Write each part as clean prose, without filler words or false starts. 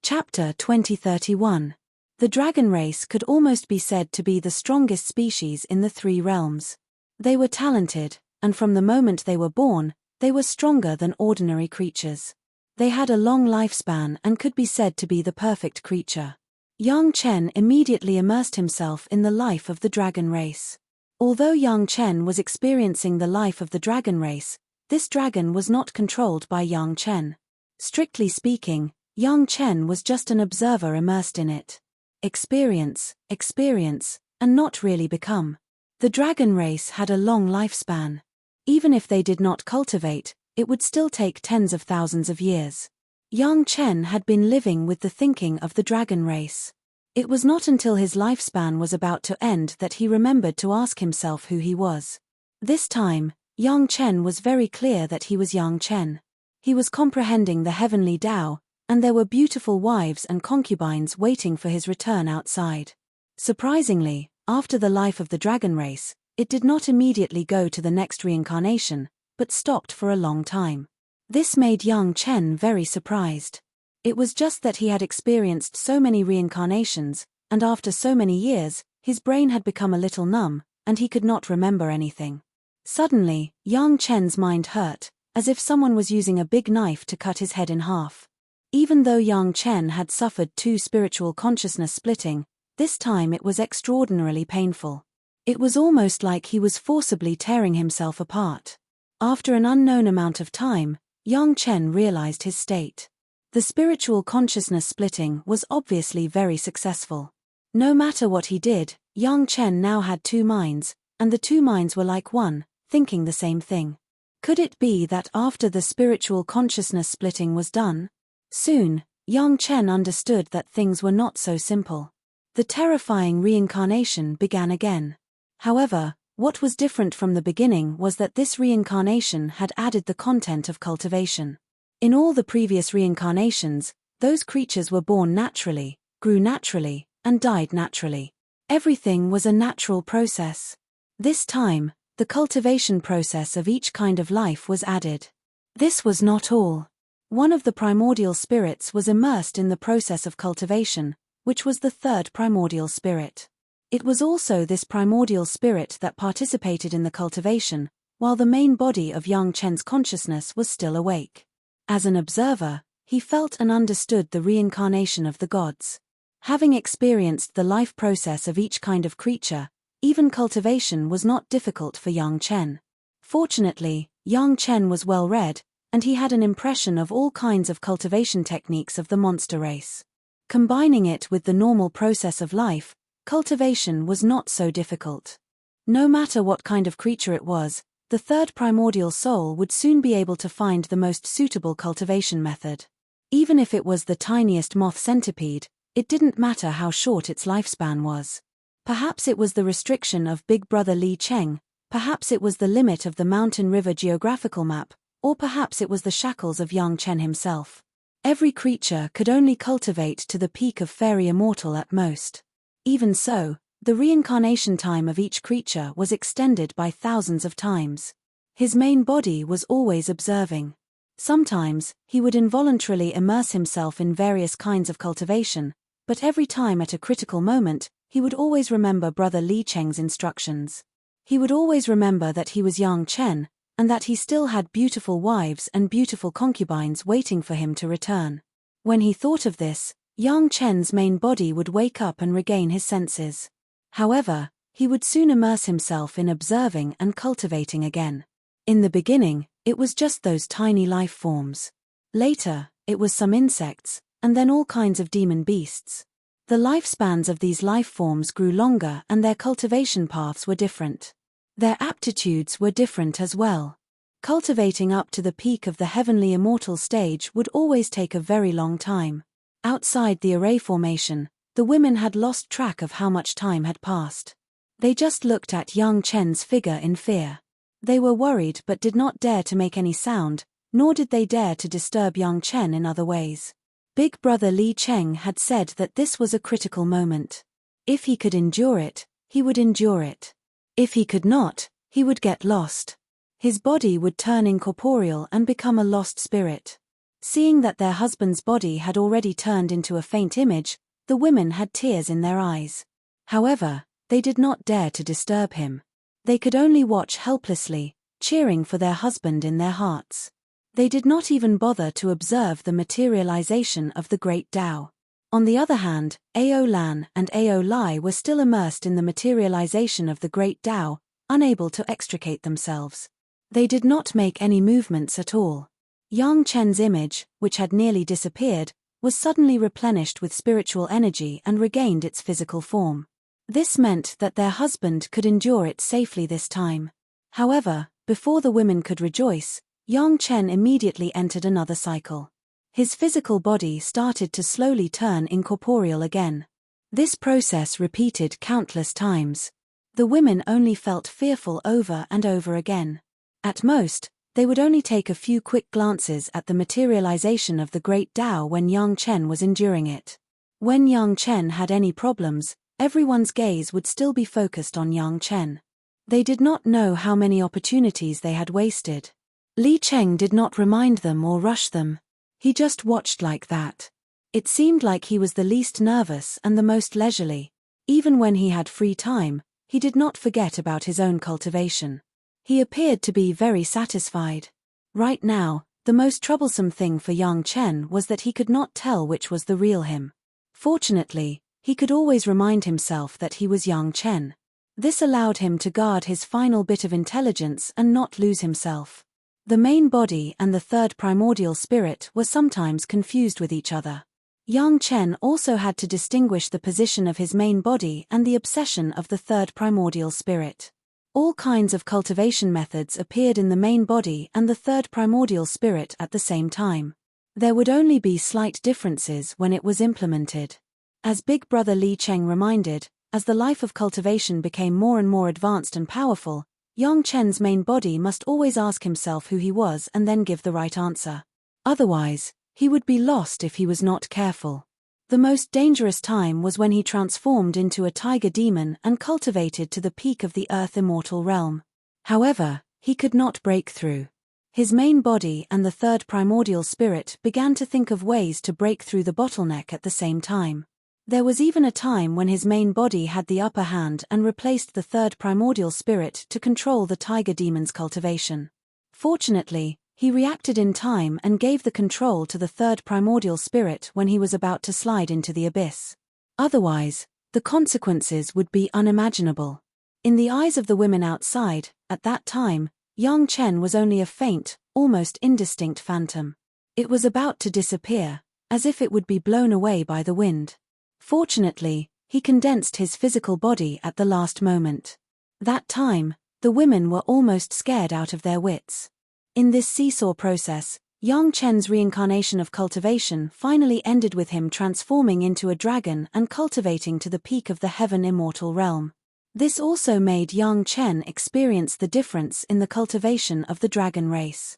Chapter 2031. The dragon race could almost be said to be the strongest species in the three realms. They were talented, and from the moment they were born, they were stronger than ordinary creatures. They had a long lifespan and could be said to be the perfect creature. Yang Chen immediately immersed himself in the life of the dragon race. Although Yang Chen was experiencing the life of the dragon race, this dragon was not controlled by Yang Chen. Strictly speaking, Yang Chen was just an observer immersed in it. Experience, and not really become. The dragon race had a long lifespan. Even if they did not cultivate, it would still take tens of thousands of years. Yang Chen had been living with the thinking of the dragon race. It was not until his lifespan was about to end that he remembered to ask himself who he was. This time, Yang Chen was very clear that he was Yang Chen. He was comprehending the heavenly Tao, and there were beautiful wives and concubines waiting for his return outside. Surprisingly, after the life of the dragon race, it did not immediately go to the next reincarnation, but stopped for a long time. This made Yang Chen very surprised. It was just that he had experienced so many reincarnations, and after so many years, his brain had become a little numb, and he could not remember anything. Suddenly, Yang Chen's mind hurt, as if someone was using a big knife to cut his head in half. Even though Yang Chen had suffered 2 spiritual consciousness splitting, this time it was extraordinarily painful. It was almost like he was forcibly tearing himself apart. After an unknown amount of time, Yang Chen realized his state. The spiritual consciousness splitting was obviously very successful. No matter what he did, Yang Chen now had 2 minds, and the 2 minds were like one, thinking the same thing. Could it be that after the spiritual consciousness splitting was done? Soon, Yang Chen understood that things were not so simple. The terrifying reincarnation began again. However, what was different from the beginning was that this reincarnation had added the content of cultivation. In all the previous reincarnations, those creatures were born naturally, grew naturally, and died naturally. Everything was a natural process. This time, the cultivation process of each kind of life was added. This was not all. One of the primordial spirits was immersed in the process of cultivation, which was the 3rd primordial spirit. It was also this primordial spirit that participated in the cultivation, while the main body of Yang Chen's consciousness was still awake. As an observer, he felt and understood the reincarnation of the gods. Having experienced the life process of each kind of creature, even cultivation was not difficult for Yang Chen. Fortunately, Yang Chen was well read, and he had an impression of all kinds of cultivation techniques of the monster race. Combining it with the normal process of life, cultivation was not so difficult. No matter what kind of creature it was, the 3rd primordial soul would soon be able to find the most suitable cultivation method. Even if it was the tiniest moth centipede, it didn't matter how short its lifespan was. Perhaps it was the restriction of Big Brother Li Cheng, perhaps it was the limit of the mountain river geographical map, or perhaps it was the shackles of Yang Chen himself. Every creature could only cultivate to the peak of fairy immortal at most. Even so, the reincarnation time of each creature was extended by thousands of times. His main body was always observing. Sometimes, he would involuntarily immerse himself in various kinds of cultivation, but every time at a critical moment, he would always remember Brother Li Cheng's instructions. He would always remember that he was Yang Chen, and that he still had beautiful wives and beautiful concubines waiting for him to return. When he thought of this, Yang Chen's main body would wake up and regain his senses. However, he would soon immerse himself in observing and cultivating again. In the beginning, it was just those tiny life forms. Later, it was some insects, and then all kinds of demon beasts. The lifespans of these life forms grew longer and their cultivation paths were different. Their aptitudes were different as well. Cultivating up to the peak of the heavenly immortal stage would always take a very long time. Outside the array formation, the women had lost track of how much time had passed. They just looked at Yang Chen's figure in fear. They were worried but did not dare to make any sound, nor did they dare to disturb Yang Chen in other ways. Big Brother Li Cheng had said that this was a critical moment. If he could endure it, he would endure it. If he could not, he would get lost. His body would turn incorporeal and become a lost spirit. Seeing that their husband's body had already turned into a faint image, the women had tears in their eyes. However, they did not dare to disturb him. They could only watch helplessly, cheering for their husband in their hearts. They did not even bother to observe the materialization of the great Tao. On the other hand, Ao Lan and Ao Lai were still immersed in the materialization of the great Tao, unable to extricate themselves. They did not make any movements at all. Yang Chen's image, which had nearly disappeared, was suddenly replenished with spiritual energy and regained its physical form. This meant that their husband could endure it safely this time. However, before the women could rejoice, Yang Chen immediately entered another cycle. His physical body started to slowly turn incorporeal again. This process repeated countless times. The women only felt fearful over and over again. At most, they would only take a few quick glances at the materialization of the great Tao when Yang Chen was enduring it. When Yang Chen had any problems, everyone's gaze would still be focused on Yang Chen. They did not know how many opportunities they had wasted. Li Cheng did not remind them or rush them. He just watched like that. It seemed like he was the least nervous and the most leisurely. Even when he had free time, he did not forget about his own cultivation. He appeared to be very satisfied. Right now, the most troublesome thing for Yang Chen was that he could not tell which was the real him. Fortunately, he could always remind himself that he was Yang Chen. This allowed him to guard his final bit of intelligence and not lose himself. The main body and the third primordial spirit were sometimes confused with each other. Yang Chen also had to distinguish the position of his main body and the obsession of the third primordial spirit. All kinds of cultivation methods appeared in the main body and the third primordial spirit at the same time. There would only be slight differences when it was implemented. As Big Brother Li Cheng reminded, as the life of cultivation became more and more advanced and powerful, Yang Chen's main body must always ask himself who he was and then give the right answer. Otherwise, he would be lost if he was not careful. The most dangerous time was when he transformed into a tiger demon and cultivated to the peak of the earth immortal realm. However, he could not break through. His main body and the third primordial spirit began to think of ways to break through the bottleneck at the same time. There was even a time when his main body had the upper hand and replaced the third primordial spirit to control the tiger demon's cultivation. Fortunately, he reacted in time and gave the control to the third primordial spirit when he was about to slide into the abyss. Otherwise, the consequences would be unimaginable. In the eyes of the women outside, at that time, Yang Chen was only a faint, almost indistinct phantom. It was about to disappear, as if it would be blown away by the wind. Fortunately, he condensed his physical body at the last moment. That time, the women were almost scared out of their wits. In this seesaw process, Yang Chen's reincarnation of cultivation finally ended with him transforming into a dragon and cultivating to the peak of the heaven immortal realm. This also made Yang Chen experience the difference in the cultivation of the dragon race.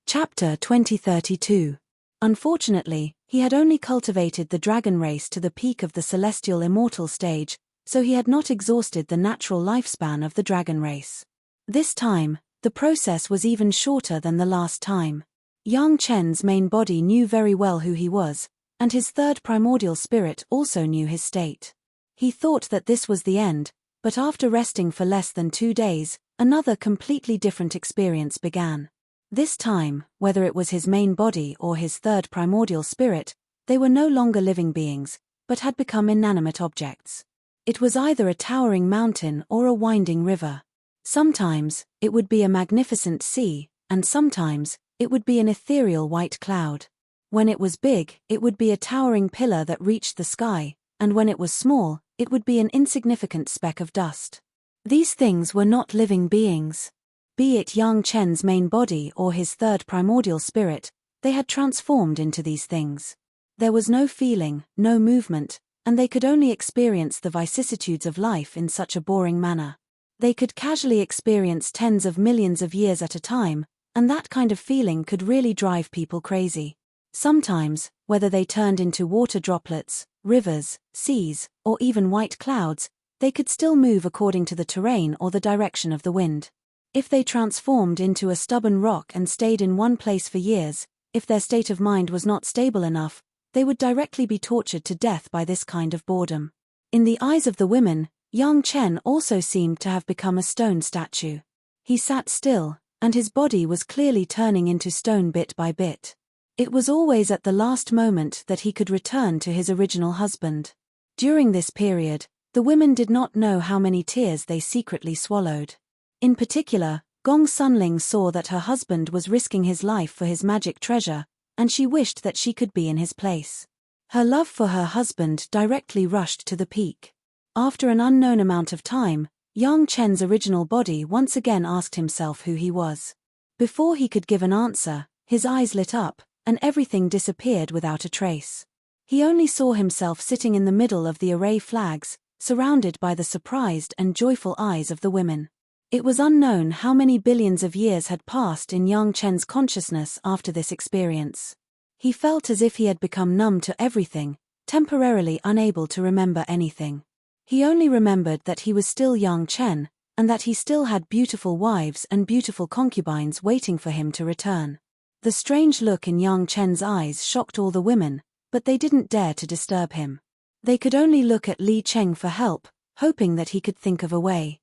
Chapter 2032. Unfortunately, he had only cultivated the dragon race to the peak of the celestial immortal stage, so he had not exhausted the natural lifespan of the dragon race. This time, the process was even shorter than the last time. Yang Chen's main body knew very well who he was, and his third primordial spirit also knew his state. He thought that this was the end, but after resting for less than 2 days, another completely different experience began. This time, whether it was his main body or his third primordial spirit, they were no longer living beings, but had become inanimate objects. It was either a towering mountain or a winding river. Sometimes, it would be a magnificent sea, and sometimes, it would be an ethereal white cloud. When it was big, it would be a towering pillar that reached the sky, and when it was small, it would be an insignificant speck of dust. These things were not living beings. Be it Yang Chen's main body or his third primordial spirit, they had transformed into these things. There was no feeling, no movement, and they could only experience the vicissitudes of life in such a boring manner. They could casually experience tens of millions of years at a time, and that kind of feeling could really drive people crazy. Sometimes, whether they turned into water droplets, rivers, seas, or even white clouds, they could still move according to the terrain or the direction of the wind. If they transformed into a stubborn rock and stayed in one place for years, If their state of mind was not stable enough, they would directly be tortured to death by this kind of boredom. In the eyes of the women, Yang Chen also seemed to have become a stone statue. He sat still, and his body was clearly turning into stone bit by bit. It was always at the last moment that he could return to his original husband. During this period, the women did not know how many tears they secretly swallowed. In particular, Gong Sunling saw that her husband was risking his life for his magic treasure, and she wished that she could be in his place. Her love for her husband directly rushed to the peak. After an unknown amount of time, Yang Chen's original body once again asked himself who he was. Before he could give an answer, his eyes lit up, and everything disappeared without a trace. He only saw himself sitting in the middle of the array flags, surrounded by the surprised and joyful eyes of the women. It was unknown how many billions of years had passed in Yang Chen's consciousness after this experience. He felt as if he had become numb to everything, temporarily unable to remember anything. He only remembered that he was still Yang Chen, and that he still had beautiful wives and beautiful concubines waiting for him to return. The strange look in Yang Chen's eyes shocked all the women, but they didn't dare to disturb him. They could only look at Li Cheng for help, hoping that he could think of a way.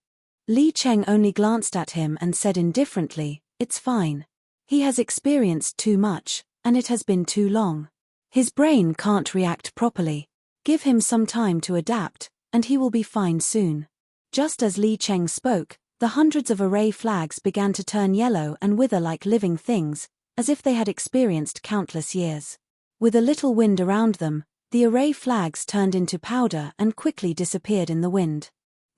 Li Cheng only glanced at him and said indifferently, "It's fine. He has experienced too much, and it has been too long. His brain can't react properly. Give him some time to adapt, and he will be fine soon." Just as Li Cheng spoke, the hundreds of array flags began to turn yellow and wither like living things, as if they had experienced countless years. With a little wind around them, the array flags turned into powder and quickly disappeared in the wind.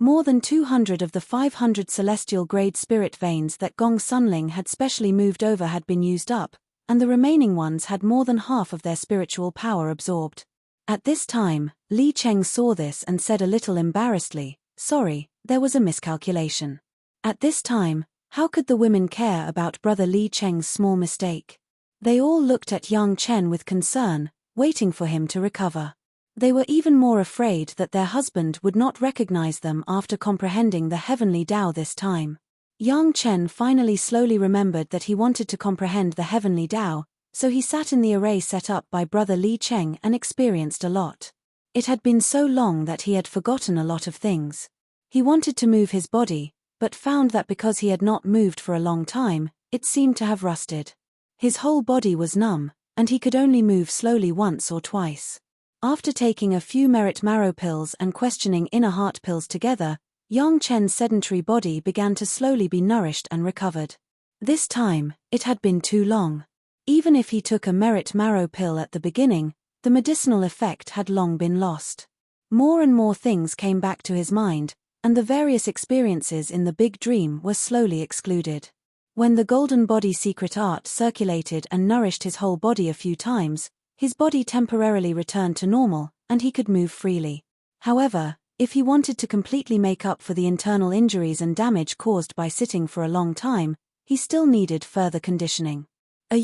More than 200 of the 500 celestial-grade spirit veins that Gong Sunling had specially moved over had been used up, and the remaining ones had more than half of their spiritual power absorbed. At this time, Li Cheng saw this and said a little embarrassedly, "Sorry, there was a miscalculation." At this time, how could the women care about Brother Li Cheng's small mistake? They all looked at Yang Chen with concern, waiting for him to recover. They were even more afraid that their husband would not recognize them after comprehending the heavenly Tao this time. Yang Chen finally slowly remembered that he wanted to comprehend the heavenly Tao, so he sat in the array set up by Brother Li Cheng and experienced a lot. It had been so long that he had forgotten a lot of things. He wanted to move his body, but found that because he had not moved for a long time, it seemed to have rusted. His whole body was numb, and he could only move slowly once or twice. After taking a few merit marrow pills and questioning inner heart pills together, Yang Chen's sedentary body began to slowly be nourished and recovered. This time, it had been too long. Even if he took a merit marrow pill at the beginning, the medicinal effect had long been lost. More and more things came back to his mind, and the various experiences in the big dream were slowly excluded. When the golden body secret art circulated and nourished his whole body a few times, his body temporarily returned to normal, and he could move freely. However, if he wanted to completely make up for the internal injuries and damage caused by sitting for a long time, he still needed further conditioning. A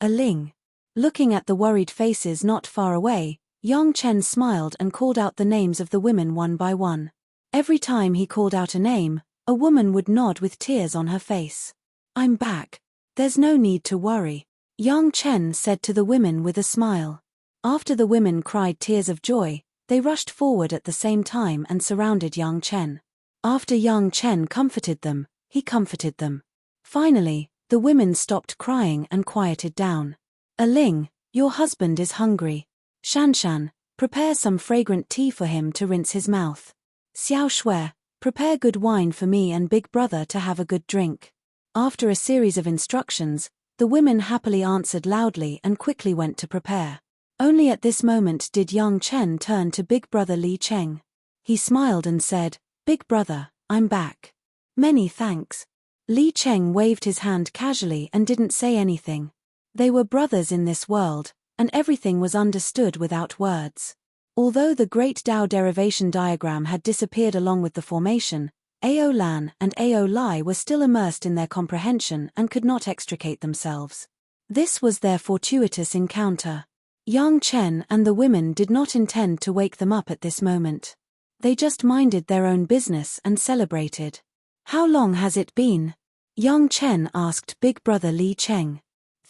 Ling. Looking at the worried faces not far away, Yang Chen smiled and called out the names of the women one by one. Every time he called out a name, a woman would nod with tears on her face. "I'm back. There's no need to worry," Yang Chen said to the women with a smile. After the women cried tears of joy, they rushed forward at the same time and surrounded Yang Chen. After Yang Chen comforted them, he comforted them. Finally, the women stopped crying and quieted down. "Ling, your husband is hungry. Shanshan, prepare some fragrant tea for him to rinse his mouth. Xiao Shui, prepare good wine for me and Big Brother to have a good drink." After a series of instructions, the women happily answered loudly and quickly went to prepare. Only at this moment did Yang Chen turn to Big Brother Li Cheng. He smiled and said, "Big Brother, I'm back. Many thanks." Li Cheng waved his hand casually and didn't say anything. They were brothers in this world, and everything was understood without words. Although the Great Tao derivation diagram had disappeared along with the formation, Ao Lan and Ao Lai were still immersed in their comprehension and could not extricate themselves. This was their fortuitous encounter. Yang Chen and the women did not intend to wake them up at this moment. They just minded their own business and celebrated. "How long has it been?" Yang Chen asked Big Brother Li Cheng.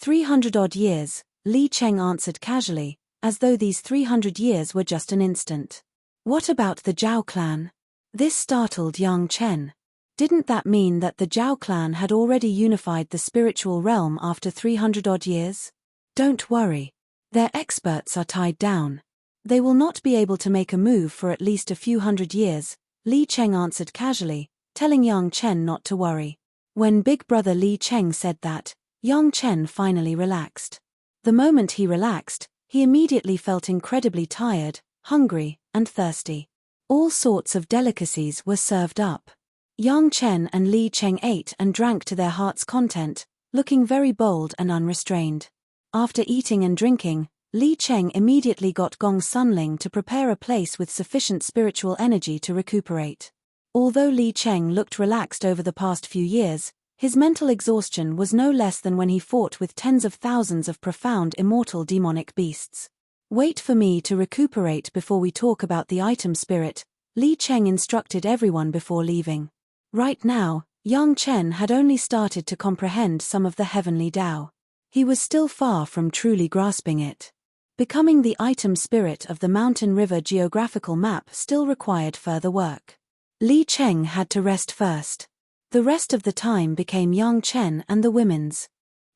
300-odd years, Li Cheng answered casually, as though these 300 years were just an instant. What about the Zhao clan? This startled Yang Chen. Didn't that mean that the Zhao clan had already unified the spiritual realm after 300-odd years? Don't worry. Their experts are tied down. They will not be able to make a move for at least a few hundred years, Li Cheng answered casually, telling Yang Chen not to worry. When Big Brother Li Cheng said that, Yang Chen finally relaxed. The moment he relaxed, he immediately felt incredibly tired, hungry, and thirsty. All sorts of delicacies were served up. Yang Chen and Li Cheng ate and drank to their heart's content, looking very bold and unrestrained. After eating and drinking, Li Cheng immediately got Gong Sunling to prepare a place with sufficient spiritual energy to recuperate. Although Li Cheng looked relaxed over the past few years, his mental exhaustion was no less than when he fought with tens of thousands of profound immortal demonic beasts. Wait for me to recuperate before we talk about the item spirit, Li Cheng instructed everyone before leaving. Right now, Yang Chen had only started to comprehend some of the heavenly Tao. He was still far from truly grasping it. Becoming the item spirit of the Mountain River geographical map still required further work. Li Cheng had to rest first. The rest of the time became Yang Chen and the women's.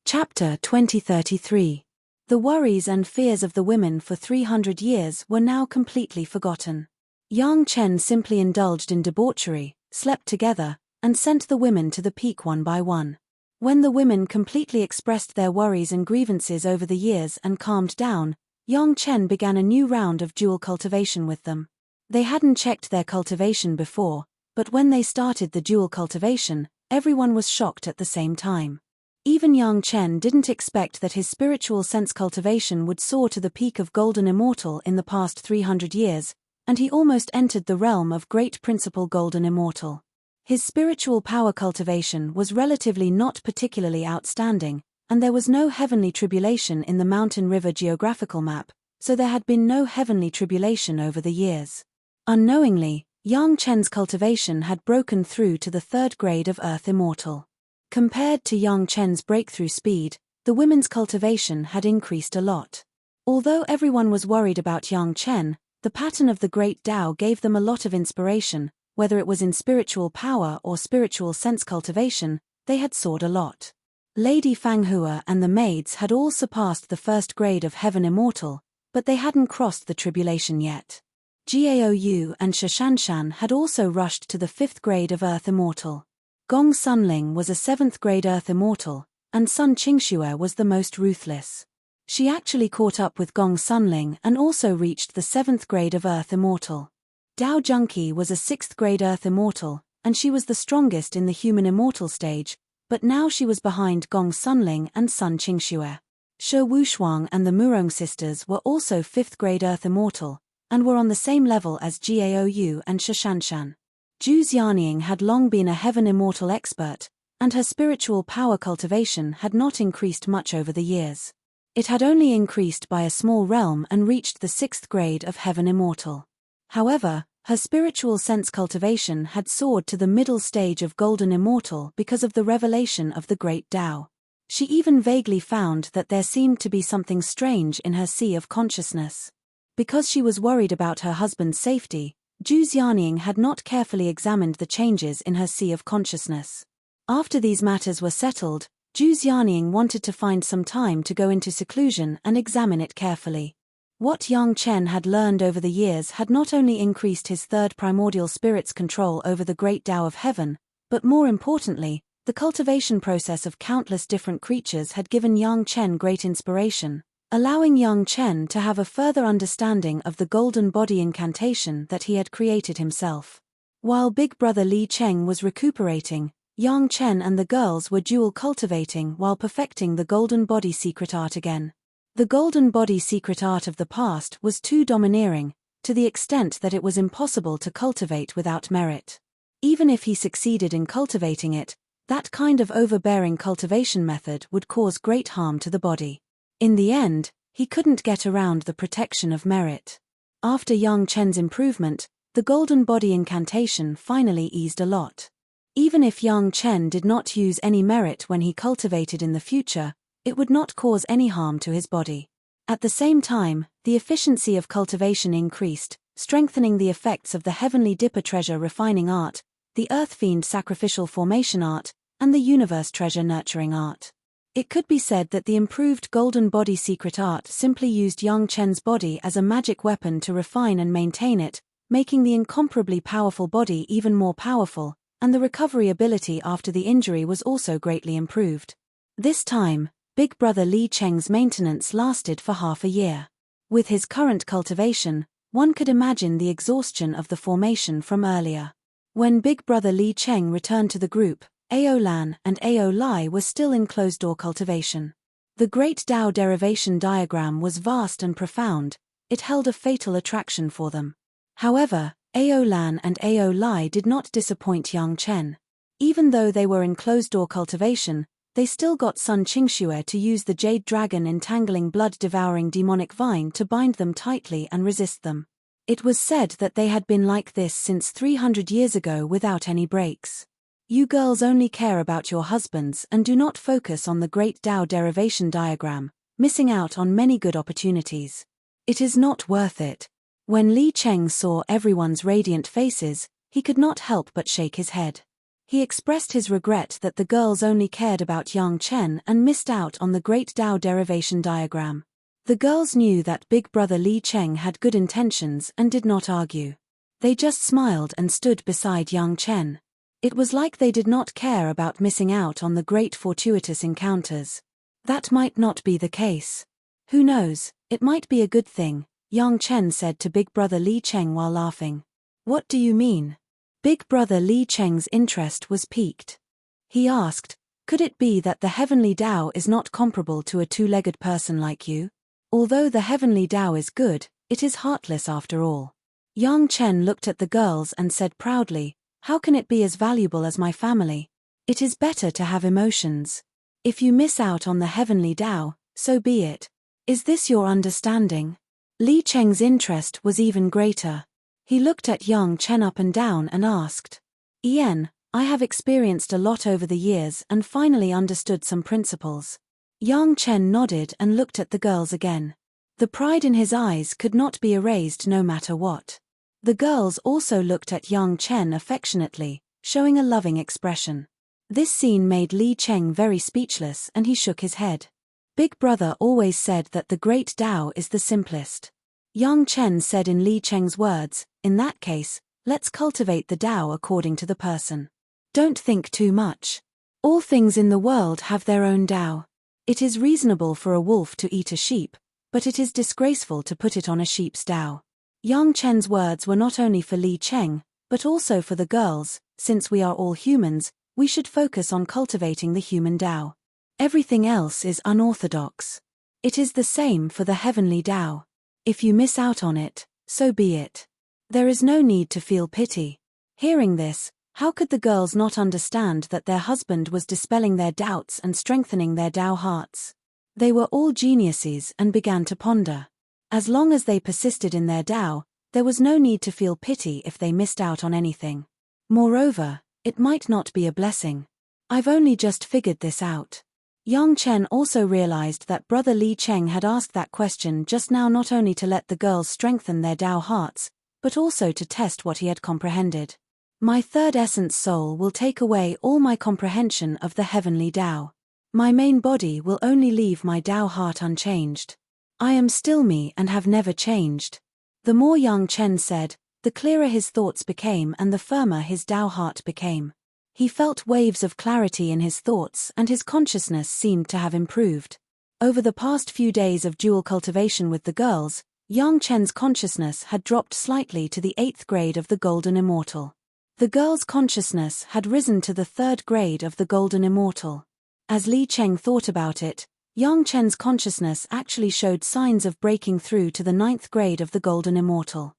Chapter 2033. The worries and fears of the women for 300 years were now completely forgotten. Yang Chen simply indulged in debauchery, slept together, and sent the women to the peak one by one. When the women completely expressed their worries and grievances over the years and calmed down, Yang Chen began a new round of dual cultivation with them. They hadn't checked their cultivation before, but when they started the dual cultivation, everyone was shocked at the same time. Even Yang Chen didn't expect that his spiritual sense cultivation would soar to the peak of Golden Immortal in the past 300 years, and he almost entered the realm of Great Principal Golden Immortal. His spiritual power cultivation was relatively not particularly outstanding, and there was no heavenly tribulation in the Mountain River geographical map, so there had been no heavenly tribulation over the years. Unknowingly, Yang Chen's cultivation had broken through to the 3rd grade of Earth Immortal. Compared to Yang Chen's breakthrough speed, the women's cultivation had increased a lot. Although everyone was worried about Yang Chen, the pattern of the Great Tao gave them a lot of inspiration. Whether it was in spiritual power or spiritual sense cultivation, they had soared a lot. Lady Fanghua and the maids had all surpassed the 1st grade of Heaven Immortal, but they hadn't crossed the tribulation yet. Gaou and Shashanshan had also rushed to the 5th grade of Earth Immortal. Gong Sunling was a 7th grade Earth Immortal, and Sun Qingxue was the most ruthless. She actually caught up with Gong Sunling and also reached the 7th grade of Earth Immortal. Dao Junqi was a 6th grade Earth Immortal, and she was the strongest in the human immortal stage, but now she was behind Gong Sunling and Sun Qingxue. Shi Wushuang and the Murong sisters were also 5th grade Earth Immortal, and were on the same level as Gaou and Shashanshan. Zhu Xianying had long been a Heaven Immortal expert, and her spiritual power cultivation had not increased much over the years. It had only increased by a small realm and reached the 6th grade of Heaven Immortal. However, her spiritual sense cultivation had soared to the middle stage of Golden Immortal because of the revelation of the Great Tao. She even vaguely found that there seemed to be something strange in her sea of consciousness. Because she was worried about her husband's safety, Zhu Xianying had not carefully examined the changes in her sea of consciousness. After these matters were settled, Zhu Xianying wanted to find some time to go into seclusion and examine it carefully. What Yang Chen had learned over the years had not only increased his 3rd primordial spirit's control over the Great Tao of Heaven, but more importantly, the cultivation process of countless different creatures had given Yang Chen great inspiration, allowing Yang Chen to have a further understanding of the golden body incantation that he had created himself. While Big Brother Li Cheng was recuperating, Yang Chen and the girls were dual cultivating while perfecting the golden body secret art again. The golden body secret art of the past was too domineering, to the extent that it was impossible to cultivate without merit. Even if he succeeded in cultivating it, that kind of overbearing cultivation method would cause great harm to the body. In the end, he couldn't get around the protection of merit. After Yang Chen's improvement, the golden body incantation finally eased a lot. Even if Yang Chen did not use any merit when he cultivated in the future, It would not cause any harm to his body. At the same time, the efficiency of cultivation increased, strengthening the effects of the heavenly dipper treasure refining art, the earth fiend sacrificial formation art, and the universe treasure nurturing art. It could be said that the improved golden body secret art simply used Yang Chen's body as a magic weapon to refine and maintain it, making the incomparably powerful body even more powerful, and the recovery ability after the injury was also greatly improved. This time, Big Brother Li Cheng's maintenance lasted for half a year. With his current cultivation, one could imagine the exhaustion of the formation from earlier. When Big Brother Li Cheng returned to the group, Ao Lan and Ao Lai were still in closed-door cultivation. The Great Tao derivation diagram was vast and profound, it held a fatal attraction for them. However, Ao Lan and Ao Lai did not disappoint Yang Chen. Even though they were in closed-door cultivation, they still got Sun Qingxue to use the Jade Dragon entangling blood-devouring demonic vine to bind them tightly and resist them. It was said that they had been like this since 300 years ago without any breaks. You girls only care about your husbands and do not focus on the Great Tao derivation diagram, missing out on many good opportunities. It is not worth it. When Li Cheng saw everyone's radiant faces, he could not help but shake his head. He expressed his regret that the girls only cared about Yang Chen and missed out on the Great Tao derivation diagram. The girls knew that Big Brother Li Cheng had good intentions and did not argue. They just smiled and stood beside Yang Chen. It was like they did not care about missing out on the great fortuitous encounters. That might not be the case. Who knows, it might be a good thing, Yang Chen said to Big Brother Li Cheng while laughing. What do you mean? Big Brother Li Cheng's interest was piqued. He asked, could it be that the heavenly Tao is not comparable to a two-legged person like you? Although the heavenly Tao is good, it is heartless after all. Yang Chen looked at the girls and said proudly, how can it be as valuable as my family? It is better to have emotions. If you miss out on the heavenly Tao, so be it. Is this your understanding? Li Cheng's interest was even greater. He looked at Yang Chen up and down and asked, Ian, I have experienced a lot over the years and finally understood some principles. Yang Chen nodded and looked at the girls again. The pride in his eyes could not be erased no matter what. The girls also looked at Yang Chen affectionately, showing a loving expression. This scene made Li Cheng very speechless and he shook his head. Big Brother always said that the Great Tao is the simplest. Yang Chen said in Li Cheng's words, in that case, let's cultivate the Tao according to the person. Don't think too much. All things in the world have their own Tao. It is reasonable for a wolf to eat a sheep, but it is disgraceful to put it on a sheep's Tao. Yang Chen's words were not only for Li Cheng, but also for the girls. Since we are all humans, we should focus on cultivating the human Tao. Everything else is unorthodox. It is the same for the heavenly Tao. If you miss out on it, so be it. There is no need to feel pity. Hearing this, how could the girls not understand that their husband was dispelling their doubts and strengthening their Tao hearts? They were all geniuses and began to ponder. As long as they persisted in their Tao, there was no need to feel pity if they missed out on anything. Moreover, it might not be a blessing. I've only just figured this out. Yang Chen also realized that Brother Li Cheng had asked that question just now not only to let the girls strengthen their Tao hearts, but also to test what he had comprehended. My third essence soul will take away all my comprehension of the heavenly Tao. My main body will only leave my Tao heart unchanged. I am still me and have never changed. The more Yang Chen said, the clearer his thoughts became and the firmer his Tao heart became. He felt waves of clarity in his thoughts and his consciousness seemed to have improved. Over the past few days of dual cultivation with the girls, Yang Chen's consciousness had dropped slightly to the 8th grade of the Golden Immortal. The girls' consciousness had risen to the 3rd grade of the Golden Immortal. As Li Cheng thought about it, Yang Chen's consciousness actually showed signs of breaking through to the 9th grade of the Golden Immortal.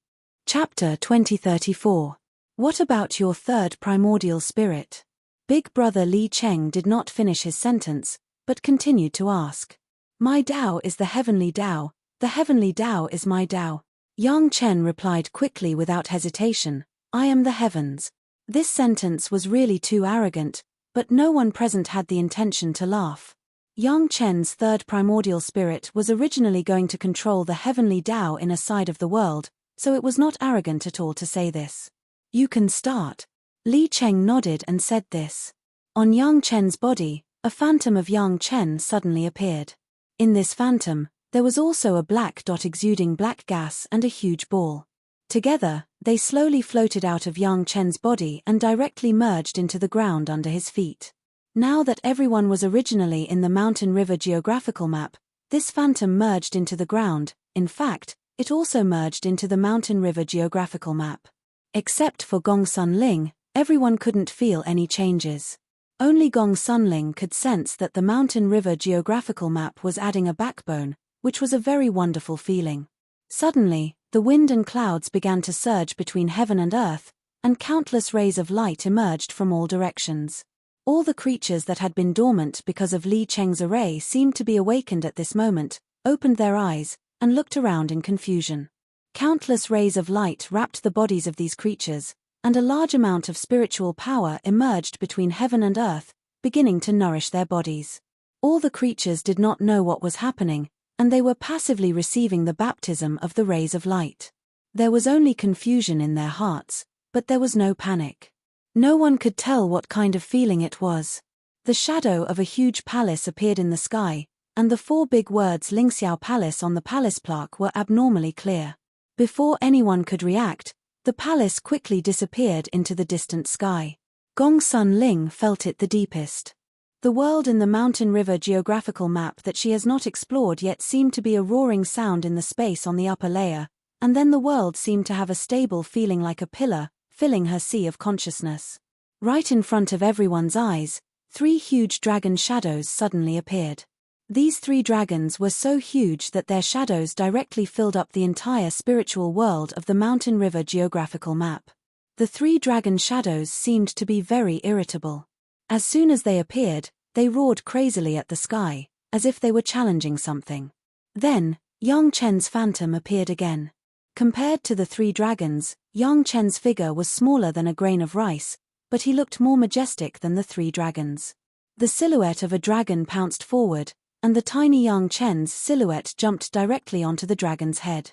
Chapter 2034. What about your third primordial spirit? Big Brother Li Cheng did not finish his sentence, but continued to ask. My Tao is the heavenly Tao, the heavenly Tao is my Tao. Yang Chen replied quickly without hesitation, I am the heavens. This sentence was really too arrogant, but no one present had the intention to laugh. Yang Chen's third primordial spirit was originally going to control the heavenly Tao inner side of the world, so it was not arrogant at all to say this. You can start. Li Cheng nodded and said this. On Yang Chen's body, a phantom of Yang Chen suddenly appeared. In this phantom, there was also a black dot exuding black gas and a huge ball. Together, they slowly floated out of Yang Chen's body and directly merged into the ground under his feet. Now that everyone was originally in the mountain river geographical map, this phantom merged into the ground. In fact, it also merged into the mountain river geographical map. Except for Gong Sunling, everyone couldn't feel any changes. Only Gong Sunling could sense that the mountain river geographical map was adding a backbone, which was a very wonderful feeling. Suddenly, the wind and clouds began to surge between heaven and earth, and countless rays of light emerged from all directions. All the creatures that had been dormant because of Li Cheng's array seemed to be awakened at this moment, opened their eyes, and looked around in confusion. Countless rays of light wrapped the bodies of these creatures, and a large amount of spiritual power emerged between heaven and earth, beginning to nourish their bodies. All the creatures did not know what was happening, and they were passively receiving the baptism of the rays of light. There was only confusion in their hearts, but there was no panic. No one could tell what kind of feeling it was. The shadow of a huge palace appeared in the sky, and the 4 big words Lingxiao Palace on the palace plaque were abnormally clear. Before anyone could react, the palace quickly disappeared into the distant sky. Gong Sunling felt it the deepest. The world in the mountain river geographical map that she has not explored yet seemed to be a roaring sound in the space on the upper layer, and then the world seemed to have a stable feeling like a pillar, filling her sea of consciousness. Right in front of everyone's eyes, 3 huge dragon shadows suddenly appeared. These 3 dragons were so huge that their shadows directly filled up the entire spiritual world of the mountain river geographical map. The 3 dragon shadows seemed to be very irritable. As soon as they appeared, they roared crazily at the sky, as if they were challenging something. Then, Yang Chen's phantom appeared again. Compared to the 3 dragons, Yang Chen's figure was smaller than a grain of rice, but he looked more majestic than the 3 dragons. The silhouette of a dragon pounced forward, and the tiny Yang Chen's silhouette jumped directly onto the dragon's head.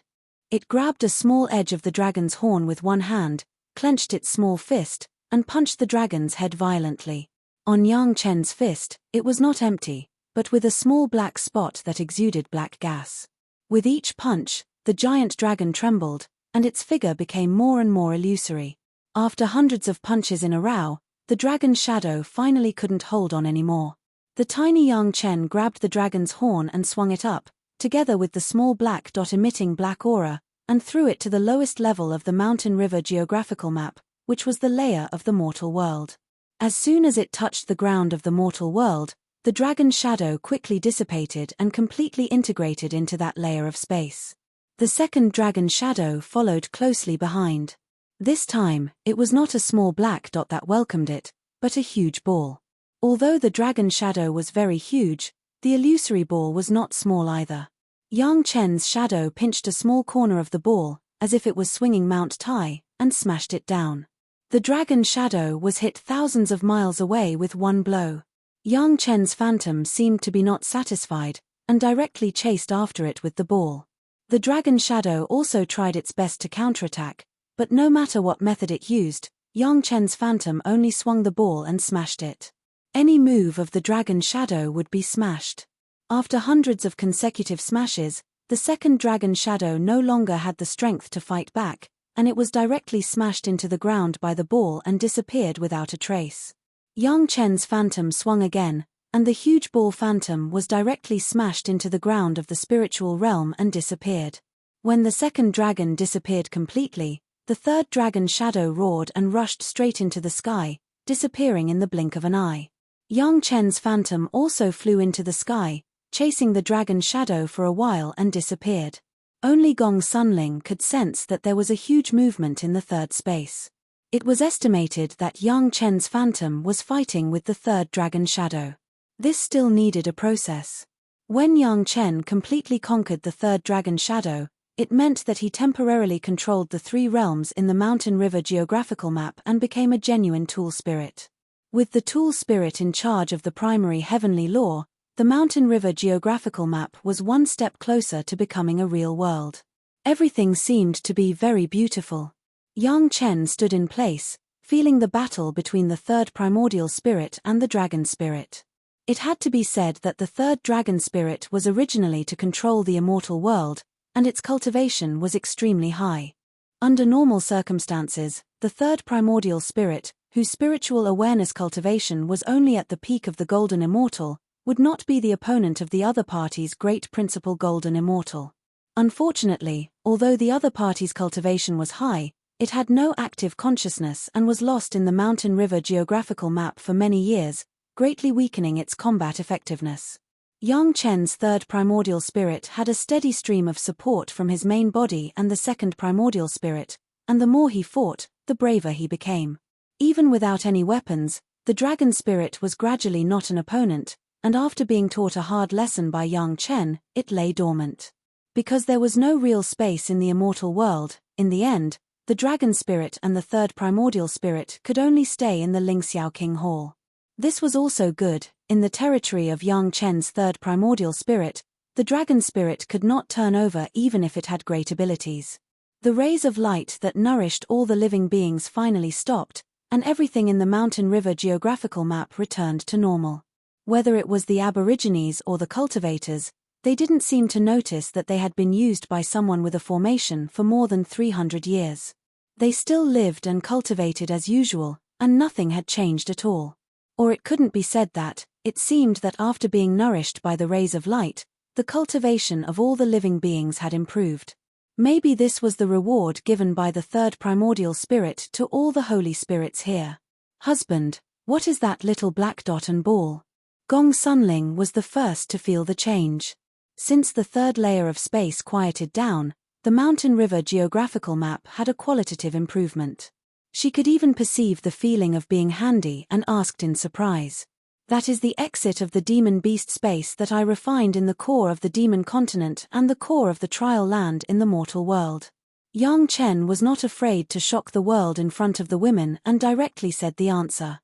It grabbed a small edge of the dragon's horn with one hand, clenched its small fist, and punched the dragon's head violently. On Yang Chen's fist, it was not empty, but with a small black spot that exuded black gas. With each punch, the giant dragon trembled, and its figure became more and more illusory. After hundreds of punches in a row, the dragon's shadow finally couldn't hold on anymore. The tiny Yang Chen grabbed the dragon's horn and swung it up, together with the small black dot emitting black aura, and threw it to the lowest level of the mountain river geographical map, which was the layer of the mortal world. As soon as it touched the ground of the mortal world, the dragon's shadow quickly dissipated and completely integrated into that layer of space. The second dragon shadow followed closely behind. This time, it was not a small black dot that welcomed it, but a huge ball. Although the dragon shadow was very huge, the illusory ball was not small either. Yang Chen's shadow pinched a small corner of the ball, as if it was swinging Mount Tai, and smashed it down. The dragon shadow was hit thousands of miles away with one blow. Yang Chen's phantom seemed to be not satisfied, and directly chased after it with the ball. The dragon shadow also tried its best to counterattack, but no matter what method it used, Yang Chen's phantom only swung the ball and smashed it. Any move of the dragon shadow would be smashed. After hundreds of consecutive smashes, the second dragon shadow no longer had the strength to fight back, and it was directly smashed into the ground by the ball and disappeared without a trace. Yang Chen's phantom swung again, and the huge ball phantom was directly smashed into the ground of the spiritual realm and disappeared. When the second dragon disappeared completely, the third dragon shadow roared and rushed straight into the sky, disappearing in the blink of an eye. Yang Chen's phantom also flew into the sky, chasing the dragon shadow for a while and disappeared. Only Gong Sunling could sense that there was a huge movement in the third space. It was estimated that Yang Chen's phantom was fighting with the third dragon shadow. This still needed a process. When Yang Chen completely conquered the third dragon shadow, it meant that he temporarily controlled the 3 realms in the mountain river geographical map and became a genuine tool spirit. With the tool spirit in charge of the primary heavenly law, the mountain river geographical map was one step closer to becoming a real world. Everything seemed to be very beautiful. Yang Chen stood in place, feeling the battle between the third primordial spirit and the dragon spirit. It had to be said that the third dragon spirit was originally to control the immortal world, and its cultivation was extremely high. Under normal circumstances, the third primordial spirit, whose spiritual awareness cultivation was only at the peak of the golden immortal, would not be the opponent of the other party's great principal golden immortal. Unfortunately, although the other party's cultivation was high, it had no active consciousness and was lost in the mountain river geographical map for many years, greatly weakening its combat effectiveness. Yang Chen's third primordial spirit had a steady stream of support from his main body and the second primordial spirit, and the more he fought, the braver he became. Even without any weapons, the dragon spirit was gradually not an opponent, and after being taught a hard lesson by Yang Chen, it lay dormant. Because there was no real space in the immortal world, in the end, the dragon spirit and the third primordial spirit could only stay in the Lingxiao King Hall. This was also good. In the territory of Yang Chen's third primordial spirit, the dragon spirit could not turn over even if it had great abilities. The rays of light that nourished all the living beings finally stopped, and everything in the mountain river geographical map returned to normal. Whether it was the aborigines or the cultivators, they didn't seem to notice that they had been used by someone with a formation for more than 300 years. They still lived and cultivated as usual, and nothing had changed at all. Or it couldn't be said that, it seemed that after being nourished by the rays of light, the cultivation of all the living beings had improved. Maybe this was the reward given by the third primordial spirit to all the holy spirits here. Husband, what is that little black dot and ball? Gong Sunling was the first to feel the change. Since the third layer of space quieted down, the mountain river geographical map had a qualitative improvement. She could even perceive the feeling of being handy and asked in surprise. That is the exit of the demon beast space that I refined in the core of the demon continent and the core of the trial land in the mortal world. Yang Chen was not afraid to shock the world in front of the women and directly said the answer.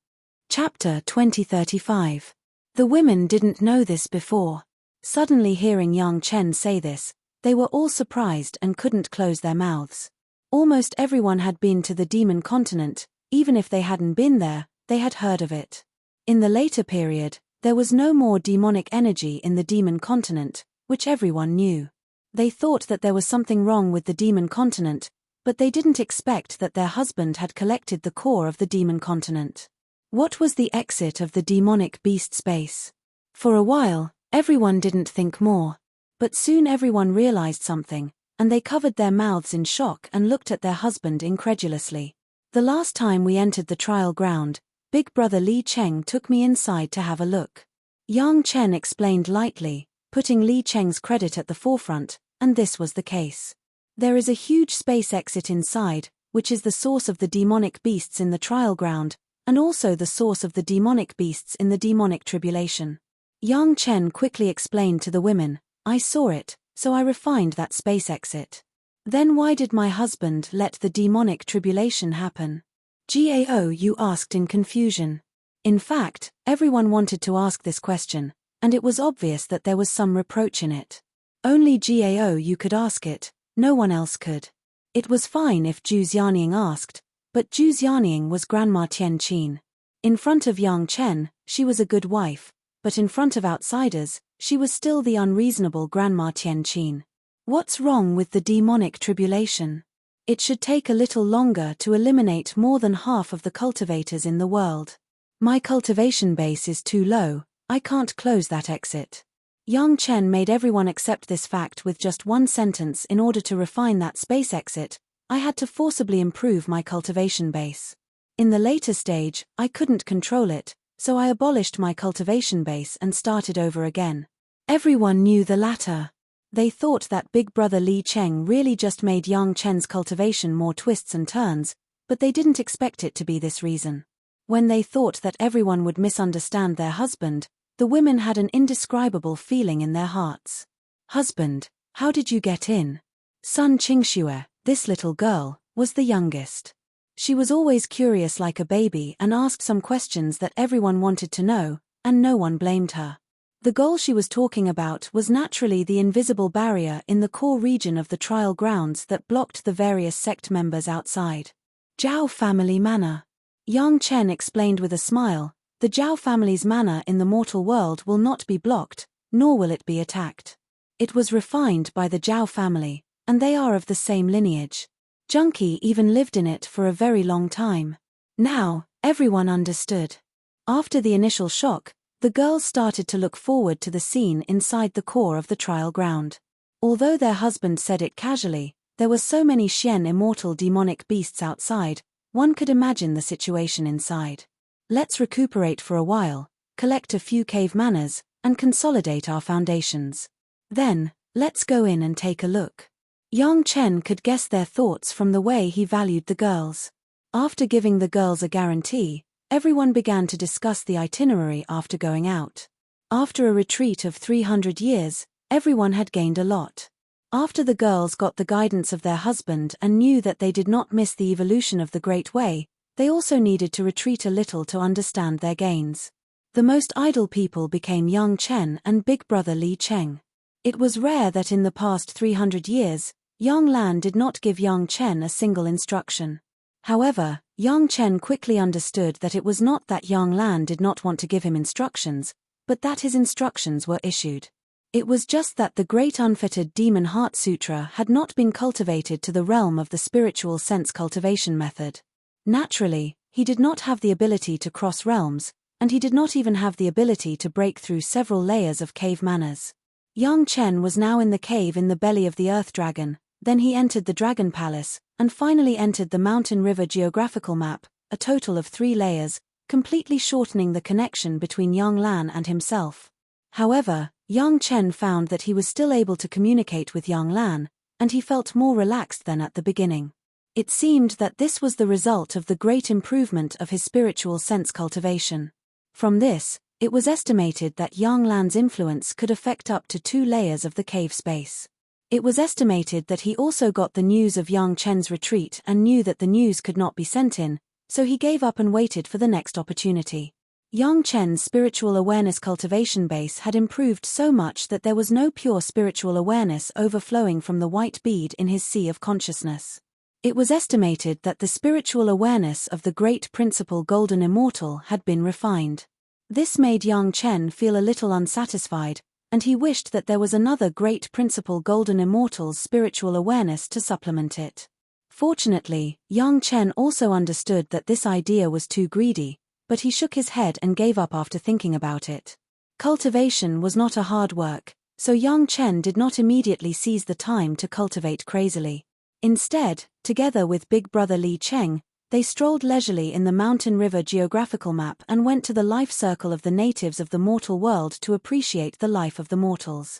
Chapter 2035. The women didn't know this before. Suddenly hearing Yang Chen say this, they were all surprised and couldn't close their mouths. Almost everyone had been to the demon continent, even if they hadn't been there, they had heard of it. In the later period, there was no more demonic energy in the demon continent, which everyone knew. They thought that there was something wrong with the demon continent, but they didn't expect that their husband had collected the core of the demon continent. What was the exit of the demonic beast space? For a while, everyone didn't think more. But soon everyone realized something, and they covered their mouths in shock and looked at their husband incredulously. The last time we entered the trial ground, Big Brother Li Cheng took me inside to have a look. Yang Chen explained lightly, putting Li Cheng's credit at the forefront, and this was the case. There is a huge space exit inside, which is the source of the demonic beasts in the trial ground, and also the source of the demonic beasts in the demonic tribulation. Yang Chen quickly explained to the women, I saw it, so I refined that space exit. Then why did my husband let the demonic tribulation happen? Gao, you asked in confusion. In fact, everyone wanted to ask this question, and it was obvious that there was some reproach in it. Only Gao you could ask it, no one else could. It was fine if Zhu Xianying asked, but Zhu Xianying was Grandma Tian Qin. In front of Yang Chen, she was a good wife, but in front of outsiders, she was still the unreasonable Grandma Tian Qin. What's wrong with the demonic tribulation? It should take a little longer to eliminate more than half of the cultivators in the world. My cultivation base is too low, I can't close that exit. Yang Chen made everyone accept this fact with just one sentence. In order to refine that space exit, I had to forcibly improve my cultivation base. In the later stage, I couldn't control it, so I abolished my cultivation base and started over again. Everyone knew the latter. They thought that Big Brother Li Cheng really just made Yang Chen's cultivation more twists and turns, but they didn't expect it to be this reason. When they thought that everyone would misunderstand their husband, the women had an indescribable feeling in their hearts. Husband, how did you get in? Sun Qingxue, this little girl, was the youngest. She was always curious like a baby and asked some questions that everyone wanted to know, and no one blamed her. The goal she was talking about was naturally the invisible barrier in the core region of the trial grounds that blocked the various sect members outside. Zhao family manor. Yang Chen explained with a smile, the Zhao family's manor in the mortal world will not be blocked, nor will it be attacked. It was refined by the Zhao family, and they are of the same lineage. Junkie even lived in it for a very long time. Now, everyone understood. After the initial shock, the girls started to look forward to the scene inside the core of the trial ground. Although their husband said it casually, there were so many Xian immortal demonic beasts outside, one could imagine the situation inside. Let's recuperate for a while, collect a few cave manners, and consolidate our foundations. Then, let's go in and take a look. Yang Chen could guess their thoughts from the way he valued the girls. After giving the girls a guarantee, everyone began to discuss the itinerary after going out. After a retreat of 300 years, everyone had gained a lot. After the girls got the guidance of their husband and knew that they did not miss the evolution of the Great Way, they also needed to retreat a little to understand their gains. The most idle people became Yang Chen and big brother Li Cheng. It was rare that in the past 300 years, Yang Lan did not give Yang Chen a single instruction. However, Yang Chen quickly understood that it was not that Yang Lan did not want to give him instructions, but that his instructions were issued. It was just that the great unfettered Demon Heart Sutra had not been cultivated to the realm of the spiritual sense cultivation method. Naturally, he did not have the ability to cross realms, and he did not even have the ability to break through several layers of cave manners. Yang Chen was now in the cave in the belly of the Earth Dragon, then he entered the Dragon Palace, and finally entered the Mountain River geographical map, a total of 3 layers, completely shortening the connection between Yang Lan and himself. However, Yang Chen found that he was still able to communicate with Yang Lan, and he felt more relaxed than at the beginning. It seemed that this was the result of the great improvement of his spiritual sense cultivation. From this, it was estimated that Yang Lan's influence could affect up to 2 layers of the cave space. It was estimated that he also got the news of Yang Chen's retreat and knew that the news could not be sent in, so he gave up and waited for the next opportunity. Yang Chen's spiritual awareness cultivation base had improved so much that there was no pure spiritual awareness overflowing from the white bead in his sea of consciousness. It was estimated that the spiritual awareness of the great principal golden immortal had been refined. This made Yang Chen feel a little unsatisfied, and he wished that there was another great principal golden immortal's spiritual awareness to supplement it. Fortunately, Yang Chen also understood that this idea was too greedy, but he shook his head and gave up after thinking about it. Cultivation was not a hard work, so Yang Chen did not immediately seize the time to cultivate crazily. Instead, together with big brother Li Cheng, they strolled leisurely in the Mountain River geographical map and went to the life circle of the natives of the mortal world to appreciate the life of the mortals.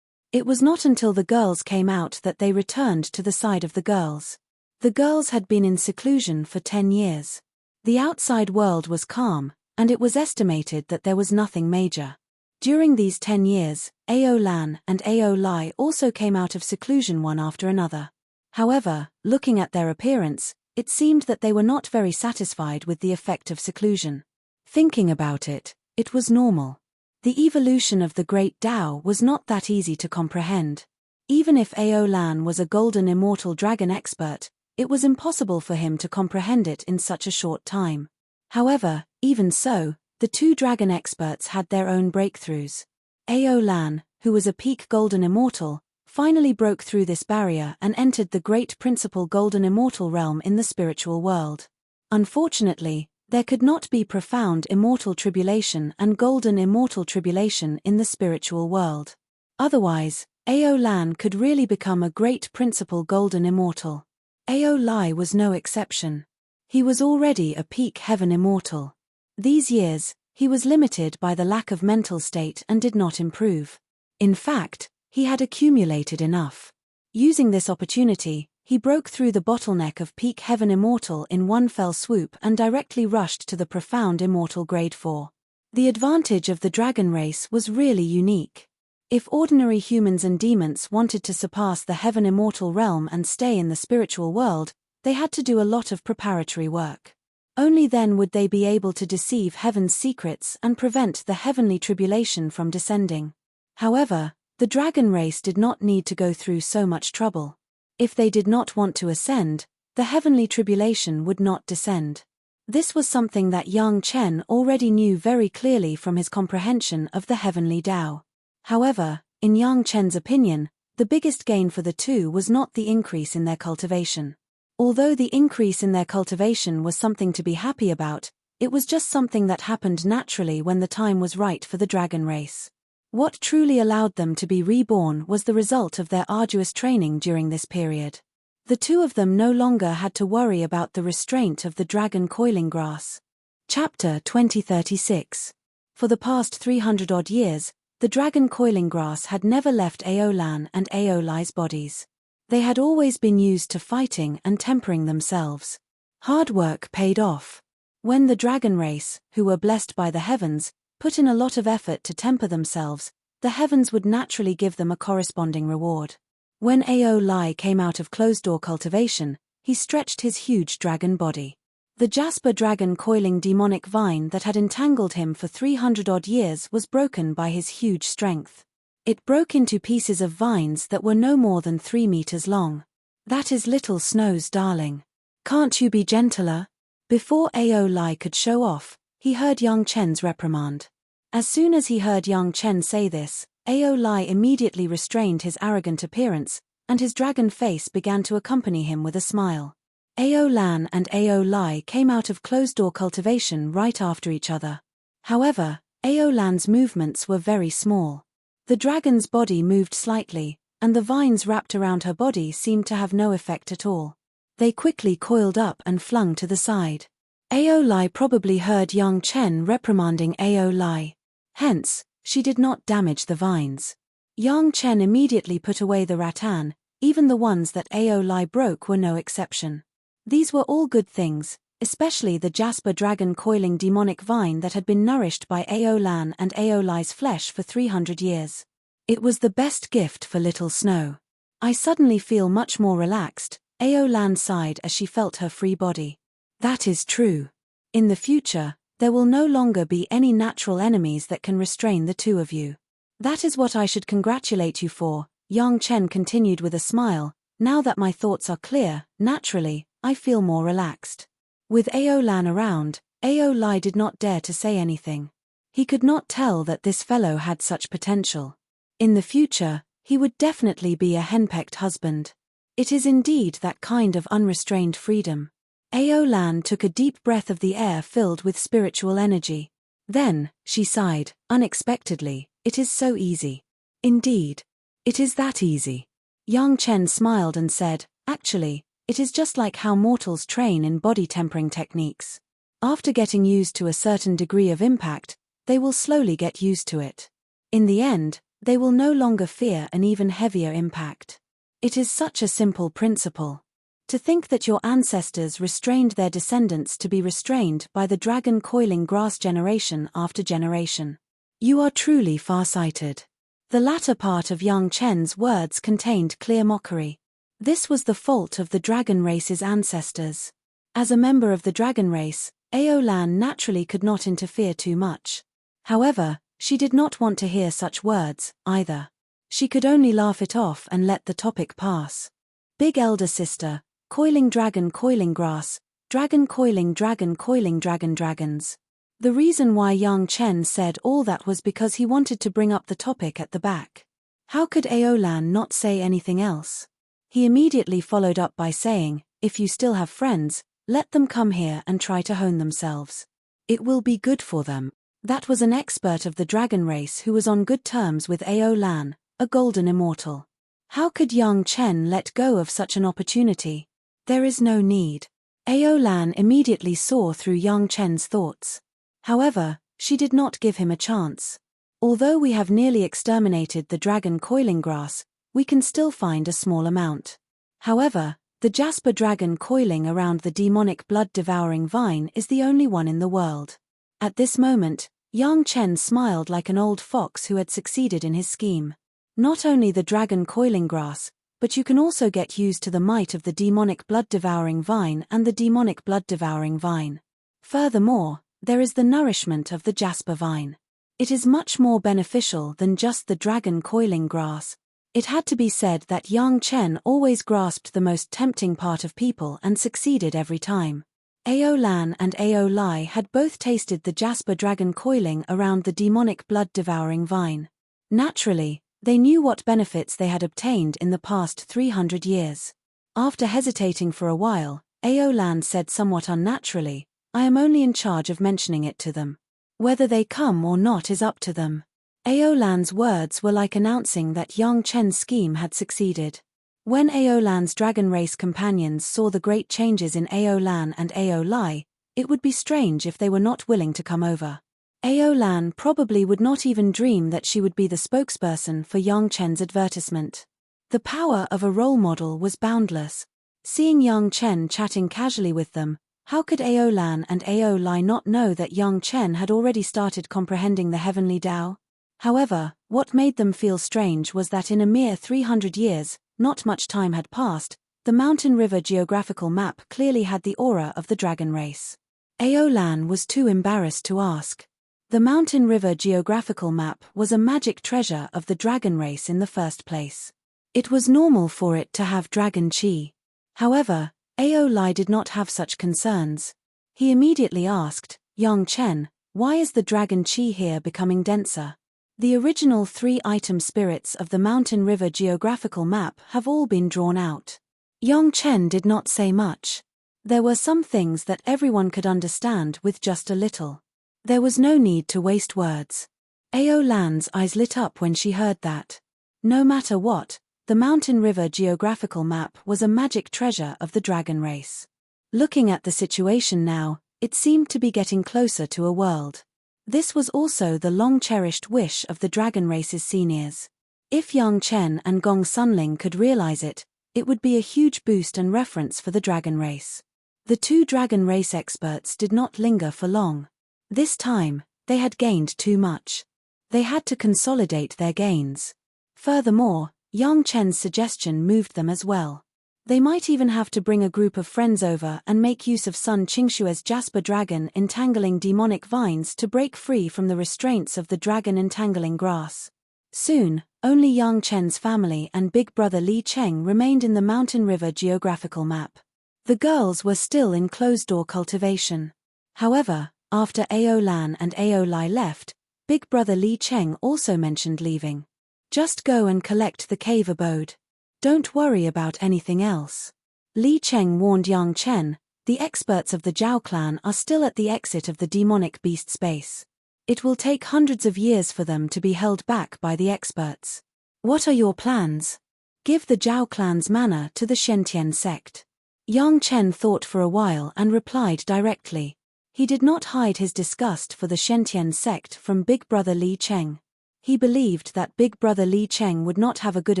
It was not until the girls came out that they returned to the side of the girls. The girls had been in seclusion for 10 years. The outside world was calm, and it was estimated that there was nothing major. During these 10 years, Ao Lan and Ao Lai also came out of seclusion one after another. However, looking at their appearance, it seemed that they were not very satisfied with the effect of seclusion. Thinking about it, it was normal. The evolution of the great Tao was not that easy to comprehend. Even if Ao Lan was a golden immortal dragon expert, it was impossible for him to comprehend it in such a short time. However, even so, the 2 dragon experts had their own breakthroughs. Ao Lan, who was a peak golden immortal, finally broke through this barrier and entered the great principal golden immortal realm in the spiritual world. Unfortunately, there could not be profound immortal tribulation and golden immortal tribulation in the spiritual world. Otherwise, Ao Lan could really become a great principal golden immortal. Ao Lai was no exception. He was already a peak heaven immortal. These years, he was limited by the lack of mental state and did not improve. In fact, he had accumulated enough. Using this opportunity, he broke through the bottleneck of peak heaven immortal in one fell swoop and directly rushed to the profound immortal grade 4. The advantage of the dragon race was really unique. If ordinary humans and demons wanted to surpass the heaven immortal realm and stay in the spiritual world, they had to do a lot of preparatory work. Only then would they be able to deceive heaven's secrets and prevent the heavenly tribulation from descending. However, the dragon race did not need to go through so much trouble. If they did not want to ascend, the heavenly tribulation would not descend. This was something that Yang Chen already knew very clearly from his comprehension of the heavenly Tao. However, in Yang Chen's opinion, the biggest gain for the two was not the increase in their cultivation. Although the increase in their cultivation was something to be happy about, it was just something that happened naturally when the time was right for the dragon race. What truly allowed them to be reborn was the result of their arduous training during this period. The two of them no longer had to worry about the restraint of the dragon coiling grass. Chapter 2036. For the past 300-odd years, the dragon coiling grass had never left Aolan and Aolai's bodies. They had always been used to fighting and tempering themselves. Hard work paid off. When the dragon race, who were blessed by the heavens, put in a lot of effort to temper themselves, the heavens would naturally give them a corresponding reward. When Aolai came out of closed-door cultivation, he stretched his huge dragon body. The jasper dragon coiling demonic vine that had entangled him for 300-odd years was broken by his huge strength. It broke into pieces of vines that were no more than 3 meters long. "That is little Snow's darling. Can't you be gentler?" Before Aolai could show off, he heard Yang Chen's reprimand. As soon as he heard Yang Chen say this, Aolai immediately restrained his arrogant appearance, and his dragon face began to accompany him with a smile. Aolan and Aolai came out of closed-door cultivation right after each other. However, Aolan's movements were very small. The dragon's body moved slightly, and the vines wrapped around her body seemed to have no effect at all. They quickly coiled up and flung to the side. Aolai probably heard Yang Chen reprimanding Aolai. Hence, she did not damage the vines. Yang Chen immediately put away the rattan, even the ones that Aolai broke were no exception. These were all good things, especially the jasper dragon coiling demonic vine that had been nourished by Aolan and Aolai's flesh for 300 years. It was the best gift for little Snow. "I suddenly feel much more relaxed," Aolan sighed as she felt her free body. "That is true. In the future, there will no longer be any natural enemies that can restrain the two of you. That is what I should congratulate you for," Yang Chen continued with a smile. "Now that my thoughts are clear, naturally, I feel more relaxed." With Aolan around, Aolai did not dare to say anything. He could not tell that this fellow had such potential. In the future, he would definitely be a henpecked husband. It is indeed that kind of unrestrained freedom. Aolan took a deep breath of the air filled with spiritual energy. Then, she sighed, unexpectedly, "It is so easy." "Indeed. It is that easy." Yang Chen smiled and said, "Actually, it is just like how mortals train in body tempering techniques. After getting used to a certain degree of impact, they will slowly get used to it. In the end, they will no longer fear an even heavier impact. It is such a simple principle. To think that your ancestors restrained their descendants to be restrained by the dragon coiling grass generation after generation. You are truly far-sighted." The latter part of Yang Chen's words contained clear mockery. This was the fault of the dragon race's ancestors. As a member of the dragon race, Aolan naturally could not interfere too much. However, she did not want to hear such words, either. She could only laugh it off and let the topic pass. "Big elder sister, coiling grass, dragon coiling dragons." The reason why Yang Chen said all that was because he wanted to bring up the topic at the back. How could Aolan not say anything else? He immediately followed up by saying, "If you still have friends, let them come here and try to hone themselves. It will be good for them." That was an expert of the dragon race who was on good terms with Aolan, a golden immortal. How could Yang Chen let go of such an opportunity? There is no need. Aolan immediately saw through Yang Chen's thoughts. However, she did not give him a chance. Although we have nearly exterminated the dragon coiling grass, we can still find a small amount. However, the jasper dragon coiling around the demonic blood-devouring vine is the only one in the world. At this moment, Yang Chen smiled like an old fox who had succeeded in his scheme. Not only the dragon coiling grass, but you can also get used to the might of the demonic blood-devouring vine and the demonic blood-devouring vine. Furthermore, there is the nourishment of the jasper vine. It is much more beneficial than just the dragon coiling grass. It had to be said that Yang Chen always grasped the most tempting part of people and succeeded every time. Ao Lan and Ao Lai had both tasted the jasper dragon coiling around the demonic blood-devouring vine. Naturally, they knew what benefits they had obtained in the past 300 years. After hesitating for a while, Ao Lan said somewhat unnaturally, "I am only in charge of mentioning it to them. Whether they come or not is up to them." Ao Lan's words were like announcing that Yang Chen's scheme had succeeded. When Ao Lan's dragon race companions saw the great changes in Ao Lan and Ao Lai, it would be strange if they were not willing to come over. Ao Lan probably would not even dream that she would be the spokesperson for Yang Chen's advertisement. The power of a role model was boundless. Seeing Yang Chen chatting casually with them, how could Ao Lan and Ao Lai not know that Yang Chen had already started comprehending the heavenly Tao? However, what made them feel strange was that in a mere 300 years, not much time had passed, the mountain river geographical map clearly had the aura of the dragon race. Ao Lan was too embarrassed to ask. The mountain river geographical map was a magic treasure of the dragon race in the first place. It was normal for it to have dragon chi. However, Ao Lai did not have such concerns. He immediately asked, "Yang Chen, why is the dragon chi here becoming denser? The original 3-item spirits of the mountain river geographical map have all been drawn out." Yang Chen did not say much. There were some things that everyone could understand with just a little. There was no need to waste words. Ao Lan's eyes lit up when she heard that. No matter what, the mountain river geographical map was a magic treasure of the dragon race. Looking at the situation now, it seemed to be getting closer to a world. This was also the long-cherished wish of the dragon race's seniors. If Yang Chen and Gong Sunling could realize it, it would be a huge boost and reference for the dragon race. The two dragon race experts did not linger for long. This time, they had gained too much. They had to consolidate their gains. Furthermore, Yang Chen's suggestion moved them as well. They might even have to bring a group of friends over and make use of Sun Qingshue's Jasper Dragon entangling demonic vines to break free from the restraints of the dragon entangling grass. Soon, only Yang Chen's family and big brother Li Cheng remained in the mountain river geographical map. The girls were still in closed-door cultivation. However, after Ao Lan and Ao Lai left, big brother Li Cheng also mentioned leaving. "Just go and collect the cave abode. Don't worry about anything else." Li Cheng warned Yang Chen, "The experts of the Zhao clan are still at the exit of the demonic beast space. It will take hundreds of years for them to be held back by the experts. What are your plans?" "Give the Zhao clan's manor to the Shentian sect." Yang Chen thought for a while and replied directly. He did not hide his disgust for the Shentian sect from big brother Li Cheng. He believed that big brother Li Cheng would not have a good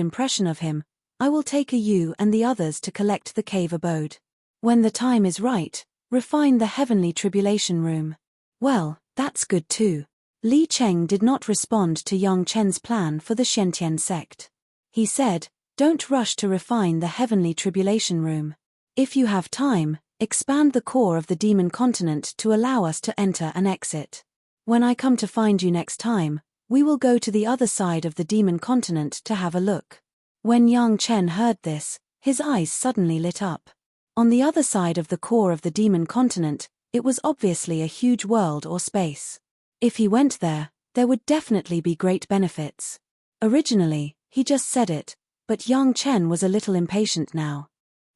impression of him. "I will take you and the others to collect the cave abode. When the time is right, refine the heavenly tribulation room." "Well, that's good too." Li Cheng did not respond to Yang Chen's plan for the Shentian sect. He said, "Don't rush to refine the heavenly tribulation room. If you have time, expand the core of the demon continent to allow us to enter and exit. When I come to find you next time, we will go to the other side of the demon continent to have a look." When Yang Chen heard this, his eyes suddenly lit up. On the other side of the core of the demon continent, it was obviously a huge world or space. If he went there, there would definitely be great benefits. Originally, he just said it, but Yang Chen was a little impatient now.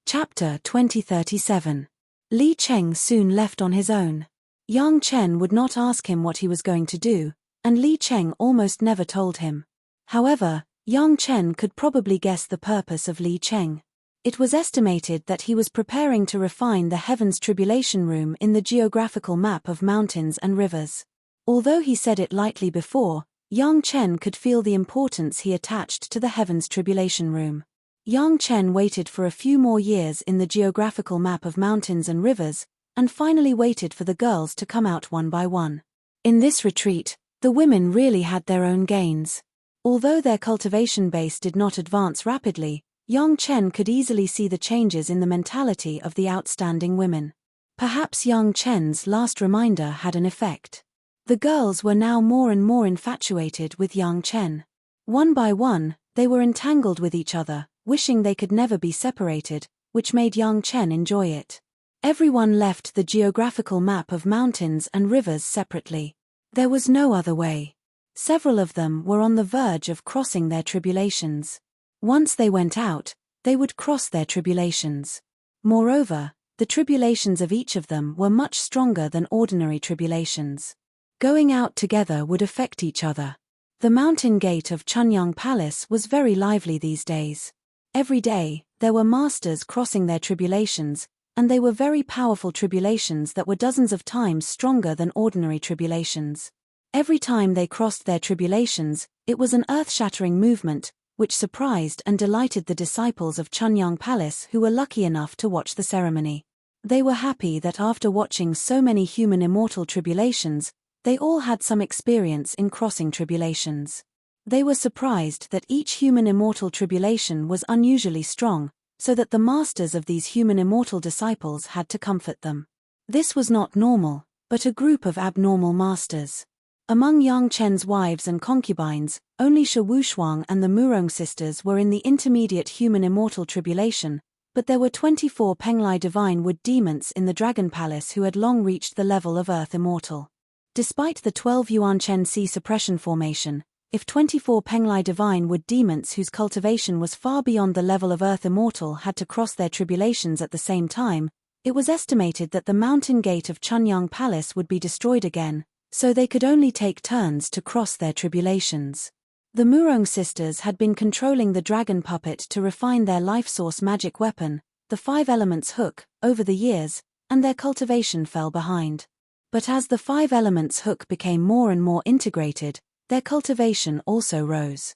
Chapter 2037. Li Cheng soon left on his own. Yang Chen would not ask him what he was going to do, and Li Cheng almost never told him. However, Yang Chen could probably guess the purpose of Li Cheng. It was estimated that he was preparing to refine the Heaven's Tribulation Room in the geographical map of mountains and rivers. Although he said it lightly before, Yang Chen could feel the importance he attached to the Heaven's Tribulation Room. Yang Chen waited for a few more years in the geographical map of mountains and rivers, and finally waited for the girls to come out one by one. In this retreat, the women really had their own gains. Although their cultivation base did not advance rapidly, Yang Chen could easily see the changes in the mentality of the outstanding women. Perhaps young Chen's last reminder had an effect. The girls were now more and more infatuated with young Chen. One by one, they were entangled with each other, wishing they could never be separated, which made young Chen enjoy it. Everyone left the geographical map of mountains and rivers separately. There was no other way. Several of them were on the verge of crossing their tribulations. Once they went out, they would cross their tribulations. Moreover, the tribulations of each of them were much stronger than ordinary tribulations. Going out together would affect each other. The mountain gate of Chunyang Palace was very lively these days. Every day, there were masters crossing their tribulations, and they were very powerful tribulations that were dozens of times stronger than ordinary tribulations. Every time they crossed their tribulations, it was an earth-shattering movement, which surprised and delighted the disciples of Chunyang Palace who were lucky enough to watch the ceremony. They were happy that after watching so many human immortal tribulations, they all had some experience in crossing tribulations. They were surprised that each human immortal tribulation was unusually strong, so that the masters of these human immortal disciples had to comfort them. This was not normal, but a group of abnormal masters. Among Yang Chen's wives and concubines, only Shi Wushuang and the Murong sisters were in the intermediate human immortal tribulation, but there were 24 Penglai divine wood demons in the Dragon Palace who had long reached the level of Earth Immortal. Despite the 12 Yuan Chen Sea suppression formation, if 24 Penglai divine wood demons whose cultivation was far beyond the level of Earth Immortal had to cross their tribulations at the same time, it was estimated that the mountain gate of Chunyang Palace would be destroyed again, so they could only take turns to cross their tribulations. The Murong sisters had been controlling the dragon puppet to refine their life source magic weapon, the 5 elements hook, over the years, and their cultivation fell behind. But as the 5 elements hook became more and more integrated, their cultivation also rose.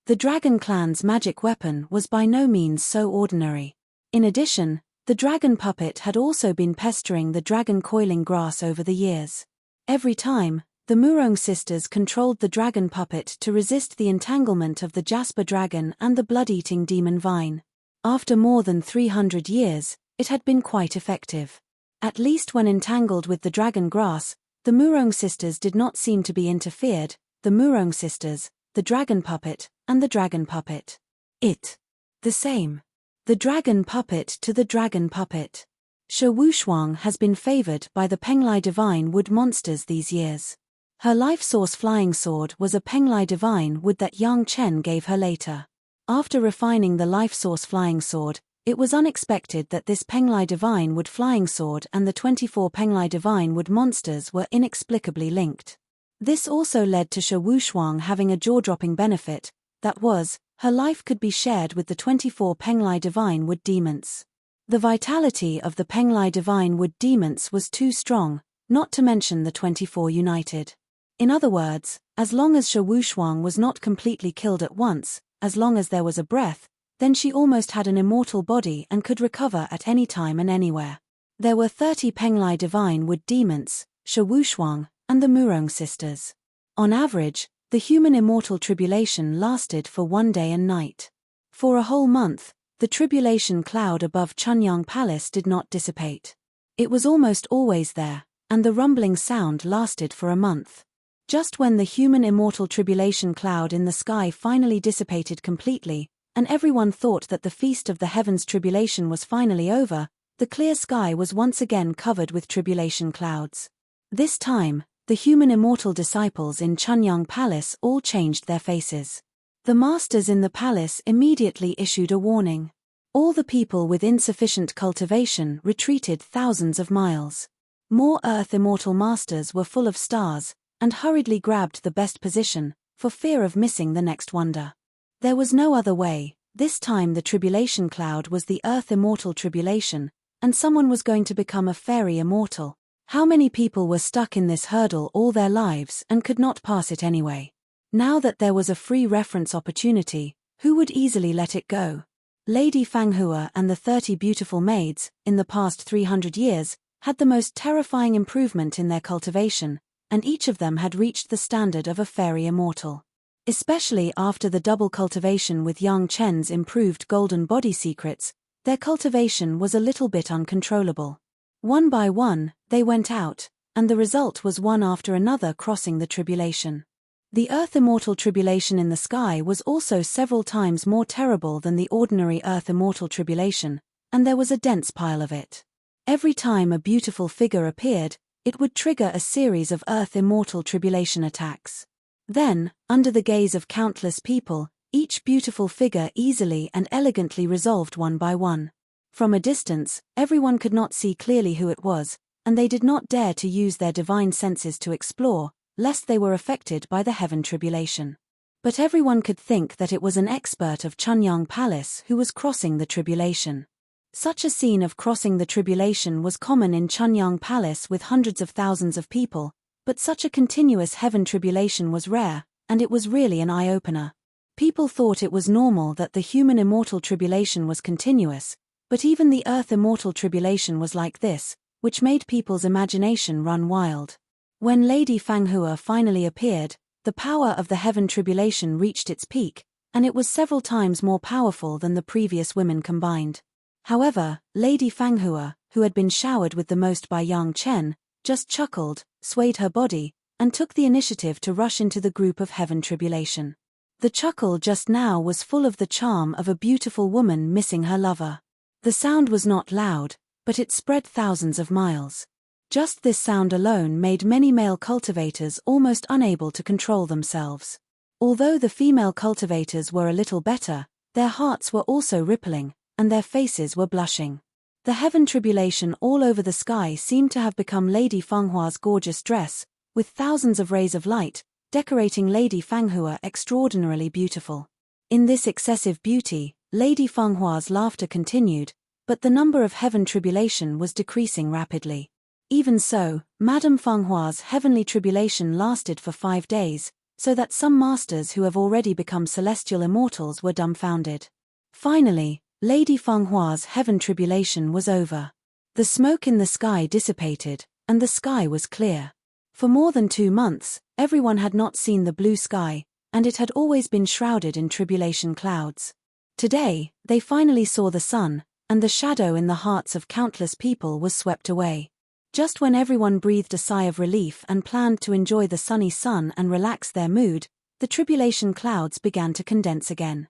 The dragon clan's magic weapon was by no means so ordinary. In addition, the dragon puppet had also been pestering the dragon coiling grass over the years. Every time, the Murong sisters controlled the dragon puppet to resist the entanglement of the jasper dragon and the blood-eating demon vine. After more than 300 years, it had been quite effective. At least when entangled with the dragon grass, the Murong sisters did not seem to be interfered, the Murong sisters, the dragon puppet, and the dragon puppet. The same. The dragon puppet to the dragon puppet. Shi Wushuang has been favored by the Penglai divine wood monsters these years. Her life source flying sword was a Penglai divine wood that Yang Chen gave her later. After refining the life source flying sword, it was unexpected that this Penglai divine wood flying sword and the 24 Penglai divine wood monsters were inexplicably linked. This also led to Shi Wushuang having a jaw-dropping benefit, that was, her life could be shared with the 24 Penglai divine wood demons. The vitality of the Penglai divine wood demons was too strong, not to mention the 24 united. In other words, as long as Shi Wushuang was not completely killed at once, as long as there was a breath, then she almost had an immortal body and could recover at any time and anywhere. There were 30 Penglai divine wood demons, Shi Wushuang, and the Murong sisters. On average, the human immortal tribulation lasted for 1 day and night. For a whole month, the tribulation cloud above Chunyang Palace did not dissipate. It was almost always there, and the rumbling sound lasted for a month. Just when the human immortal tribulation cloud in the sky finally dissipated completely, and everyone thought that the feast of the heavens tribulation was finally over, the clear sky was once again covered with tribulation clouds. This time, the human immortal disciples in Chunyang Palace all changed their faces. The masters in the palace immediately issued a warning. All the people with insufficient cultivation retreated thousands of miles. More Earth Immortal masters were full of stars, and hurriedly grabbed the best position, for fear of missing the next wonder. There was no other way. This time the tribulation cloud was the Earth Immortal tribulation, and someone was going to become a fairy immortal. How many people were stuck in this hurdle all their lives and could not pass it anyway? Now that there was a free reference opportunity, who would easily let it go? Lady Fanghua and the 30 beautiful maids, in the past 300 years, had the most terrifying improvement in their cultivation, and each of them had reached the standard of a fairy immortal. Especially after the double cultivation with Yang Chen's improved golden body secrets, their cultivation was a little bit uncontrollable. One by one, they went out, and the result was one after another crossing the tribulation. The Earth Immortal Tribulation in the sky was also several times more terrible than the ordinary Earth Immortal Tribulation, and there was a dense pile of it. Every time a beautiful figure appeared, it would trigger a series of Earth Immortal Tribulation attacks. Then, under the gaze of countless people, each beautiful figure easily and elegantly resolved one by one. From a distance, everyone could not see clearly who it was, and they did not dare to use their divine senses to explore, lest they were affected by the heaven tribulation. But everyone could think that it was an expert of Chunyang Palace who was crossing the tribulation. Such a scene of crossing the tribulation was common in Chunyang Palace with hundreds of thousands of people, but such a continuous heaven tribulation was rare, and it was really an eye-opener. People thought it was normal that the human immortal tribulation was continuous, but even the Earth Immortal Tribulation was like this, which made people's imagination run wild. When Lady Fanghua finally appeared, the power of the heaven tribulation reached its peak, and it was several times more powerful than the previous women combined. However, Lady Fanghua, who had been showered with the most by Yang Chen, just chuckled, swayed her body, and took the initiative to rush into the group of heaven tribulation. The chuckle just now was full of the charm of a beautiful woman missing her lover. The sound was not loud, but it spread thousands of miles. Just this sound alone made many male cultivators almost unable to control themselves. Although the female cultivators were a little better, their hearts were also rippling, and their faces were blushing. The heaven tribulation all over the sky seemed to have become Lady Fanghua's gorgeous dress, with thousands of rays of light, decorating Lady Fanghua extraordinarily beautiful. In this excessive beauty, Lady Fanghua's laughter continued, but the number of heaven tribulation was decreasing rapidly. Even so, Madame Fanghua's heavenly tribulation lasted for 5 days, so that some masters who have already become celestial immortals were dumbfounded. Finally, Lady Fanghua's heaven tribulation was over. The smoke in the sky dissipated, and the sky was clear. For more than 2 months, everyone had not seen the blue sky, and it had always been shrouded in tribulation clouds. Today, they finally saw the sun, and the shadow in the hearts of countless people was swept away. Just when everyone breathed a sigh of relief and planned to enjoy the sunny sun and relax their mood, the tribulation clouds began to condense again.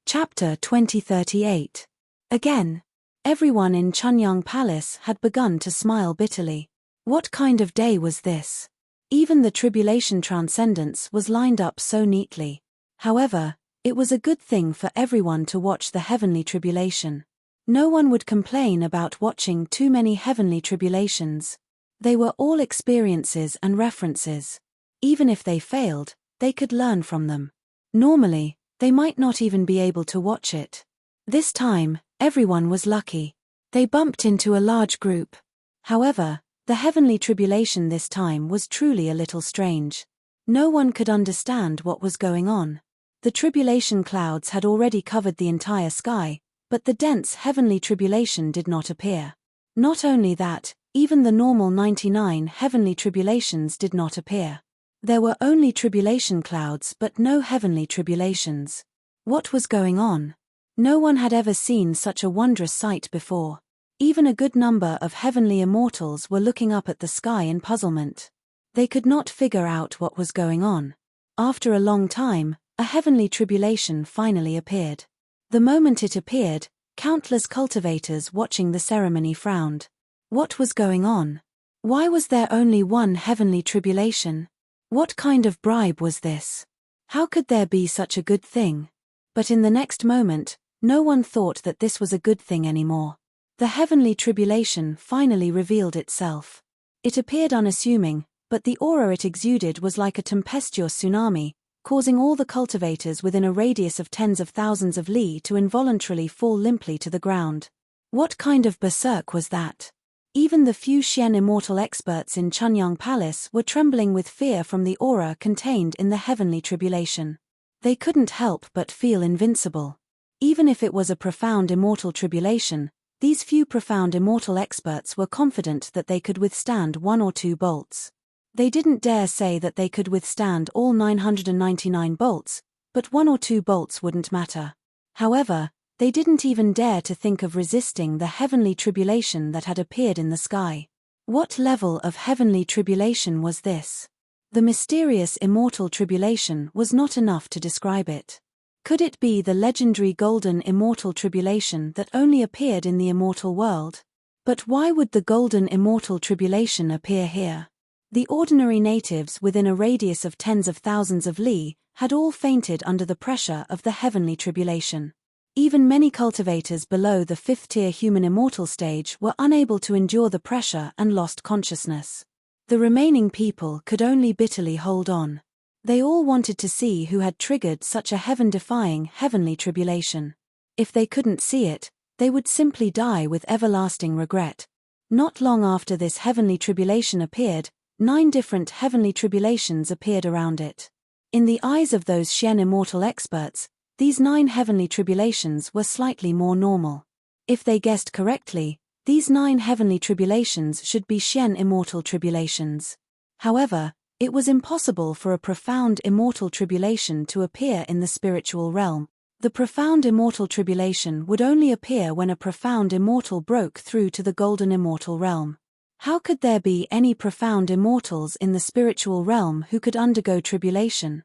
Chapter 2038. Again. Everyone in Chunyang Palace had begun to smile bitterly. What kind of day was this? Even the tribulation transcendence was lined up so neatly. However, it was a good thing for everyone to watch the heavenly tribulation. No one would complain about watching too many heavenly tribulations. They were all experiences and references. Even if they failed, they could learn from them. Normally, they might not even be able to watch it. This time, everyone was lucky. They bumped into a large group. However, the heavenly tribulation this time was truly a little strange. No one could understand what was going on. The tribulation clouds had already covered the entire sky, but the dense heavenly tribulation did not appear. Not only that, even the normal 99 heavenly tribulations did not appear. There were only tribulation clouds but no heavenly tribulations. What was going on? No one had ever seen such a wondrous sight before. Even a good number of heavenly immortals were looking up at the sky in puzzlement. They could not figure out what was going on. After a long time, a heavenly tribulation finally appeared. The moment it appeared, countless cultivators watching the ceremony frowned. What was going on? Why was there only one heavenly tribulation? What kind of bribe was this? How could there be such a good thing? But in the next moment, no one thought that this was a good thing anymore. The heavenly tribulation finally revealed itself. It appeared unassuming, but the aura it exuded was like a tempestuous tsunami, causing all the cultivators within a radius of tens of thousands of li to involuntarily fall limply to the ground. What kind of berserk was that? Even the few Xian immortal experts in Chunyang Palace were trembling with fear from the aura contained in the heavenly tribulation. They couldn't help but feel invincible. Even if it was a profound immortal tribulation, these few profound immortal experts were confident that they could withstand 1 or 2 bolts. They didn't dare say that they could withstand all 999 bolts, but 1 or 2 bolts wouldn't matter. However, They didn't even dare to think of resisting the heavenly tribulation that had appeared in the sky. What level of heavenly tribulation was this? The mysterious immortal tribulation was not enough to describe it. Could it be the legendary golden immortal tribulation that only appeared in the immortal world? But why would the golden immortal tribulation appear here? The ordinary natives within a radius of tens of thousands of li had all fainted under the pressure of the heavenly tribulation. Even many cultivators below the fifth-tier human immortal stage were unable to endure the pressure and lost consciousness. The remaining people could only bitterly hold on. They all wanted to see who had triggered such a heaven-defying heavenly tribulation. If they couldn't see it, they would simply die with everlasting regret. Not long after this heavenly tribulation appeared, 9 different heavenly tribulations appeared around it. In the eyes of those Xian immortal experts, these 9 heavenly tribulations were slightly more normal. If they guessed correctly, these 9 heavenly tribulations should be Xian immortal tribulations. However, it was impossible for a profound immortal tribulation to appear in the spiritual realm. The profound immortal tribulation would only appear when a profound immortal broke through to the golden immortal realm. How could there be any profound immortals in the spiritual realm who could undergo tribulation?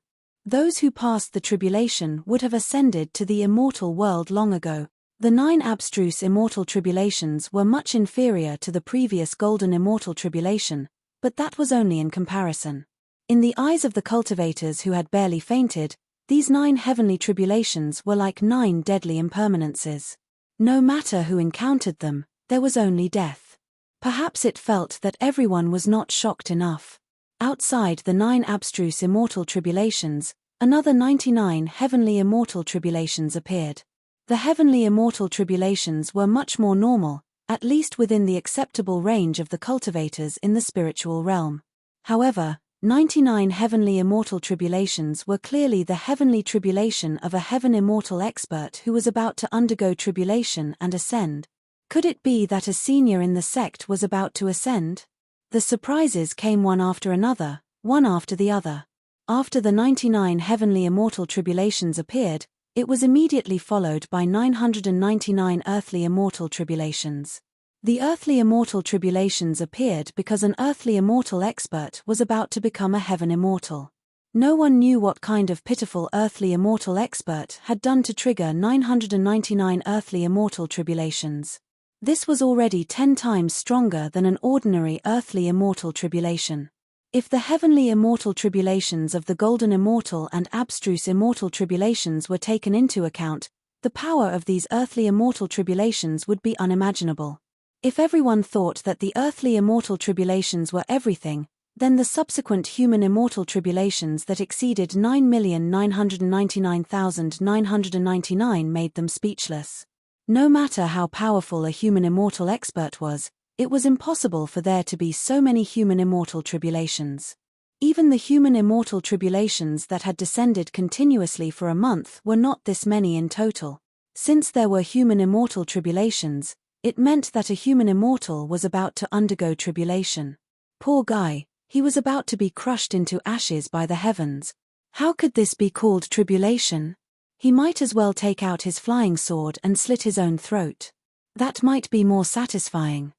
Those who passed the tribulation would have ascended to the immortal world long ago. The 9 abstruse immortal tribulations were much inferior to the previous golden immortal tribulation, but that was only in comparison. In the eyes of the cultivators who had barely fainted, these 9 heavenly tribulations were like 9 deadly impermanences. No matter who encountered them, there was only death. Perhaps it felt that everyone was not shocked enough. Outside the 9 abstruse immortal tribulations, another 99 heavenly immortal tribulations appeared. The heavenly immortal tribulations were much more normal, at least within the acceptable range of the cultivators in the spiritual realm. However, 99 heavenly immortal tribulations were clearly the heavenly tribulation of a heaven immortal expert who was about to undergo tribulation and ascend. Could it be that a senior in the sect was about to ascend? The surprises came one after another, one after the other. After the 99 heavenly immortal tribulations appeared, it was immediately followed by 999 earthly immortal tribulations. The earthly immortal tribulations appeared because an earthly immortal expert was about to become a heaven immortal. No one knew what kind of pitiful earthly immortal expert had done to trigger 999 earthly immortal tribulations. This was already 10 times stronger than an ordinary earthly immortal tribulation. If the heavenly immortal tribulations of the golden immortal and abstruse immortal tribulations were taken into account, the power of these earthly immortal tribulations would be unimaginable. If everyone thought that the earthly immortal tribulations were everything, then the subsequent human immortal tribulations that exceeded 9,999,999 made them speechless. No matter how powerful a human immortal expert was, it was impossible for there to be so many human immortal tribulations. Even the human immortal tribulations that had descended continuously for a month were not this many in total. Since there were human immortal tribulations, it meant that a human immortal was about to undergo tribulation. Poor guy, he was about to be crushed into ashes by the heavens. How could this be called tribulation? He might as well take out his flying sword and slit his own throat. That might be more satisfying.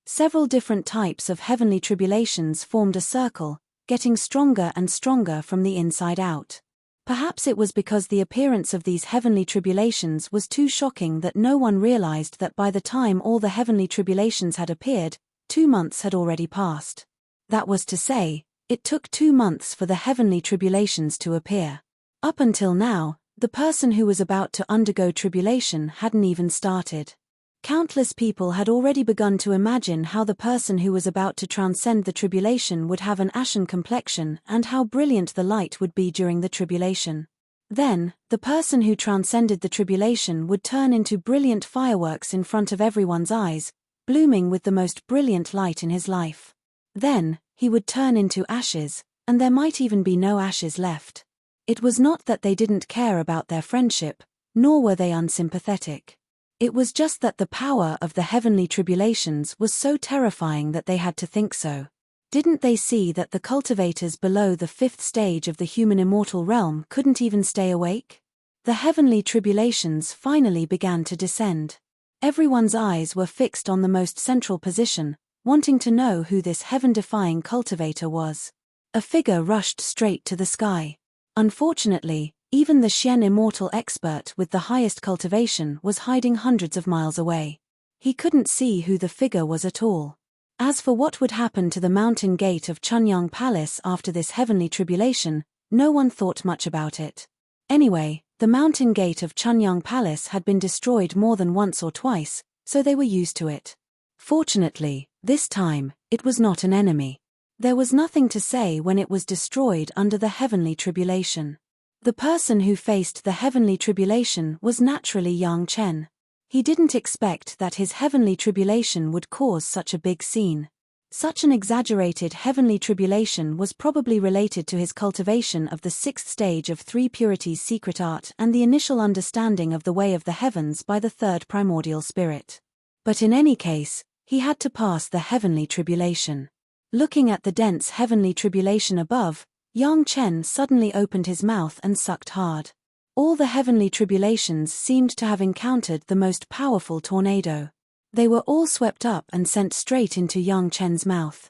Several different types of heavenly tribulations formed a circle, getting stronger and stronger from the inside out. Perhaps it was because the appearance of these heavenly tribulations was too shocking that no one realized that by the time all the heavenly tribulations had appeared, 2 months had already passed. That was to say, it took 2 months for the heavenly tribulations to appear. Up until now, the person who was about to undergo tribulation hadn't even started. Countless people had already begun to imagine how the person who was about to transcend the tribulation would have an ashen complexion and how brilliant the light would be during the tribulation. Then, the person who transcended the tribulation would turn into brilliant fireworks in front of everyone's eyes, blooming with the most brilliant light in his life. Then, he would turn into ashes, and there might even be no ashes left. It was not that they didn't care about their friendship, nor were they unsympathetic. It was just that the power of the heavenly tribulations was so terrifying that they had to think so. Didn't they see that the cultivators below the 5th stage of the human immortal realm couldn't even stay awake? The heavenly tribulations finally began to descend. Everyone's eyes were fixed on the most central position, wanting to know who this heaven-defying cultivator was. A figure rushed straight to the sky. Unfortunately, even the Xian immortal expert with the highest cultivation was hiding hundreds of miles away. He couldn't see who the figure was at all. As for what would happen to the mountain gate of Chunyang Palace after this heavenly tribulation, no one thought much about it. Anyway, the mountain gate of Chunyang Palace had been destroyed more than once or twice, so they were used to it. Fortunately, this time, it was not an enemy. There was nothing to say when it was destroyed under the heavenly tribulation. The person who faced the heavenly tribulation was naturally Yang Chen. He didn't expect that his heavenly tribulation would cause such a big scene. Such an exaggerated heavenly tribulation was probably related to his cultivation of the sixth stage of three purities secret art and the initial understanding of the way of the heavens by the third primordial spirit. But in any case, he had to pass the heavenly tribulation. Looking at the dense heavenly tribulation above, Yang Chen suddenly opened his mouth and sucked hard. All the heavenly tribulations seemed to have encountered the most powerful tornado. They were all swept up and sent straight into Yang Chen's mouth.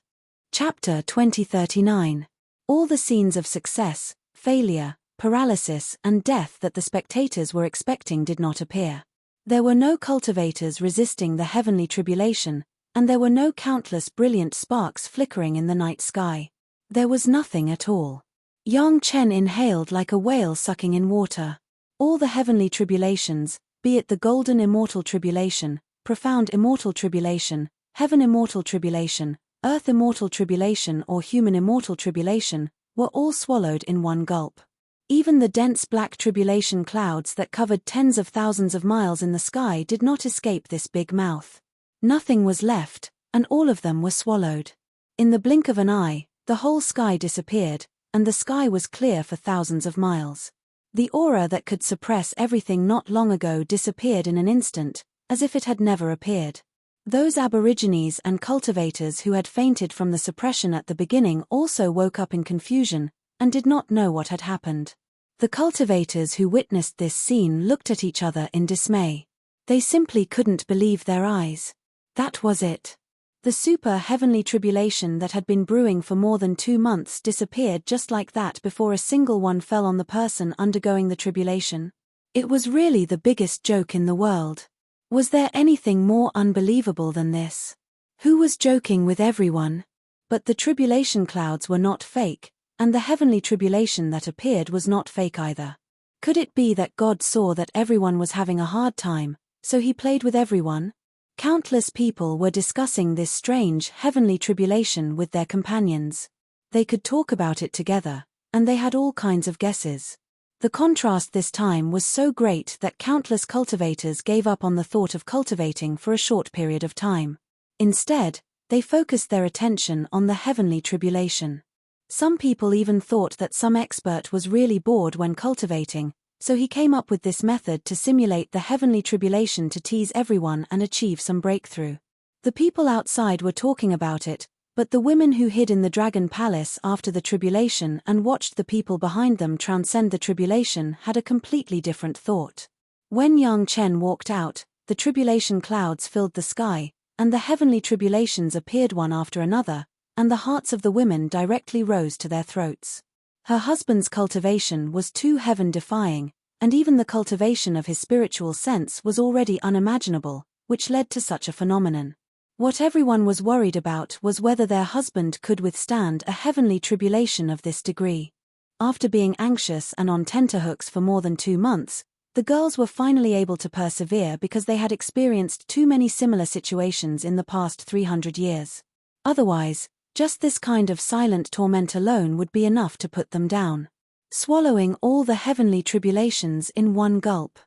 Chapter 2039. All the scenes of success, failure, paralysis, and death that the spectators were expecting did not appear. There were no cultivators resisting the heavenly tribulation, and there were no countless brilliant sparks flickering in the night sky. There was nothing at all. Yang Chen inhaled like a whale sucking in water. All the heavenly tribulations, be it the golden immortal tribulation, profound immortal tribulation, heaven immortal tribulation, earth immortal tribulation or human immortal tribulation, were all swallowed in one gulp. Even the dense black tribulation clouds that covered tens of thousands of miles in the sky did not escape this big mouth. Nothing was left, and all of them were swallowed. In the blink of an eye, the whole sky disappeared, and the sky was clear for thousands of miles. The aura that could suppress everything not long ago disappeared in an instant, as if it had never appeared. Those aborigines and cultivators who had fainted from the suppression at the beginning also woke up in confusion, and did not know what had happened. The cultivators who witnessed this scene looked at each other in dismay. They simply couldn't believe their eyes. That was it. The super heavenly tribulation that had been brewing for more than 2 months disappeared just like that before a single one fell on the person undergoing the tribulation. It was really the biggest joke in the world. Was there anything more unbelievable than this? Who was joking with everyone? But the tribulation clouds were not fake, and the heavenly tribulation that appeared was not fake either. Could it be that God saw that everyone was having a hard time, so he played with everyone? Countless people were discussing this strange heavenly tribulation with their companions. They could talk about it together, and they had all kinds of guesses. The contrast this time was so great that countless cultivators gave up on the thought of cultivating for a short period of time. Instead, they focused their attention on the heavenly tribulation. Some people even thought that some expert was really bored when cultivating, so he came up with this method to simulate the heavenly tribulation to tease everyone and achieve some breakthrough. The people outside were talking about it, but the women who hid in the Dragon Palace after the tribulation and watched the people behind them transcend the tribulation had a completely different thought. When Yang Chen walked out, the tribulation clouds filled the sky, and the heavenly tribulations appeared one after another, and the hearts of the women directly rose to their throats. Her husband's cultivation was too heaven-defying, and even the cultivation of his spiritual sense was already unimaginable, which led to such a phenomenon. What everyone was worried about was whether their husband could withstand a heavenly tribulation of this degree. After being anxious and on tenterhooks for more than 2 months, the girls were finally able to persevere because they had experienced too many similar situations in the past 300 years. Otherwise, just this kind of silent torment alone would be enough to put them down. Swallowing all the heavenly tribulations in one gulp.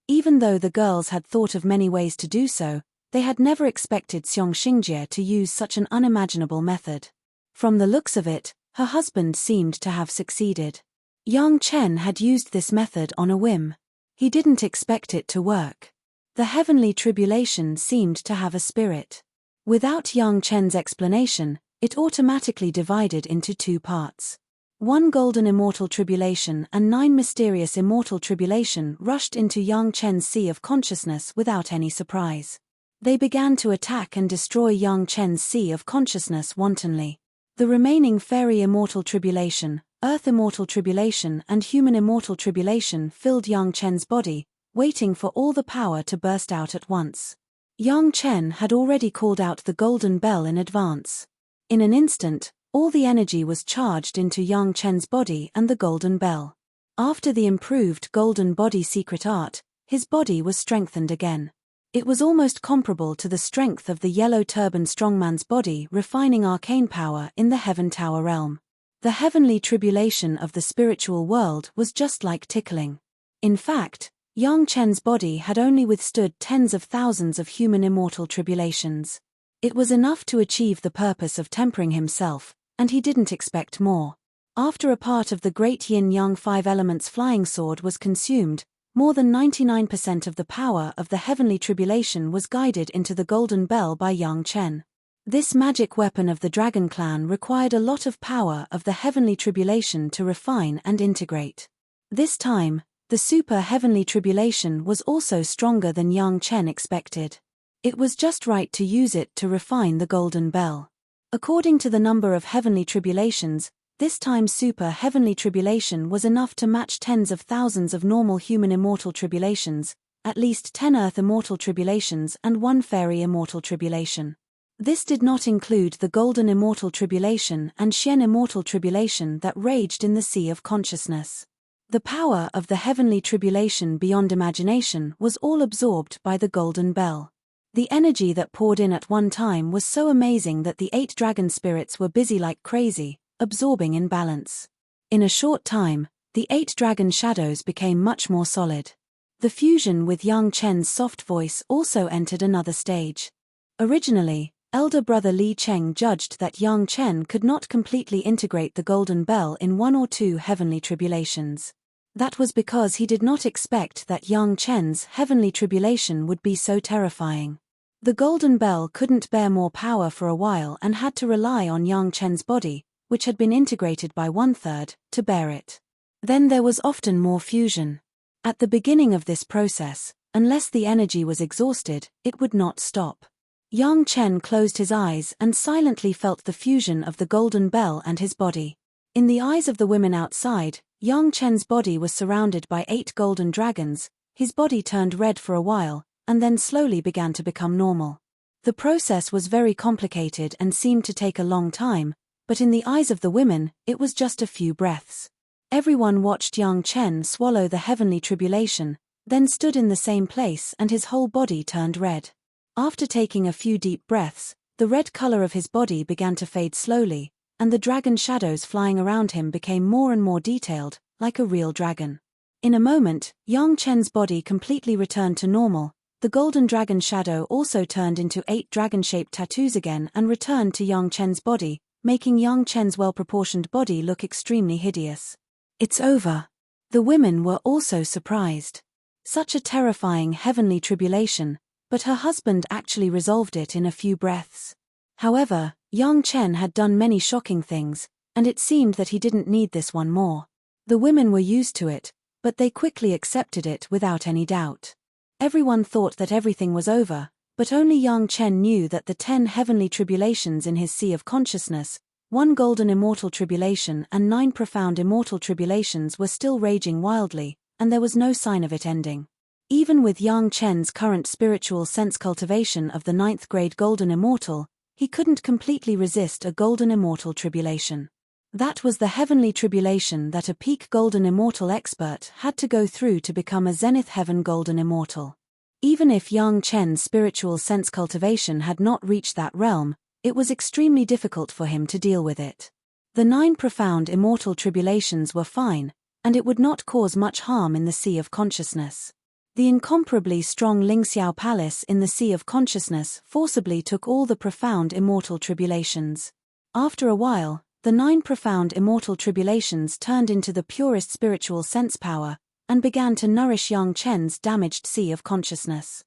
Even though the girls had thought of many ways to do so, they had never expected Xiong Xingjie to use such an unimaginable method. From the looks of it, her husband seemed to have succeeded. Yang Chen had used this method on a whim. He didn't expect it to work. The heavenly tribulation seemed to have a spirit. Without Yang Chen's explanation, it automatically divided into 2 parts. 1 golden immortal tribulation and 9 mysterious immortal tribulation rushed into Yang Chen's sea of consciousness without any surprise. They began to attack and destroy Yang Chen's sea of consciousness wantonly. The remaining fairy immortal tribulation, earth immortal tribulation and human immortal tribulation filled Yang Chen's body, waiting for all the power to burst out at once. Yang Chen had already called out the golden bell in advance. In an instant, all the energy was charged into Yang Chen's body and the golden bell. After the improved golden body secret art, his body was strengthened again. It was almost comparable to the strength of the yellow turban strongman's body refining arcane power in the Heaven Tower realm. The heavenly tribulation of the spiritual world was just like tickling. In fact, Yang Chen's body had only withstood tens of thousands of human immortal tribulations. It was enough to achieve the purpose of tempering himself, and he didn't expect more. After a part of the great yin-yang 5 elements flying sword was consumed, more than 99% of the power of the heavenly tribulation was guided into the golden bell by Yang Chen. This magic weapon of the Dragon Clan required a lot of power of the heavenly tribulation to refine and integrate. This time, the super heavenly tribulation was also stronger than Yang Chen expected. It was just right to use it to refine the golden bell. According to the number of heavenly tribulations, this time super heavenly tribulation was enough to match tens of thousands of normal human immortal tribulations, at least 10 earth immortal tribulations and 1 fairy immortal tribulation. This did not include the golden immortal tribulation and Xian immortal tribulation that raged in the sea of consciousness. The power of the heavenly tribulation beyond imagination was all absorbed by the golden bell. The energy that poured in at one time was so amazing that the 8 dragon spirits were busy like crazy, absorbing in balance. In a short time, the 8 dragon shadows became much more solid. The fusion with Yang Chen's soft voice also entered another stage. Originally, elder brother Li Cheng judged that Yang Chen could not completely integrate the golden bell in 1 or 2 heavenly tribulations. That was because he did not expect that Yang Chen's heavenly tribulation would be so terrifying. The golden bell couldn't bear more power for a while and had to rely on Yang Chen's body, which had been integrated by 1/3, to bear it. Then there was often more fusion. At the beginning of this process, unless the energy was exhausted, it would not stop. Yang Chen closed his eyes and silently felt the fusion of the golden bell and his body. In the eyes of the women outside, Yang Chen's body was surrounded by 8 golden dragons. His body turned red for a while, and then slowly began to become normal. The process was very complicated and seemed to take a long time, but in the eyes of the women, it was just a few breaths. Everyone watched Yang Chen swallow the heavenly tribulation, then stood in the same place and his whole body turned red. After taking a few deep breaths, the red color of his body began to fade slowly, and the dragon shadows flying around him became more and more detailed, like a real dragon. In a moment, Yang Chen's body completely returned to normal. The golden dragon shadow also turned into 8 dragon-shaped tattoos again and returned to Yang Chen's body, making Yang Chen's well-proportioned body look extremely hideous. It's over. The women were also surprised. Such a terrifying heavenly tribulation, but her husband actually resolved it in a few breaths. However, Yang Chen had done many shocking things, and it seemed that he didn't need this one more. The women were used to it, but they quickly accepted it without any doubt. Everyone thought that everything was over, but only Yang Chen knew that the 10 heavenly tribulations in his sea of consciousness, 1 golden immortal tribulation and 9 profound immortal tribulations were still raging wildly, and there was no sign of it ending. Even with Yang Chen's current spiritual sense cultivation of the 9th grade golden immortal, he couldn't completely resist a golden immortal tribulation. That was the heavenly tribulation that a peak golden immortal expert had to go through to become a zenith heaven golden immortal. Even if Yang Chen's spiritual sense cultivation had not reached that realm, it was extremely difficult for him to deal with it. The 9 profound immortal tribulations were fine, and it would not cause much harm in the sea of consciousness. The incomparably strong Lingxiao Palace in the sea of consciousness forcibly took all the profound immortal tribulations. After a while, the 9 profound immortal tribulations turned into the purest spiritual sense power, and began to nourish Yang Chen's damaged sea of consciousness.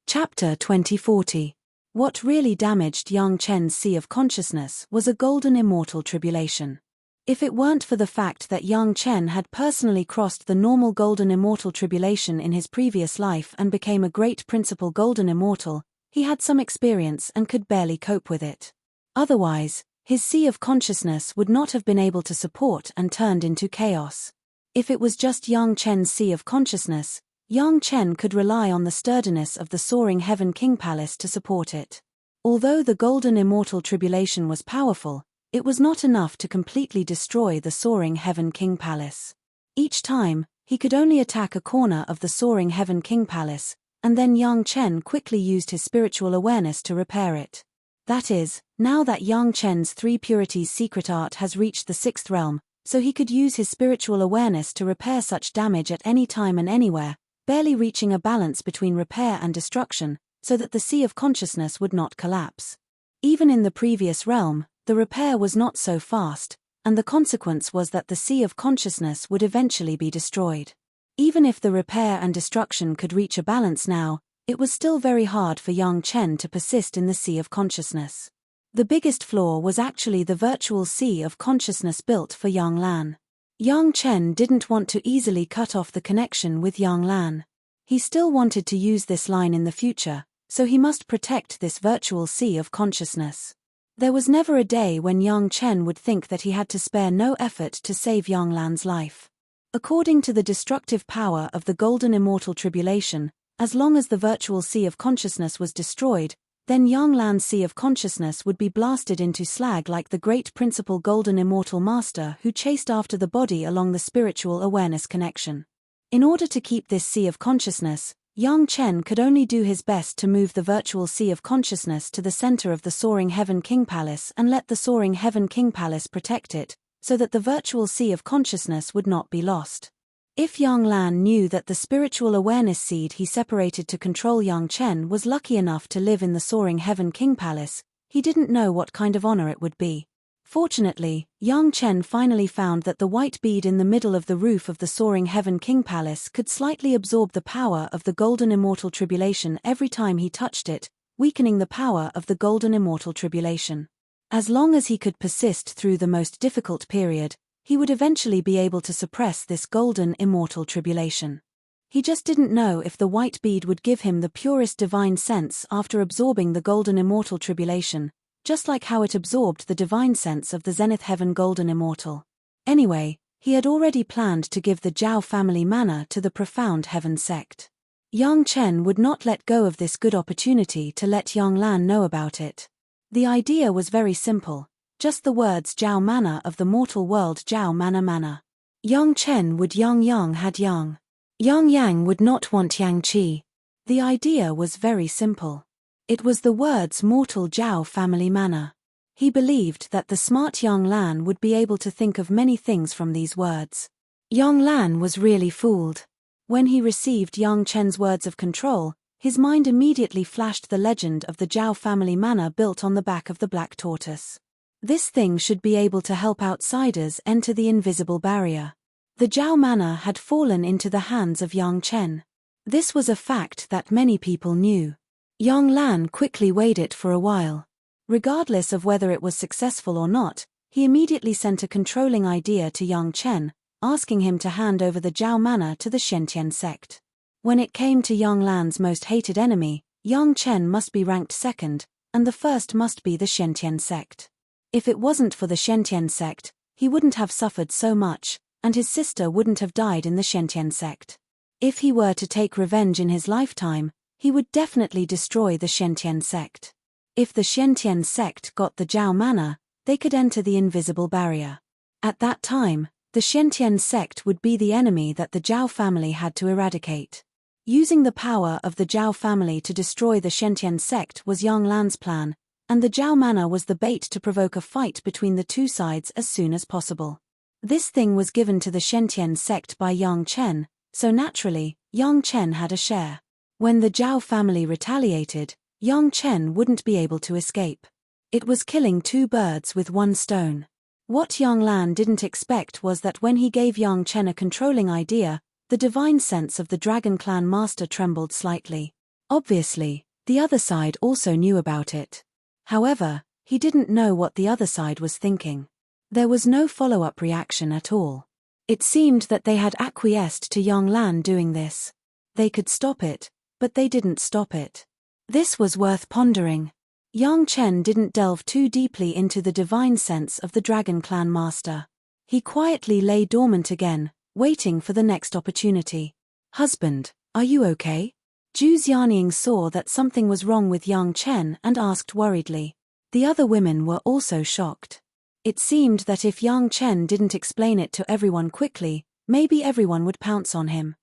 Chapter 2040. What really damaged Yang Chen's sea of consciousness was a golden immortal tribulation. If it weren't for the fact that Yang Chen had personally crossed the normal Golden Immortal tribulation in his previous life and became a great principal Golden Immortal, he had some experience and could barely cope with it. Otherwise, his sea of consciousness would not have been able to support and turned into chaos. If it was just Yang Chen's sea of consciousness, Yang Chen could rely on the sturdiness of the soaring Heaven King Palace to support it. Although the Golden Immortal Tribulation was powerful, it was not enough to completely destroy the soaring Heaven King Palace. Each time, he could only attack a corner of the soaring Heaven King Palace, and then Yang Chen quickly used his spiritual awareness to repair it. That is, now that Yang Chen's Three Purities secret art has reached the 6th realm, so he could use his spiritual awareness to repair such damage at any time and anywhere, barely reaching a balance between repair and destruction, so that the sea of consciousness would not collapse. Even in the previous realm, the repair was not so fast, and the consequence was that the sea of consciousness would eventually be destroyed. Even if the repair and destruction could reach a balance now, it was still very hard for Yang Chen to persist in the sea of consciousness. The biggest flaw was actually the virtual sea of consciousness built for Yang Lan. Yang Chen didn't want to easily cut off the connection with Yang Lan. He still wanted to use this line in the future, so he must protect this virtual sea of consciousness. There was never a day when Yang Chen would think that he had to spare no effort to save Yang Lan's life. According to the destructive power of the Golden Immortal Tribulation, as long as the virtual sea of consciousness was destroyed, then Yang Lan's sea of consciousness would be blasted into slag like the great principal Golden Immortal Master who chased after the body along the spiritual awareness connection. In order to keep this sea of consciousness, Yang Chen could only do his best to move the virtual sea of consciousness to the center of the soaring Heaven King Palace and let the soaring Heaven King Palace protect it, so that the virtual sea of consciousness would not be lost. If Yang Lan knew that the spiritual awareness seed he separated to control Yang Chen was lucky enough to live in the soaring Heaven King Palace, he didn't know what kind of honor it would be. Fortunately, Yang Chen finally found that the white bead in the middle of the roof of the soaring Heaven King Palace could slightly absorb the power of the Golden Immortal Tribulation every time he touched it, weakening the power of the Golden Immortal Tribulation. As long as he could persist through the most difficult period, he would eventually be able to suppress this Golden Immortal Tribulation. He just didn't know if the white bead would give him the purest divine sense after absorbing the Golden Immortal Tribulation, just like how it absorbed the divine sense of the Zenith Heaven Golden Immortal. Anyway, he had already planned to give the Zhao family manor to the Profound Heaven sect. Yang Chen would not let go of this good opportunity to let Yang Lan know about it. The idea was very simple. Just the words Zhao Manor of the mortal world Zhao Manor Manor. Yang Chen would Yang had Yang. Yang Yang would not want Yang Qi. The idea was very simple. It was the words mortal Zhao family manor. He believed that the smart Yang Lan would be able to think of many things from these words. Yang Lan was really fooled. When he received Yang Chen's words of control, his mind immediately flashed the legend of the Zhao family manor built on the back of the black tortoise. This thing should be able to help outsiders enter the invisible barrier. The Zhao Manor had fallen into the hands of Yang Chen. This was a fact that many people knew. Yang Lan quickly weighed it for a while. Regardless of whether it was successful or not, he immediately sent a controlling idea to Yang Chen, asking him to hand over the Zhao Manor to the Shentian sect. When it came to Yang Lan's most hated enemy, Yang Chen must be ranked second, and the first must be the Shentian sect. If it wasn't for the Shentian sect, he wouldn't have suffered so much, and his sister wouldn't have died in the Shentian sect. If he were to take revenge in his lifetime, he would definitely destroy the Shentian sect. If the Shentian sect got the Zhao Manor, they could enter the invisible barrier. At that time, the Shentian sect would be the enemy that the Zhao family had to eradicate. Using the power of the Zhao family to destroy the Shentian sect was Yang Lan's plan, and the Zhao Manor was the bait to provoke a fight between the two sides as soon as possible. This thing was given to the Shentian sect by Yang Chen, so naturally, Yang Chen had a share. When the Zhao family retaliated, Yang Chen wouldn't be able to escape. It was killing two birds with one stone. What Yang Lan didn't expect was that when he gave Yang Chen a controlling idea, the divine sense of the Dragon Clan master trembled slightly. Obviously, the other side also knew about it. However, he didn't know what the other side was thinking. There was no follow-up reaction at all. It seemed that they had acquiesced to Yang Lan doing this. They could stop it, but they didn't stop it. This was worth pondering. Yang Chen didn't delve too deeply into the divine sense of the Dragon Clan master. He quietly lay dormant again, waiting for the next opportunity. "Husband, are you okay?" Zhu Xianying saw that something was wrong with Yang Chen and asked worriedly. The other women were also shocked. It seemed that if Yang Chen didn't explain it to everyone quickly, maybe everyone would pounce on him.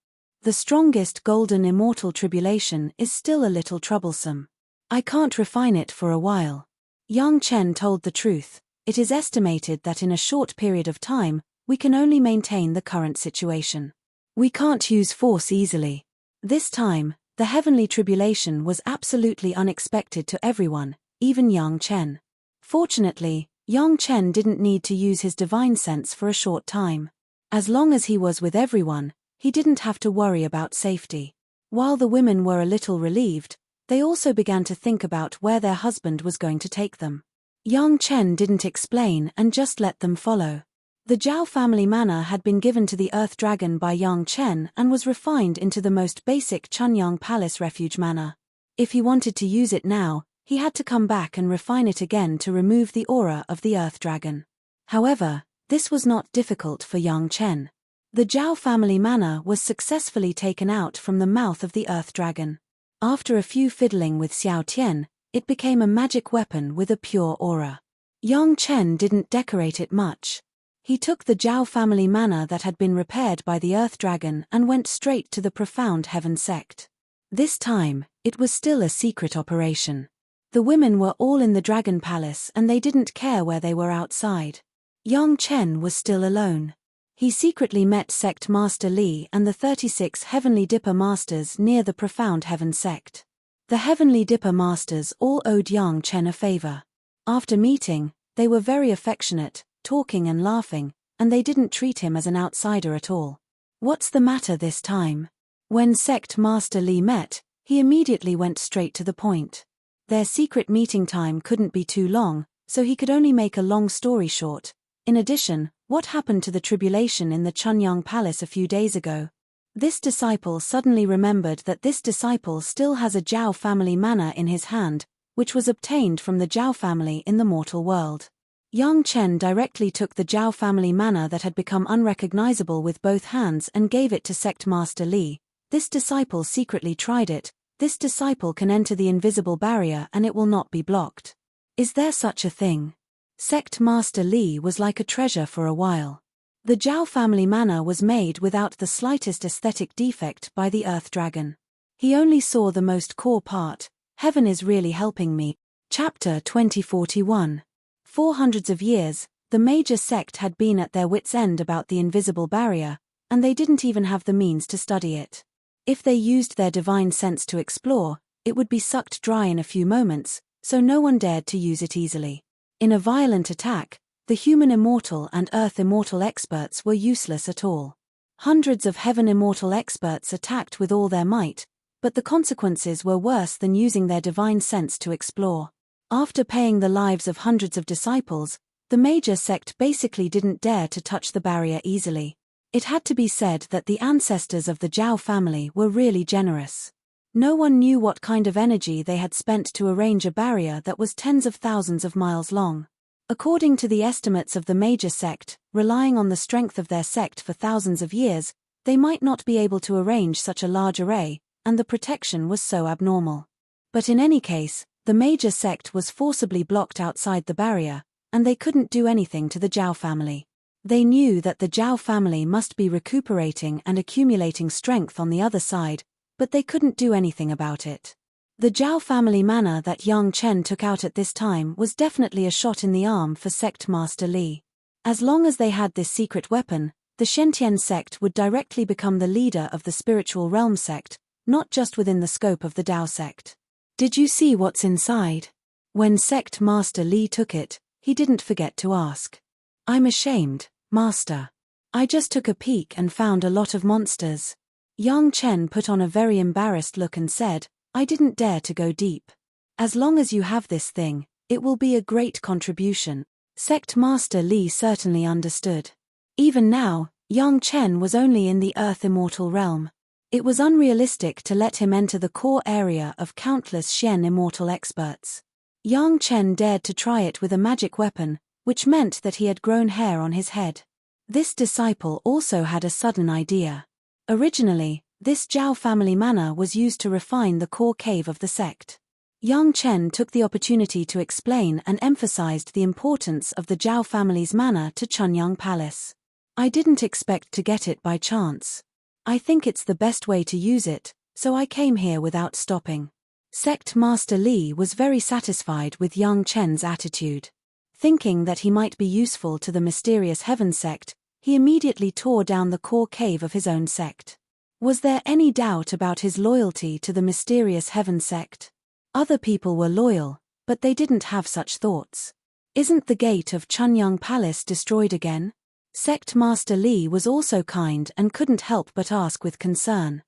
The strongest golden immortal tribulation is still a little troublesome. I can't refine it for a while. Yang Chen told the truth. It is estimated that in a short period of time, we can only maintain the current situation. We can't use force easily. This time, the heavenly tribulation was absolutely unexpected to everyone, even Yang Chen. Fortunately, Yang Chen didn't need to use his divine sense for a short time. As long as he was with everyone, he didn't have to worry about safety. While the women were a little relieved, they also began to think about where their husband was going to take them. Yang Chen didn't explain and just let them follow. The Zhao family manor had been given to the Earth Dragon by Yang Chen and was refined into the most basic Chunyang Palace refuge manor. If he wanted to use it now, he had to come back and refine it again to remove the aura of the Earth Dragon. However, this was not difficult for Yang Chen. The Zhao family manor was successfully taken out from the mouth of the Earth Dragon. After a few fiddling with Xiao Tian, it became a magic weapon with a pure aura. Yang Chen didn't decorate it much. He took the Zhao family manor that had been repaired by the Earth Dragon and went straight to the Profound Heaven sect. This time, it was still a secret operation. The women were all in the Dragon Palace and they didn't care where they were outside. Yang Chen was still alone. He secretly met Sect Master Li and the 36 Heavenly Dipper Masters near the Profound Heaven sect. The Heavenly Dipper Masters all owed Yang Chen a favor. After meeting, they were very affectionate, talking and laughing, and they didn't treat him as an outsider at all. What's the matter this time? When Sect Master Li met, he immediately went straight to the point. Their secret meeting time couldn't be too long, so he could only make a long story short. In addition, what happened to the tribulation in the Chunyang Palace a few days ago? This disciple suddenly remembered that this disciple still has a Zhao family manor in his hand, which was obtained from the Zhao family in the mortal world. Yang Chen directly took the Zhao family manor that had become unrecognizable with both hands and gave it to Sect Master Li. This disciple secretly tried it. This disciple can enter the invisible barrier and it will not be blocked. Is there such a thing? Sect Master Li was like a treasure for a while. The Zhao family manor was made without the slightest aesthetic defect by the Earth Dragon. He only saw the most core part. Heaven is really helping me. Chapter 2041. 400s of years, the major sect had been at their wits' end about the invisible barrier, and they didn't even have the means to study it. If they used their divine sense to explore, it would be sucked dry in a few moments, so no one dared to use it easily. In a violent attack, the human immortal and earth immortal experts were useless at all. Hundreds of heaven immortal experts attacked with all their might, but the consequences were worse than using their divine sense to explore. After paying the lives of hundreds of disciples, the major sect basically didn't dare to touch the barrier easily. It had to be said that the ancestors of the Zhao family were really generous. No one knew what kind of energy they had spent to arrange a barrier that was tens of thousands of miles long. According to the estimates of the major sect, relying on the strength of their sect for thousands of years, they might not be able to arrange such a large array, and the protection was so abnormal. But in any case, the major sect was forcibly blocked outside the barrier, and they couldn't do anything to the Zhao family. They knew that the Zhao family must be recuperating and accumulating strength on the other side, but they couldn't do anything about it. The Zhao family manor that Yang Chen took out at this time was definitely a shot in the arm for Sect Master Li. As long as they had this secret weapon, the Shentian sect would directly become the leader of the spiritual realm sect, not just within the scope of the Dao sect. Did you see what's inside? When Sect Master Li took it, he didn't forget to ask. I'm ashamed, Master. I just took a peek and found a lot of monsters. Yang Chen put on a very embarrassed look and said, I didn't dare to go deep. As long as you have this thing, it will be a great contribution. Sect Master Li certainly understood. Even now, Yang Chen was only in the Earth Immortal realm. It was unrealistic to let him enter the core area of countless Xian Immortal experts. Yang Chen dared to try it with a magic weapon, which meant that he had grown hair on his head. This disciple also had a sudden idea. Originally, this Zhao family manor was used to refine the core cave of the sect. Yang Chen took the opportunity to explain and emphasized the importance of the Zhao family's manor to Chunyang Palace. I didn't expect to get it by chance. I think it's the best way to use it, so I came here without stopping. Sect Master Li was very satisfied with Yang Chen's attitude. Thinking that he might be useful to the mysterious Heaven sect, he immediately tore down the core cave of his own sect. Was there any doubt about his loyalty to the mysterious Heaven sect? Other people were loyal, but they didn't have such thoughts. Isn't the gate of Chunyang Palace destroyed again? Sect Master Li was also kind and couldn't help but ask with concern.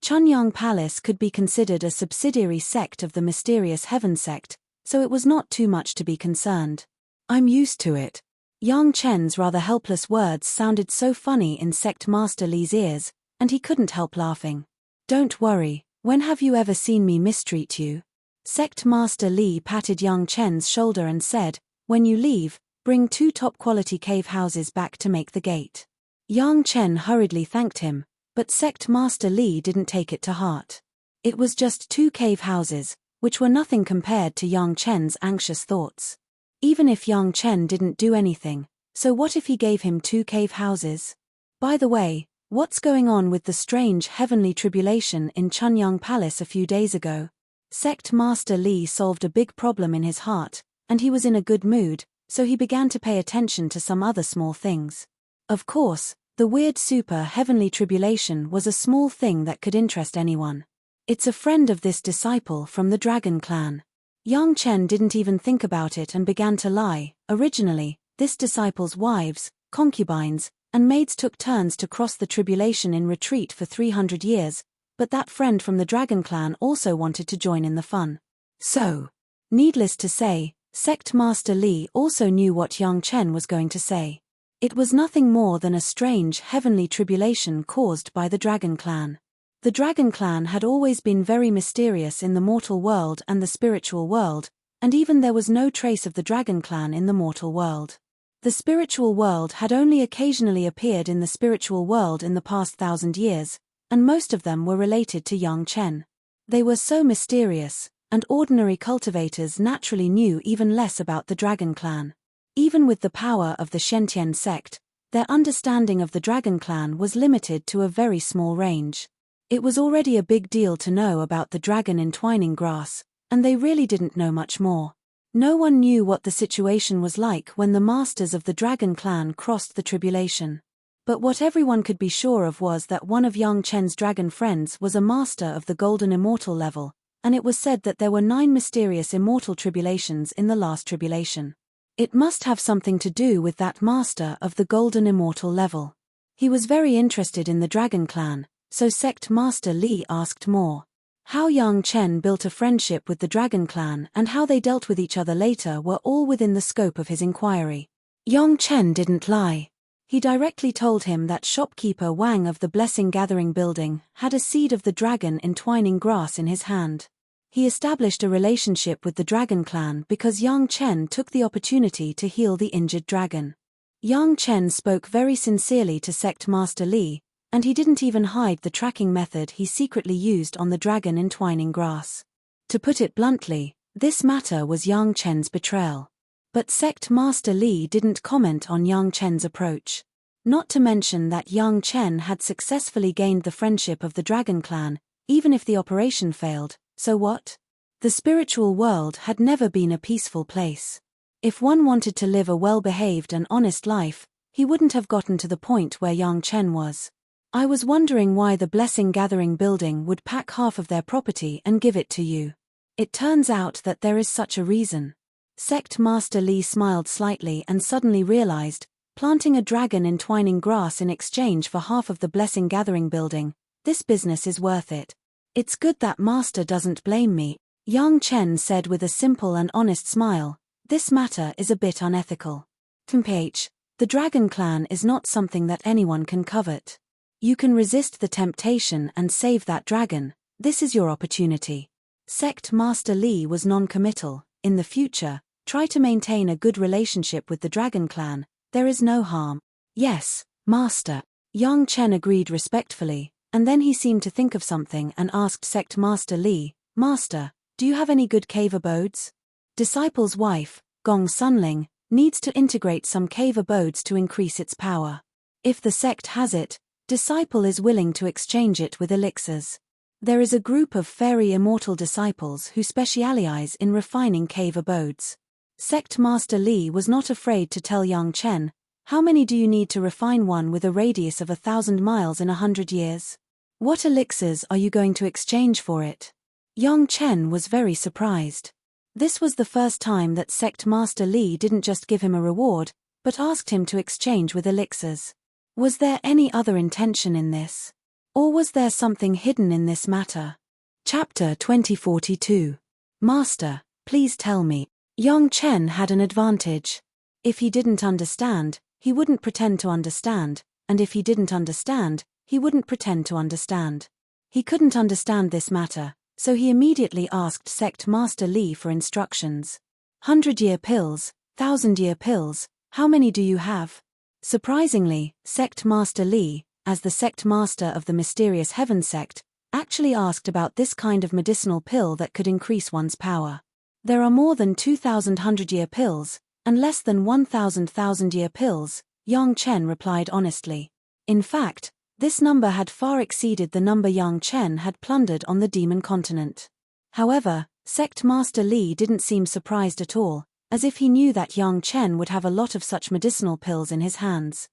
Chunyang Palace could be considered a subsidiary sect of the mysterious Heaven sect, so it was not too much to be concerned. I'm used to it. Yang Chen's rather helpless words sounded so funny in Sect Master Li's ears, and he couldn't help laughing. Don't worry, when have you ever seen me mistreat you? Sect Master Li patted Yang Chen's shoulder and said, when you leave, bring 2 top-quality cave houses back to make the gate. Yang Chen hurriedly thanked him, but Sect Master Li didn't take it to heart. It was just 2 cave houses, which were nothing compared to Yang Chen's anxious thoughts. Even if Yang Chen didn't do anything, so what if he gave him 2 cave houses? By the way, what's going on with the strange heavenly tribulation in Chunyang Palace a few days ago? Sect Master Li solved a big problem in his heart, and he was in a good mood, so he began to pay attention to some other small things. Of course, the weird super heavenly tribulation was a small thing that could interest anyone. It's a friend of this disciple from the Dragon Clan. Yang Chen didn't even think about it and began to lie. Originally, this disciple's wives, concubines, and maids took turns to cross the tribulation in retreat for 300 years, but that friend from the Dragon Clan also wanted to join in the fun. So, needless to say, Sect Master Li also knew what Yang Chen was going to say. It was nothing more than a strange heavenly tribulation caused by the Dragon Clan. The Dragon Clan had always been very mysterious in the mortal world and the spiritual world, and even there was no trace of the Dragon Clan in the mortal world. The spiritual world had only occasionally appeared in the spiritual world in the past 1,000 years, and most of them were related to Yang Chen. They were so mysterious, and ordinary cultivators naturally knew even less about the Dragon Clan. Even with the power of the Shentian sect, their understanding of the Dragon Clan was limited to a very small range. It was already a big deal to know about the dragon entwining grass, and they really didn't know much more. No one knew what the situation was like when the masters of the Dragon Clan crossed the tribulation. But what everyone could be sure of was that one of Yang Chen's dragon friends was a master of the Golden Immortal level, and it was said that there were 9 mysterious immortal tribulations in the last tribulation. It must have something to do with that master of the Golden Immortal level. He was very interested in the Dragon Clan, so Sect Master Li asked more. How Yang Chen built a friendship with the Dragon Clan and how they dealt with each other later were all within the scope of his inquiry. Yang Chen didn't lie. He directly told him that shopkeeper Wang of the Blessing Gathering building had a seed of the dragon entwining grass in his hand. He established a relationship with the Dragon Clan because Yang Chen took the opportunity to heal the injured dragon. Yang Chen spoke very sincerely to Sect Master Li, and he didn't even hide the tracking method he secretly used on the dragon entwining grass. To put it bluntly, this matter was Yang Chen's betrayal. But Sect Master Li didn't comment on Yang Chen's approach. Not to mention that Yang Chen had successfully gained the friendship of the Dragon Clan, even if the operation failed, so what? The spiritual world had never been a peaceful place. If one wanted to live a well-behaved and honest life, he wouldn't have gotten to the point where Yang Chen was. I was wondering why the Blessing Gathering building would pack half of their property and give it to you. It turns out that there is such a reason. Sect Master Li smiled slightly and suddenly realized, planting a dragon entwining grass in exchange for half of the Blessing Gathering building, this business is worth it. It's good that Master doesn't blame me, Yang Chen said with a simple and honest smile. This matter is a bit unethical. The Dragon Clan is not something that anyone can covet. You can resist the temptation and save that dragon. This is your opportunity. Sect Master Li was non-committal. In the future, try to maintain a good relationship with the Dragon Clan. There is no harm. Yes, Master. Yang Chen agreed respectfully, and then he seemed to think of something and asked Sect Master Li, Master, do you have any good cave abodes? Disciple's wife, Gong Sunling, needs to integrate some cave abodes to increase its power. If the sect has it, Disciple is willing to exchange it with elixirs. There is a group of fairy immortal disciples who specialize in refining cave abodes. Sect Master Li was not afraid to tell Yang Chen, how many do you need to refine one with a radius of 1,000 miles in 100 years? What elixirs are you going to exchange for it? Yang Chen was very surprised. This was the first time that Sect Master Li didn't just give him a reward, but asked him to exchange with elixirs. Was there any other intention in this? Or was there something hidden in this matter? Chapter 2042. Master, please tell me. Yang Chen had an advantage. If he didn't understand, he wouldn't pretend to understand, and if he didn't understand, he wouldn't pretend to understand. He couldn't understand this matter, so he immediately asked Sect Master Li for instructions. 100-year pills, 1,000-year pills, how many do you have? Surprisingly, Sect Master Li, as the sect master of the mysterious heaven sect, actually asked about this kind of medicinal pill that could increase one's power. There are more than 2,000 100-year pills, and less than 1,000 1,000-year pills, Yang Chen replied honestly. In fact, this number had far exceeded the number Yang Chen had plundered on the demon continent. However, Sect Master Li didn't seem surprised at all, as if he knew that Yang Chen would have a lot of such medicinal pills in his hands.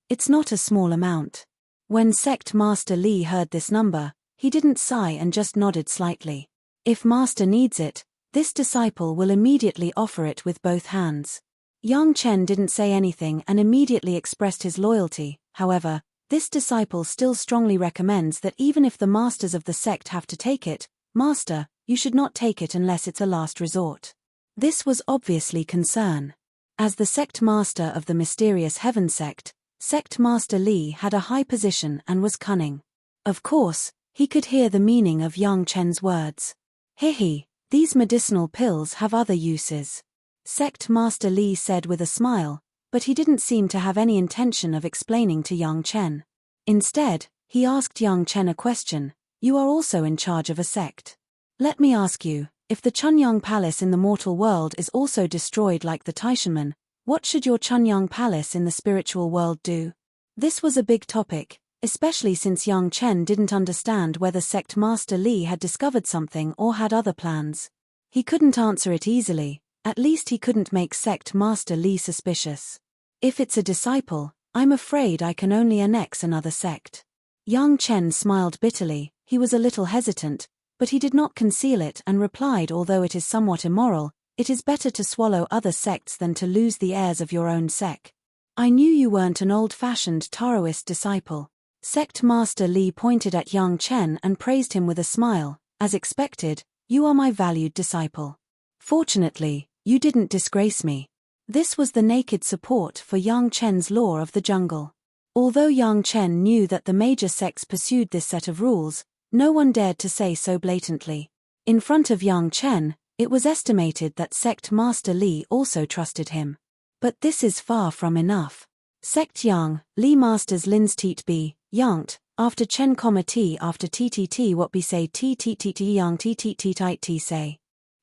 It's not a small amount. When Sect Master Li heard this number, he didn't sigh and just nodded slightly. If Master needs it, this disciple will immediately offer it with both hands. Yang Chen didn't say anything and immediately expressed his loyalty. However, this disciple still strongly recommends that even if the masters of the sect have to take it, Master, you should not take it unless it's a last resort. This was obviously concern. As the sect master of the mysterious heaven sect, Sect Master Li had a high position and was cunning. Of course, he could hear the meaning of Yang Chen's words. These medicinal pills have other uses. Sect Master Li said with a smile, but he didn't seem to have any intention of explaining to Yang Chen. Instead, he asked Yang Chen a question. You are also in charge of a sect. Let me ask you, if the Chunyang Palace in the mortal world is also destroyed like the Taishanmen, what should your Chunyang Palace in the spiritual world do? This was a big topic, especially since Yang Chen didn't understand whether Sect Master Li had discovered something or had other plans. He couldn't answer it easily, at least he couldn't make Sect Master Li suspicious. If it's a disciple, I'm afraid I can only annex another sect. Yang Chen smiled bitterly. He was a little hesitant, but he did not conceal it and replied, although it is somewhat immoral, it is better to swallow other sects than to lose the heirs of your own sect. I knew you weren't an old-fashioned Taoist disciple. Sect Master Li pointed at Yang Chen and praised him with a smile. As expected, you are my valued disciple. Fortunately, you didn't disgrace me. This was the naked support for Yang Chen's law of the jungle. Although Yang Chen knew that the major sects pursued this set of rules, no one dared to say so blatantly. In front of Yang Chen, it was estimated that Sect Master Li also trusted him. But this is far from enough. Sect Yang, Li Masters Lin's Teat B, Yangt, after Chen, T after TTT what be say TTT Yang TTT say.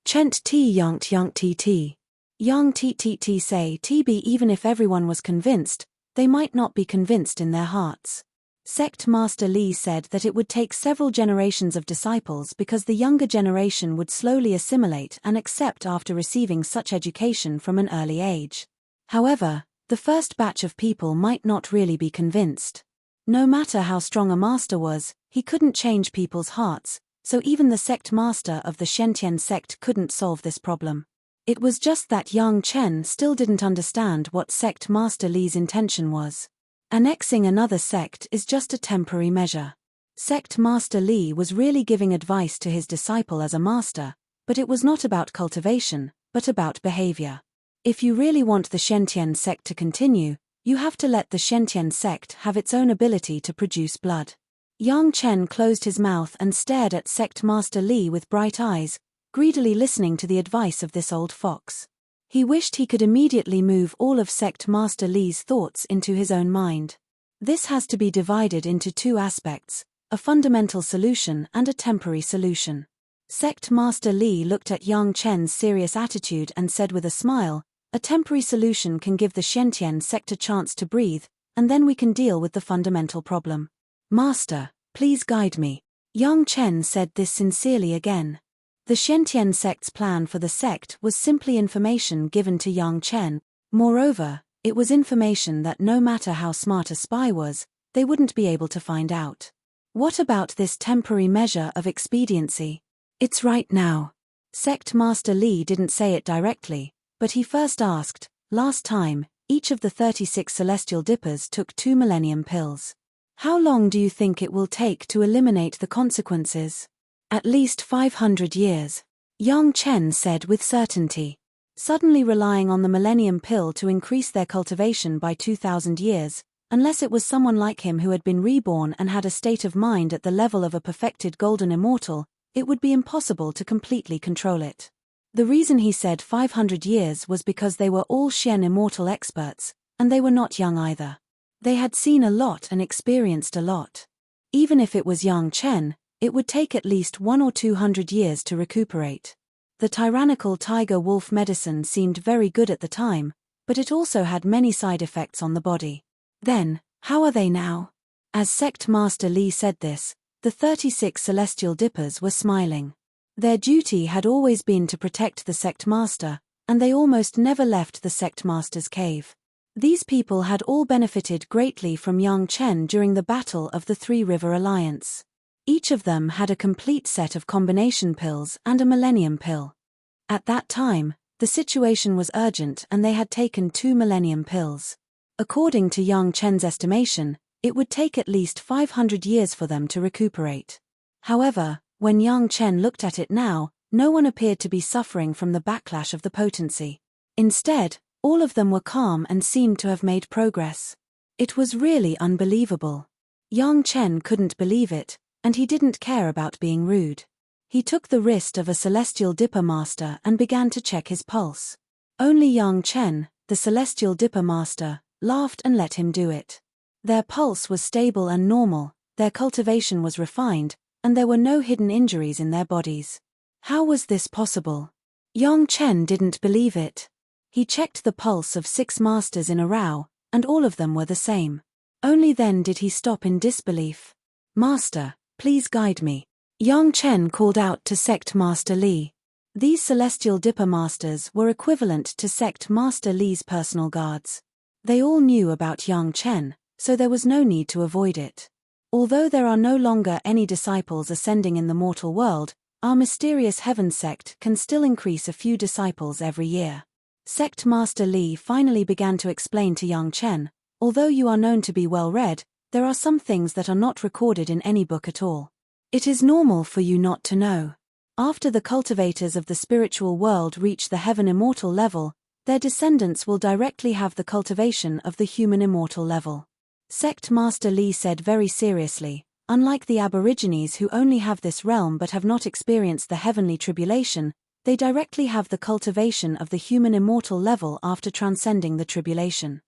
Chent T Yangt Yangt TT. Yang TTT say TB. Even if everyone was convinced, they might not be convinced in their hearts. Sect Master Li said that it would take several generations of disciples because the younger generation would slowly assimilate and accept after receiving such education from an early age. However, the first batch of people might not really be convinced. No matter how strong a master was, he couldn't change people's hearts, so even the sect master of the Shentian sect couldn't solve this problem. It was just that Yang Chen still didn't understand what Sect Master Li's intention was. Annexing another sect is just a temporary measure. Sect Master Li was really giving advice to his disciple as a master, but it was not about cultivation, but about behavior. If you really want the Shentian sect to continue, you have to let the Shentian sect have its own ability to produce blood. Yang Chen closed his mouth and stared at Sect Master Li with bright eyes, greedily listening to the advice of this old fox. He wished he could immediately move all of Sect Master Li's thoughts into his own mind. This has to be divided into two aspects, a fundamental solution and a temporary solution. Sect Master Li looked at Yang Chen's serious attitude and said with a smile, "A temporary solution can give the Shentian sect a chance to breathe, and then we can deal with the fundamental problem." "Master, please guide me." Yang Chen said this sincerely again. The Shentian sect's plan for the sect was simply information given to Yang Chen. Moreover, it was information that no matter how smart a spy was, they wouldn't be able to find out. What about this temporary measure of expediency? It's right now. Sect Master Li didn't say it directly, but he first asked, "Last time, each of the 36 celestial dippers took 2 millennium pills. How long do you think it will take to eliminate the consequences?" "At least 500 years. Yang Chen said with certainty. Suddenly relying on the millennium pill to increase their cultivation by 2,000 years, unless it was someone like him who had been reborn and had a state of mind at the level of a perfected golden immortal, it would be impossible to completely control it. The reason he said 500 years was because they were all Shen immortal experts, and they were not young either. They had seen a lot and experienced a lot. Even if it was Yang Chen, it would take at least 100 or 200 years to recuperate. The tyrannical tiger-wolf medicine seemed very good at the time, but it also had many side effects on the body. Then, how are they now? As Sect Master Li said this, the 36 celestial dippers were smiling. Their duty had always been to protect the Sect Master, and they almost never left the Sect Master's cave. These people had all benefited greatly from Yang Chen during the Battle of the Three River Alliance. Each of them had a complete set of combination pills and a millennium pill. At that time, the situation was urgent and they had taken 2 millennium pills. According to Yang Chen's estimation, it would take at least 500 years for them to recuperate. However, when Yang Chen looked at it now, no one appeared to be suffering from the backlash of the potency. Instead, all of them were calm and seemed to have made progress. It was really unbelievable. Yang Chen couldn't believe it, and he didn't care about being rude. He took the wrist of a celestial dipper master and began to check his pulse. Only Yang Chen, the celestial dipper master, laughed and let him do it. Their pulse was stable and normal, their cultivation was refined, and there were no hidden injuries in their bodies. How was this possible? Yang Chen didn't believe it. He checked the pulse of 6 masters in a row, and all of them were the same. Only then did he stop in disbelief. "Master, please guide me." Yang Chen called out to Sect Master Li. These celestial dipper masters were equivalent to Sect Master Li's personal guards. They all knew about Yang Chen, so there was no need to avoid it. Although there are no longer any disciples ascending in the mortal world, our mysterious heaven sect can still increase a few disciples every year. Sect Master Li finally began to explain to Yang Chen, "Although you are known to be well read, there are some things that are not recorded in any book at all. It is normal for you not to know. After the cultivators of the spiritual world reach the heaven immortal level, their descendants will directly have the cultivation of the human immortal level." Sect Master Li said very seriously, "Unlike the aborigines who only have this realm but have not experienced the heavenly tribulation, they directly have the cultivation of the human immortal level after transcending the tribulation."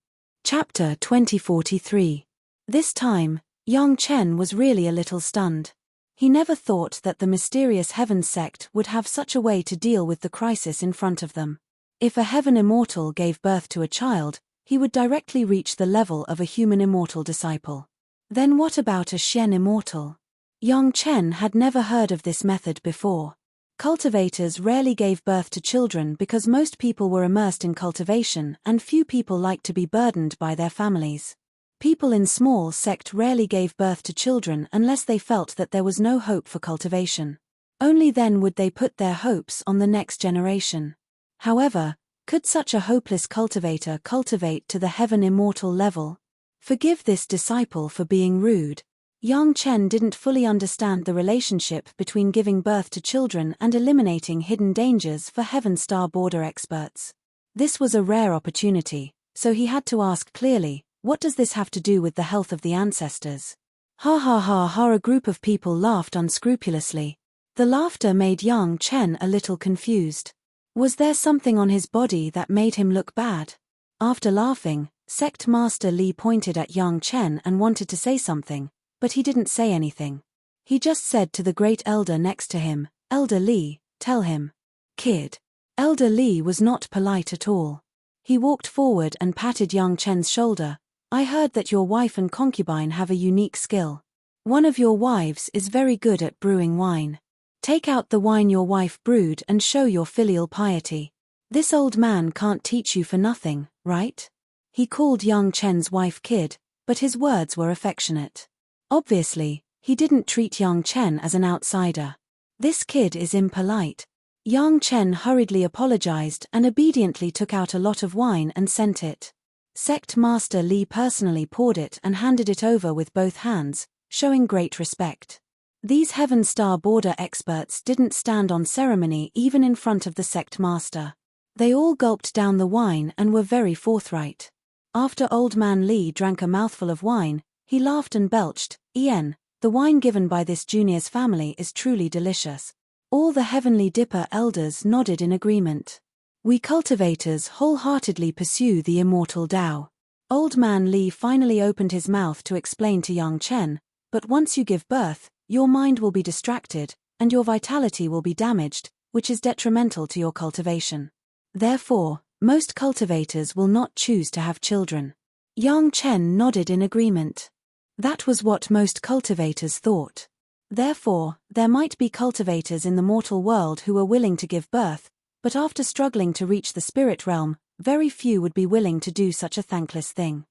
Chapter 2043. This time, Yang Chen was really a little stunned. He never thought that the mysterious heaven sect would have such a way to deal with the crisis in front of them. If a heaven immortal gave birth to a child, he would directly reach the level of a human immortal disciple. Then what about a Shen immortal? Yang Chen had never heard of this method before. Cultivators rarely gave birth to children because most people were immersed in cultivation and few people liked to be burdened by their families. People in small sect rarely gave birth to children unless they felt that there was no hope for cultivation. Only then would they put their hopes on the next generation. However, could such a hopeless cultivator cultivate to the heaven immortal level? Forgive this disciple for being rude. Yang Chen didn't fully understand the relationship between giving birth to children and eliminating hidden dangers for Heaven Star border experts. This was a rare opportunity, so he had to ask clearly, what does this have to do with the health of the ancestors? Ha ha ha ha! A group of people laughed unscrupulously. The laughter made Yang Chen a little confused. Was there something on his body that made him look bad? After laughing, Sect Master Li pointed at Yang Chen and wanted to say something, but he didn't say anything. He just said to the great elder next to him, "Elder Li, tell him." "Kid." Elder Li was not polite at all. He walked forward and patted Yang Chen's shoulder. "I heard that your wife and concubine have a unique skill. One of your wives is very good at brewing wine. Take out the wine your wife brewed and show your filial piety. This old man can't teach you for nothing, right?" He called Yang Chen's wife Kid, but his words were affectionate. Obviously, he didn't treat Yang Chen as an outsider. This kid is impolite. Yang Chen hurriedly apologized and obediently took out a lot of wine and sent it. Sect Master Li personally poured it and handed it over with both hands, showing great respect. These Heaven Star border experts didn't stand on ceremony even in front of the sect master. They all gulped down the wine and were very forthright. After Old Man Li drank a mouthful of wine, he laughed and belched, "Ien, the wine given by this junior's family is truly delicious." All the Heavenly Dipper elders nodded in agreement. "We cultivators wholeheartedly pursue the immortal Tao." Old Man Li finally opened his mouth to explain to Yang Chen, "But once you give birth, your mind will be distracted, and your vitality will be damaged, which is detrimental to your cultivation. Therefore, most cultivators will not choose to have children." Yang Chen nodded in agreement. That was what most cultivators thought. Therefore, there might be cultivators in the mortal world who were willing to give birth, but after struggling to reach the spirit realm, very few would be willing to do such a thankless thing.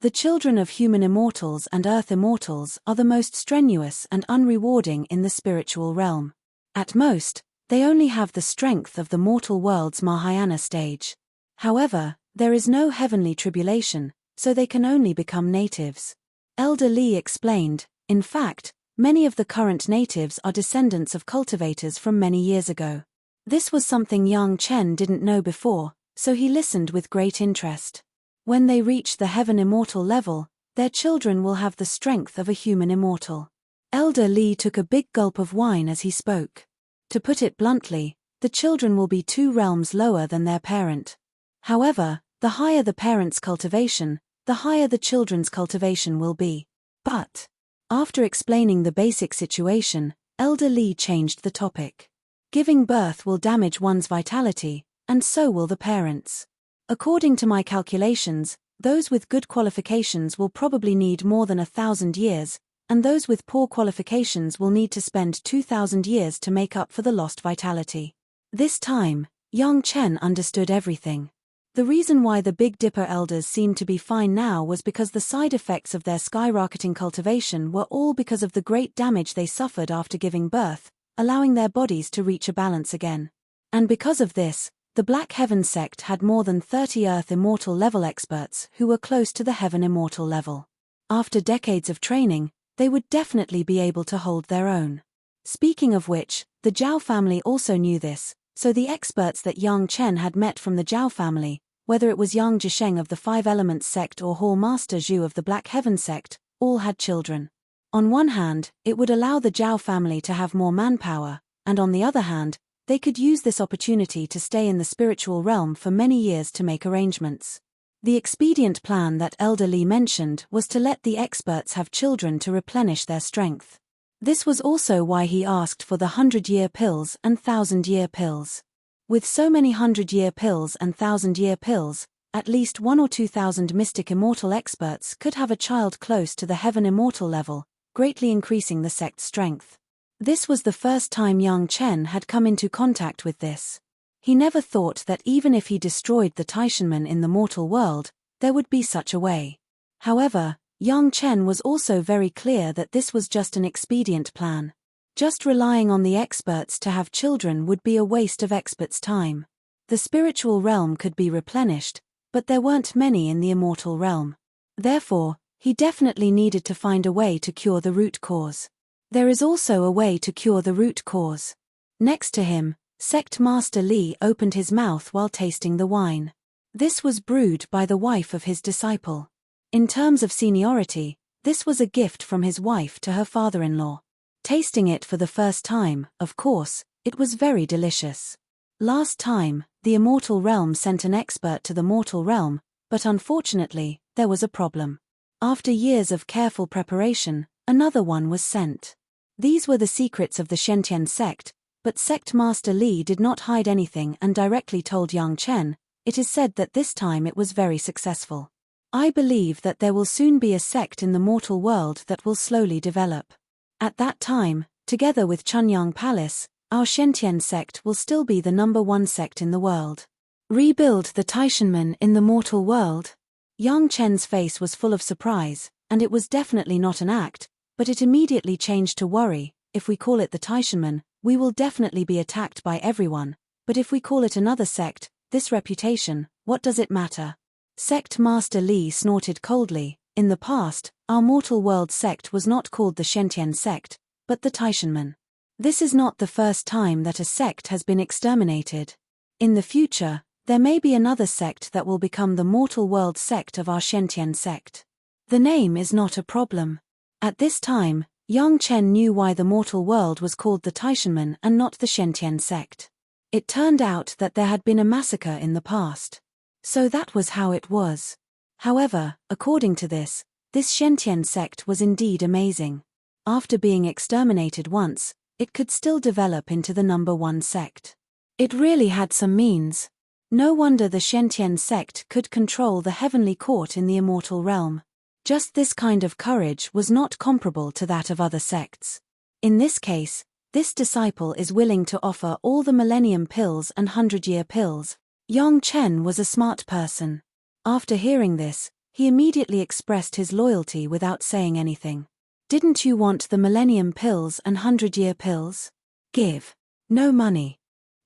The children of human immortals and earth immortals are the most strenuous and unrewarding in the spiritual realm. At most, they only have the strength of the mortal world's Mahayana stage. However, there is no heavenly tribulation, so they can only become natives. Elder Li explained, "In fact, many of the current natives are descendants of cultivators from many years ago." This was something Yang Chen didn't know before, so he listened with great interest. When they reach the heaven immortal level, their children will have the strength of a human immortal. Elder Li took a big gulp of wine as he spoke. To put it bluntly, the children will be 2 realms lower than their parent. However, the higher the parent's cultivation, the higher the children's cultivation will be. But, after explaining the basic situation, Elder Li changed the topic. Giving birth will damage one's vitality, and so will the parents. According to my calculations, those with good qualifications will probably need more than 1,000 years, and those with poor qualifications will need to spend 2,000 years to make up for the lost vitality. This time, Yang Chen understood everything. The reason why the Big Dipper elders seemed to be fine now was because the side effects of their skyrocketing cultivation were all because of the great damage they suffered after giving birth, allowing their bodies to reach a balance again. And because of this, the Black Heaven sect had more than 30 Earth Immortal level experts who were close to the Heaven Immortal level. After decades of training, they would definitely be able to hold their own. Speaking of which, the Zhao family also knew this, so the experts that Yang Chen had met from the Zhao family, whether it was Yang Zhisheng of the Five Elements sect or Hall Master Zhu of the Black Heaven sect, all had children. On one hand, it would allow the Zhao family to have more manpower, and on the other hand, they could use this opportunity to stay in the spiritual realm for many years to make arrangements. The expedient plan that Elder Li mentioned was to let the experts have children to replenish their strength. This was also why he asked for the 100-year pills and 1,000-year pills. With so many 100-year pills and 1,000-year pills, at least 1 or 2,000 mystic immortal experts could have a child close to the heaven immortal level, greatly increasing the sect's strength. This was the first time Yang Chen had come into contact with this. He never thought that even if he destroyed the Taishanmen in the mortal world, there would be such a way. However, Yang Chen was also very clear that this was just an expedient plan. Just relying on the experts to have children would be a waste of experts' time. The spiritual realm could be replenished, but there weren't many in the immortal realm. Therefore, he definitely needed to find a way to cure the root cause. There is also a way to cure the root cause. Next to him, Sect Master Li opened his mouth while tasting the wine. This was brewed by the wife of his disciple. In terms of seniority, this was a gift from his wife to her father-in-law. Tasting it for the first time, of course, it was very delicious. Last time, the immortal realm sent an expert to the mortal realm, but unfortunately, there was a problem. After years of careful preparation, another one was sent. These were the secrets of the Shentian sect, but Sect Master Li did not hide anything and directly told Yang Chen. It is said that this time it was very successful. I believe that there will soon be a sect in the mortal world that will slowly develop. At that time, together with Chunyang Palace, our Shentian sect will still be the #1 sect in the world. Rebuild the Taishanmen in the mortal world? Yang Chen's face was full of surprise, and it was definitely not an act, but it immediately changed to worry. If we call it the Taishanmen, we will definitely be attacked by everyone, but if we call it another sect, this reputation, what does it matter? Sect Master Li snorted coldly. In the past, our mortal world sect was not called the Shentian sect, but the Taishanmen. This is not the first time that a sect has been exterminated. In the future, there may be another sect that will become the mortal world sect of our Shentian sect. The name is not a problem. At this time, Yang Chen knew why the mortal world was called the Taishanmen and not the Shentian sect. It turned out that there had been a massacre in the past. So that was how it was. However, according to this Shentian sect was indeed amazing. After being exterminated once, it could still develop into the #1 sect. It really had some means. No wonder the Shentian sect could control the heavenly court in the immortal realm. Just this kind of courage was not comparable to that of other sects. In this case, this disciple is willing to offer all the Millennium Pills and 100-Year Pills. Yang Chen was a smart person. After hearing this, he immediately expressed his loyalty without saying anything. Didn't you want the Millennium Pills and 100-Year Pills? Give. No money.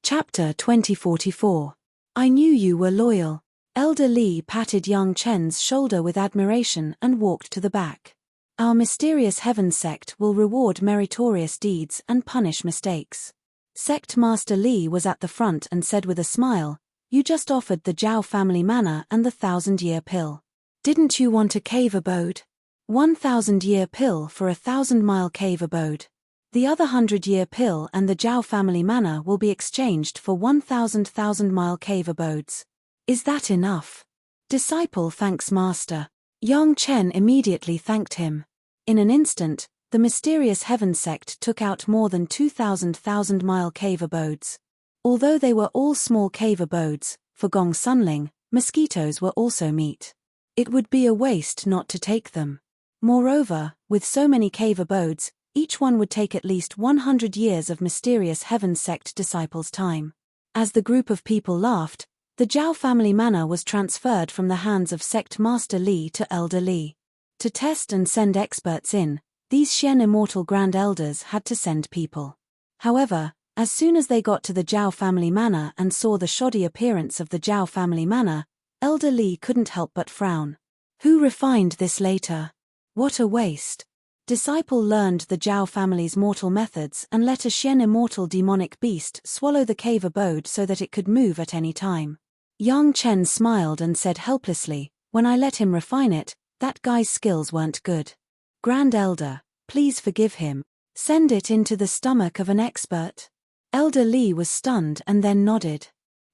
Chapter 2044. I knew you were loyal. Elder Li patted Yang Chen's shoulder with admiration and walked to the back. Our mysterious heaven sect will reward meritorious deeds and punish mistakes. Sect Master Li was at the front and said with a smile, you just offered the Zhao family manor and the 1,000-year pill. Didn't you want a cave abode? 1,000-year pill for a 1,000-mile cave abode. The other 100-year pill and the Zhao family manor will be exchanged for 1,000-mile cave abodes. Is that enough? Disciple thanks Master. Yang Chen immediately thanked him. In an instant, the mysterious heaven sect took out more than 2,000-mile cave abodes. Although they were all small cave abodes, for Gong Sunling, mosquitoes were also meat. It would be a waste not to take them. Moreover, with so many cave abodes, each one would take at least 100 years of mysterious heaven sect disciples' time. As the group of people laughed, the Zhao family manor was transferred from the hands of Sect Master Li to Elder Li. To test and send experts in, these Shen immortal Grand Elders had to send people. However, as soon as they got to the Zhao family manor and saw the shoddy appearance of the Zhao family manor, Elder Li couldn't help but frown. Who refined this later? What a waste. Disciple learned the Zhao family's mortal methods and let a Shen immortal demonic beast swallow the cave abode so that it could move at any time. Yang Chen smiled and said helplessly, when I let him refine it, that guy's skills weren't good. Grand Elder, please forgive him. Send it into the stomach of an expert. Elder Li was stunned and then nodded.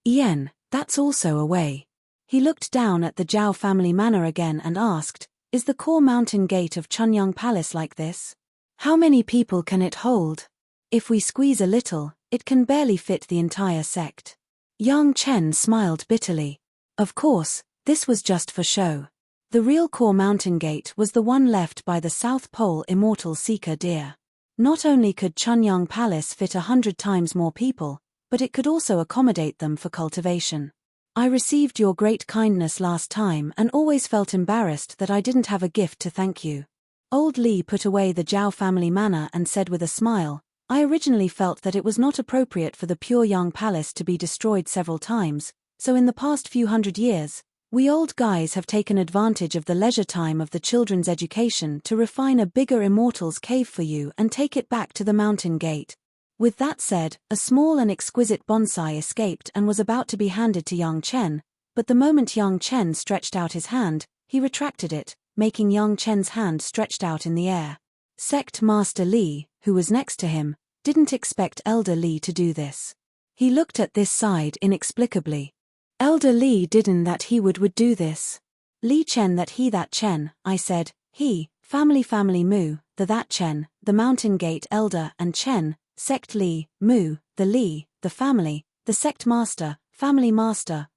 Yen, that's also a way. He looked down at the Zhao family manor again and asked, is the core mountain gate of Chunyang Palace like this? How many people can it hold? If we squeeze a little, it can barely fit the entire sect. Yang Chen smiled bitterly. Of course, this was just for show. The real core mountain gate was the one left by the South Pole immortal seeker deer. Not only could Chunyang Palace fit 100 times more people, but it could also accommodate them for cultivation. I received your great kindness last time and always felt embarrassed that I didn't have a gift to thank you. Old Li put away the Zhao family manor and said with a smile, I originally felt that it was not appropriate for the Pure Yang Palace to be destroyed several times, so in the past few hundred years, we old guys have taken advantage of the leisure time of the children's education to refine a bigger immortal's cave for you and take it back to the mountain gate. With that said, a small and exquisite bonsai escaped and was about to be handed to Yang Chen, but the moment Yang Chen stretched out his hand, he retracted it, making Yang Chen's hand stretched out in the air. Sect Master Li, who was next to him, didn't expect Elder Li to do this. He looked at this side inexplicably. Elder Li didn't that he would do this. Li Chen that Chen, I said, he, family mu, the that Chen, the mountain gate elder and Chen, sect Li, mu, the Li, the family, the sect master, family master,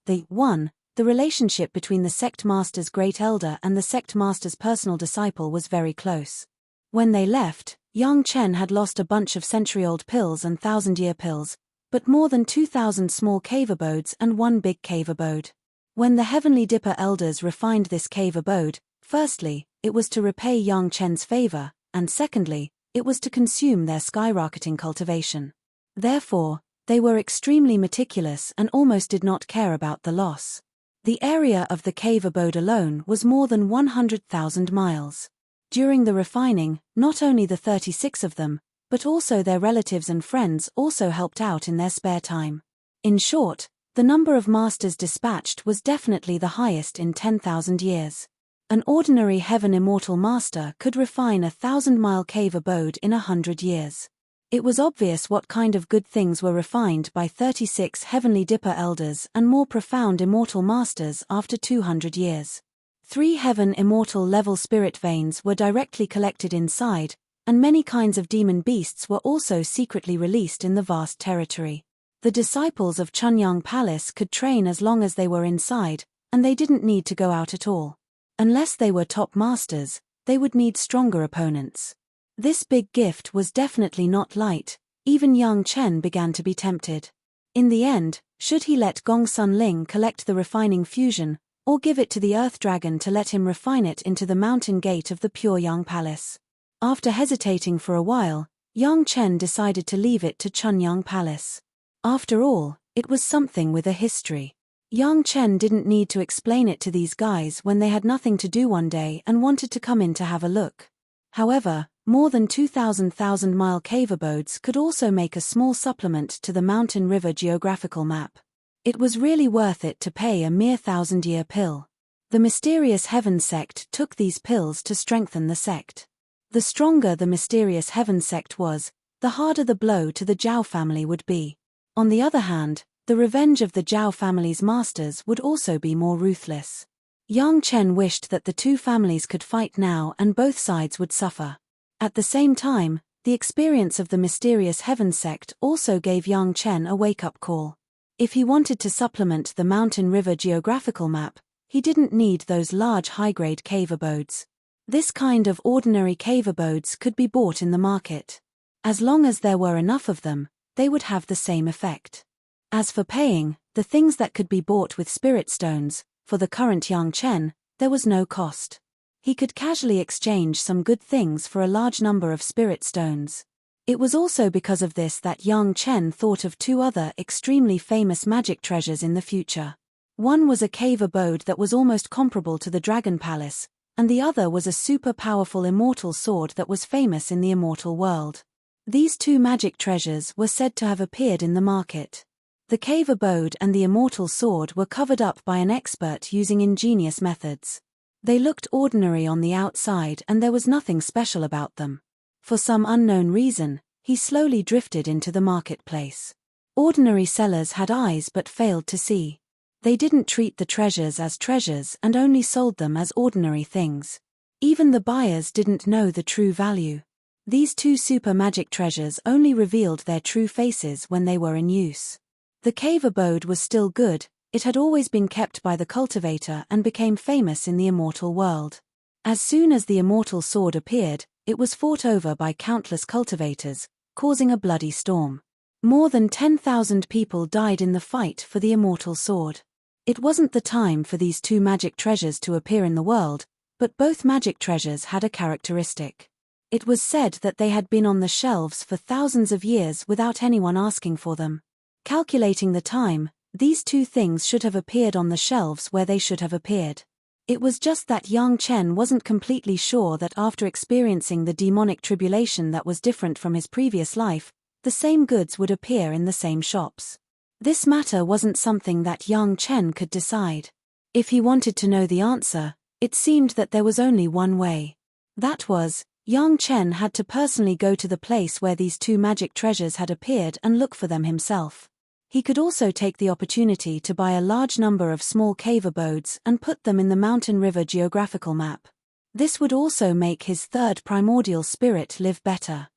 the relationship between the sect master's great elder and the sect master's personal disciple was very close. When they left, Yang Chen had lost a bunch of century-old pills and thousand-year pills, but more than 2,000 small cave abodes and one big cave abode. When the Heavenly Dipper elders refined this cave abode, firstly, it was to repay Yang Chen's favor, and secondly, it was to consume their skyrocketing cultivation. Therefore, they were extremely meticulous and almost did not care about the loss. The area of the cave abode alone was more than 100,000 miles. During the refining, not only the 36 of them, but also their relatives and friends also helped out in their spare time. In short, the number of masters dispatched was definitely the highest in 10,000 years. An ordinary heaven immortal master could refine a 1,000-mile cave abode in 100 years. It was obvious what kind of good things were refined by 36 Heavenly Dipper elders and more profound immortal masters after 200 years. 3 heaven immortal level spirit veins were directly collected inside, and many kinds of demon beasts were also secretly released in the vast territory. The disciples of Chunyang Palace could train as long as they were inside, and they didn't need to go out at all. Unless they were top masters, they would need stronger opponents. This big gift was definitely not light. Even Yang Chen began to be tempted. In the end, should he let Gong Sun Ling collect the refining fusion, or give it to the Earth Dragon to let him refine it into the mountain gate of the Pure Yang Palace? After hesitating for a while, Yang Chen decided to leave it to Chunyang Palace. After all, it was something with a history. Yang Chen didn't need to explain it to these guys when they had nothing to do one day and wanted to come in to have a look. However, more than 2,000 thousand-mile cave abodes could also make a small supplement to the mountain river geographical map. It was really worth it to pay a mere 1,000-year pill. The mysterious Heaven sect took these pills to strengthen the sect. The stronger the mysterious Heaven sect was, the harder the blow to the Zhao family would be. On the other hand, the revenge of the Zhao family's masters would also be more ruthless. Yang Chen wished that the two families could fight now and both sides would suffer. At the same time, the experience of the mysterious Heaven sect also gave Yang Chen a wake-up call. If he wanted to supplement the mountain river geographical map, he didn't need those large high-grade cave abodes. This kind of ordinary cave abodes could be bought in the market. As long as there were enough of them, they would have the same effect. As for paying, the things that could be bought with spirit stones, for the current Yang Chen, there was no cost. He could casually exchange some good things for a large number of spirit stones. It was also because of this that Yang Chen thought of 2 other extremely famous magic treasures in the future. One was a cave abode that was almost comparable to the Dragon Palace, and the other was a super powerful immortal sword that was famous in the immortal world. These 2 magic treasures were said to have appeared in the market. The cave abode and the immortal sword were covered up by an expert using ingenious methods. They looked ordinary on the outside and there was nothing special about them. For some unknown reason, he slowly drifted into the marketplace. Ordinary sellers had eyes but failed to see. They didn't treat the treasures as treasures and only sold them as ordinary things. Even the buyers didn't know the true value. These 2 super magic treasures only revealed their true faces when they were in use. The cave abode was still good. It had always been kept by the cultivator and became famous in the immortal world. As soon as the immortal sword appeared, it was fought over by countless cultivators, causing a bloody storm. More than 10,000 people died in the fight for the immortal sword. It wasn't the time for these 2 magic treasures to appear in the world, but both magic treasures had a characteristic. It was said that they had been on the shelves for thousands of years without anyone asking for them. Calculating the time, these 2 things should have appeared on the shelves where they should have appeared. It was just that Yang Chen wasn't completely sure that after experiencing the demonic tribulation that was different from his previous life, the same goods would appear in the same shops. This matter wasn't something that Yang Chen could decide. If he wanted to know the answer, it seemed that there was only one way. That was, Yang Chen had to personally go to the place where these two magic treasures had appeared and look for them himself. He could also take the opportunity to buy a large number of small cave abodes and put them in the mountain river geographical map. This would also make his third primordial spirit live better.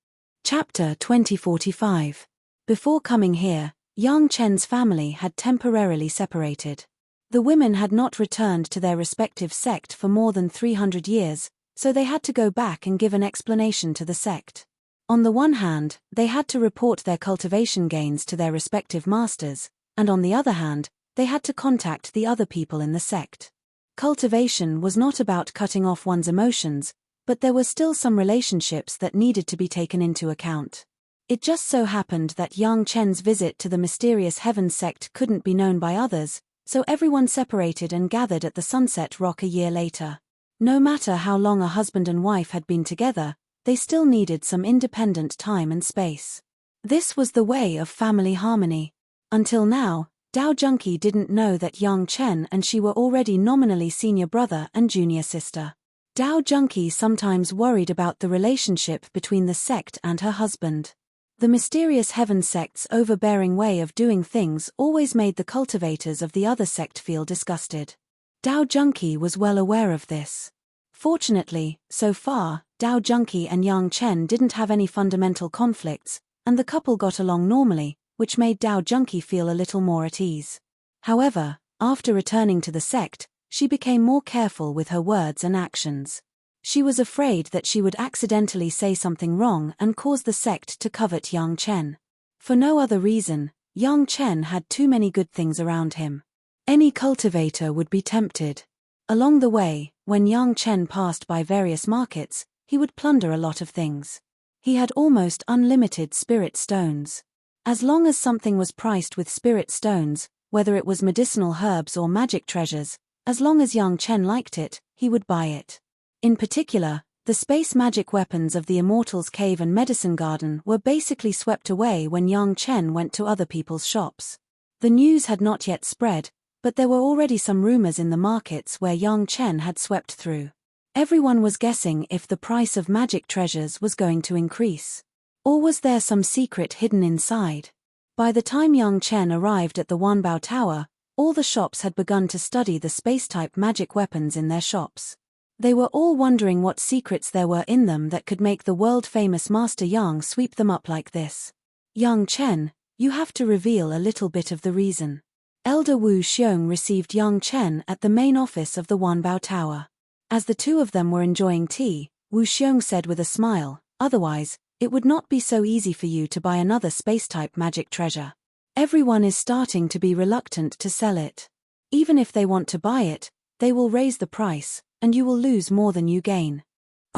Chapter 2045. Before coming here, Yang Chen's family had temporarily separated. The women had not returned to their respective sect for more than 300 years, so they had to go back and give an explanation to the sect. On the one hand, they had to report their cultivation gains to their respective masters, and on the other hand, they had to contact the other people in the sect. Cultivation was not about cutting off one's emotions, but there were still some relationships that needed to be taken into account. It just so happened that Yang Chen's visit to the mysterious Heaven sect couldn't be known by others, so everyone separated and gathered at the Sunset Rock a year later. No matter how long a husband and wife had been together, they still needed some independent time and space. This was the way of family harmony. Until now, Dao Junki didn't know that Yang Chen and she were already nominally senior brother and junior sister. Dao Junki sometimes worried about the relationship between the sect and her husband. The mysterious Heaven sect's overbearing way of doing things always made the cultivators of the other sect feel disgusted. Dao Junki was well aware of this. Fortunately, so far, Dao Junki and Yang Chen didn't have any fundamental conflicts, and the couple got along normally, which made Dao Junki feel a little more at ease. However, after returning to the sect, she became more careful with her words and actions. She was afraid that she would accidentally say something wrong and cause the sect to covet Yang Chen. For no other reason, Yang Chen had too many good things around him. Any cultivator would be tempted. Along the way, when Yang Chen passed by various markets, he would plunder a lot of things. He had almost unlimited spirit stones. As long as something was priced with spirit stones, whether it was medicinal herbs or magic treasures, as long as Yang Chen liked it, he would buy it. In particular, the space magic weapons of the Immortals Cave and Medicine Garden were basically swept away when Yang Chen went to other people's shops. The news had not yet spread, but there were already some rumors in the markets where Yang Chen had swept through. Everyone was guessing if the price of magic treasures was going to increase. Or was there some secret hidden inside? By the time Yang Chen arrived at the Wanbao Tower, all the shops had begun to study the space-type magic weapons in their shops. They were all wondering what secrets there were in them that could make the world-famous Master Yang sweep them up like this. Yang Chen, you have to reveal a little bit of the reason. Elder Wu Xiong received Yang Chen at the main office of the Wanbao Tower. As the two of them were enjoying tea, Wu Xiong said with a smile, otherwise, it would not be so easy for you to buy another space-type magic treasure. Everyone is starting to be reluctant to sell it. Even if they want to buy it, they will raise the price, and you will lose more than you gain.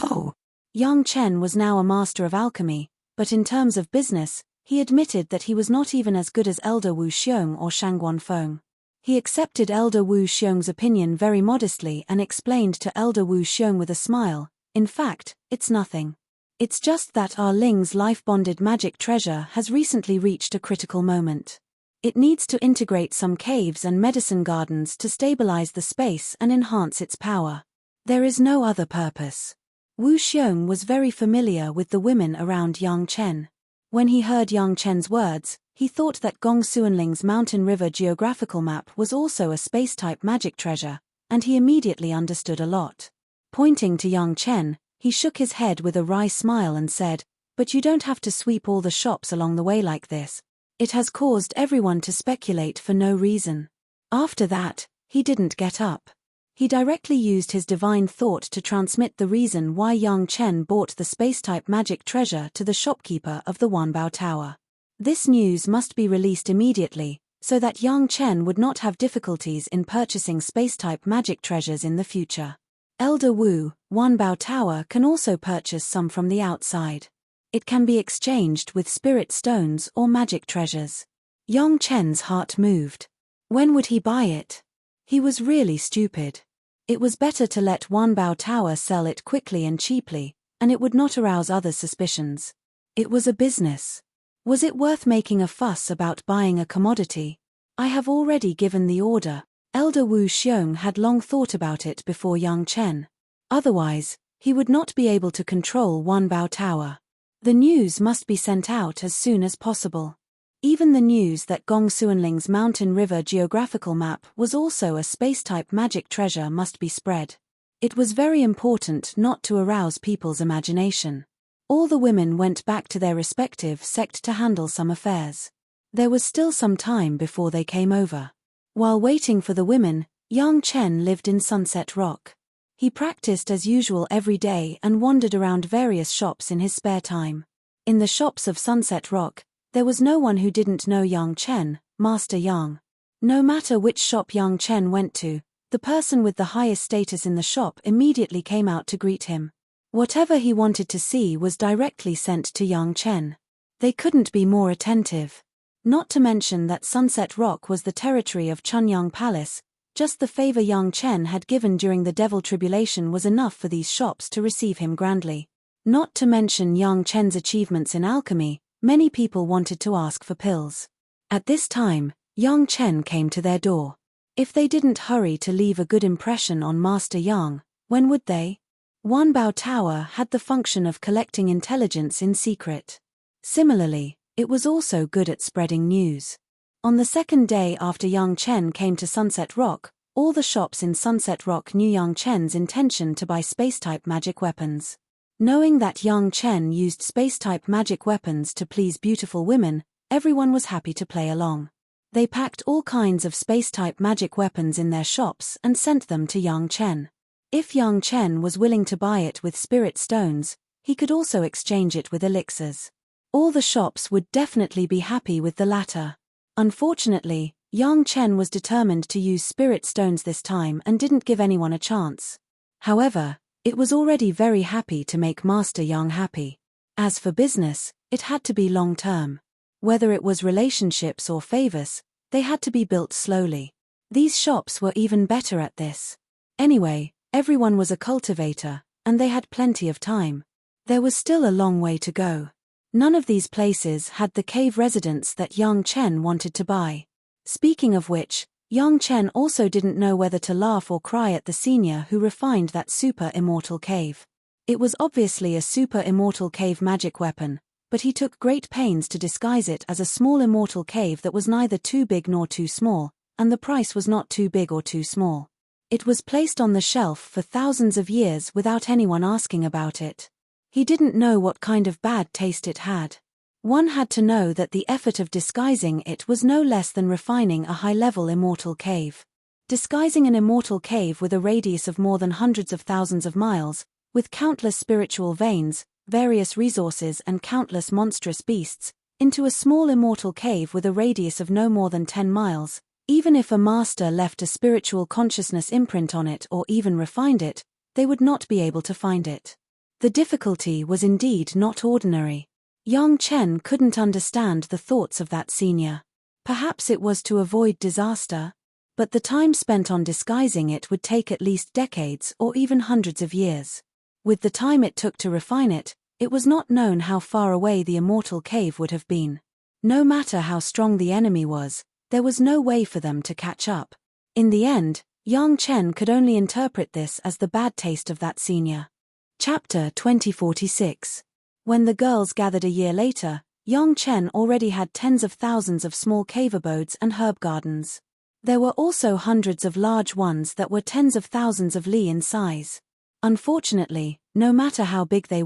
Oh! Yang Chen was now a master of alchemy, but in terms of business, he admitted that he was not even as good as Elder Wu Xiong or Shangguan Feng. He accepted Elder Wu Xiong's opinion very modestly and explained to Elder Wu Xiong with a smile, in fact, it's nothing. It's just that our Ling's life-bonded magic treasure has recently reached a critical moment. It needs to integrate some caves and medicine gardens to stabilize the space and enhance its power. There is no other purpose. Wu Xiong was very familiar with the women around Yang Chen. When he heard Yang Chen's words, he thought that Gong Suanling's mountain river geographical map was also a space-type magic treasure, and he immediately understood a lot. Pointing to Yang Chen, he shook his head with a wry smile and said, "But you don't have to sweep all the shops along the way like this. It has caused everyone to speculate for no reason." After that, he didn't get up. He directly used his divine thought to transmit the reason why Yang Chen bought the space-type magic treasure to the shopkeeper of the Wanbao Tower. This news must be released immediately, so that Yang Chen would not have difficulties in purchasing space-type magic treasures in the future. Elder Wu, Wanbao Tower can also purchase some from the outside. It can be exchanged with spirit stones or magic treasures. Yang Chen's heart moved. When would he buy it? He was really stupid. It was better to let Wanbao Tower sell it quickly and cheaply, and it would not arouse others' suspicions. It was a business. Was it worth making a fuss about buying a commodity? I have already given the order. Elder Wu Xiong had long thought about it before young Chen. Otherwise, he would not be able to control Wanbao Tower. The news must be sent out as soon as possible. Even the news that Gong Suanling's mountain river geographical map was also a space-type magic treasure must be spread. It was very important not to arouse people's imagination. All the women went back to their respective sect to handle some affairs. There was still some time before they came over. While waiting for the women, young Chen lived in Sunset Rock. He practiced as usual every day and wandered around various shops in his spare time. In the shops of Sunset Rock, there was no one who didn't know young Chen, Master Yang. No matter which shop young Chen went to, the person with the highest status in the shop immediately came out to greet him. Whatever he wanted to see was directly sent to young Chen. They couldn't be more attentive. Not to mention that Sunset Rock was the territory of Chunyang Palace. Just the favor young Chen had given during the Devil Tribulation was enough for these shops to receive him grandly. Not to mention young Chen's achievements in alchemy, many people wanted to ask for pills. At this time, young Chen came to their door. If they didn't hurry to leave a good impression on Master Yang, when would they? Wanbao Tower had the function of collecting intelligence in secret. Similarly, it was also good at spreading news. On the second day after young Chen came to Sunset Rock, all the shops in Sunset Rock knew young Chen's intention to buy space-type magic weapons. Knowing that young Chen used space-type magic weapons to please beautiful women, everyone was happy to play along. They packed all kinds of space-type magic weapons in their shops and sent them to young Chen. If young Chen was willing to buy it with spirit stones, he could also exchange it with elixirs. All the shops would definitely be happy with the latter. Unfortunately, young Chen was determined to use spirit stones this time and didn't give anyone a chance. However, it was already very happy to make Master Yang happy. As for business, it had to be long-term. Whether it was relationships or favors, they had to be built slowly. These shops were even better at this. Anyway, everyone was a cultivator, and they had plenty of time. There was still a long way to go. None of these places had the cave residence that young Chen wanted to buy. Speaking of which, young Chen also didn't know whether to laugh or cry at the senior who refined that super immortal cave. It was obviously a super immortal cave magic weapon, but he took great pains to disguise it as a small immortal cave that was neither too big nor too small, and the price was not too big or too small. It was placed on the shelf for thousands of years without anyone asking about it. He didn't know what kind of bad taste it had. One had to know that the effort of disguising it was no less than refining a high-level immortal cave. Disguising an immortal cave with a radius of more than hundreds of thousands of miles, with countless spiritual veins, various resources and countless monstrous beasts, into a small immortal cave with a radius of no more than 10 miles, even if a master left a spiritual consciousness imprint on it or even refined it, they would not be able to find it. The difficulty was indeed not ordinary. Young Chen couldn't understand the thoughts of that senior. Perhaps it was to avoid disaster, but the time spent on disguising it would take at least decades or even hundreds of years. With the time it took to refine it, it was not known how far away the immortal cave would have been. No matter how strong the enemy was, there was no way for them to catch up. In the end, young Chen could only interpret this as the bad taste of that senior. Chapter 2046. When the girls gathered a year later, young Chen already had tens of thousands of small cave abodes and herb gardens. There were also hundreds of large ones that were tens of thousands of li in size. Unfortunately, no matter how big they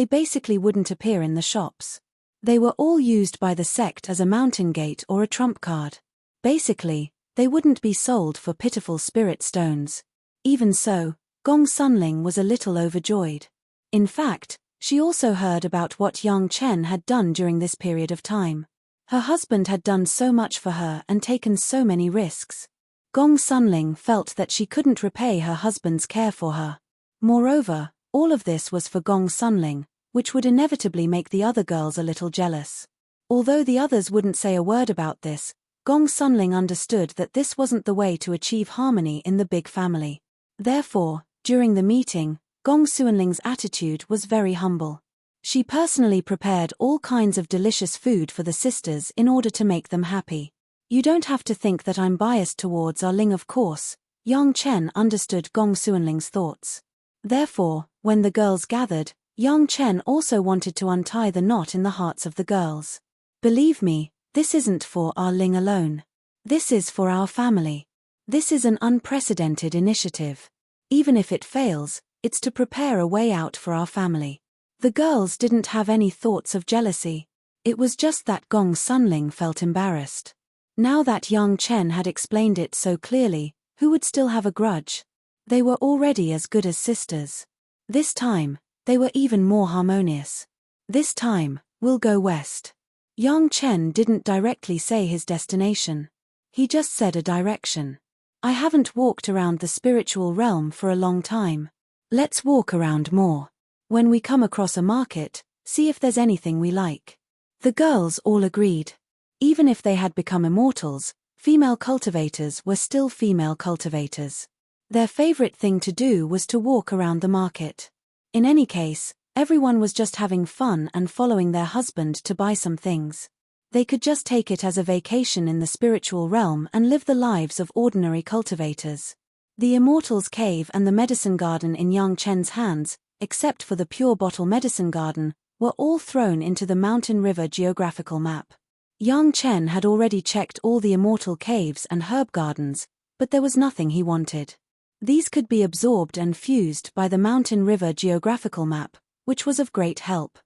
basically wouldn't appear in the shops. They were all used by the sect as a mountain gate or a trump card. Basically, they wouldn't be sold for pitiful spirit stones. Even so, Gong Sunling was a little overjoyed. In fact, she also heard about what young Chen had done during this period of time. Her husband had done so much for her and taken so many risks. Gong Sunling felt that she couldn't repay her husband's care for her. Moreover, all of this was for Gong Sunling, which would inevitably make the other girls a little jealous. Although the others wouldn't say a word about this, Gong Sunling understood that this wasn't the way to achieve harmony in the big family. Therefore, during the meeting, Gong Suanling's attitude was very humble. She personally prepared all kinds of delicious food for the sisters in order to make them happy. You don't have to think that I'm biased towards Ah Ling, of course. Yang Chen understood Gong Xuanling's thoughts. Therefore, when the girls gathered, Yang Chen also wanted to untie the knot in the hearts of the girls. Believe me, this isn't for Ah Ling alone. This is for our family. This is an unprecedented initiative. Even if it fails, it's to prepare a way out for our family. The girls didn't have any thoughts of jealousy. It was just that Gong Sunling felt embarrassed. Now that Yang Chen had explained it so clearly, who would still have a grudge? They were already as good as sisters. This time, they were even more harmonious. This time, we'll go west. Yang Chen didn't directly say his destination. He just said a direction. I haven't walked around the spiritual realm for a long time. Let's walk around more. When we come across a market, see if there's anything we like. The girls all agreed. Even if they had become immortals, female cultivators were still female cultivators. Their favorite thing to do was to walk around the market. In any case, everyone was just having fun and following their husband to buy some things. They could just take it as a vacation in the spiritual realm and live the lives of ordinary cultivators. The Immortals Cave and the Medicine Garden in Yang Chen's hands, except for the Pure Bottle Medicine Garden, were all thrown into the Mountain River geographical map. Yang Chen had already checked all the Immortal Caves and Herb Gardens, but there was nothing he wanted. These could be absorbed and fused by the Mountain River geographical map, which was of great help.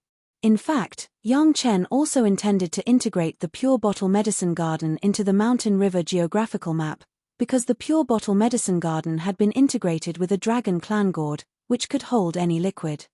In fact, Yang Chen also intended to integrate the Pure Bottle Medicine Garden into the Mountain River geographical map, because the Pure Bottle Medicine Garden had been integrated with a dragon clan gourd, which could hold any liquid.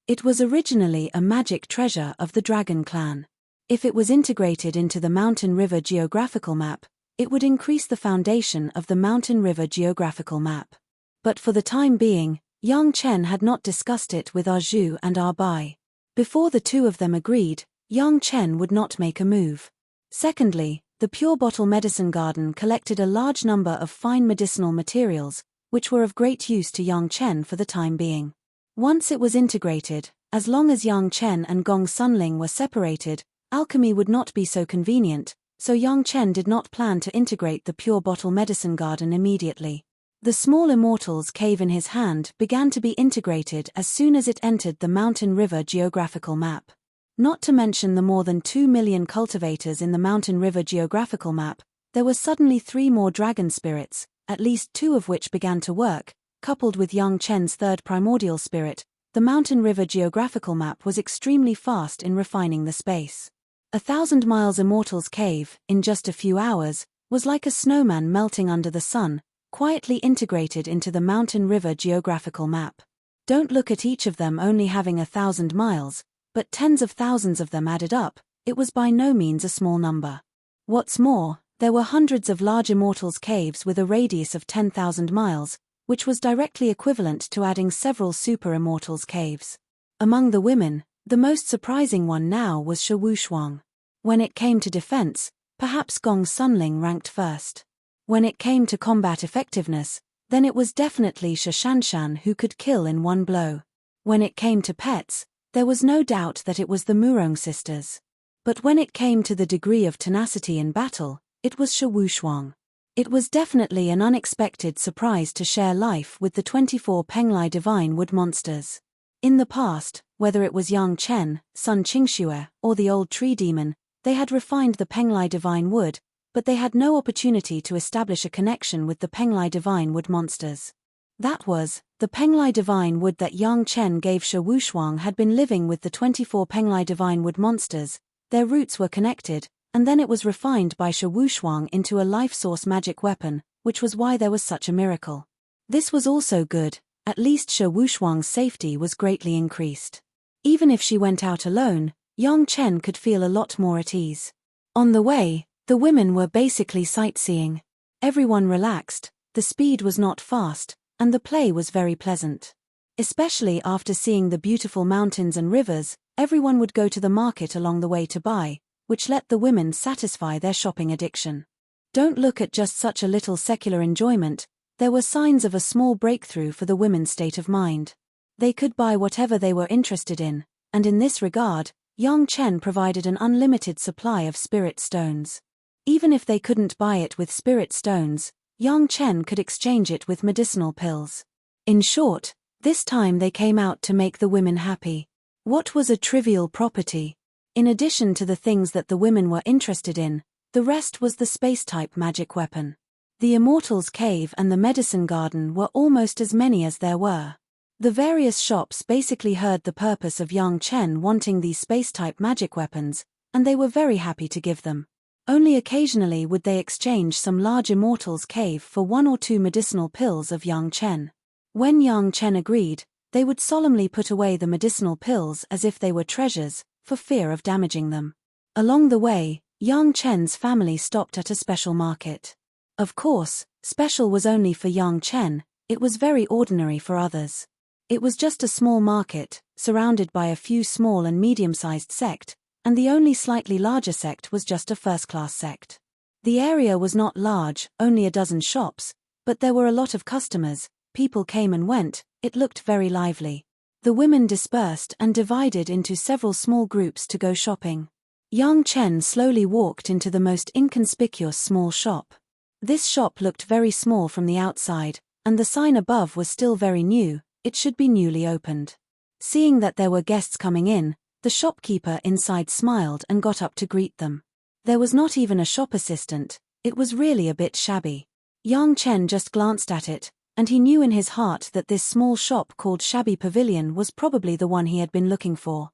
It was originally a magic treasure of the dragon clan. If it was integrated into the Mountain River geographical map, it would increase the foundation of the Mountain River geographical map. But for the time being, Yang Chen had not discussed it with Ah Zhu and Ah Bai. Before the two of them agreed, Yang Chen would not make a move. Secondly, the Pure Bottle Medicine Garden collected a large number of fine medicinal materials, which were of great use to Yang Chen for the time being. Once it was integrated, as long as Yang Chen and Gong Sunling were separated, alchemy would not be so convenient, so Yang Chen did not plan to integrate the Pure Bottle Medicine Garden immediately. The small Immortals Cave in his hand began to be integrated as soon as it entered the Mountain River geographical map. Not to mention the more than 2 million cultivators in the Mountain River geographical map, there were suddenly 3 more dragon spirits, at least 2 of which began to work. Coupled with Yang Chen's third primordial spirit, the Mountain River geographical map was extremely fast in refining the space. 1,000 miles Immortals Cave, in just a few hours, was like a snowman melting under the sun, quietly integrated into the Mountain River geographical map. Don't look at each of them only having 1,000 miles, but tens of thousands of them added up. It was by no means a small number. What's more, there were hundreds of large Immortals Caves with a radius of 10,000 miles, which was directly equivalent to adding several Super Immortals Caves. Among the women, the most surprising one now was Shi Wushuang. When it came to defense, perhaps Gong Sunling ranked first. When it came to combat effectiveness, then it was definitely Shi Shanshan who could kill in one blow. When it came to pets, there was no doubt that it was the Murong sisters. But when it came to the degree of tenacity in battle, it was Shi Wushuang. It was definitely an unexpected surprise to share life with the 24 Penglai Divine Wood monsters. In the past, whether it was Yang Chen, Sun Qingxue, or the old tree demon, they had refined the Penglai Divine Wood, but they had no opportunity to establish a connection with the Penglai Divine Wood monsters. That was, the Penglai Divine Wood that Yang Chen gave Shi Wushuang had been living with the 24 Penglai Divine Wood monsters. Their roots were connected, and then it was refined by Shi Wushuang into a life source magic weapon, which was why there was such a miracle. This was also good, at least Shi Wushuang's safety was greatly increased. Even if she went out alone, Yang Chen could feel a lot more at ease. On the way, the women were basically sightseeing. Everyone relaxed, the speed was not fast, and the play was very pleasant. Especially after seeing the beautiful mountains and rivers, everyone would go to the market along the way to buy, which let the women satisfy their shopping addiction. Don't look at just such a little secular enjoyment, there were signs of a small breakthrough for the women's state of mind. They could buy whatever they were interested in, and in this regard, Yang Chen provided an unlimited supply of spirit stones. Even if they couldn't buy it with spirit stones, Yang Chen could exchange it with medicinal pills. In short, this time they came out to make the women happy. What was a trivial property? In addition to the things that the women were interested in, the rest was the space-type magic weapon. The Immortals' Cave and the Medicine Garden were almost as many as there were. The various shops basically heard the purpose of Yang Chen wanting these space-type magic weapons, and they were very happy to give them. Only occasionally would they exchange some large Immortals' Cave for 1 or 2 medicinal pills of Yang Chen. When Yang Chen agreed, they would solemnly put away the medicinal pills as if they were treasures, for fear of damaging them. Along the way, Yang Chen's family stopped at a special market. Of course, special was only for Yang Chen, it was very ordinary for others. It was just a small market, surrounded by a few small and medium-sized sect, and the only slightly larger sect was just a first-class sect. The area was not large, only a dozen shops, but there were a lot of customers, people came and went, it looked very lively. The women dispersed and divided into several small groups to go shopping. Yang Chen slowly walked into the most inconspicuous small shop. This shop looked very small from the outside, and the sign above was still very new, it should be newly opened. Seeing that there were guests coming in, the shopkeeper inside smiled and got up to greet them. There was not even a shop assistant, it was really a bit shabby. Yang Chen just glanced at it, and he knew in his heart that this small shop called Shabby Pavilion was probably the one he had been looking for.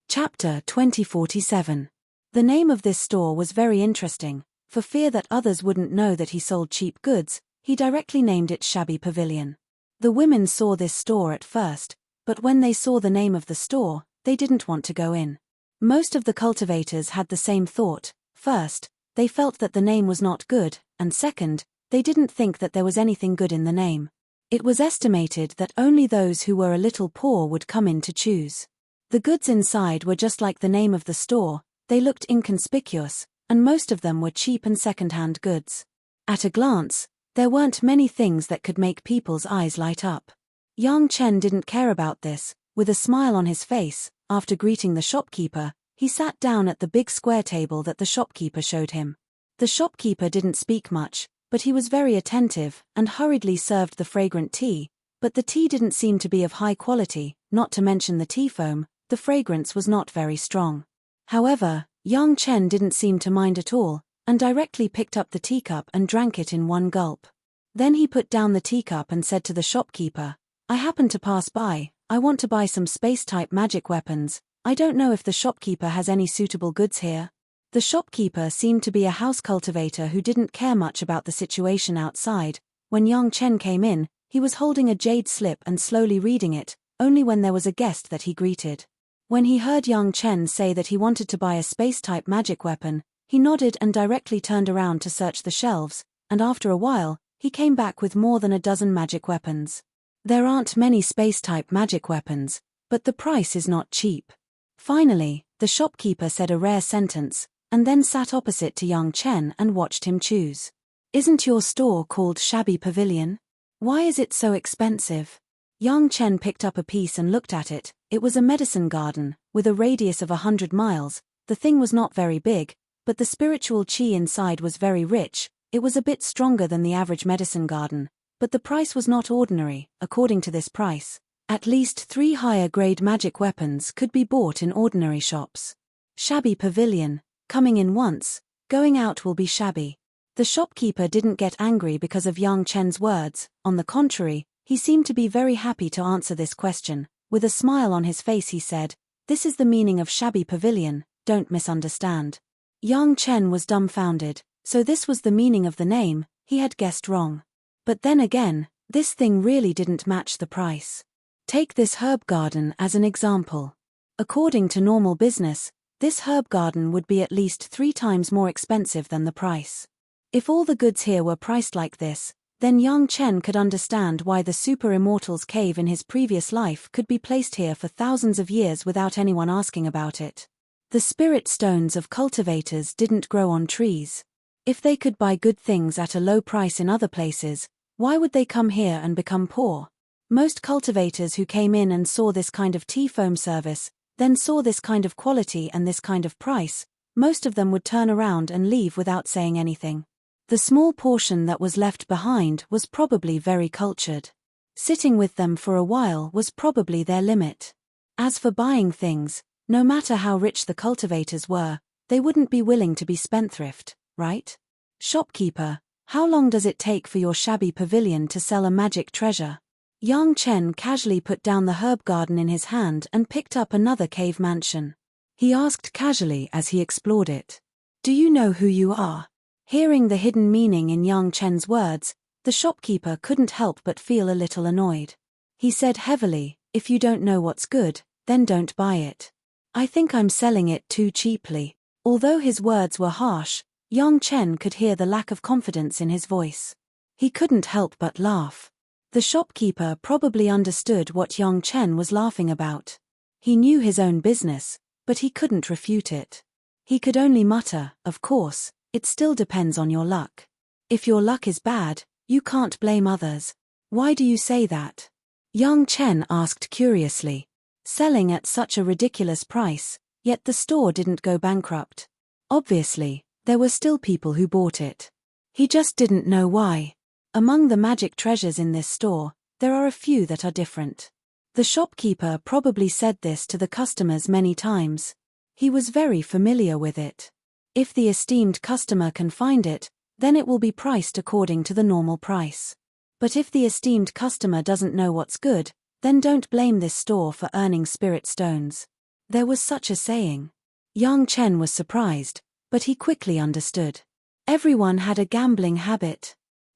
Chapter 2047. The name of this store was very interesting. For fear that others wouldn't know that he sold cheap goods, he directly named it Shabby Pavilion. The women saw this store at first, but when they saw the name of the store, they didn't want to go in. Most of the cultivators had the same thought. First, they felt that the name was not good, and second, they didn't think that there was anything good in the name. It was estimated that only those who were a little poor would come in to choose. The goods inside were just like the name of the store, they looked inconspicuous, and most of them were cheap and second-hand goods. At a glance, there weren't many things that could make people's eyes light up. Yang Chen didn't care about this. With a smile on his face, after greeting the shopkeeper, he sat down at the big square table that the shopkeeper showed him. The shopkeeper didn't speak much, but he was very attentive, and hurriedly served the fragrant tea, but the tea didn't seem to be of high quality, not to mention the tea foam, the fragrance was not very strong. However, Yang Chen didn't seem to mind at all, and directly picked up the teacup and drank it in one gulp. Then he put down the teacup and said to the shopkeeper, "I happened to pass by, I want to buy some space-type magic weapons, I don't know if the shopkeeper has any suitable goods here." The shopkeeper seemed to be a house cultivator who didn't care much about the situation outside. When Yang Chen came in, he was holding a jade slip and slowly reading it, only when there was a guest that he greeted. When he heard Yang Chen say that he wanted to buy a space-type magic weapon, he nodded and directly turned around to search the shelves, and after a while, he came back with more than a dozen magic weapons. There aren't many space-type magic weapons, but the price is not cheap. Finally, the shopkeeper said a rare sentence, and then sat opposite to Yang Chen and watched him choose. "Isn't your store called Shabby Pavilion? Why is it so expensive?" Yang Chen picked up a piece and looked at it. It was a medicine garden, with a radius of 100 miles, the thing was not very big, but the spiritual qi inside was very rich, it was a bit stronger than the average medicine garden. But the price was not ordinary. According to this price, at least 3 higher-grade magic weapons could be bought in ordinary shops. Shabby Pavilion, coming in once, going out will be shabby. The shopkeeper didn't get angry because of Yang Chen's words, on the contrary, he seemed to be very happy to answer this question. With a smile on his face he said, "This is the meaning of Shabby Pavilion, don't misunderstand." Yang Chen was dumbfounded, so this was the meaning of the name, he had guessed wrong. But then again, this thing really didn't match the price. Take this herb garden as an example. According to normal business, this herb garden would be at least 3 times more expensive than the price. If all the goods here were priced like this, then Yang Chen could understand why the Super Immortals Cave in his previous life could be placed here for thousands of years without anyone asking about it. The spirit stones of cultivators didn't grow on trees. If they could buy good things at a low price in other places, why would they come here and become poor? Most cultivators who came in and saw this kind of tea foam service, then saw this kind of quality and this kind of price, most of them would turn around and leave without saying anything. The small portion that was left behind was probably very cultured. Sitting with them for a while was probably their limit. As for buying things, no matter how rich the cultivators were, they wouldn't be willing to be spendthrift, right? Shopkeeper, how long does it take for your shabby pavilion to sell a magic treasure? Yang Chen casually put down the herb garden in his hand and picked up another cave mansion. He asked casually as he explored it. Do you know who you are? Hearing the hidden meaning in Yang Chen's words, the shopkeeper couldn't help but feel a little annoyed. He said heavily, if you don't know what's good, then don't buy it. I think I'm selling it too cheaply. Although his words were harsh, Yang Chen could hear the lack of confidence in his voice. He couldn't help but laugh. The shopkeeper probably understood what Yang Chen was laughing about. He knew his own business, but he couldn't refute it. He could only mutter, of course, it still depends on your luck. If your luck is bad, you can't blame others. Why do you say that? Yang Chen asked curiously. Selling at such a ridiculous price, yet the store didn't go bankrupt. Obviously, there were still people who bought it. He just didn't know why. Among the magic treasures in this store, there are a few that are different. The shopkeeper probably said this to the customers many times. He was very familiar with it. If the esteemed customer can find it, then it will be priced according to the normal price. But if the esteemed customer doesn't know what's good, then don't blame this store for earning spirit stones. There was such a saying. Yang Chen was surprised, but he quickly understood. Everyone had a gambling habit.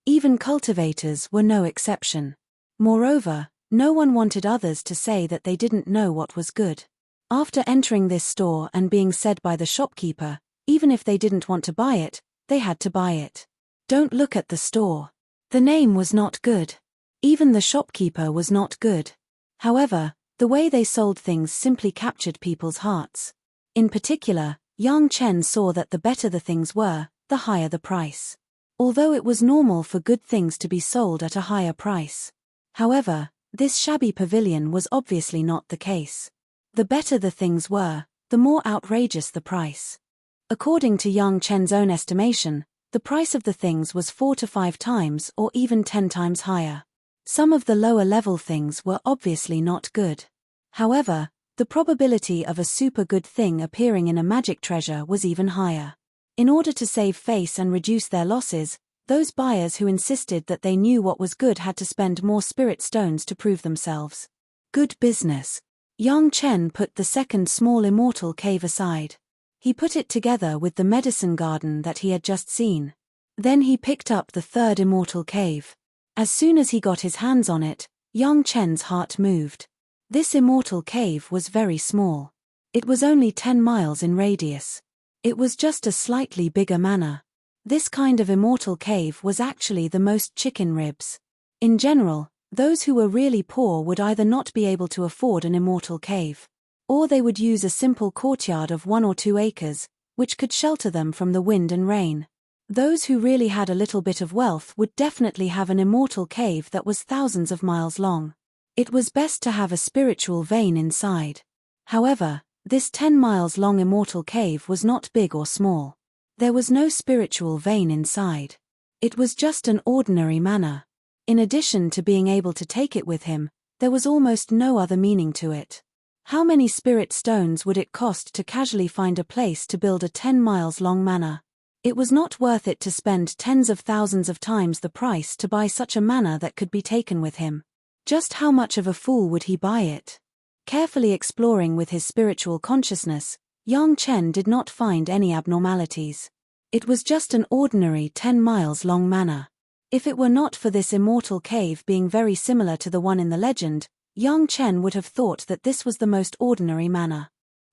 Even cultivators were no exception. Moreover, no one wanted others to say that they didn't know what was good. After entering this store and being said by the shopkeeper, even if they didn't want to buy it, they had to buy it. Don't look at the store. The name was not good. Even the shopkeeper was not good. However, the way they sold things simply captured people's hearts. In particular, Yang Chen saw that the better the things were, the higher the price. Although it was normal for good things to be sold at a higher price. However, this shabby pavilion was obviously not the case. The better the things were, the more outrageous the price. According to Yang Chen's own estimation, the price of the things was 4 to 5 times or even 10 times higher. Some of the lower-level things were obviously not good. However, the probability of a super good thing appearing in a magic treasure was even higher. In order to save face and reduce their losses, those buyers who insisted that they knew what was good had to spend more spirit stones to prove themselves. Good business. Yang Chen put the second small immortal cave aside. He put it together with the medicine garden that he had just seen. Then he picked up the third immortal cave. As soon as he got his hands on it, Yang Chen's heart moved. This immortal cave was very small. It was only 10 miles in radius. It was just a slightly bigger manor. This kind of immortal cave was actually the most chicken ribs. In general, those who were really poor would either not be able to afford an immortal cave, or they would use a simple courtyard of 1 or 2 acres, which could shelter them from the wind and rain. Those who really had a little bit of wealth would definitely have an immortal cave that was thousands of miles long. It was best to have a spiritual vein inside. However, this 10 miles long immortal cave was not big or small. There was no spiritual vein inside. It was just an ordinary manor. In addition to being able to take it with him, there was almost no other meaning to it. How many spirit stones would it cost to casually find a place to build a 10 miles long manor? It was not worth it to spend tens of thousands of times the price to buy such a manor that could be taken with him. Just how much of a fool would he buy it? Carefully exploring with his spiritual consciousness, Yang Chen did not find any abnormalities. It was just an ordinary 10 miles long manor. If it were not for this immortal cave being very similar to the one in the legend, Yang Chen would have thought that this was the most ordinary manor.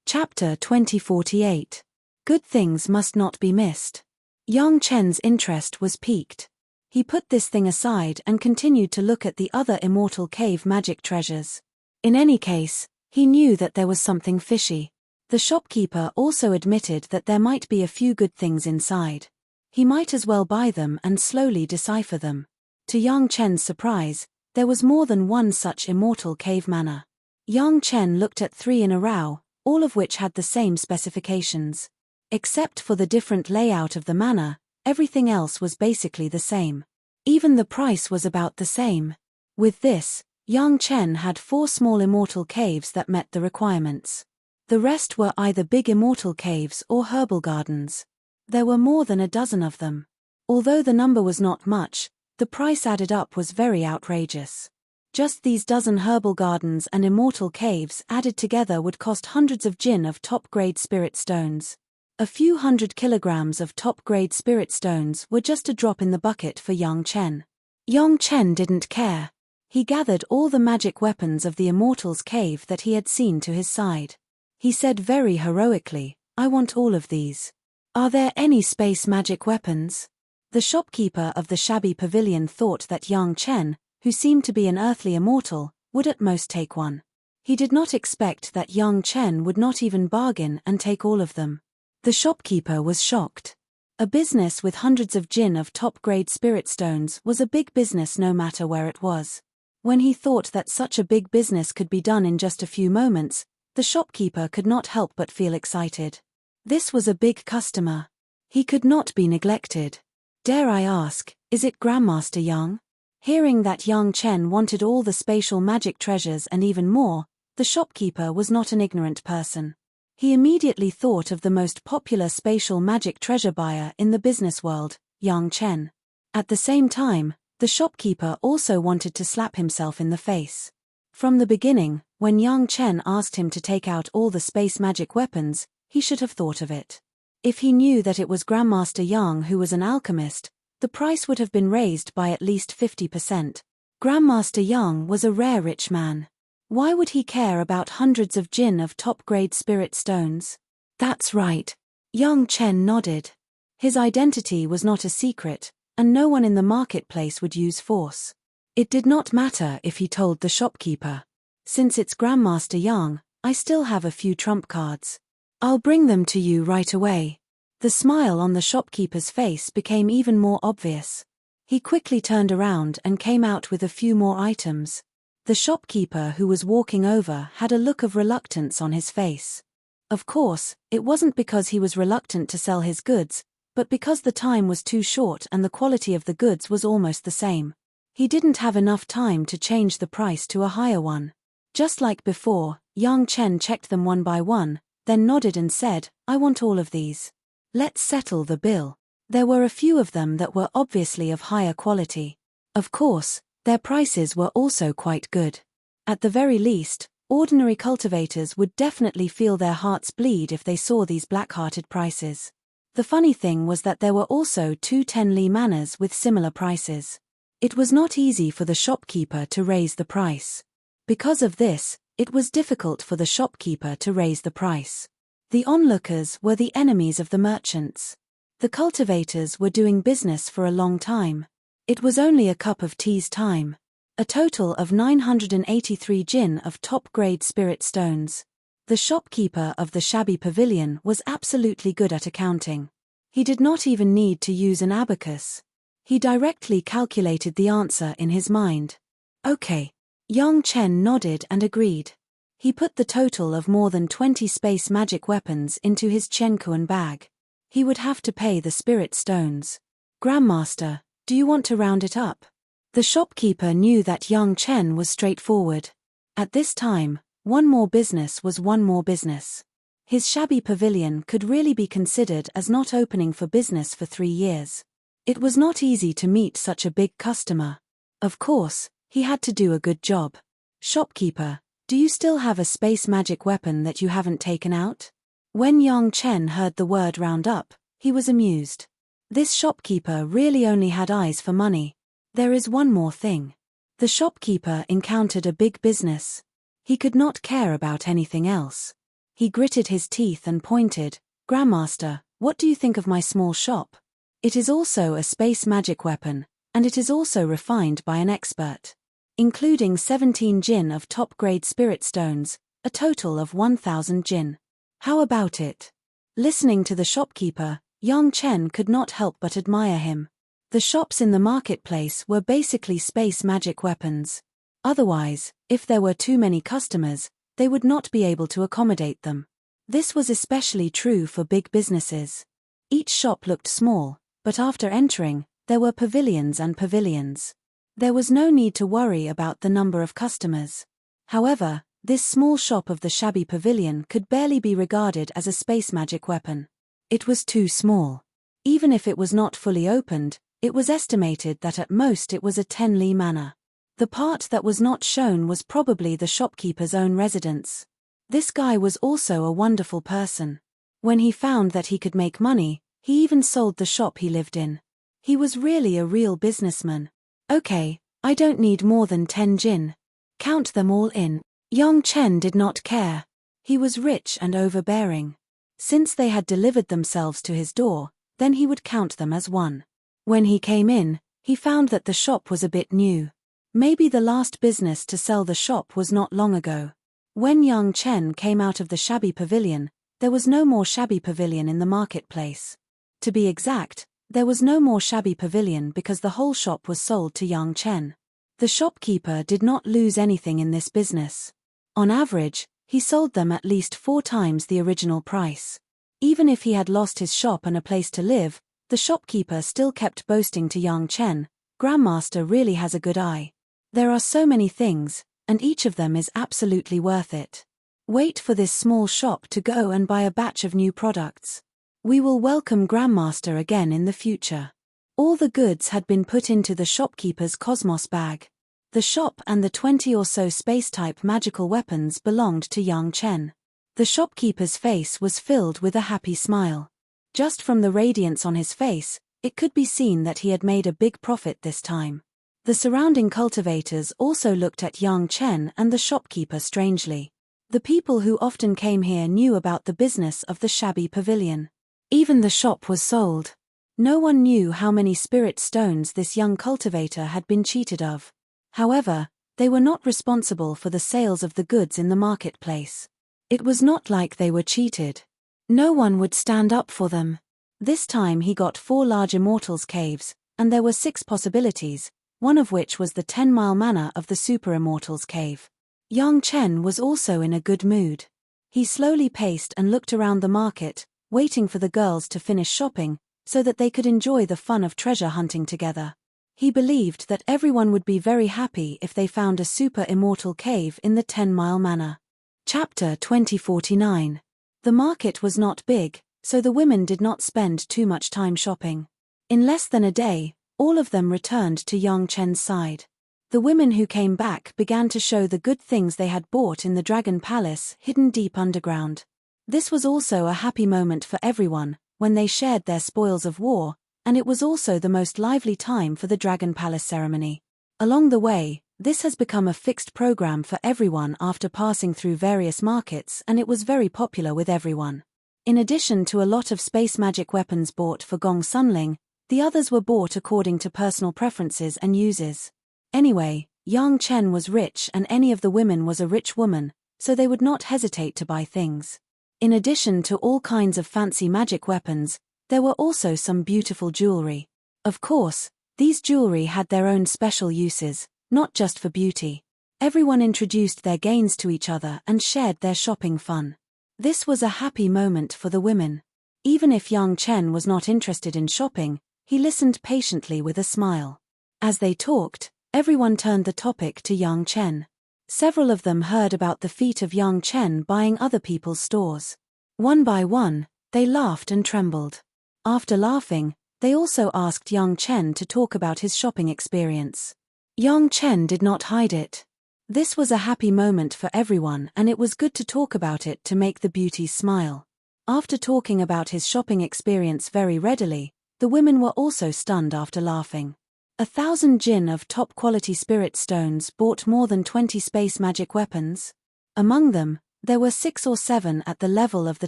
Chapter 2048. Good things must not be missed. Yang Chen's interest was piqued. He put this thing aside and continued to look at the other immortal cave magic treasures. In any case, he knew that there was something fishy. The shopkeeper also admitted that there might be a few good things inside. He might as well buy them and slowly decipher them. To Yang Chen's surprise, there was more than one such immortal cave manor. Yang Chen looked at 3 in a row, all of which had the same specifications. Except for the different layout of the manor, everything else was basically the same. Even the price was about the same. With this, Yang Chen had 4 small immortal caves that met the requirements. The rest were either big immortal caves or herbal gardens. There were more than a dozen of them. Although the number was not much, the price added up was very outrageous. Just these dozen herbal gardens and immortal caves added together would cost hundreds of jin of top-grade spirit stones. A few 100 kilograms of top-grade spirit stones were just a drop in the bucket for Yang Chen. Yang Chen didn't care. He gathered all the magic weapons of the Immortal's cave that he had seen to his side. He said very heroically, "I want all of these. Are there any space magic weapons?" The shopkeeper of the shabby pavilion thought that Yang Chen, who seemed to be an earthly immortal, would at most take one. He did not expect that Yang Chen would not even bargain and take all of them. The shopkeeper was shocked. A business with hundreds of jin of top-grade spirit stones was a big business no matter where it was. When he thought that such a big business could be done in just a few moments, the shopkeeper could not help but feel excited. This was a big customer. He could not be neglected. "Dare I ask, is it Grandmaster Yang?" Hearing that Yang Chen wanted all the spatial magic treasures and even more, the shopkeeper was not an ignorant person. He immediately thought of the most popular spatial magic treasure buyer in the business world, Yang Chen. At the same time, the shopkeeper also wanted to slap himself in the face. From the beginning, when Yang Chen asked him to take out all the space magic weapons, he should have thought of it. If he knew that it was Grandmaster Yang who was an alchemist, the price would have been raised by at least 50%. Grandmaster Yang was a rare rich man. Why would he care about hundreds of jin of top-grade spirit stones? That's right. Yang Chen nodded. His identity was not a secret, and no one in the marketplace would use force. It did not matter if he told the shopkeeper. "Since it's Grandmaster Yang, I still have a few trump cards. I'll bring them to you right away." The smile on the shopkeeper's face became even more obvious. He quickly turned around and came out with a few more items. The shopkeeper who was walking over had a look of reluctance on his face. Of course, it wasn't because he was reluctant to sell his goods, but because the time was too short and the quality of the goods was almost the same. He didn't have enough time to change the price to a higher one. Just like before, Yang Chen checked them one by one, then nodded and said, "I want all of these. Let's settle the bill." There were a few of them that were obviously of higher quality. Of course, their prices were also quite good. At the very least, ordinary cultivators would definitely feel their hearts bleed if they saw these black-hearted prices. The funny thing was that there were also 2 10-li manors with similar prices. It was not easy for the shopkeeper to raise the price. Because of this, it was difficult for the shopkeeper to raise the price. The onlookers were the enemies of the merchants. The cultivators were doing business for a long time. It was only a cup of tea's time. A total of 983 jin of top-grade spirit stones. The shopkeeper of the shabby pavilion was absolutely good at accounting. He did not even need to use an abacus. He directly calculated the answer in his mind. "Okay." Yang Chen nodded and agreed. He put the total of more than 20 space magic weapons into his Chenkuan bag. He would have to pay the spirit stones. "Grandmaster, do you want to round it up?" The shopkeeper knew that Yang Chen was straightforward. At this time, one more business was one more business. His shabby pavilion could really be considered as not opening for business for 3 years. It was not easy to meet such a big customer. Of course, he had to do a good job. "Shopkeeper, do you still have a space magic weapon that you haven't taken out?" When Yang Chen heard the word round up, he was amused. This shopkeeper really only had eyes for money. "There is one more thing." The shopkeeper encountered a big business. He could not care about anything else. He gritted his teeth and pointed, "Grandmaster, what do you think of my small shop? It is also a space magic weapon, and it is also refined by an expert. Including 17 jin of top-grade spirit stones, a total of 1,000 jin. How about it?" Listening to the shopkeeper, Yang Chen could not help but admire him. The shops in the marketplace were basically space magic weapons. Otherwise, if there were too many customers, they would not be able to accommodate them. This was especially true for big businesses. Each shop looked small, but after entering, there were pavilions and pavilions. There was no need to worry about the number of customers. However, this small shop of the shabby pavilion could barely be regarded as a space magic weapon. It was too small. Even if it was not fully opened, it was estimated that at most it was a 10-li manor. The part that was not shown was probably the shopkeeper's own residence. This guy was also a wonderful person. When he found that he could make money, he even sold the shop he lived in. He was really a real businessman. Okay, I don't need more than 10 jin. Count them all in. Yang Chen did not care. He was rich and overbearing. Since they had delivered themselves to his door, then he would count them as one. When he came in, he found that the shop was a bit new. Maybe the last business to sell the shop was not long ago. When Yang Chen came out of the shabby pavilion, there was no more shabby pavilion in the marketplace. To be exact, there was no more shabby pavilion because the whole shop was sold to Yang Chen. The shopkeeper did not lose anything in this business. On average, he sold them at least 4 times the original price. Even if he had lost his shop and a place to live, the shopkeeper still kept boasting to Yang Chen, "Grandmaster really has a good eye. There are so many things, and each of them is absolutely worth it. Wait for this small shop to go and buy a batch of new products. We will welcome Grandmaster again in the future." All the goods had been put into the shopkeeper's cosmos bag. The shop and the 20 or so space-type magical weapons belonged to Yang Chen. The shopkeeper's face was filled with a happy smile. Just from the radiance on his face, it could be seen that he had made a big profit this time. The surrounding cultivators also looked at Yang Chen and the shopkeeper strangely. The people who often came here knew about the business of the shabby pavilion. Even the shop was sold. No one knew how many spirit stones this young cultivator had been cheated of. However, they were not responsible for the sales of the goods in the marketplace. It was not like they were cheated. No one would stand up for them. This time he got 4 large immortals caves, and there were 6 possibilities, one of which was the 10-mile manor of the Super Immortals Cave. Yang Chen was also in a good mood. He slowly paced and looked around the market, waiting for the girls to finish shopping, so that they could enjoy the fun of treasure hunting together. He believed that everyone would be very happy if they found a Super Immortal Cave in the 10-mile manor. Chapter 2049. The market was not big, so the women did not spend too much time shopping. In less than a day, all of them returned to Yang Chen's side. The women who came back began to show the good things they had bought in the Dragon Palace hidden deep underground. This was also a happy moment for everyone, when they shared their spoils of war, and it was also the most lively time for the Dragon Palace ceremony. Along the way, this has become a fixed program for everyone after passing through various markets, and it was very popular with everyone. In addition to a lot of space magic weapons bought for Gong Sunling, the others were bought according to personal preferences and uses. Anyway, Yang Chen was rich and any of the women was a rich woman, so they would not hesitate to buy things. In addition to all kinds of fancy magic weapons, there were also some beautiful jewelry. Of course, these jewelry had their own special uses, not just for beauty. Everyone introduced their gains to each other and shared their shopping fun. This was a happy moment for the women. Even if Yang Chen was not interested in shopping, he listened patiently with a smile. As they talked, everyone turned the topic to Yang Chen. Several of them heard about the feat of Yang Chen buying other people's stores. One by one, they laughed and trembled. After laughing, they also asked Yang Chen to talk about his shopping experience. Yang Chen did not hide it. This was a happy moment for everyone and it was good to talk about it to make the beauties smile. After talking about his shopping experience very readily, the women were also stunned after laughing. 1,000 jin of top-quality spirit stones bought more than 20 space magic weapons. Among them, there were 6 or 7 at the level of the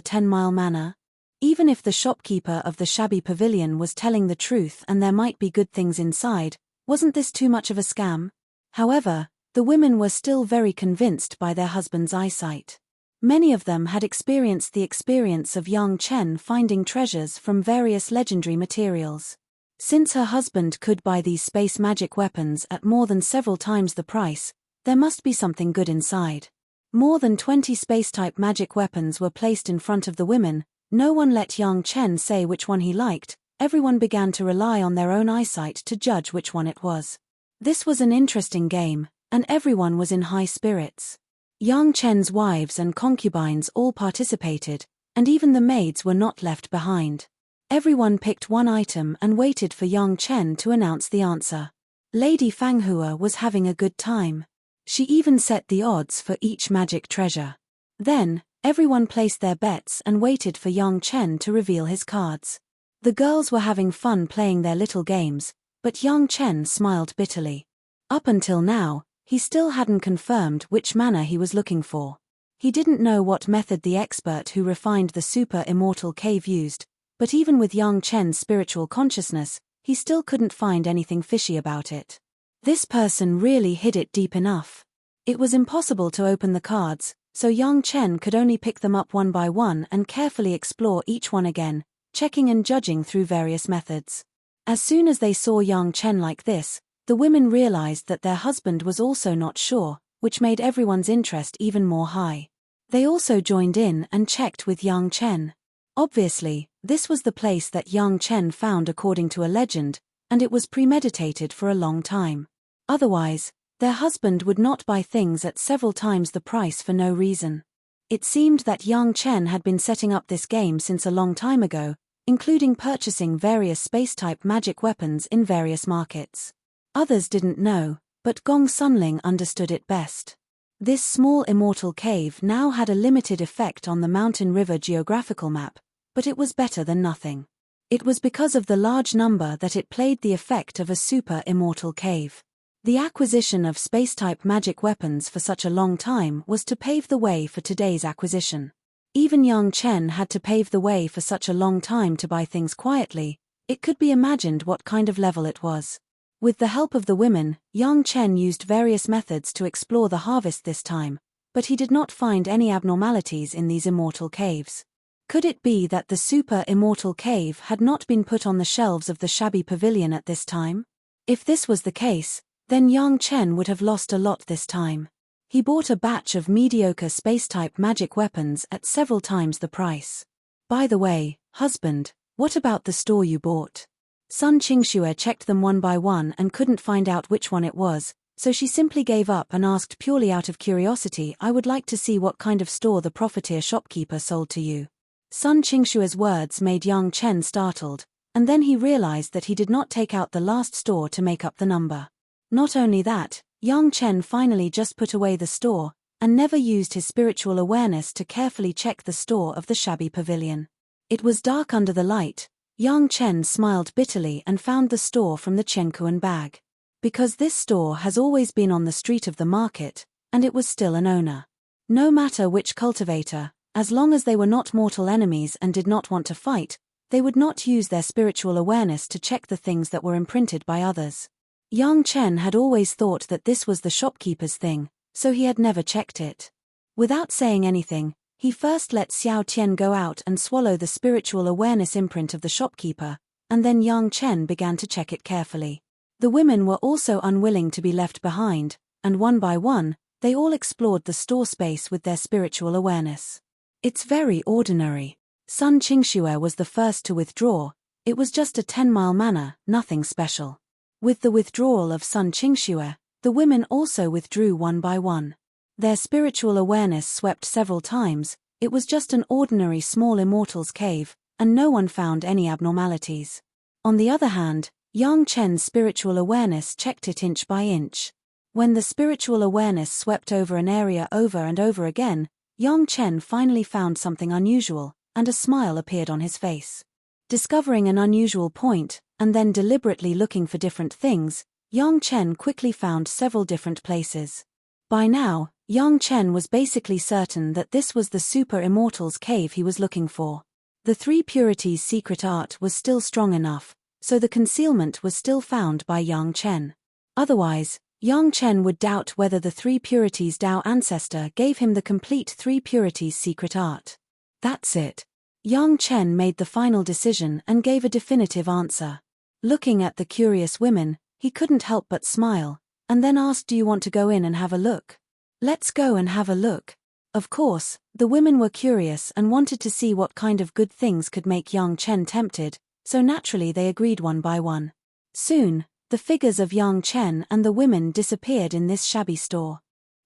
10-mile manor. Even if the shopkeeper of the shabby pavilion was telling the truth and there might be good things inside, wasn't this too much of a scam? However, the women were still very convinced by their husband's eyesight. Many of them had experienced the experience of Yang Chen finding treasures from various legendary materials. Since her husband could buy these space magic weapons at more than several times the price, there must be something good inside. More than 20 space-type magic weapons were placed in front of the women. No one let Yang Chen say which one he liked. Everyone began to rely on their own eyesight to judge which one it was. This was an interesting game, and everyone was in high spirits. Yang Chen's wives and concubines all participated, and even the maids were not left behind. Everyone picked one item and waited for Yang Chen to announce the answer. Lady Fanghua was having a good time. She even set the odds for each magic treasure. Then, everyone placed their bets and waited for Yang Chen to reveal his cards. The girls were having fun playing their little games, but Yang Chen smiled bitterly. Up until now, he still hadn't confirmed which mana he was looking for. He didn't know what method the expert who refined the super immortal cave used, but even with Yang Chen's spiritual consciousness, he still couldn't find anything fishy about it. This person really hid it deep enough. It was impossible to open the cards, so Yang Chen could only pick them up one by one and carefully explore each one again, checking and judging through various methods. As soon as they saw Yang Chen like this, the women realized that their husband was also not sure, which made everyone's interest even more high. They also joined in and checked with Yang Chen. Obviously, this was the place that Yang Chen found according to a legend, and it was premeditated for a long time. Otherwise, their husband would not buy things at several times the price for no reason. It seemed that Yang Chen had been setting up this game since a long time ago, including purchasing various space-type magic weapons in various markets. Others didn't know, but Gong Sunling understood it best. This small immortal cave now had a limited effect on the mountain river geographical map, but it was better than nothing. It was because of the large number that it played the effect of a super immortal cave. The acquisition of space-type magic weapons for such a long time was to pave the way for today's acquisition. Even Yang Chen had to pave the way for such a long time to buy things quietly. It could be imagined what kind of level it was. With the help of the women, Yang Chen used various methods to explore the harvest this time, but he did not find any abnormalities in these immortal caves. Could it be that the super immortal cave had not been put on the shelves of the shabby pavilion at this time? If this was the case, then Yang Chen would have lost a lot this time. He bought a batch of mediocre space-type magic weapons at several times the price. By the way, husband, what about the store you bought? Sun Qingxue checked them one by one and couldn't find out which one it was, so she simply gave up and asked purely out of curiosity, I would like to see what kind of store the profiteer shopkeeper sold to you. Sun Qingxue's words made Yang Chen startled, and then he realized that he did not take out the last store to make up the number. Not only that, Yang Chen finally just put away the store, and never used his spiritual awareness to carefully check the store of the shabby pavilion. It was dark under the light. Yang Chen smiled bitterly and found the store from the Chenkuan bag. Because this store has always been on the street of the market, and it was still an owner. No matter which cultivator, as long as they were not mortal enemies and did not want to fight, they would not use their spiritual awareness to check the things that were imprinted by others. Yang Chen had always thought that this was the shopkeeper's thing, so he had never checked it. Without saying anything, he first let Xiao Tian go out and swallow the spiritual awareness imprint of the shopkeeper, and then Yang Chen began to check it carefully. The women were also unwilling to be left behind, and one by one, they all explored the store space with their spiritual awareness. It's very ordinary. Sun Qingxue was the first to withdraw. It was just a 10-mile mana, nothing special. With the withdrawal of Sun Qingxue, the women also withdrew one by one. Their spiritual awareness swept several times. It was just an ordinary small immortal's cave, and no one found any abnormalities. On the other hand, Yang Chen's spiritual awareness checked it inch by inch. When the spiritual awareness swept over an area over and over again, Yang Chen finally found something unusual, and a smile appeared on his face. Discovering an unusual point, and then deliberately looking for different things, Yang Chen quickly found several different places. By now, Yang Chen was basically certain that this was the super immortal's cave he was looking for. The three purities secret art was still strong enough, so the concealment was still found by Yang Chen. Otherwise, Yang Chen would doubt whether the three purities Dao ancestor gave him the complete three purities secret art. That's it. Yang Chen made the final decision and gave a definitive answer. Looking at the curious women, he couldn't help but smile, and then asked, do you want to go in and have a look? Let's go and have a look. Of course, the women were curious and wanted to see what kind of good things could make Yang Chen tempted, so naturally they agreed one by one. Soon, the figures of Yang Chen and the women disappeared in this shabby store.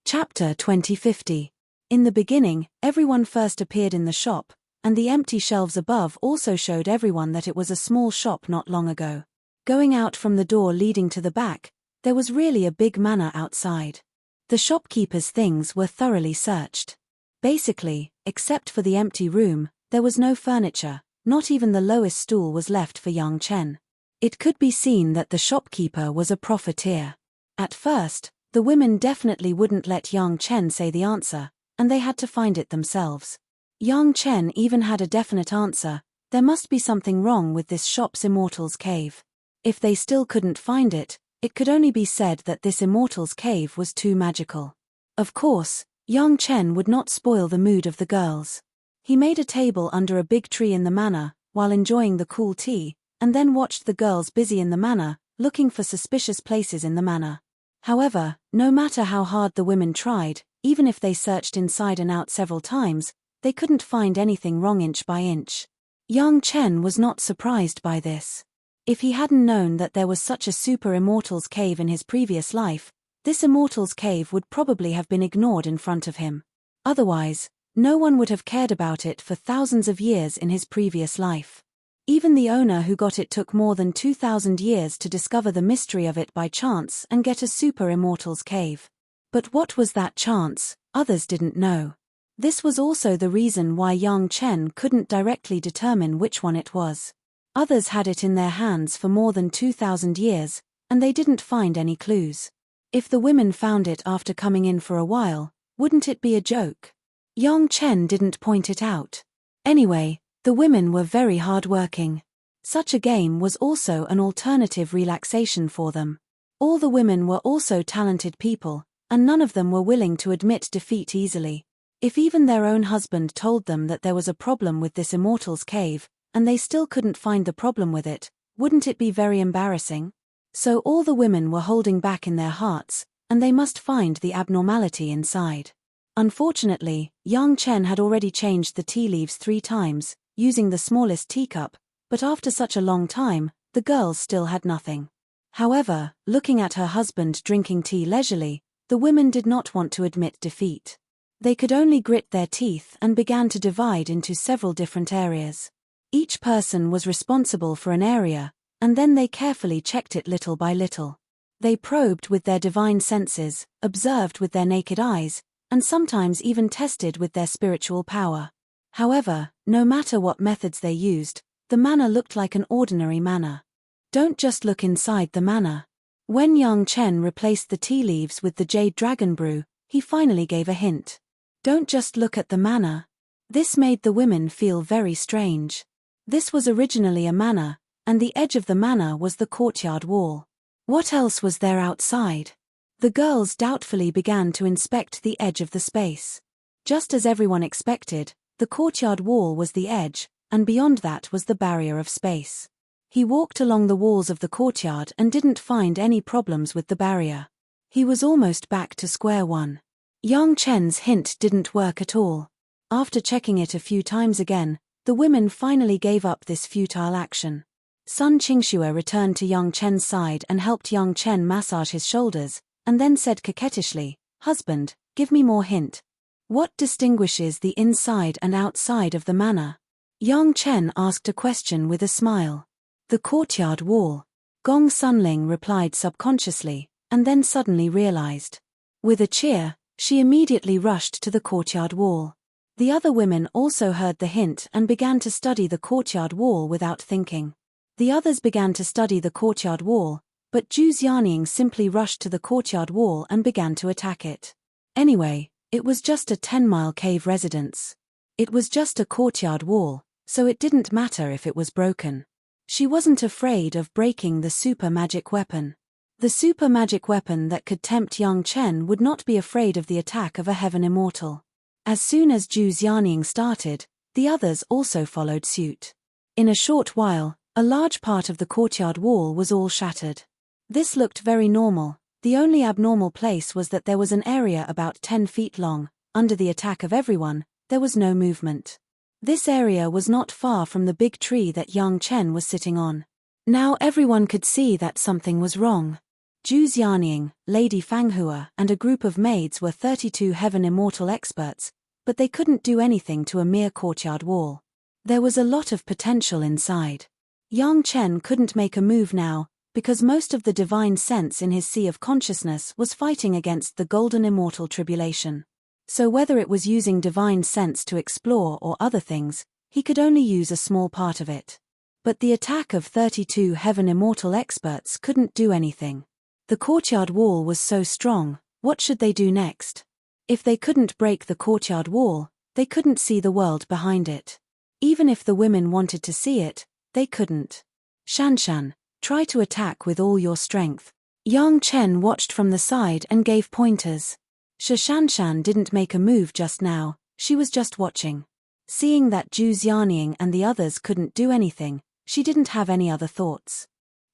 Chapter 2050. In the beginning, everyone first appeared in the shop, and the empty shelves above also showed everyone that it was a small shop not long ago. Going out from the door leading to the back, there was really a big manor outside. The shopkeeper's things were thoroughly searched. Basically, except for the empty room, there was no furniture, not even the lowest stool was left for Yang Chen. It could be seen that the shopkeeper was a profiteer. At first, the women definitely wouldn't let Yang Chen say the answer, and they had to find it themselves. Yang Chen even had a definite answer: there must be something wrong with this shop's immortal's cave. If they still couldn't find it, it could only be said that this immortal's cave was too magical. Of course, Yang Chen would not spoil the mood of the girls. He made a table under a big tree in the manor, while enjoying the cool tea, and then watched the girls busy in the manor, looking for suspicious places in the manor. However, no matter how hard the women tried, even if they searched inside and out several times, they couldn't find anything wrong inch by inch. Yang Chen was not surprised by this. If he hadn't known that there was such a super immortal's cave in his previous life, this immortal's cave would probably have been ignored in front of him. Otherwise, no one would have cared about it for thousands of years in his previous life. Even the owner who got it took more than 2,000 years to discover the mystery of it by chance and get a super immortal's cave. But what was that chance? Others didn't know. This was also the reason why Yang Chen couldn't directly determine which one it was. Others had it in their hands for more than 2,000 years, and they didn't find any clues. If the women found it after coming in for a while, wouldn't it be a joke? Yang Chen didn't point it out. Anyway, the women were very hard-working. Such a game was also an alternative relaxation for them. All the women were also talented people, and none of them were willing to admit defeat easily. If even their own husband told them that there was a problem with this immortal's cave, and they still couldn't find the problem with it, wouldn't it be very embarrassing? So all the women were holding back in their hearts, and they must find the abnormality inside. Unfortunately, Yang Chen had already changed the tea leaves 3 times, using the smallest teacup, but after such a long time, the girls still had nothing. However, looking at her husband drinking tea leisurely, the women did not want to admit defeat. They could only grit their teeth and began to divide into several different areas. Each person was responsible for an area, and then they carefully checked it little by little. They probed with their divine senses, observed with their naked eyes, and sometimes even tested with their spiritual power. However, no matter what methods they used, the manor looked like an ordinary manor. Don't just look inside the manor. When Yang Chen replaced the tea leaves with the jade dragon brew, he finally gave a hint. Don't just look at the manor. This made the women feel very strange. This was originally a manor, and the edge of the manor was the courtyard wall. What else was there outside? The girls doubtfully began to inspect the edge of the space. Just as everyone expected, the courtyard wall was the edge, and beyond that was the barrier of space. He walked along the walls of the courtyard and didn't find any problems with the barrier. He was almost back to square one. Yang Chen's hint didn't work at all. After checking it a few times again, the women finally gave up this futile action. Sun Qingxue returned to Yang Chen's side and helped Yang Chen massage his shoulders, and then said coquettishly, "Husband, give me more hint. What distinguishes the inside and outside of the manor?" Yang Chen asked a question with a smile. "The courtyard wall." Gong Sunling replied subconsciously, and then suddenly realized. With a cheer, she immediately rushed to the courtyard wall. The other women also heard the hint and began to study the courtyard wall without thinking. The others began to study the courtyard wall, but Zhu Xiaoning simply rushed to the courtyard wall and began to attack it. Anyway, it was just a 10-mile cave residence. It was just a courtyard wall, so it didn't matter if it was broken. She wasn't afraid of breaking the super magic weapon. The super magic weapon that could tempt Yang Chen would not be afraid of the attack of a heaven immortal. As soon as Zhu Xiaoning started, the others also followed suit. In a short while, a large part of the courtyard wall was all shattered. This looked very normal, The only abnormal place was that there was an area about 10 feet long. Under the attack of everyone, there was no movement. This area was not far from the big tree that Yang Chen was sitting on. Now everyone could see that something was wrong. Zhu Xianying, Lady Fanghua, and a group of maids were 32 heaven immortal experts, but they couldn't do anything to a mere courtyard wall. There was a lot of potential inside. Yang Chen couldn't make a move now, because most of the divine sense in his sea of consciousness was fighting against the golden immortal tribulation. So whether it was using divine sense to explore or other things, he could only use a small part of it. But the attack of 32 heaven immortal experts couldn't do anything. The courtyard wall was so strong, what should they do next? If they couldn't break the courtyard wall, they couldn't see the world behind it. Even if the women wanted to see it, they couldn't. Shanshan, try to attack with all your strength. Yang Chen watched from the side and gave pointers. Shanshan didn't make a move just now, she was just watching. Seeing that Zhu Xianying and the others couldn't do anything, she didn't have any other thoughts.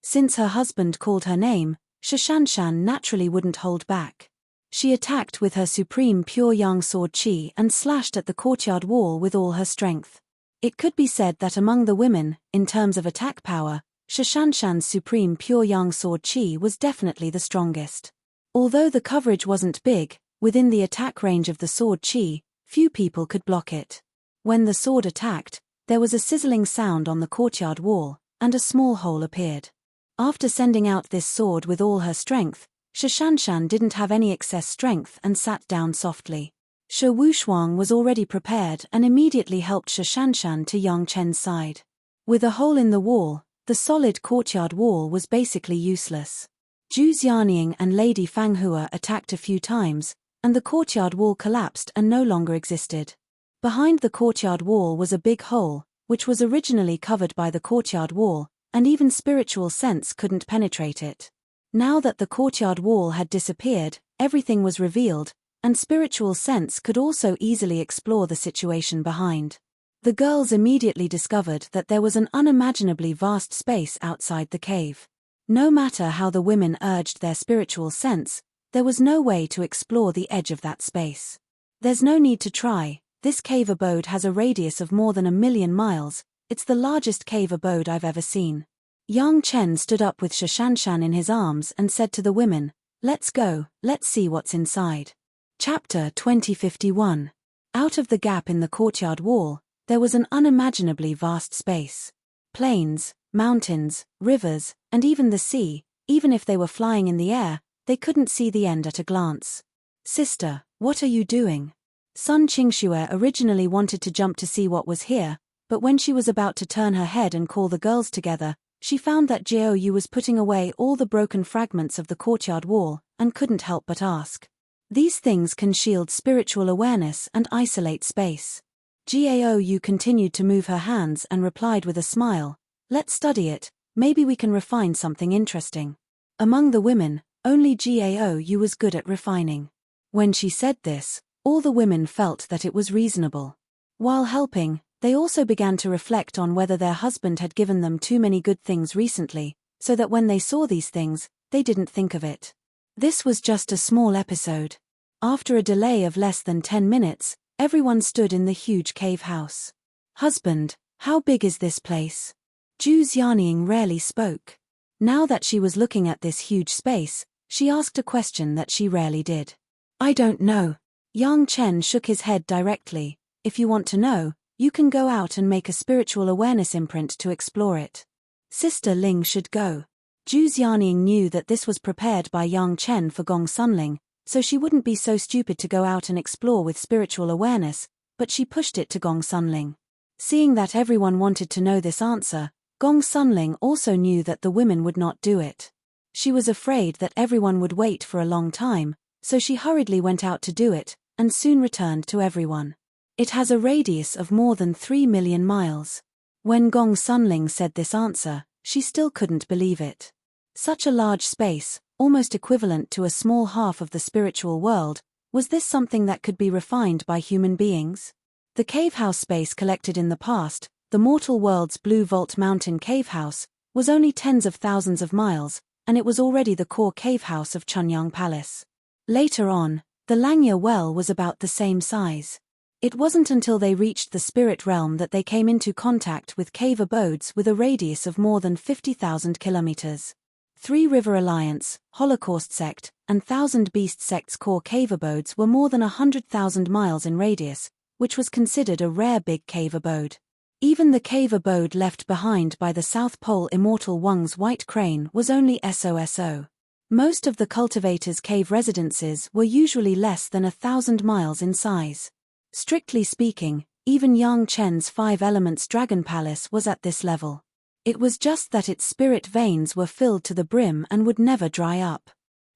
Since her husband called her name, Shanshan naturally wouldn't hold back. She attacked with her supreme pure yang sword qi and slashed at the courtyard wall with all her strength. It could be said that among the women, in terms of attack power, Shanshan's supreme pure yang sword qi was definitely the strongest. Although the coverage wasn't big, within the attack range of the sword qi, few people could block it. When the sword attacked, there was a sizzling sound on the courtyard wall, and a small hole appeared. After sending out this sword with all her strength, Shanshan didn't have any excess strength and sat down softly. Shi Wushuang was already prepared and immediately helped Shanshan to Yang Chen's side. With a hole in the wall, the solid courtyard wall was basically useless. Zhu Xianying and Lady Fanghua attacked a few times, and the courtyard wall collapsed and no longer existed. Behind the courtyard wall was a big hole, which was originally covered by the courtyard wall, and even spiritual sense couldn't penetrate it. Now that the courtyard wall had disappeared, everything was revealed, and spiritual sense could also easily explore the situation behind. The girls immediately discovered that there was an unimaginably vast space outside the cave. No matter how the women urged their spiritual sense, there was no way to explore the edge of that space. There's no need to try, this cave abode has a radius of more than 1,000,000 miles, it's the largest cave abode I've ever seen. Yang Chen stood up with Shanshan in his arms and said to the women, "Let's go, let's see what's inside." Chapter 2051. Out of the gap in the courtyard wall, there was an unimaginably vast space. Plains, mountains, rivers, and even the sea, even if they were flying in the air, they couldn't see the end at a glance. "Sister, what are you doing?" Sun Qingxue originally wanted to jump to see what was here, but when she was about to turn her head and call the girls together, she found that Jiao Yu was putting away all the broken fragments of the courtyard wall, and couldn't help but ask. These things can shield spiritual awareness and isolate space. Jiao Yu continued to move her hands and replied with a smile, "Let's study it, maybe we can refine something interesting." Among the women, only Jiao Yu was good at refining. When she said this, all the women felt that it was reasonable. While helping, they also began to reflect on whether their husband had given them too many good things recently, so that when they saw these things, they didn't think of it. This was just a small episode. After a delay of less than 10 minutes, everyone stood in the huge cave house. "Husband, how big is this place?" Zhu Xianying rarely spoke. Now that she was looking at this huge space, she asked a question that she rarely did. "I don't know." Yang Chen shook his head directly. "If you want to know, you can go out and make a spiritual awareness imprint to explore it. Sister Ling should go." Zhu Xianying knew that this was prepared by Yang Chen for Gong Sunling, so she wouldn't be so stupid to go out and explore with spiritual awareness, but she pushed it to Gong Sunling. Seeing that everyone wanted to know this answer, Gong Sunling also knew that the women would not do it. She was afraid that everyone would wait for a long time, so she hurriedly went out to do it, and soon returned to everyone. "It has a radius of more than 3,000,000 miles. When Gong Sunling said this answer, she still couldn't believe it. Such a large space, almost equivalent to a small half of the spiritual world, was this something that could be refined by human beings? The cave house space collected in the past, the mortal world's Blue Vault Mountain cave house, was only tens of thousands of miles, and it was already the core cave house of Chunyang Palace. Later on, the Langya well was about the same size. It wasn't until they reached the spirit realm that they came into contact with cave abodes with a radius of more than 50,000 kilometers. Three River Alliance, Holocaust Sect, and Thousand Beast Sect's core cave abodes were more than 100,000 miles in radius, which was considered a rare big cave abode. Even the cave abode left behind by the South Pole Immortal Wang's White Crane was only SOSO. Most of the cultivators' cave residences were usually less than 1,000 miles in size. Strictly speaking, even Yang Chen's Five Elements Dragon Palace was at this level. It was just that its spirit veins were filled to the brim and would never dry up.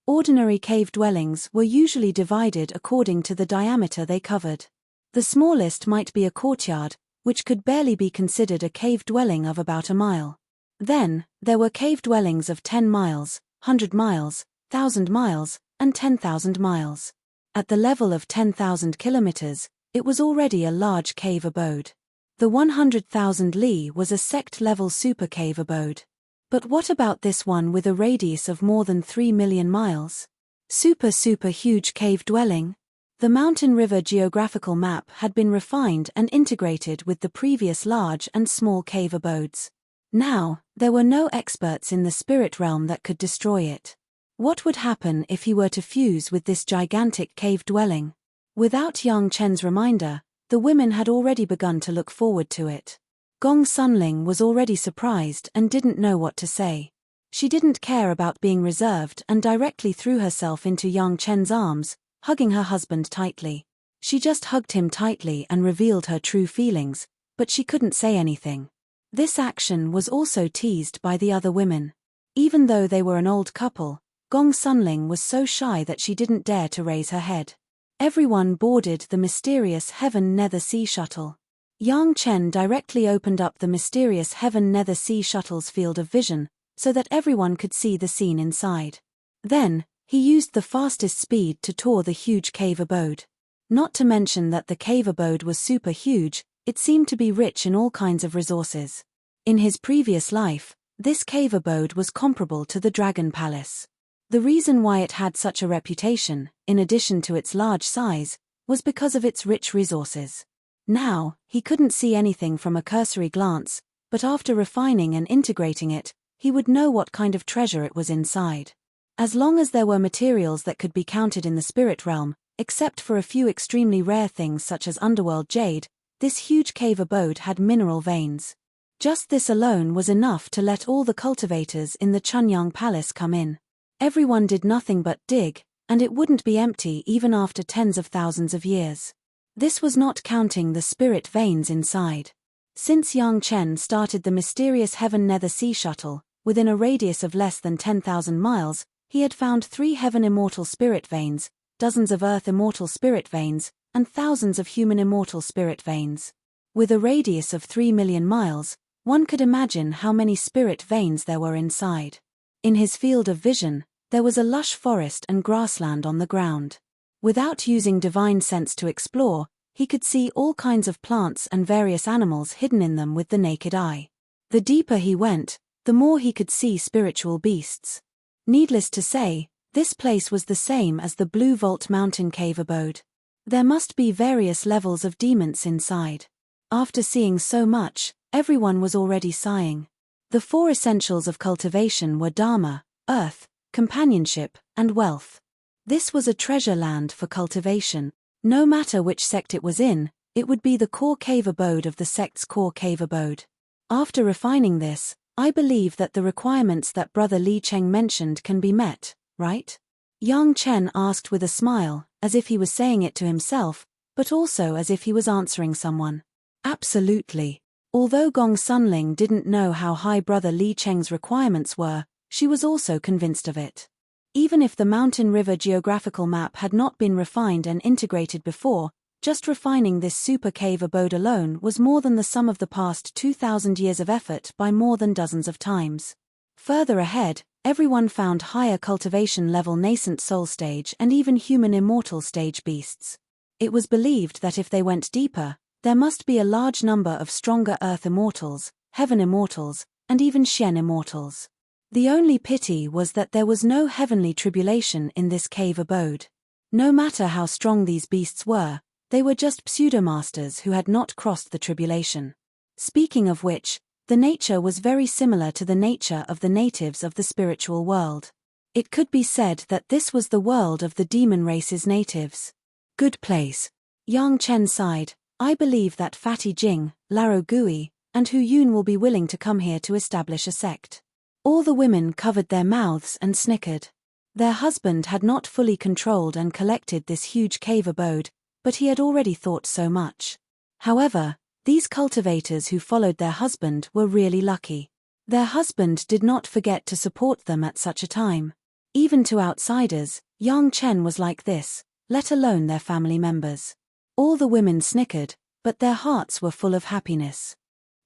Ordinary cave dwellings were usually divided according to the diameter they covered. The smallest might be a courtyard, which could barely be considered a cave dwelling of about a mile. Then, there were cave dwellings of 10 miles, 100 miles, 1,000 miles, and 10,000 miles. At the level of 10,000 kilometers, it was already a large cave abode. The 100,000 li was a sect-level super cave abode. But what about this one with a radius of more than 3 million miles? Super huge cave dwelling? The Mountain River geographical map had been refined and integrated with the previous large and small cave abodes. Now, there were no experts in the spirit realm that could destroy it. What would happen if he were to fuse with this gigantic cave dwelling? Without Yang Chen's reminder, the women had already begun to look forward to it. Gong Sunling was already surprised and didn't know what to say. She didn't care about being reserved and directly threw herself into Yang Chen's arms, hugging her husband tightly. She just hugged him tightly and revealed her true feelings, but she couldn't say anything. This action was also teased by the other women. Even though they were an old couple, Gong Sunling was so shy that she didn't dare to raise her head. Everyone boarded the mysterious Heaven Nether Sea Shuttle. Yang Chen directly opened up the mysterious Heaven Nether Sea Shuttle's field of vision, so that everyone could see the scene inside. Then, he used the fastest speed to tour the huge cave abode. Not to mention that the cave abode was super huge, it seemed to be rich in all kinds of resources. In his previous life, this cave abode was comparable to the Dragon Palace. The reason why it had such a reputation, in addition to its large size, was because of its rich resources. Now, he couldn't see anything from a cursory glance, but after refining and integrating it, he would know what kind of treasure it was inside. As long as there were materials that could be counted in the spirit realm, except for a few extremely rare things such as underworld jade, this huge cave abode had mineral veins. Just this alone was enough to let all the cultivators in the Chunyang Palace come in. Everyone did nothing but dig, and it wouldn't be empty even after tens of thousands of years. This was not counting the spirit veins inside. Since Yang Chen started the mysterious Heaven Nether Sea Shuttle, within a radius of less than 10,000 miles, he had found 3 Heaven Immortal Spirit Veins, dozens of Earth Immortal Spirit Veins, and thousands of Human Immortal Spirit Veins. With a radius of 3 million miles, one could imagine how many spirit veins there were inside. In his field of vision, there was a lush forest and grassland on the ground. Without using divine sense to explore, he could see all kinds of plants and various animals hidden in them with the naked eye. The deeper he went, the more he could see spiritual beasts. Needless to say, this place was the same as the Blue Vault Mountain Cave abode. There must be various levels of demons inside. After seeing so much, everyone was already sighing. The 4 essentials of cultivation were Dharma, earth, companionship, and wealth. This was a treasure land for cultivation. No matter which sect it was in, it would be the core cave abode of the sect's core cave abode. After refining this, I believe that the requirements that Brother Li Cheng mentioned can be met, right? Yang Chen asked with a smile, as if he was saying it to himself, but also as if he was answering someone. Absolutely. Although Gong Sunling didn't know how high Brother Li Cheng's requirements were, she was also convinced of it. Even if the Mountain River geographical map had not been refined and integrated before, just refining this super cave abode alone was more than the sum of the past 2,000 years of effort by more than dozens of times. Further ahead, everyone found higher cultivation level nascent soul stage and even human immortal stage beasts. It was believed that if they went deeper, there must be a large number of stronger earth immortals, heaven immortals, and even Shen immortals. The only pity was that there was no heavenly tribulation in this cave abode. No matter how strong these beasts were, they were just pseudomasters who had not crossed the tribulation. Speaking of which, the nature was very similar to the nature of the natives of the spiritual world. It could be said that this was the world of the demon race's natives. Good place. Yang Chen sighed. I believe that Fatty Jing, Laro Gui, and Hu Yun will be willing to come here to establish a sect. All the women covered their mouths and snickered. Their husband had not fully controlled and collected this huge cave abode, but he had already thought so much. However, these cultivators who followed their husband were really lucky. Their husband did not forget to support them at such a time. Even to outsiders, Yang Chen was like this, let alone their family members. All the women snickered, but their hearts were full of happiness.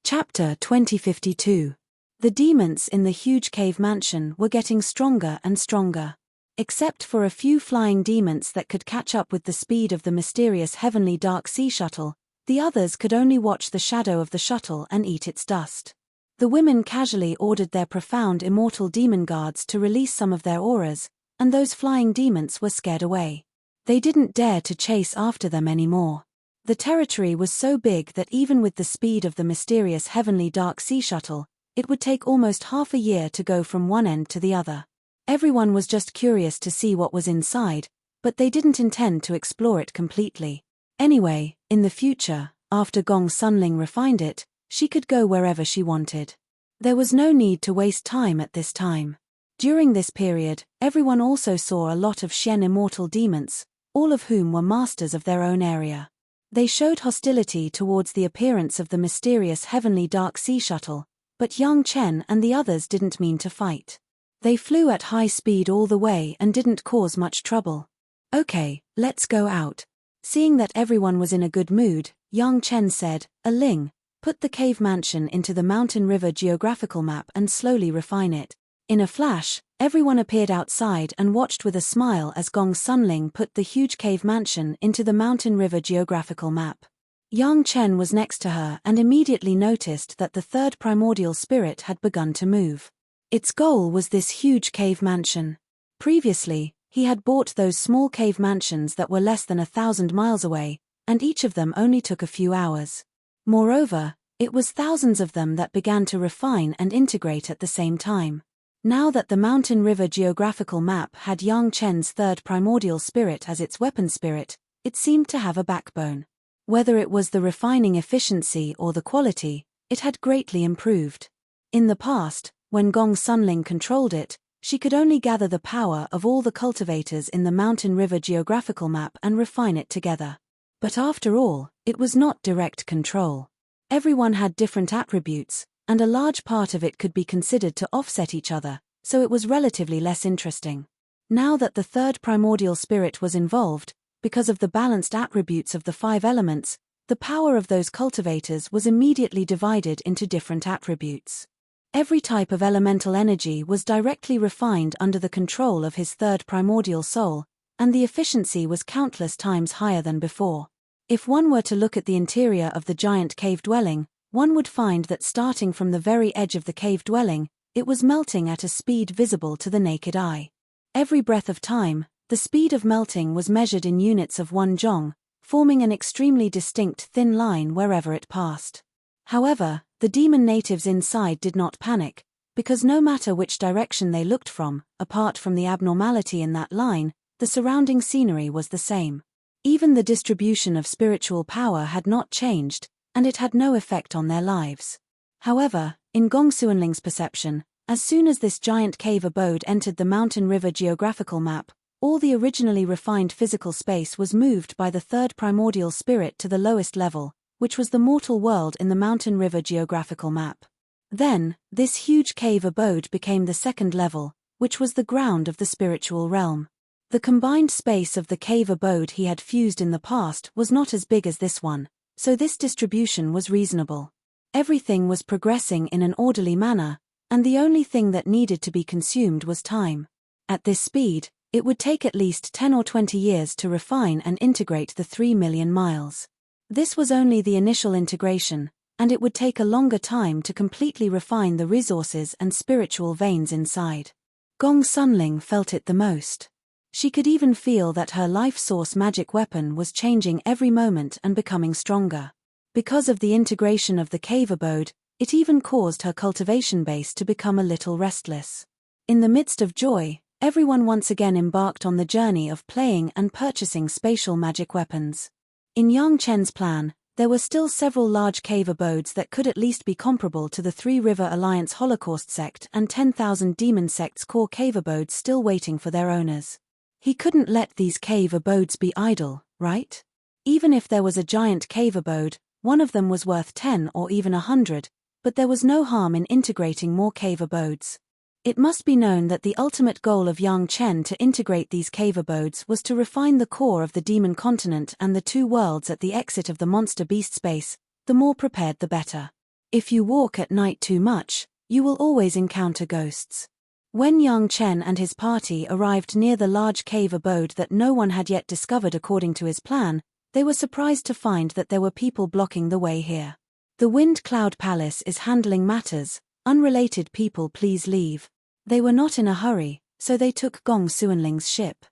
Chapter 2052. The demons in the huge cave mansion were getting stronger and stronger. Except for a few flying demons that could catch up with the speed of the mysterious heavenly dark sea shuttle, the others could only watch the shadow of the shuttle and eat its dust. The women casually ordered their profound immortal demon guards to release some of their auras, and those flying demons were scared away. They didn't dare to chase after them anymore. The territory was so big that even with the speed of the mysterious heavenly dark sea shuttle, it would take almost half a year to go from one end to the other. Everyone was just curious to see what was inside, but they didn't intend to explore it completely. Anyway, in the future, after Gong Sunling refined it, she could go wherever she wanted. There was no need to waste time at this time. During this period, everyone also saw a lot of Shen immortal demons, all of whom were masters of their own area. They showed hostility towards the appearance of the mysterious heavenly dark sea shuttle, but Yang Chen and the others didn't mean to fight. They flew at high speed all the way and didn't cause much trouble. Okay, let's go out. Seeing that everyone was in a good mood, Yang Chen said, Ling, put the cave mansion into the mountain river geographical map and slowly refine it. In a flash, everyone appeared outside and watched with a smile as Gong Sunling put the huge cave mansion into the mountain river geographical map. Yang Chen was next to her and immediately noticed that the third primordial spirit had begun to move. Its goal was this huge cave mansion. Previously, he had bought those small cave mansions that were less than 1,000 miles away, and each of them only took a few hours. Moreover, it was thousands of them that began to refine and integrate at the same time. Now that the mountain river geographical map had Yang Chen's third primordial spirit as its weapon spirit, it seemed to have a backbone. Whether it was the refining efficiency or the quality, it had greatly improved. In the past, when Gong Sunling controlled it, she could only gather the power of all the cultivators in the mountain river geographical map and refine it together. But after all, it was not direct control. Everyone had different attributes, and a large part of it could be considered to offset each other, so it was relatively less interesting. Now that the third primordial spirit was involved, because of the balanced attributes of the 5 elements, the power of those cultivators was immediately divided into different attributes. Every type of elemental energy was directly refined under the control of his third primordial soul, and the efficiency was countless times higher than before. If one were to look at the interior of the giant cave dwelling, one would find that starting from the very edge of the cave dwelling, it was melting at a speed visible to the naked eye. Every breath of time, the speed of melting was measured in units of 1 zhong, forming an extremely distinct thin line wherever it passed. However, the demon natives inside did not panic, because no matter which direction they looked from, apart from the abnormality in that line, the surrounding scenery was the same. Even the distribution of spiritual power had not changed, and it had no effect on their lives. However, in Gong Sunling's perception, as soon as this giant cave abode entered the mountain river geographical map, all the originally refined physical space was moved by the third primordial spirit to the lowest level, which was the mortal world in the mountain river geographical map. Then, this huge cave abode became the second level, which was the ground of the spiritual realm. The combined space of the cave abode he had fused in the past was not as big as this one, so this distribution was reasonable. Everything was progressing in an orderly manner, and the only thing that needed to be consumed was time. At this speed, it would take at least 10 or 20 years to refine and integrate the 3 million miles. This was only the initial integration, and it would take a longer time to completely refine the resources and spiritual veins inside. Gong Sunling felt it the most. She could even feel that her life source magic weapon was changing every moment and becoming stronger. Because of the integration of the cave abode, it even caused her cultivation base to become a little restless. In the midst of joy, everyone once again embarked on the journey of playing and purchasing spatial magic weapons. In Yang Chen's plan, there were still several large cave abodes that could at least be comparable to the Three River Alliance Holocaust sect and 10,000 demon sects core cave abodes still waiting for their owners. He couldn't let these cave abodes be idle, right? Even if there was a giant cave abode, one of them was worth 10 or even 100, but there was no harm in integrating more cave abodes. It must be known that the ultimate goal of Yang Chen to integrate these cave abodes was to refine the core of the demon continent and the two worlds at the exit of the monster beast space. The more prepared the better. If you walk at night too much, you will always encounter ghosts. When Yang Chen and his party arrived near the large cave abode that no one had yet discovered according to his plan, they were surprised to find that there were people blocking the way here. The Wind Cloud Palace is handling matters. Unrelated people, please leave. They were not in a hurry, so they took Gong Sunling's ship.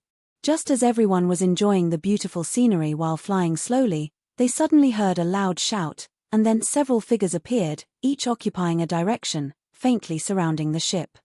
Just as everyone was enjoying the beautiful scenery while flying slowly, they suddenly heard a loud shout, and then several figures appeared, each occupying a direction, faintly surrounding the ship.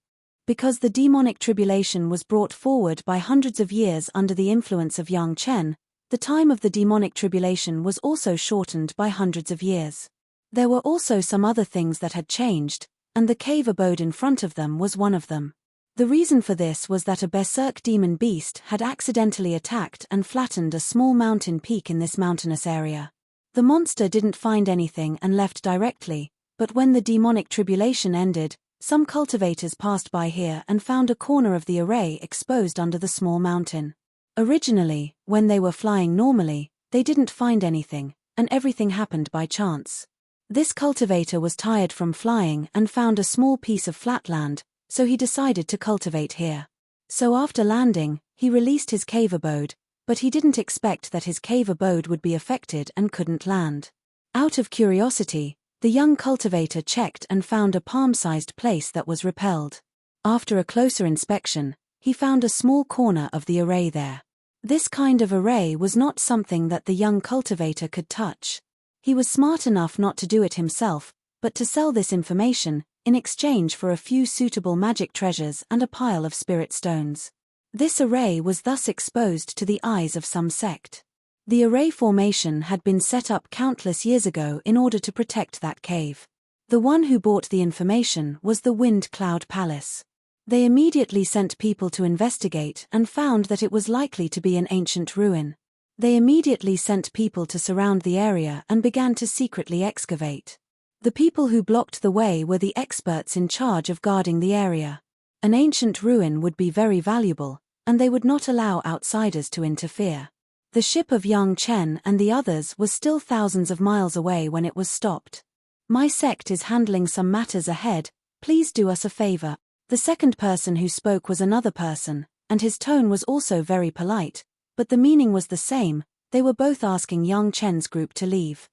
Because the demonic tribulation was brought forward by hundreds of years under the influence of Yang Chen, the time of the demonic tribulation was also shortened by hundreds of years. There were also some other things that had changed, and the cave abode in front of them was one of them. The reason for this was that a berserk demon beast had accidentally attacked and flattened a small mountain peak in this mountainous area. The monster didn't find anything and left directly, but when the demonic tribulation ended, some cultivators passed by here and found a corner of the array exposed under the small mountain. Originally, when they were flying normally, they didn't find anything, and everything happened by chance. This cultivator was tired from flying and found a small piece of flatland, so he decided to cultivate here. So after landing, he released his cave abode, but he didn't expect that his cave abode would be affected and couldn't land. Out of curiosity, the young cultivator checked and found a palm-sized place that was repelled. After a closer inspection, he found a small corner of the array there. This kind of array was not something that the young cultivator could touch. He was smart enough not to do it himself, but to sell this information, in exchange for a few suitable magic treasures and a pile of spirit stones. This array was thus exposed to the eyes of some sect. The array formation had been set up countless years ago in order to protect that cave. The one who bought the information was the Wind Cloud Palace. They immediately sent people to investigate and found that it was likely to be an ancient ruin. They immediately sent people to surround the area and began to secretly excavate. The people who blocked the way were the experts in charge of guarding the area. An ancient ruin would be very valuable, and they would not allow outsiders to interfere. The ship of Yang Chen and the others was still thousands of miles away when it was stopped. My sect is handling some matters ahead, please do us a favor. The second person who spoke was another person, and his tone was also very polite. But the meaning was the same, they were both asking Yang Chen's group to leave.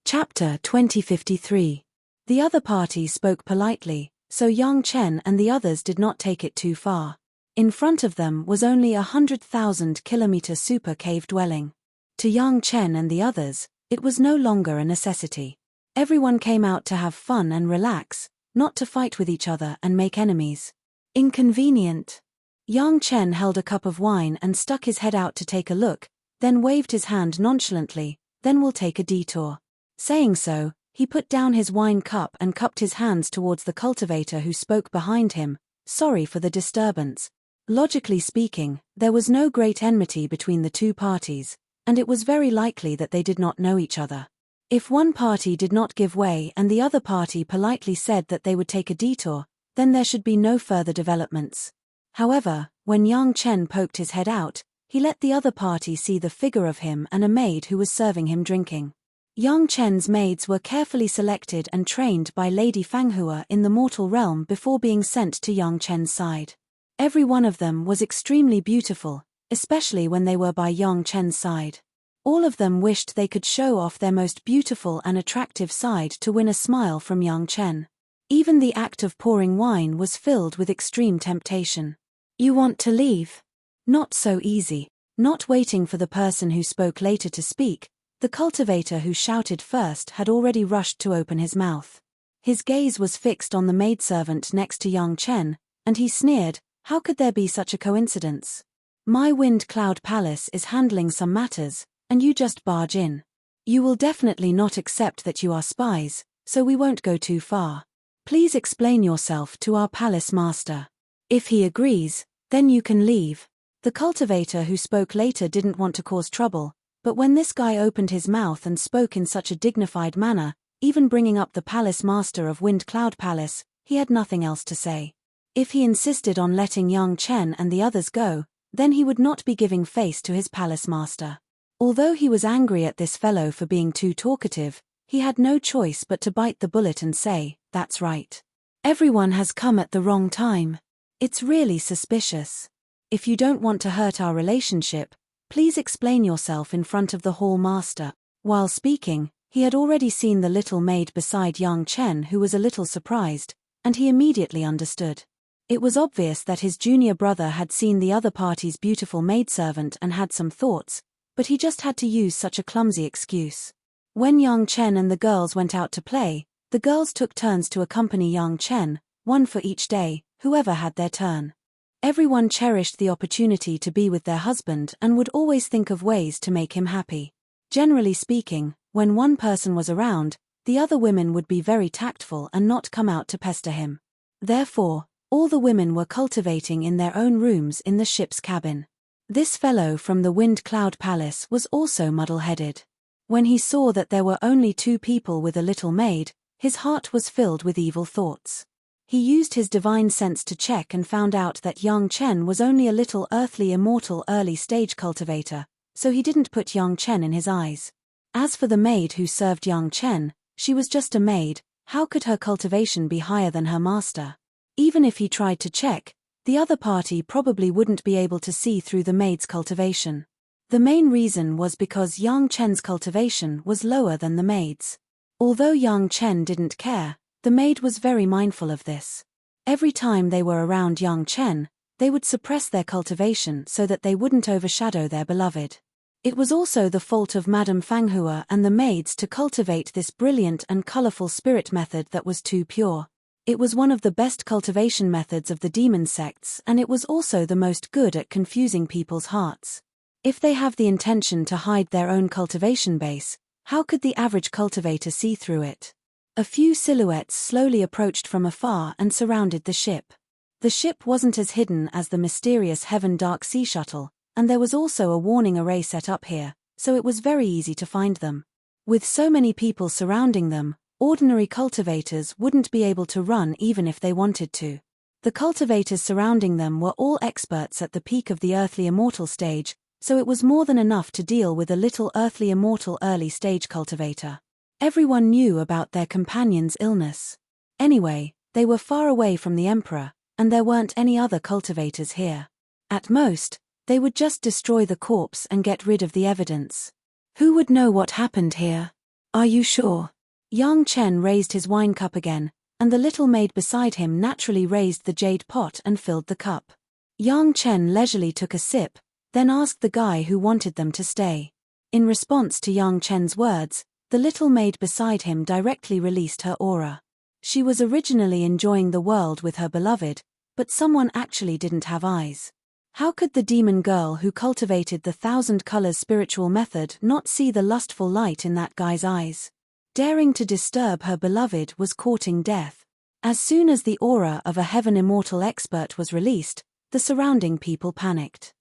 Chapter 2053. The other party spoke politely, so Yang Chen and the others did not take it too far. In front of them was only 100,000-kilometer super cave dwelling. To Yang Chen and the others, it was no longer a necessity. Everyone came out to have fun and relax, not to fight with each other and make enemies. Inconvenient. Yang Chen held a cup of wine and stuck his head out to take a look, then waved his hand nonchalantly, then we'll take a detour. Saying so, he put down his wine cup and cupped his hands towards the cultivator who spoke behind him. Sorry for the disturbance. Logically speaking, there was no great enmity between the two parties, and it was very likely that they did not know each other. If one party did not give way and the other party politely said that they would take a detour, then there should be no further developments. However, when Yang Chen poked his head out, he let the other party see the figure of him and a maid who was serving him drinking. Yang Chen's maids were carefully selected and trained by Lady Fanghua in the mortal realm before being sent to Yang Chen's side. Every one of them was extremely beautiful, especially when they were by Yang Chen's side. All of them wished they could show off their most beautiful and attractive side to win a smile from Yang Chen. Even the act of pouring wine was filled with extreme temptation. You want to leave? Not so easy. Not waiting for the person who spoke later to speak, the cultivator who shouted first had already rushed to open his mouth. His gaze was fixed on the maidservant next to Yang Chen, and he sneered, "How could there be such a coincidence? My Wind Cloud Palace is handling some matters, and you just barge in. You will definitely not accept that you are spies, so we won't go too far. Please explain yourself to our palace master. If he agrees, then you can leave." The cultivator who spoke later didn't want to cause trouble, but when this guy opened his mouth and spoke in such a dignified manner, even bringing up the palace master of Wind Cloud Palace, he had nothing else to say. If he insisted on letting Yang Chen and the others go, then he would not be giving face to his palace master. Although he was angry at this fellow for being too talkative, he had no choice but to bite the bullet and say, "That's right. Everyone has come at the wrong time. It's really suspicious. If you don't want to hurt our relationship, please explain yourself in front of the hall master." While speaking, he had already seen the little maid beside Yang Chen, who was a little surprised, and he immediately understood. It was obvious that his junior brother had seen the other party's beautiful maidservant and had some thoughts, but he just had to use such a clumsy excuse. When Yang Chen and the girls went out to play, the girls took turns to accompany Yang Chen, one for each day, whoever had their turn. Everyone cherished the opportunity to be with their husband and would always think of ways to make him happy. Generally speaking, when one person was around, the other women would be very tactful and not come out to pester him. Therefore, all the women were cultivating in their own rooms in the ship's cabin. This fellow from the Wind Cloud Palace was also muddle-headed. When he saw that there were only 2 people with a little maid, his heart was filled with evil thoughts. He used his divine sense to check and found out that Yang Chen was only a little earthly immortal early-stage cultivator, so he didn't put Yang Chen in his eyes. As for the maid who served Yang Chen, she was just a maid. How could her cultivation be higher than her master? Even if he tried to check, the other party probably wouldn't be able to see through the maid's cultivation. The main reason was because Yang Chen's cultivation was lower than the maid's. Although Yang Chen didn't care, the maid was very mindful of this. Every time they were around Yang Chen, they would suppress their cultivation so that they wouldn't overshadow their beloved. It was also the fault of Madame Fanghua and the maids to cultivate this brilliant and colorful spirit method that was too pure. It was one of the best cultivation methods of the demon sects, and it was also the most good at confusing people's hearts. If they have the intention to hide their own cultivation base, how could the average cultivator see through it? A few silhouettes slowly approached from afar and surrounded the ship. The ship wasn't as hidden as the mysterious Heaven Dark Sea Shuttle, and there was also a warning array set up here, so it was very easy to find them. With so many people surrounding them, ordinary cultivators wouldn't be able to run even if they wanted to. The cultivators surrounding them were all experts at the peak of the earthly immortal stage, so it was more than enough to deal with a little earthly immortal early stage cultivator. Everyone knew about their companion's illness. Anyway, they were far away from the Emperor, and there weren't any other cultivators here. At most, they would just destroy the corpse and get rid of the evidence. Who would know what happened here? Are you sure? Yang Chen raised his wine cup again, and the little maid beside him naturally raised the jade pot and filled the cup. Yang Chen leisurely took a sip, then asked the guy who wanted them to stay. In response to Yang Chen's words, the little maid beside him directly released her aura. She was originally enjoying the world with her beloved, but someone actually didn't have eyes. How could the demon girl who cultivated the 1,000 colors spiritual method not see the lustful light in that guy's eyes? Daring to disturb her beloved was courting death. As soon as the aura of a heaven immortal expert was released, the surrounding people panicked.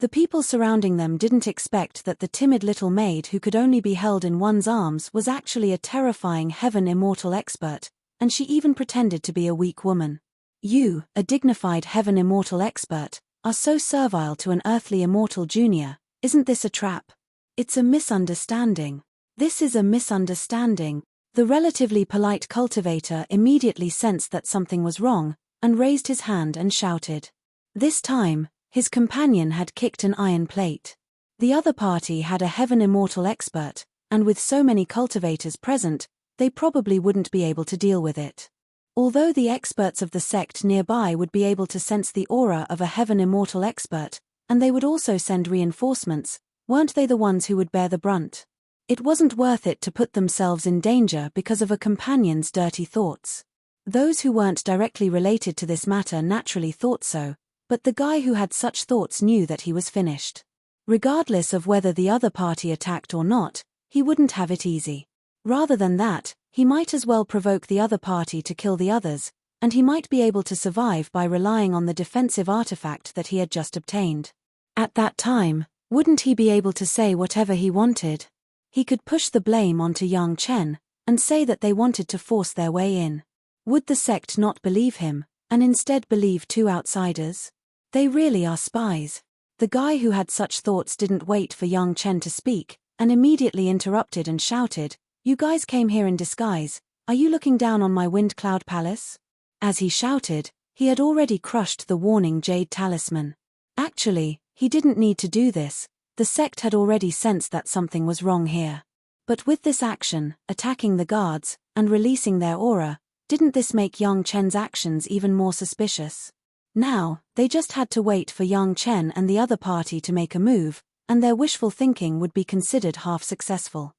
The people surrounding them didn't expect that the timid little maid who could only be held in one's arms was actually a terrifying heaven immortal expert, and she even pretended to be a weak woman. You, a dignified heaven immortal expert, are so servile to an earthly immortal junior. Isn't this a trap? It's a misunderstanding. This is a misunderstanding. The relatively polite cultivator immediately sensed that something was wrong, and raised his hand and shouted. This time, his companion had kicked an iron plate. The other party had a heaven immortal expert, and with so many cultivators present, they probably wouldn't be able to deal with it. Although the experts of the sect nearby would be able to sense the aura of a heaven immortal expert, and they would also send reinforcements, weren't they the ones who would bear the brunt? It wasn't worth it to put themselves in danger because of a companion's dirty thoughts. Those who weren't directly related to this matter naturally thought so, but the guy who had such thoughts knew that he was finished. Regardless of whether the other party attacked or not, he wouldn't have it easy. Rather than that, he might as well provoke the other party to kill the others, and he might be able to survive by relying on the defensive artifact that he had just obtained. At that time, wouldn't he be able to say whatever he wanted? He could push the blame onto Yang Chen, and say that they wanted to force their way in. Would the sect not believe him, and instead believe two outsiders? They really are spies. The guy who had such thoughts didn't wait for Yang Chen to speak, and immediately interrupted and shouted, "You guys came here in disguise, are you looking down on my Wind Cloud Palace?" As he shouted, he had already crushed the warning jade talisman. Actually, he didn't need to do this, the sect had already sensed that something was wrong here. But with this action, attacking the guards, and releasing their aura, didn't this make Yang Chen's actions even more suspicious? Now, they just had to wait for Yang Chen and the other party to make a move, and their wishful thinking would be considered half successful.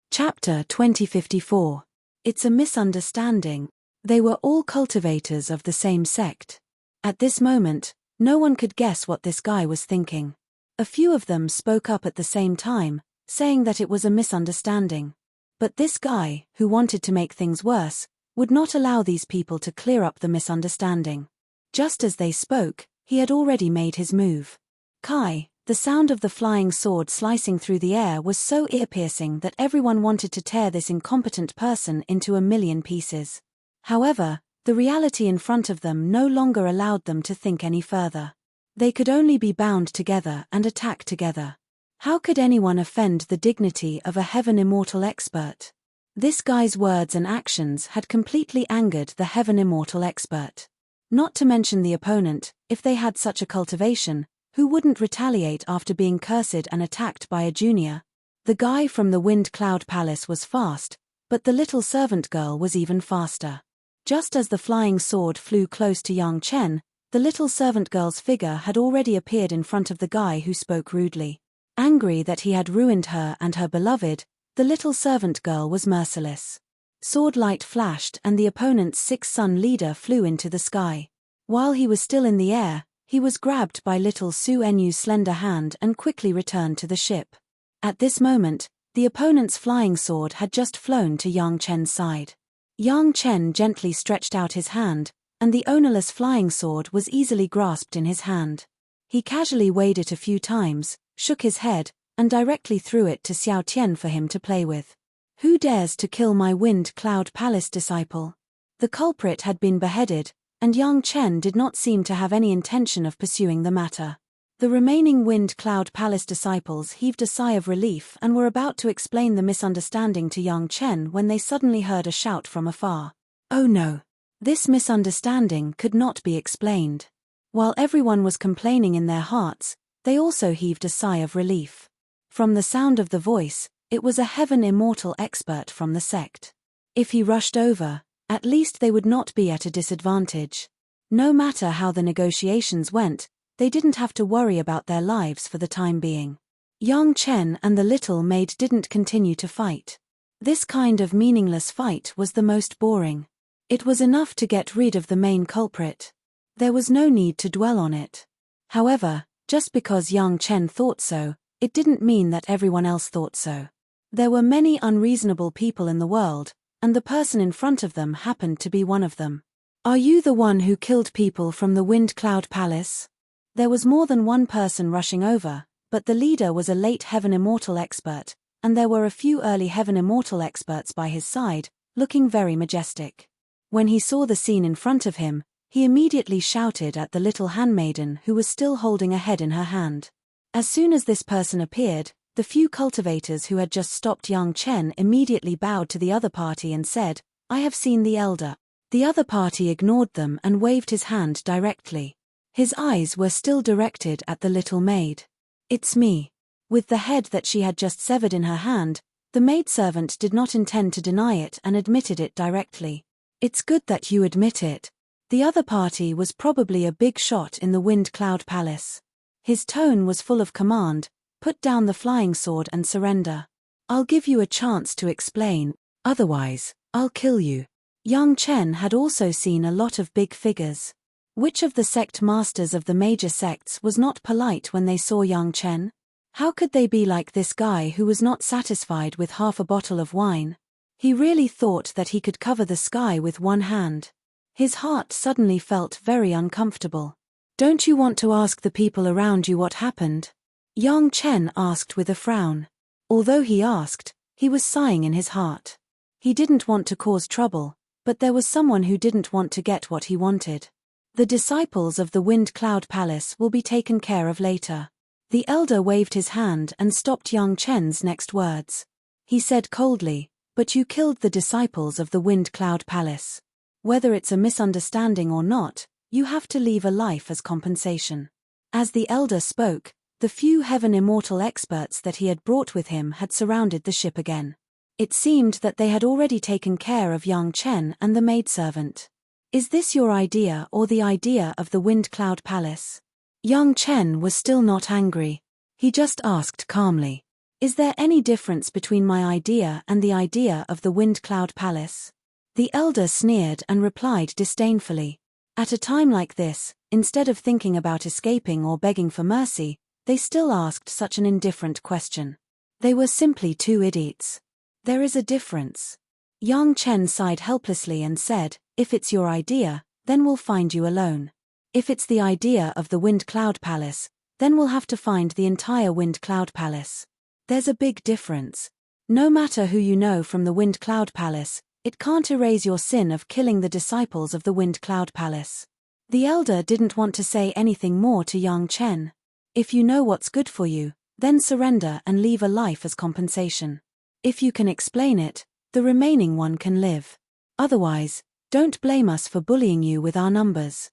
Chapter 2054. It's a misunderstanding. They were all cultivators of the same sect. At this moment, no one could guess what this guy was thinking. A few of them spoke up at the same time, saying that it was a misunderstanding. But this guy, who wanted to make things worse, would not allow these people to clear up the misunderstanding. Just as they spoke, he had already made his move. Kai, the sound of the flying sword slicing through the air was so ear-piercing that everyone wanted to tear this incompetent person into a million pieces. However, the reality in front of them no longer allowed them to think any further. They could only be bound together and attack together. How could anyone offend the dignity of a heaven immortal expert? This guy's words and actions had completely angered the heaven immortal expert. Not to mention the opponent, if they had such a cultivation, who wouldn't retaliate after being cursed and attacked by a junior? The guy from the Wind Cloud Palace was fast, but the little servant girl was even faster. Just as the flying sword flew close to Yang Chen, the little servant girl's figure had already appeared in front of the guy who spoke rudely. Angry that he had ruined her and her beloved, the little servant girl was merciless. Sword light flashed and the opponent's six-sun leader flew into the sky. While he was still in the air, he was grabbed by little Su Enyu's slender hand and quickly returned to the ship. At this moment, the opponent's flying sword had just flown to Yang Chen's side. Yang Chen gently stretched out his hand, and the ownerless flying sword was easily grasped in his hand. He casually weighed it a few times, shook his head, and directly threw it to Xiao Tian for him to play with. Who dares to kill my Wind Cloud Palace disciple? The culprit had been beheaded, and Yang Chen did not seem to have any intention of pursuing the matter. The remaining Wind Cloud Palace disciples heaved a sigh of relief and were about to explain the misunderstanding to Yang Chen when they suddenly heard a shout from afar. Oh no! This misunderstanding could not be explained. While everyone was complaining in their hearts, they also heaved a sigh of relief. From the sound of the voice, it was a heaven immortal expert from the sect. If he rushed over, at least they would not be at a disadvantage. No matter how the negotiations went, they didn't have to worry about their lives for the time being. Yang Chen and the little maid didn't continue to fight. This kind of meaningless fight was the most boring. It was enough to get rid of the main culprit. There was no need to dwell on it. However, just because Yang Chen thought so, it didn't mean that everyone else thought so. There were many unreasonable people in the world, and the person in front of them happened to be one of them. Are you the one who killed people from the Wind Cloud Palace? There was more than one person rushing over, but the leader was a late Heaven Immortal expert, and there were a few early Heaven Immortal experts by his side, looking very majestic. When he saw the scene in front of him, he immediately shouted at the little handmaiden who was still holding a head in her hand. As soon as this person appeared, the few cultivators who had just stopped Yang Chen immediately bowed to the other party and said, "I have seen the elder." The other party ignored them and waved his hand directly. His eyes were still directed at the little maid. "It's me. With the head that she had just severed in her hand, the maidservant did not intend to deny it and admitted it directly. "It's good that you admit it. The other party was probably a big shot in the Wind Cloud Palace." His tone was full of command. "Put down the flying sword and surrender. I'll give you a chance to explain, otherwise, I'll kill you." Yang Chen had also seen a lot of big figures. Which of the sect masters of the major sects was not polite when they saw Yang Chen? How could they be like this guy who was not satisfied with half a bottle of wine? He really thought that he could cover the sky with one hand. His heart suddenly felt very uncomfortable. "Don't you want to ask the people around you what happened?" Yang Chen asked with a frown. Although he asked, he was sighing in his heart. He didn't want to cause trouble, but there was someone who didn't want to get what he wanted. "The disciples of the Wind Cloud Palace will be taken care of later." The elder waved his hand and stopped Yang Chen's next words. He said coldly, "But you killed the disciples of the Wind Cloud Palace. Whether it's a misunderstanding or not, you have to leave a life as compensation." As the elder spoke, the few heaven immortal experts that he had brought with him had surrounded the ship again. It seemed that they had already taken care of Yang Chen and the maidservant. "Is this your idea or the idea of the Wind Cloud Palace?" Yang Chen was still not angry. He just asked calmly, "Is there any difference between my idea and the idea of the Wind Cloud Palace?" The elder sneered and replied disdainfully. At a time like this, instead of thinking about escaping or begging for mercy, they still asked such an indifferent question. They were simply two idiots. "There is a difference." Yang Chen sighed helplessly and said, "If it's your idea, then we'll find you alone. If it's the idea of the Wind Cloud Palace, then we'll have to find the entire Wind Cloud Palace. There's a big difference. No matter who you know from the Wind Cloud Palace, it can't erase your sin of killing the disciples of the Wind Cloud Palace." The elder didn't want to say anything more to Yang Chen. "If you know what's good for you, then surrender and leave a life as compensation. If you can explain it, the remaining one can live. Otherwise, don't blame us for bullying you with our numbers."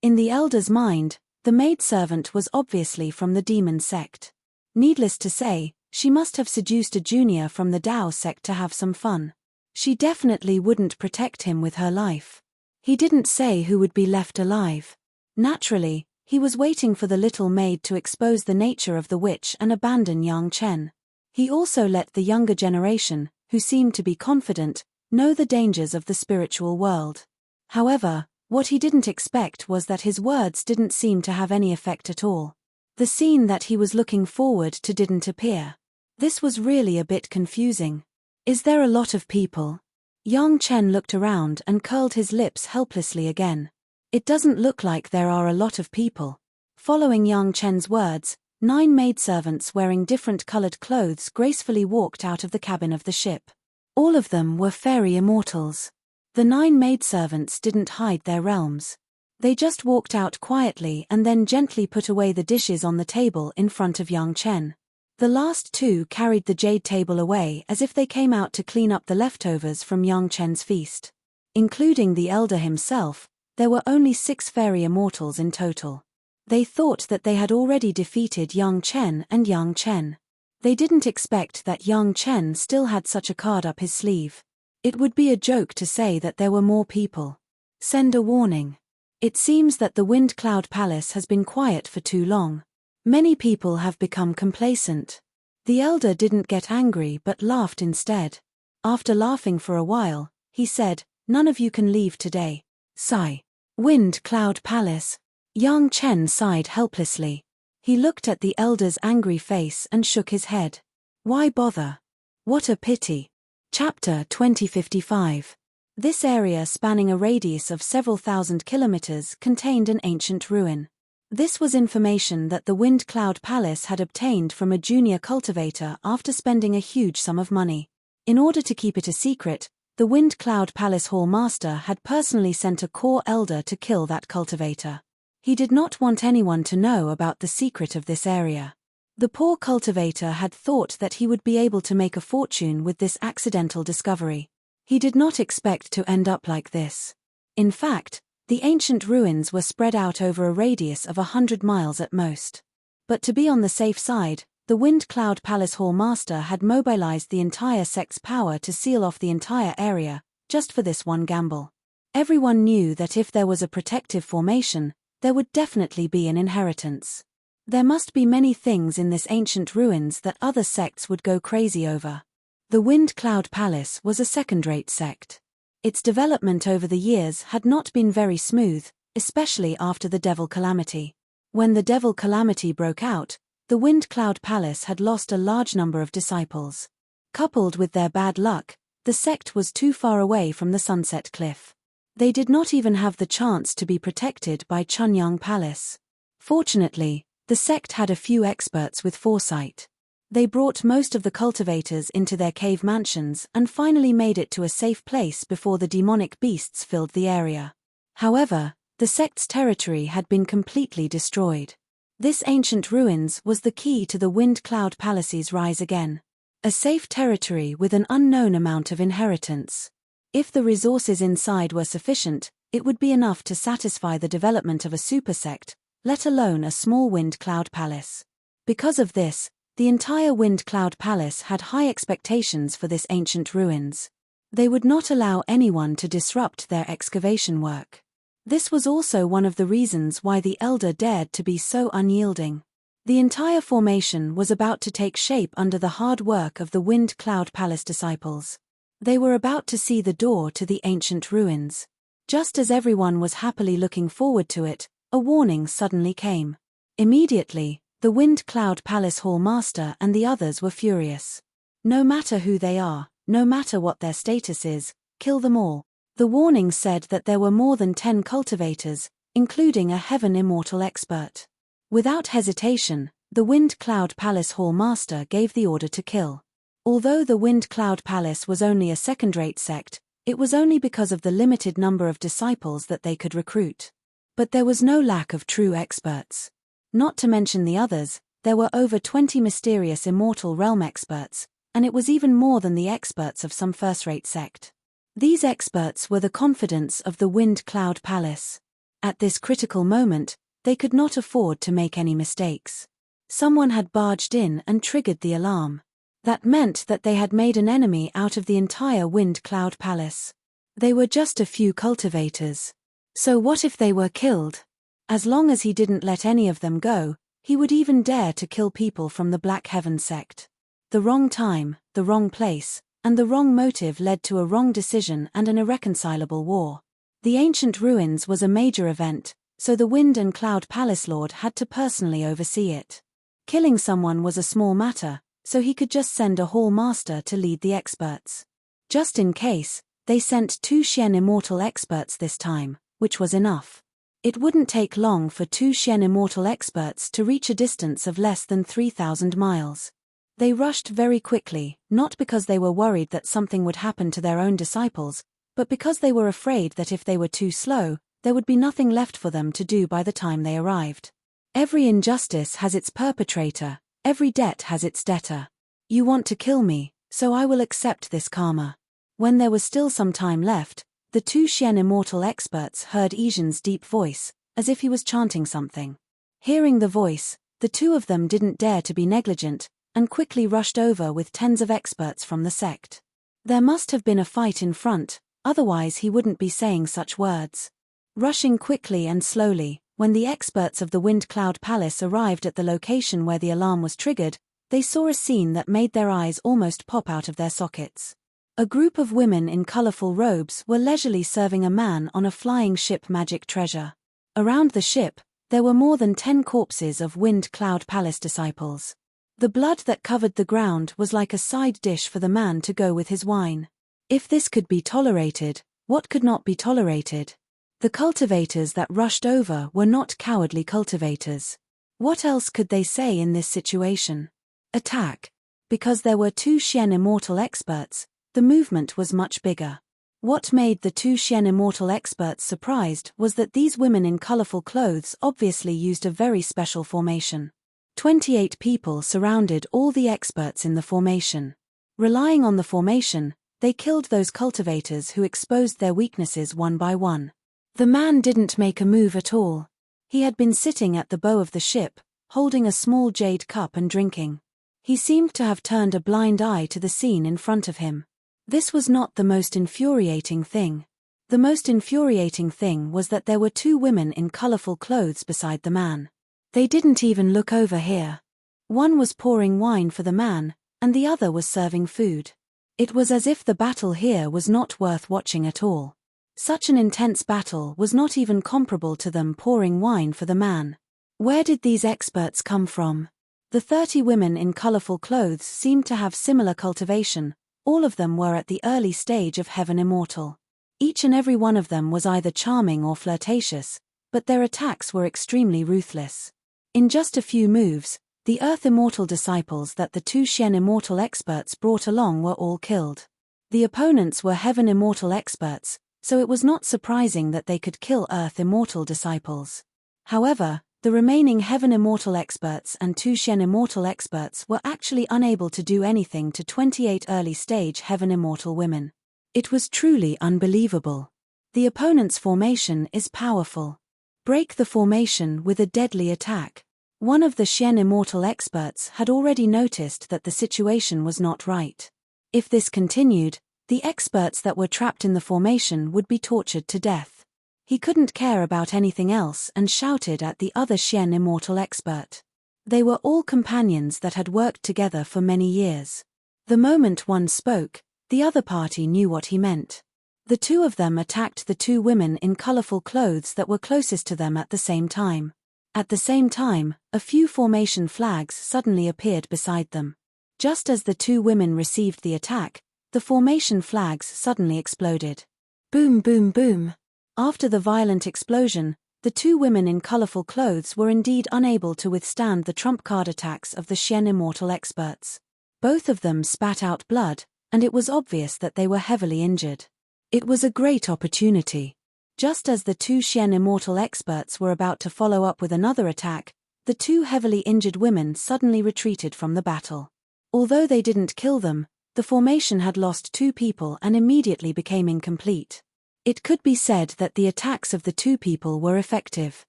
In the elder's mind, the maidservant was obviously from the demon sect. Needless to say, she must have seduced a junior from the Tao sect to have some fun. She definitely wouldn't protect him with her life. He didn't say who would be left alive. Naturally, he was waiting for the little maid to expose the nature of the witch and abandon Yang Chen. He also let the younger generation, who seemed to be confident, know the dangers of the spiritual world. However, what he didn't expect was that his words didn't seem to have any effect at all. The scene that he was looking forward to didn't appear. This was really a bit confusing. "Is there a lot of people?" Yang Chen looked around and curled his lips helplessly again. "It doesn't look like there are a lot of people." Following Yang Chen's words, 9 maidservants wearing different colored clothes gracefully walked out of the cabin of the ship. All of them were fairy immortals. The 9 maidservants didn't hide their realms. They just walked out quietly and then gently put away the dishes on the table in front of Yang Chen. The last 2 carried the jade table away as if they came out to clean up the leftovers from Yang Chen's feast. Including the elder himself, there were only 6 fairy immortals in total. They thought that they had already defeated Yang Chen and Yang Chen. They didn't expect that Yang Chen still had such a card up his sleeve. It would be a joke to say that there were more people. Send a warning. It seems that the Wind Cloud Palace has been quiet for too long. Many people have become complacent. The elder didn't get angry but laughed instead. After laughing for a while, he said, "None of you can leave today." Sigh. Wind Cloud Palace. Yang Chen sighed helplessly. He looked at the elder's angry face and shook his head. Why bother? What a pity. Chapter 2055. This area, spanning a radius of several thousand kilometers, contained an ancient ruin. This was information that the Wind Cloud Palace had obtained from a junior cultivator after spending a huge sum of money. In order to keep it a secret, the Wind Cloud Palace Hall Master had personally sent a core elder to kill that cultivator. He did not want anyone to know about the secret of this area. The poor cultivator had thought that he would be able to make a fortune with this accidental discovery. He did not expect to end up like this. In fact, the ancient ruins were spread out over a radius of 100 miles at most. But to be on the safe side, The Wind Cloud Palace Hall Master had mobilized the entire sect's power to seal off the entire area, just for this one gamble. Everyone knew that if there was a protective formation, there would definitely be an inheritance. There must be many things in this ancient ruins that other sects would go crazy over. The Wind Cloud Palace was a second-rate sect. Its development over the years had not been very smooth, especially after the Devil Calamity. When the Devil Calamity broke out, the Wind Cloud Palace had lost a large number of disciples. Coupled with their bad luck, the sect was too far away from the Sunset Cliff. They did not even have the chance to be protected by Chunyang Palace. Fortunately, the sect had a few experts with foresight. They brought most of the cultivators into their cave mansions and finally made it to a safe place before the demonic beasts filled the area. However, the sect's territory had been completely destroyed. This ancient ruins was the key to the Wind Cloud Palace's rise again. A safe territory with an unknown amount of inheritance. If the resources inside were sufficient, it would be enough to satisfy the development of a supersect, let alone a small Wind Cloud Palace. Because of this, the entire Wind Cloud Palace had high expectations for this ancient ruins. They would not allow anyone to disrupt their excavation work. This was also one of the reasons why the Elder dared to be so unyielding. The entire formation was about to take shape under the hard work of the Wind Cloud Palace disciples. They were about to see the door to the ancient ruins. Just as everyone was happily looking forward to it, a warning suddenly came. Immediately, the Wind Cloud Palace Hall Master and the others were furious. No matter who they are, no matter what their status is, kill them all. The warning said that there were more than 10 cultivators, including a Heaven Immortal expert. Without hesitation, the Wind Cloud Palace Hall Master gave the order to kill. Although the Wind Cloud Palace was only a second-rate sect, it was only because of the limited number of disciples that they could recruit. But there was no lack of true experts. Not to mention the others, there were over 20 mysterious immortal realm experts, and it was even more than the experts of some first-rate sect. These experts were the confidants of the Wind Cloud Palace. At this critical moment, they could not afford to make any mistakes. Someone had barged in and triggered the alarm. That meant that they had made an enemy out of the entire Wind Cloud Palace. They were just a few cultivators. So what if they were killed? As long as he didn't let any of them go, he would even dare to kill people from the Black Heaven sect. The wrong time, the wrong place, and the wrong motive led to a wrong decision and an irreconcilable war. The ancient ruins was a major event, so the Wind and Cloud Palace Lord had to personally oversee it. Killing someone was a small matter, so he could just send a Hall Master to lead the experts. Just in case, they sent 2 Xian Immortal experts this time, which was enough. It wouldn't take long for 2 Xian Immortal experts to reach a distance of less than 3,000 miles. They rushed very quickly, not because they were worried that something would happen to their own disciples, but because they were afraid that if they were too slow, there would be nothing left for them to do by the time they arrived. Every injustice has its perpetrator, every debt has its debtor. You want to kill me, so I will accept this karma. When there was still some time left, the 2 Xian Immortal experts heard Yizhen's deep voice, as if he was chanting something. Hearing the voice, the two of them didn't dare to be negligent, and quickly rushed over with tens of experts from the sect. There must have been a fight in front, otherwise he wouldn't be saying such words. Rushing quickly and slowly, when the experts of the Wind Cloud Palace arrived at the location where the alarm was triggered, they saw a scene that made their eyes almost pop out of their sockets. A group of women in colorful robes were leisurely serving a man on a flying ship magic treasure. Around the ship, there were more than 10 corpses of Wind Cloud Palace disciples. The blood that covered the ground was like a side dish for the man to go with his wine. If this could be tolerated, what could not be tolerated? The cultivators that rushed over were not cowardly cultivators. What else could they say in this situation? Attack. Because there were 2 Xian Immortal experts, the movement was much bigger. What made the 2 Xian Immortal experts surprised was that these women in colorful clothes obviously used a very special formation. 28 people surrounded all the experts in the formation. Relying on the formation, they killed those cultivators who exposed their weaknesses one by one. The man didn't make a move at all. He had been sitting at the bow of the ship, holding a small jade cup and drinking. He seemed to have turned a blind eye to the scene in front of him. This was not the most infuriating thing. The most infuriating thing was that there were two women in colorful clothes beside the man. They didn't even look over here. One was pouring wine for the man, and the other was serving food. It was as if the battle here was not worth watching at all. Such an intense battle was not even comparable to them pouring wine for the man. Where did these experts come from? The 30 women in colorful clothes seemed to have similar cultivation. All of them were at the early stage of Heaven Immortal. Each and every one of them was either charming or flirtatious, but their attacks were extremely ruthless. In just a few moves, the Earth Immortal disciples that the two Shen Immortal experts brought along were all killed. The opponents were Heaven Immortal experts, so it was not surprising that they could kill Earth Immortal disciples. However, the remaining Heaven Immortal experts and two Shen Immortal experts were actually unable to do anything to 28 early-stage Heaven Immortal women. It was truly unbelievable. The opponent's formation is powerful. Break the formation with a deadly attack. One of the Shen Immortal experts had already noticed that the situation was not right. If this continued, the experts that were trapped in the formation would be tortured to death. He couldn't care about anything else and shouted at the other Shen Immortal expert. They were all companions that had worked together for many years. The moment one spoke, the other party knew what he meant. The two of them attacked the two women in colorful clothes that were closest to them at the same time. At the same time, a few formation flags suddenly appeared beside them. Just as the two women received the attack, the formation flags suddenly exploded. Boom, boom, boom. After the violent explosion, the two women in colorful clothes were indeed unable to withstand the trump card attacks of the Shen Immortal experts. Both of them spat out blood, and it was obvious that they were heavily injured. It was a great opportunity. Just as the two Shen Immortal experts were about to follow up with another attack, the two heavily injured women suddenly retreated from the battle. Although they didn't kill them, the formation had lost two people and immediately became incomplete. It could be said that the attacks of the two people were effective.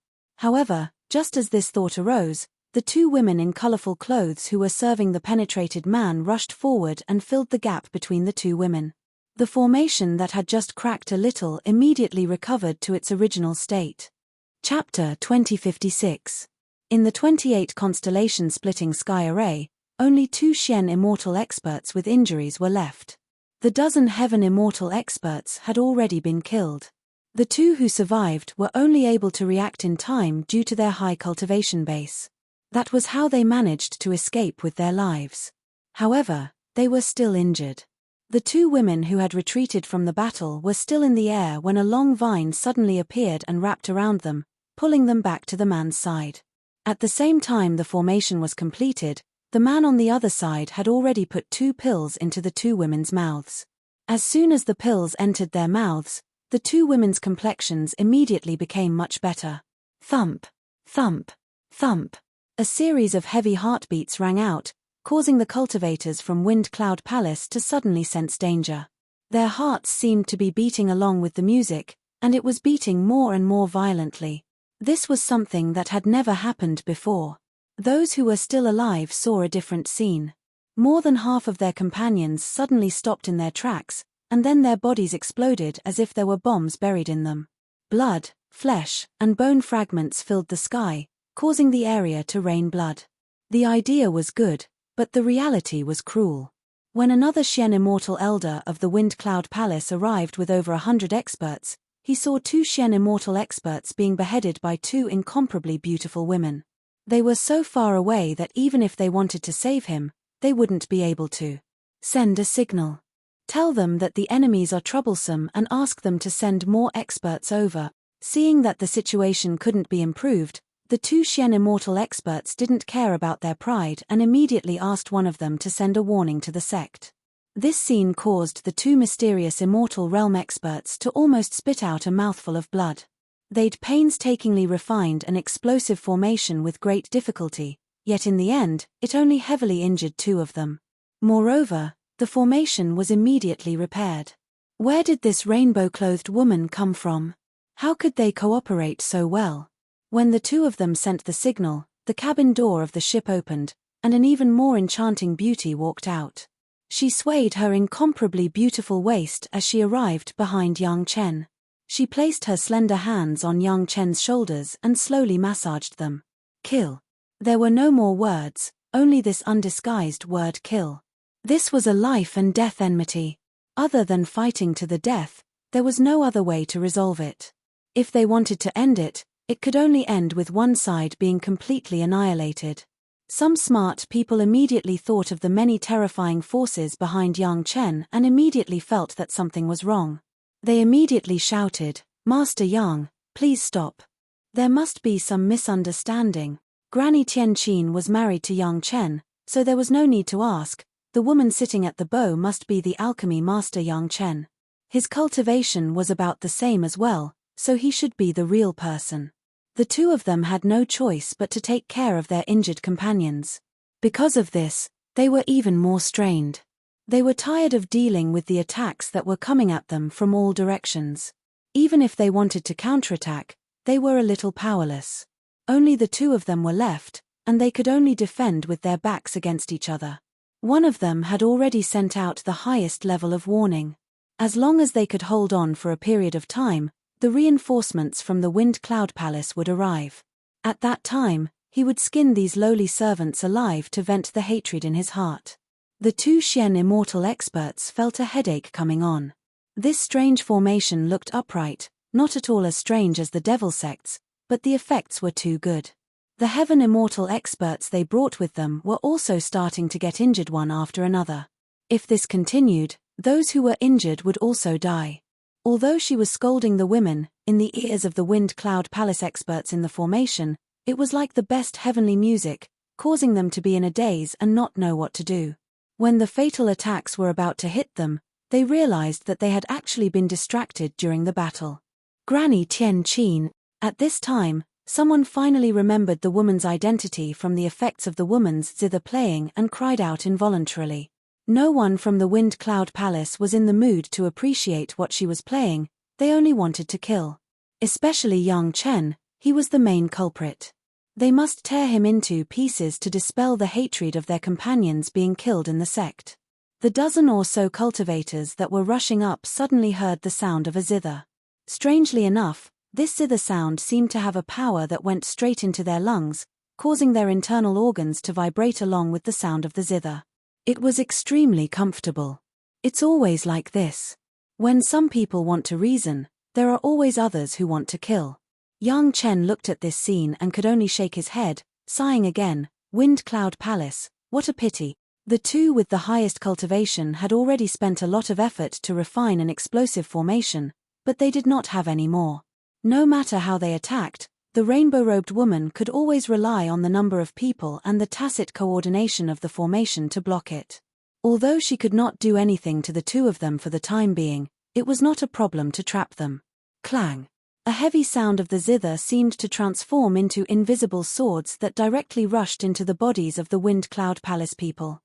However, just as this thought arose, the two women in colorful clothes who were serving the penetrated man rushed forward and filled the gap between the two women. The formation that had just cracked a little immediately recovered to its original state. Chapter 2056. In the 28 constellation splitting sky array, only two Shen Immortal experts with injuries were left. The dozen Heaven Immortal experts had already been killed. The two who survived were only able to react in time due to their high cultivation base. That was how they managed to escape with their lives. However, they were still injured. The two women who had retreated from the battle were still in the air when a long vine suddenly appeared and wrapped around them, pulling them back to the man's side. At the same time the formation was completed, the man on the other side had already put 2 pills into the two women's mouths. As soon as the pills entered their mouths, the two women's complexions immediately became much better. Thump, thump, thump. A series of heavy heartbeats rang out, causing the cultivators from Wind Cloud Palace to suddenly sense danger. Their hearts seemed to be beating along with the music, and it was beating more and more violently. This was something that had never happened before. Those who were still alive saw a different scene. More than half of their companions suddenly stopped in their tracks, and then their bodies exploded as if there were bombs buried in them. Blood, flesh, and bone fragments filled the sky, causing the area to rain blood. The idea was good, but the reality was cruel. When another Shen Immortal Elder of the Wind Cloud Palace arrived with over 100 experts, he saw 2 Shen Immortal experts being beheaded by 2 incomparably beautiful women. They were so far away that even if they wanted to save him, they wouldn't be able to. Send a signal. Tell them that the enemies are troublesome and ask them to send more experts over. Seeing that the situation couldn't be improved, the 2 Shen Immortal experts didn't care about their pride and immediately asked one of them to send a warning to the sect. This scene caused the 2 mysterious Immortal Realm experts to almost spit out a mouthful of blood. They'd painstakingly refined an explosive formation with great difficulty, yet in the end, it only heavily injured 2 of them. Moreover, the formation was immediately repaired. Where did this rainbow-clothed woman come from? How could they cooperate so well? When the 2 of them sent the signal, the cabin door of the ship opened, and an even more enchanting beauty walked out. She swayed her incomparably beautiful waist as she arrived behind Yang Chen. She placed her slender hands on Yang Chen's shoulders and slowly massaged them. Kill. There were no more words, only this undisguised word kill. This was a life and death enmity. Other than fighting to the death, there was no other way to resolve it. If they wanted to end it, it could only end with one side being completely annihilated. Some smart people immediately thought of the many terrifying forces behind Yang Chen and immediately felt that something was wrong. They immediately shouted, "Master Yang, please stop. There must be some misunderstanding." Granny Tianqin was married to Yang Chen, so there was no need to ask. The woman sitting at the bow must be the alchemy master Yang Chen. His cultivation was about the same as well, so he should be the real person. The two of them had no choice but to take care of their injured companions. Because of this, they were even more strained. They were tired of dealing with the attacks that were coming at them from all directions. Even if they wanted to counterattack, they were a little powerless. Only the two of them were left, and they could only defend with their backs against each other. One of them had already sent out the highest level of warning. As long as they could hold on for a period of time, the reinforcements from the Wind Cloud Palace would arrive. At that time, he would skin these lowly servants alive to vent the hatred in his heart. The two Xian immortal experts felt a headache coming on. This strange formation looked upright, not at all as strange as the devil sects, but the effects were too good. The heaven immortal experts they brought with them were also starting to get injured one after another. If this continued, those who were injured would also die. Although she was scolding the women, in the ears of the Wind Cloud Palace experts in the formation, it was like the best heavenly music, causing them to be in a daze and not know what to do. When the fatal attacks were about to hit them, they realized that they had actually been distracted during the battle. Granny Tianqin. At this time, someone finally remembered the woman's identity from the effects of the woman's zither playing and cried out involuntarily. No one from the Wind Cloud Palace was in the mood to appreciate what she was playing, they only wanted to kill. Especially Yang Chen, he was the main culprit. They must tear him into pieces to dispel the hatred of their companions being killed in the sect. The dozen or so cultivators that were rushing up suddenly heard the sound of a zither. Strangely enough, this zither sound seemed to have a power that went straight into their lungs, causing their internal organs to vibrate along with the sound of the zither. It was extremely comfortable. It's always like this. When some people want to reason, there are always others who want to kill. Yang Chen looked at this scene and could only shake his head, sighing again, Wind Cloud Palace, what a pity. The two with the highest cultivation had already spent a lot of effort to refine an explosive formation, but they did not have any more. No matter how they attacked, the rainbow-robed woman could always rely on the number of people and the tacit coordination of the formation to block it. Although she could not do anything to the two of them for the time being, it was not a problem to trap them. Clang! A heavy sound of the zither seemed to transform into invisible swords that directly rushed into the bodies of the Wind Cloud Palace people.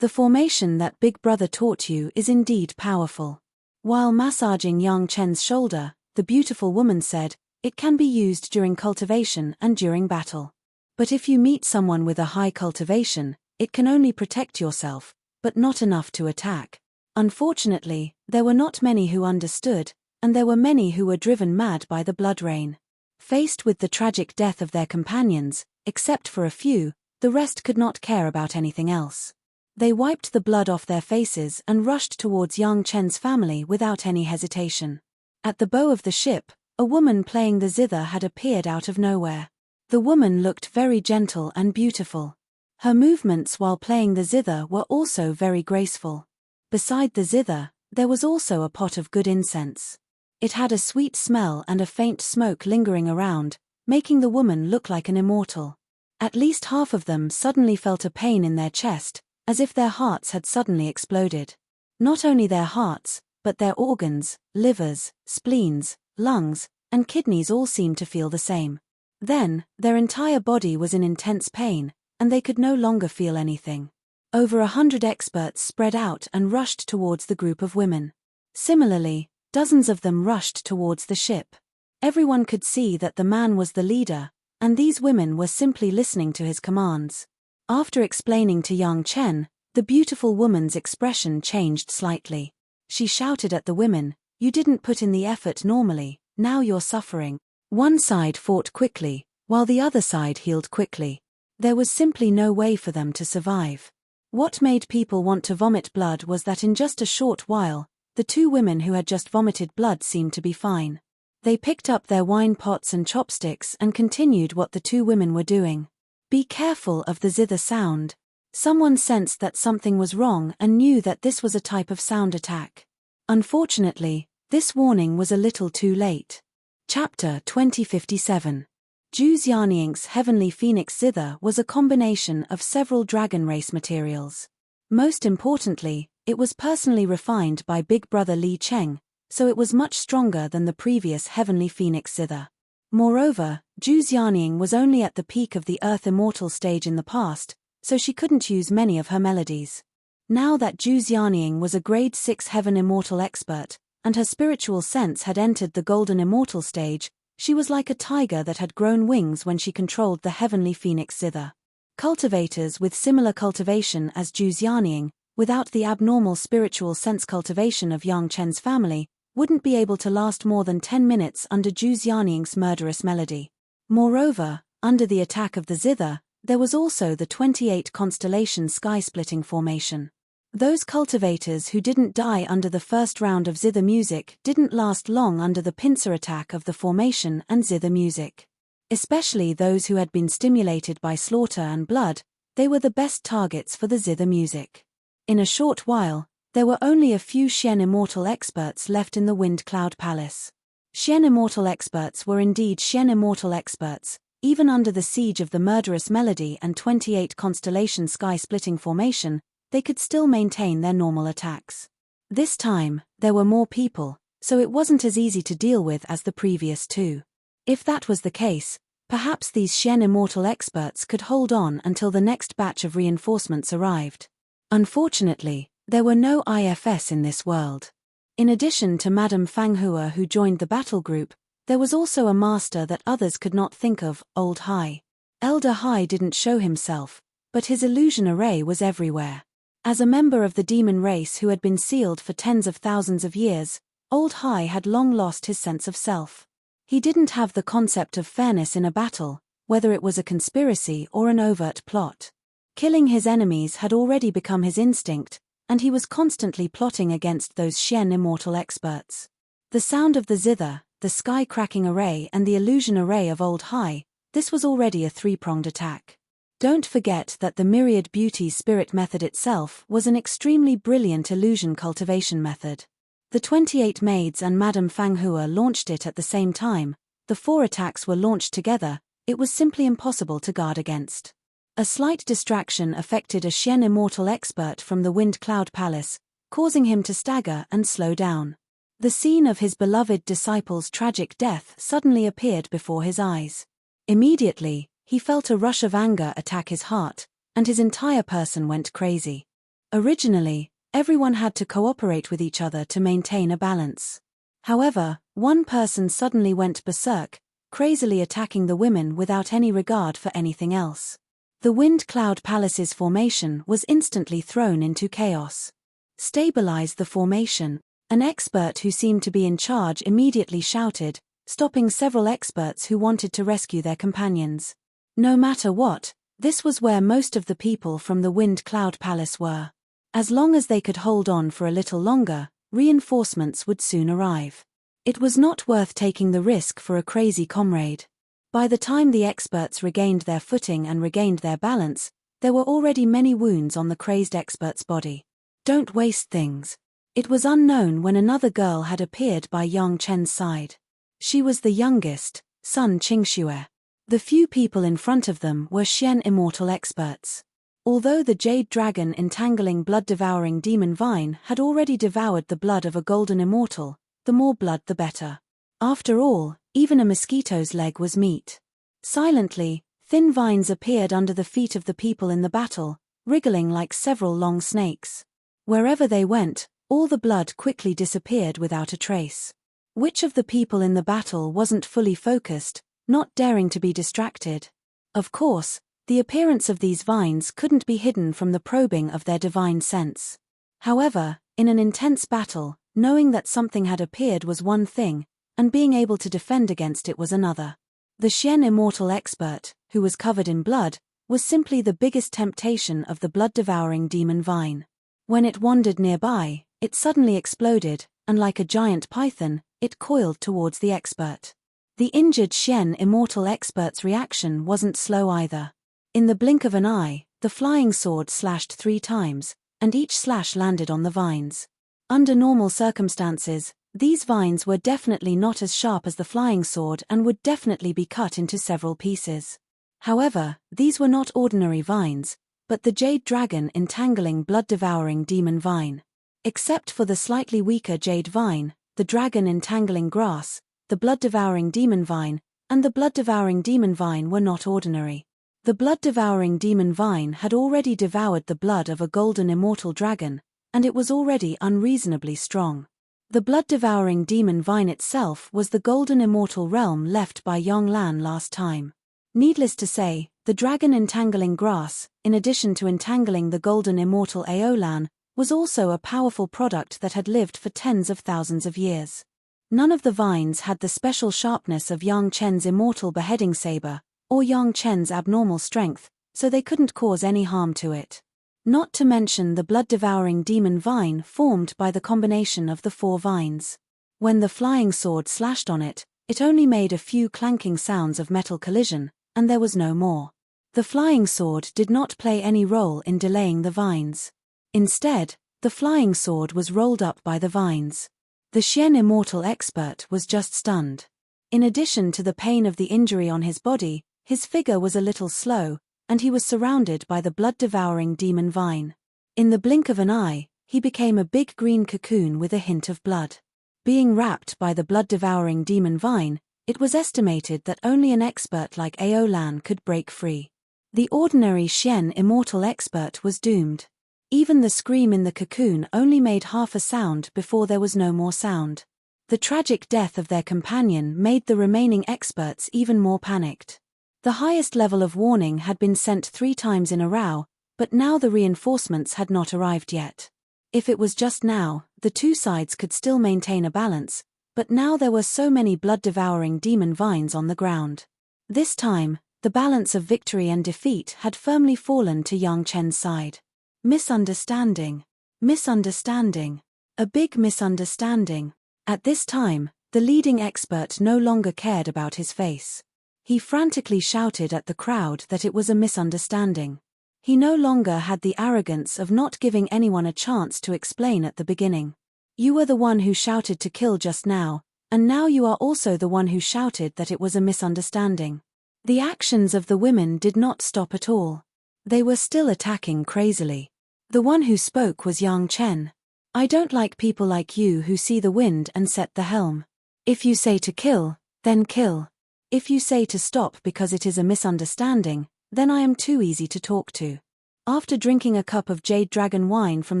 The formation that Big Brother taught you is indeed powerful. While massaging Yang Chen's shoulder, the beautiful woman said, "It can be used during cultivation and during battle. But if you meet someone with a high cultivation, it can only protect yourself, but not enough to attack." Unfortunately, there were not many who understood, and there were many who were driven mad by the blood rain. Faced with the tragic death of their companions, except for a few, the rest could not care about anything else. They wiped the blood off their faces and rushed towards Yang Chen's family without any hesitation. At the bow of the ship, a woman playing the zither had appeared out of nowhere. The woman looked very gentle and beautiful. Her movements while playing the zither were also very graceful. Beside the zither, there was also a pot of good incense. It had a sweet smell and a faint smoke lingering around, making the woman look like an immortal. At least half of them suddenly felt a pain in their chest, as if their hearts had suddenly exploded. Not only their hearts, but their organs, livers, spleens, lungs, and kidneys all seemed to feel the same. Then, their entire body was in intense pain, and they could no longer feel anything. Over 100 experts spread out and rushed towards the group of women. Similarly, dozens of them rushed towards the ship. Everyone could see that the man was the leader, and these women were simply listening to his commands. After explaining to Yang Chen, the beautiful woman's expression changed slightly. She shouted at the women, "You didn't put in the effort normally, now you're suffering." One side fought quickly, while the other side healed quickly. There was simply no way for them to survive. What made people want to vomit blood was that in just a short while, the two women who had just vomited blood seemed to be fine. They picked up their wine pots and chopsticks and continued what the two women were doing. Be careful of the zither sound. Someone sensed that something was wrong and knew that this was a type of sound attack. Unfortunately, this warning was a little too late. Chapter 2057. Zhu Xianying's heavenly phoenix zither was a combination of several dragon race materials. Most importantly, it was personally refined by Big Brother Li Cheng, so it was much stronger than the previous heavenly phoenix zither. Moreover, Zhu Xianying was only at the peak of the Earth Immortal stage in the past, so she couldn't use many of her melodies. Now that Zhu Xianying was a grade 6 Heaven Immortal expert, and her spiritual sense had entered the Golden Immortal stage, she was like a tiger that had grown wings when she controlled the heavenly phoenix zither. Cultivators with similar cultivation as Zhu Xianying, without the abnormal spiritual sense cultivation of Yang Chen's family, wouldn't be able to last more than 10 minutes under Zhu Xianying's murderous melody. Moreover, under the attack of the zither, there was also the 28 constellation sky-splitting formation. Those cultivators who didn't die under the first round of zither music didn't last long under the pincer attack of the formation and zither music. Especially those who had been stimulated by slaughter and blood, they were the best targets for the zither music. In a short while, there were only a few Xian Immortal experts left in the Wind Cloud Palace. Xian Immortal experts were indeed Xian Immortal experts, even under the siege of the murderous melody and 28 constellation sky-splitting formation, they could still maintain their normal attacks. This time, there were more people, so it wasn't as easy to deal with as the previous two. If that was the case, perhaps these Xian Immortal experts could hold on until the next batch of reinforcements arrived. Unfortunately, there were no IFS in this world. In addition to Madame Fanghua who joined the battle group, there was also a master that others could not think of, Old Hai. Elder Hai didn't show himself, but his illusion array was everywhere. As a member of the demon race who had been sealed for tens of thousands of years, Old Hai had long lost his sense of self. He didn't have the concept of fairness in a battle, whether it was a conspiracy or an overt plot. Killing his enemies had already become his instinct, and he was constantly plotting against those Xian Immortal experts. The sound of the zither, the sky-cracking array and the illusion array of Old Hai, this was already a three-pronged attack. Don't forget that the Myriad Beauty's spirit method itself was an extremely brilliant illusion cultivation method. The 28 maids and Madame Fanghua launched it at the same time. The 4 attacks were launched together, it was simply impossible to guard against. A slight distraction affected a Xian Immortal expert from the Wind Cloud Palace, causing him to stagger and slow down. The scene of his beloved disciple's tragic death suddenly appeared before his eyes. Immediately, he felt a rush of anger attack his heart, and his entire person went crazy. Originally, everyone had to cooperate with each other to maintain a balance. However, one person suddenly went berserk, crazily attacking the women without any regard for anything else. The Wind Cloud Palace's formation was instantly thrown into chaos. Stabilize the formation. An expert who seemed to be in charge immediately shouted, stopping several experts who wanted to rescue their companions. No matter what, this was where most of the people from the Wind Cloud Palace were. As long as they could hold on for a little longer, reinforcements would soon arrive. It was not worth taking the risk for a crazy comrade. By the time the experts regained their footing and regained their balance, there were already many wounds on the crazed expert's body. Don't waste things. It was unknown when another girl had appeared by Yang Chen's side. She was the youngest, Sun Qingxue. The few people in front of them were Xian Immortal experts. Although the jade dragon entangling blood-devouring demon vine had already devoured the blood of a golden immortal, the more blood the better. After all, even a mosquito's leg was meat. Silently, thin vines appeared under the feet of the people in the battle, wriggling like several long snakes. Wherever they went, all the blood quickly disappeared without a trace. Which of the people in the battle wasn't fully focused, not daring to be distracted? Of course, The appearance of these vines couldn't be hidden from the probing of their divine sense. However, in an intense battle, knowing that something had appeared was one thing, and being able to defend against it was another. The Xian immortal expert, who was covered in blood, was simply the biggest temptation of the blood-devouring demon vine. When it wandered nearby, it suddenly exploded, and like a giant python, it coiled towards the expert. The injured Xian immortal expert's reaction wasn't slow either. In the blink of an eye, the flying sword slashed 3 times, and each slash landed on the vines. Under normal circumstances, these vines were definitely not as sharp as the flying sword and would definitely be cut into several pieces. However, these were not ordinary vines, but the jade dragon entangling blood-devouring demon vine. Except for the slightly weaker jade vine, the dragon entangling grass, the blood-devouring demon vine, and the blood-devouring demon vine were not ordinary. The blood-devouring demon vine had already devoured the blood of a golden immortal dragon, and it was already unreasonably strong. The blood-devouring demon vine itself was the golden immortal realm left by Yonglan last time. Needless to say, the dragon entangling grass, in addition to entangling the golden immortal Aolan, was also a powerful product that had lived for tens of thousands of years. None of the vines had the special sharpness of Yang Chen's immortal beheading saber, or Yang Chen's abnormal strength, so they couldn't cause any harm to it. Not to mention the blood-devouring demon vine formed by the combination of the 4 vines. When the flying sword slashed on it, it only made a few clanking sounds of metal collision, and there was no more. The flying sword did not play any role in delaying the vines. Instead, the flying sword was rolled up by the vines. The Xian immortal expert was just stunned. In addition to the pain of the injury on his body, his figure was a little slow, and he was surrounded by the blood-devouring demon vine. In the blink of an eye, he became a big green cocoon with a hint of blood. Being wrapped by the blood-devouring demon vine, it was estimated that only an expert like Aolan could break free. The ordinary Xian immortal expert was doomed. Even the scream in the cocoon only made half a sound before there was no more sound. The tragic death of their companion made the remaining experts even more panicked. The highest level of warning had been sent 3 times in a row, but now the reinforcements had not arrived yet. If it was just now, the 2 sides could still maintain a balance, but now there were so many blood-devouring demon vines on the ground. This time, the balance of victory and defeat had firmly fallen to Yang Chen's side. Misunderstanding. Misunderstanding. A big misunderstanding. At this time, the leading expert no longer cared about his face. He frantically shouted at the crowd that it was a misunderstanding. He no longer had the arrogance of not giving anyone a chance to explain at the beginning. You were the one who shouted to kill just now, and now you are also the one who shouted that it was a misunderstanding. The actions of the women did not stop at all. They were still attacking crazily. The one who spoke was Yang Chen. I don't like people like you who see the wind and set the helm. If you say to kill, then kill. If you say to stop because it is a misunderstanding, then I am too easy to talk to. After drinking a cup of jade dragon wine from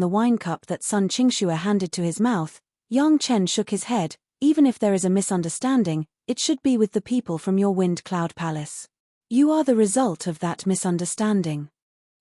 the wine cup that Sun Qingxue handed to his mouth, Yang Chen shook his head. Even if there is a misunderstanding, it should be with the people from your Wind Cloud Palace. You are the result of that misunderstanding.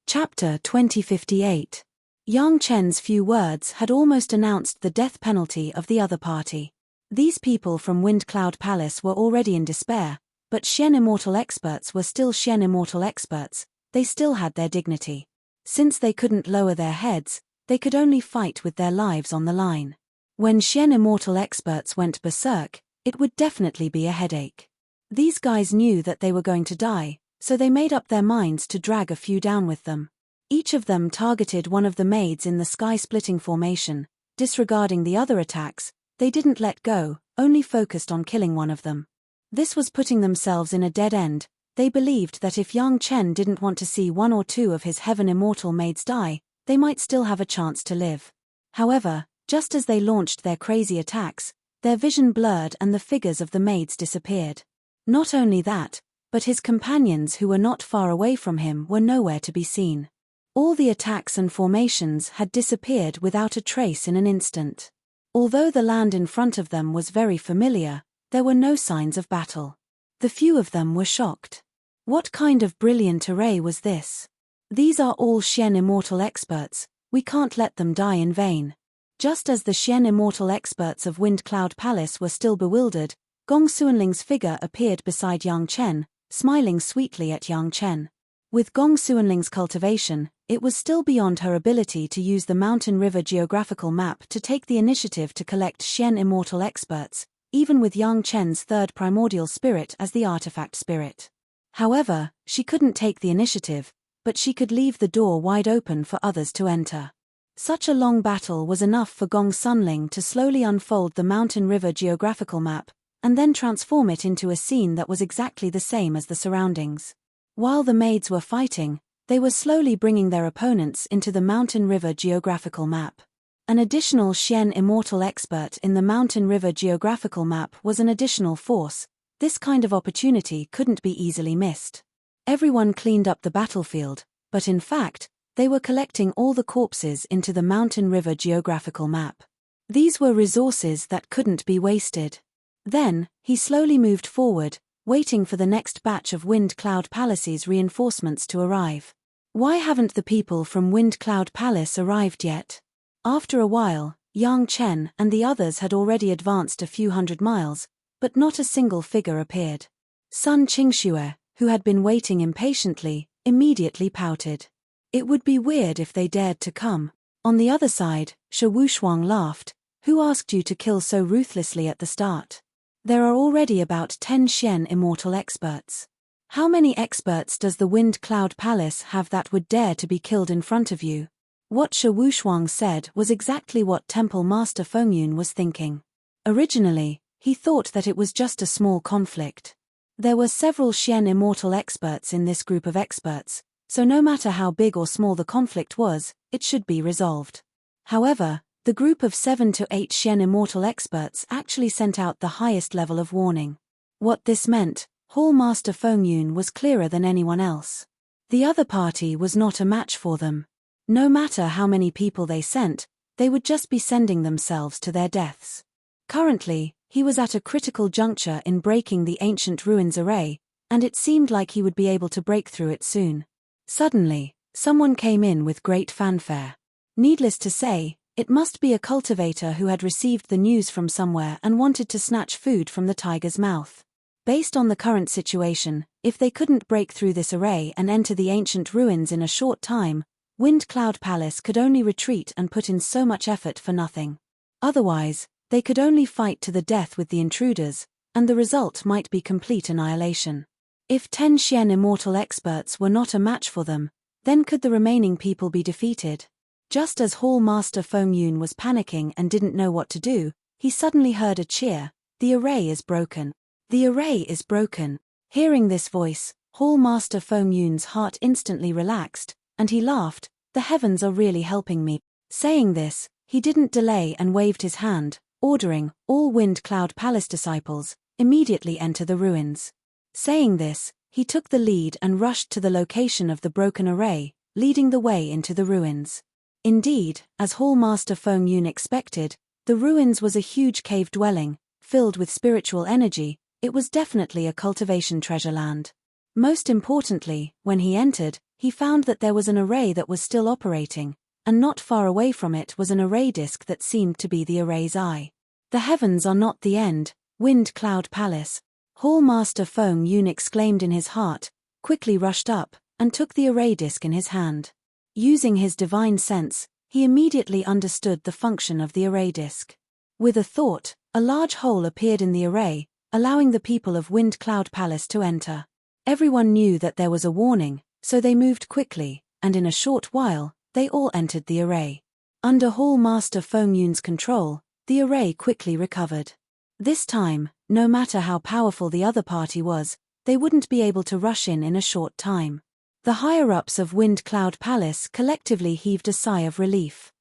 Chapter 2058. Yang Chen's few words had almost announced the death penalty of the other party. These people from Wind Cloud Palace were already in despair, but Xian Immortal experts were still Xian Immortal experts. They still had their dignity. Since they couldn't lower their heads, they could only fight with their lives on the line. When Xian Immortal experts went berserk, it would definitely be a headache. These guys knew that they were going to die, so they made up their minds to drag a few down with them. Each of them targeted one of the maids in the sky-splitting formation. Disregarding the other attacks, they didn't let go, only focused on killing one of them. This was putting themselves in a dead end. They believed that if Yang Chen didn't want to see 1 or 2 of his heaven immortal maids die, they might still have a chance to live. However, just as they launched their crazy attacks, their vision blurred and the figures of the maids disappeared. Not only that, but his companions who were not far away from him were nowhere to be seen. All the attacks and formations had disappeared without a trace in an instant. Although the land in front of them was very familiar, there were no signs of battle. The few of them were shocked. What kind of brilliant array was this? These are all Xian immortal experts, we can't let them die in vain. Just as the Xian immortal experts of Wind Cloud Palace were still bewildered, Gong Xuanling's figure appeared beside Yang Chen, smiling sweetly at Yang Chen. With Gong Xuanling's cultivation, it was still beyond her ability to use the Mountain River geographical map to take the initiative to collect Xian immortal experts, even with Yang Chen's third primordial spirit as the artifact spirit. However, she couldn't take the initiative, but she could leave the door wide open for others to enter. Such a long battle was enough for Gong Sunling to slowly unfold the Mountain River geographical map, and then transform it into a scene that was exactly the same as the surroundings. While the maids were fighting, they were slowly bringing their opponents into the Mountain River geographical map. An additional Xian immortal expert in the Mountain River geographical map was an additional force. This kind of opportunity couldn't be easily missed. Everyone cleaned up the battlefield, but in fact, they were collecting all the corpses into the Mountain River geographical map. These were resources that couldn't be wasted. Then, he slowly moved forward, waiting for the next batch of Wind Cloud Palace's reinforcements to arrive. Why haven't the people from Wind Cloud Palace arrived yet? After a while, Yang Chen and the others had already advanced a few hundred miles, but not a single figure appeared. Sun Qingxue, who had been waiting impatiently, immediately pouted. It would be weird if they dared to come. On the other side, Shi Wushuang laughed. Who asked you to kill so ruthlessly at the start? There are already about 10 Xian immortal experts. How many experts does the Wind Cloud Palace have that would dare to be killed in front of you? What Shi Wushuang said was exactly what Temple Master Fengyun was thinking. Originally, he thought that it was just a small conflict. There were several Xian immortal experts in this group of experts, so no matter how big or small the conflict was, it should be resolved. However, the group of 7 to 8 Xian immortal experts actually sent out the highest level of warning. What this meant, Hall Master Fengyun was clearer than anyone else. The other party was not a match for them. No matter how many people they sent, they would just be sending themselves to their deaths. Currently, he was at a critical juncture in breaking the ancient ruins array, and it seemed like he would be able to break through it soon. Suddenly, someone came in with great fanfare. Needless to say, it must be a cultivator who had received the news from somewhere and wanted to snatch food from the tiger's mouth. Based on the current situation, if they couldn't break through this array and enter the ancient ruins in a short time, Wind Cloud Palace could only retreat and put in so much effort for nothing. Otherwise, they could only fight to the death with the intruders, and the result might be complete annihilation. If 10 Xian immortal experts were not a match for them, then could the remaining people be defeated? Just as Hall Master Fengyun was panicking and didn't know what to do, he suddenly heard a cheer. The array is broken. The array is broken. Hearing this voice, Hall Master Fengyun's heart instantly relaxed, and he laughed. The heavens are really helping me. Saying this, he didn't delay and waved his hand, ordering all Wind Cloud Palace disciples immediately enter the ruins. Saying this, he took the lead and rushed to the location of the broken array, leading the way into the ruins. Indeed, as Hall Master Fengyun expected, the ruins was a huge cave dwelling, filled with spiritual energy. It was definitely a cultivation treasure land. Most importantly, when he entered, he found that there was an array that was still operating, and not far away from it was an array disk that seemed to be the array's eye. The heavens are not the end, Wind Cloud Palace. Hall Master Fengyun exclaimed in his heart, quickly rushed up, and took the array disk in his hand. Using his divine sense, he immediately understood the function of the array disk. With a thought, a large hole appeared in the array, allowing the people of Wind Cloud Palace to enter. Everyone knew that there was a warning, so they moved quickly, and in a short while, they all entered the array. Under Hall Master Fengyun's control, the array quickly recovered. This time, no matter how powerful the other party was, they wouldn't be able to rush in a short time. The higher-ups of Wind Cloud Palace collectively heaved a sigh of relief.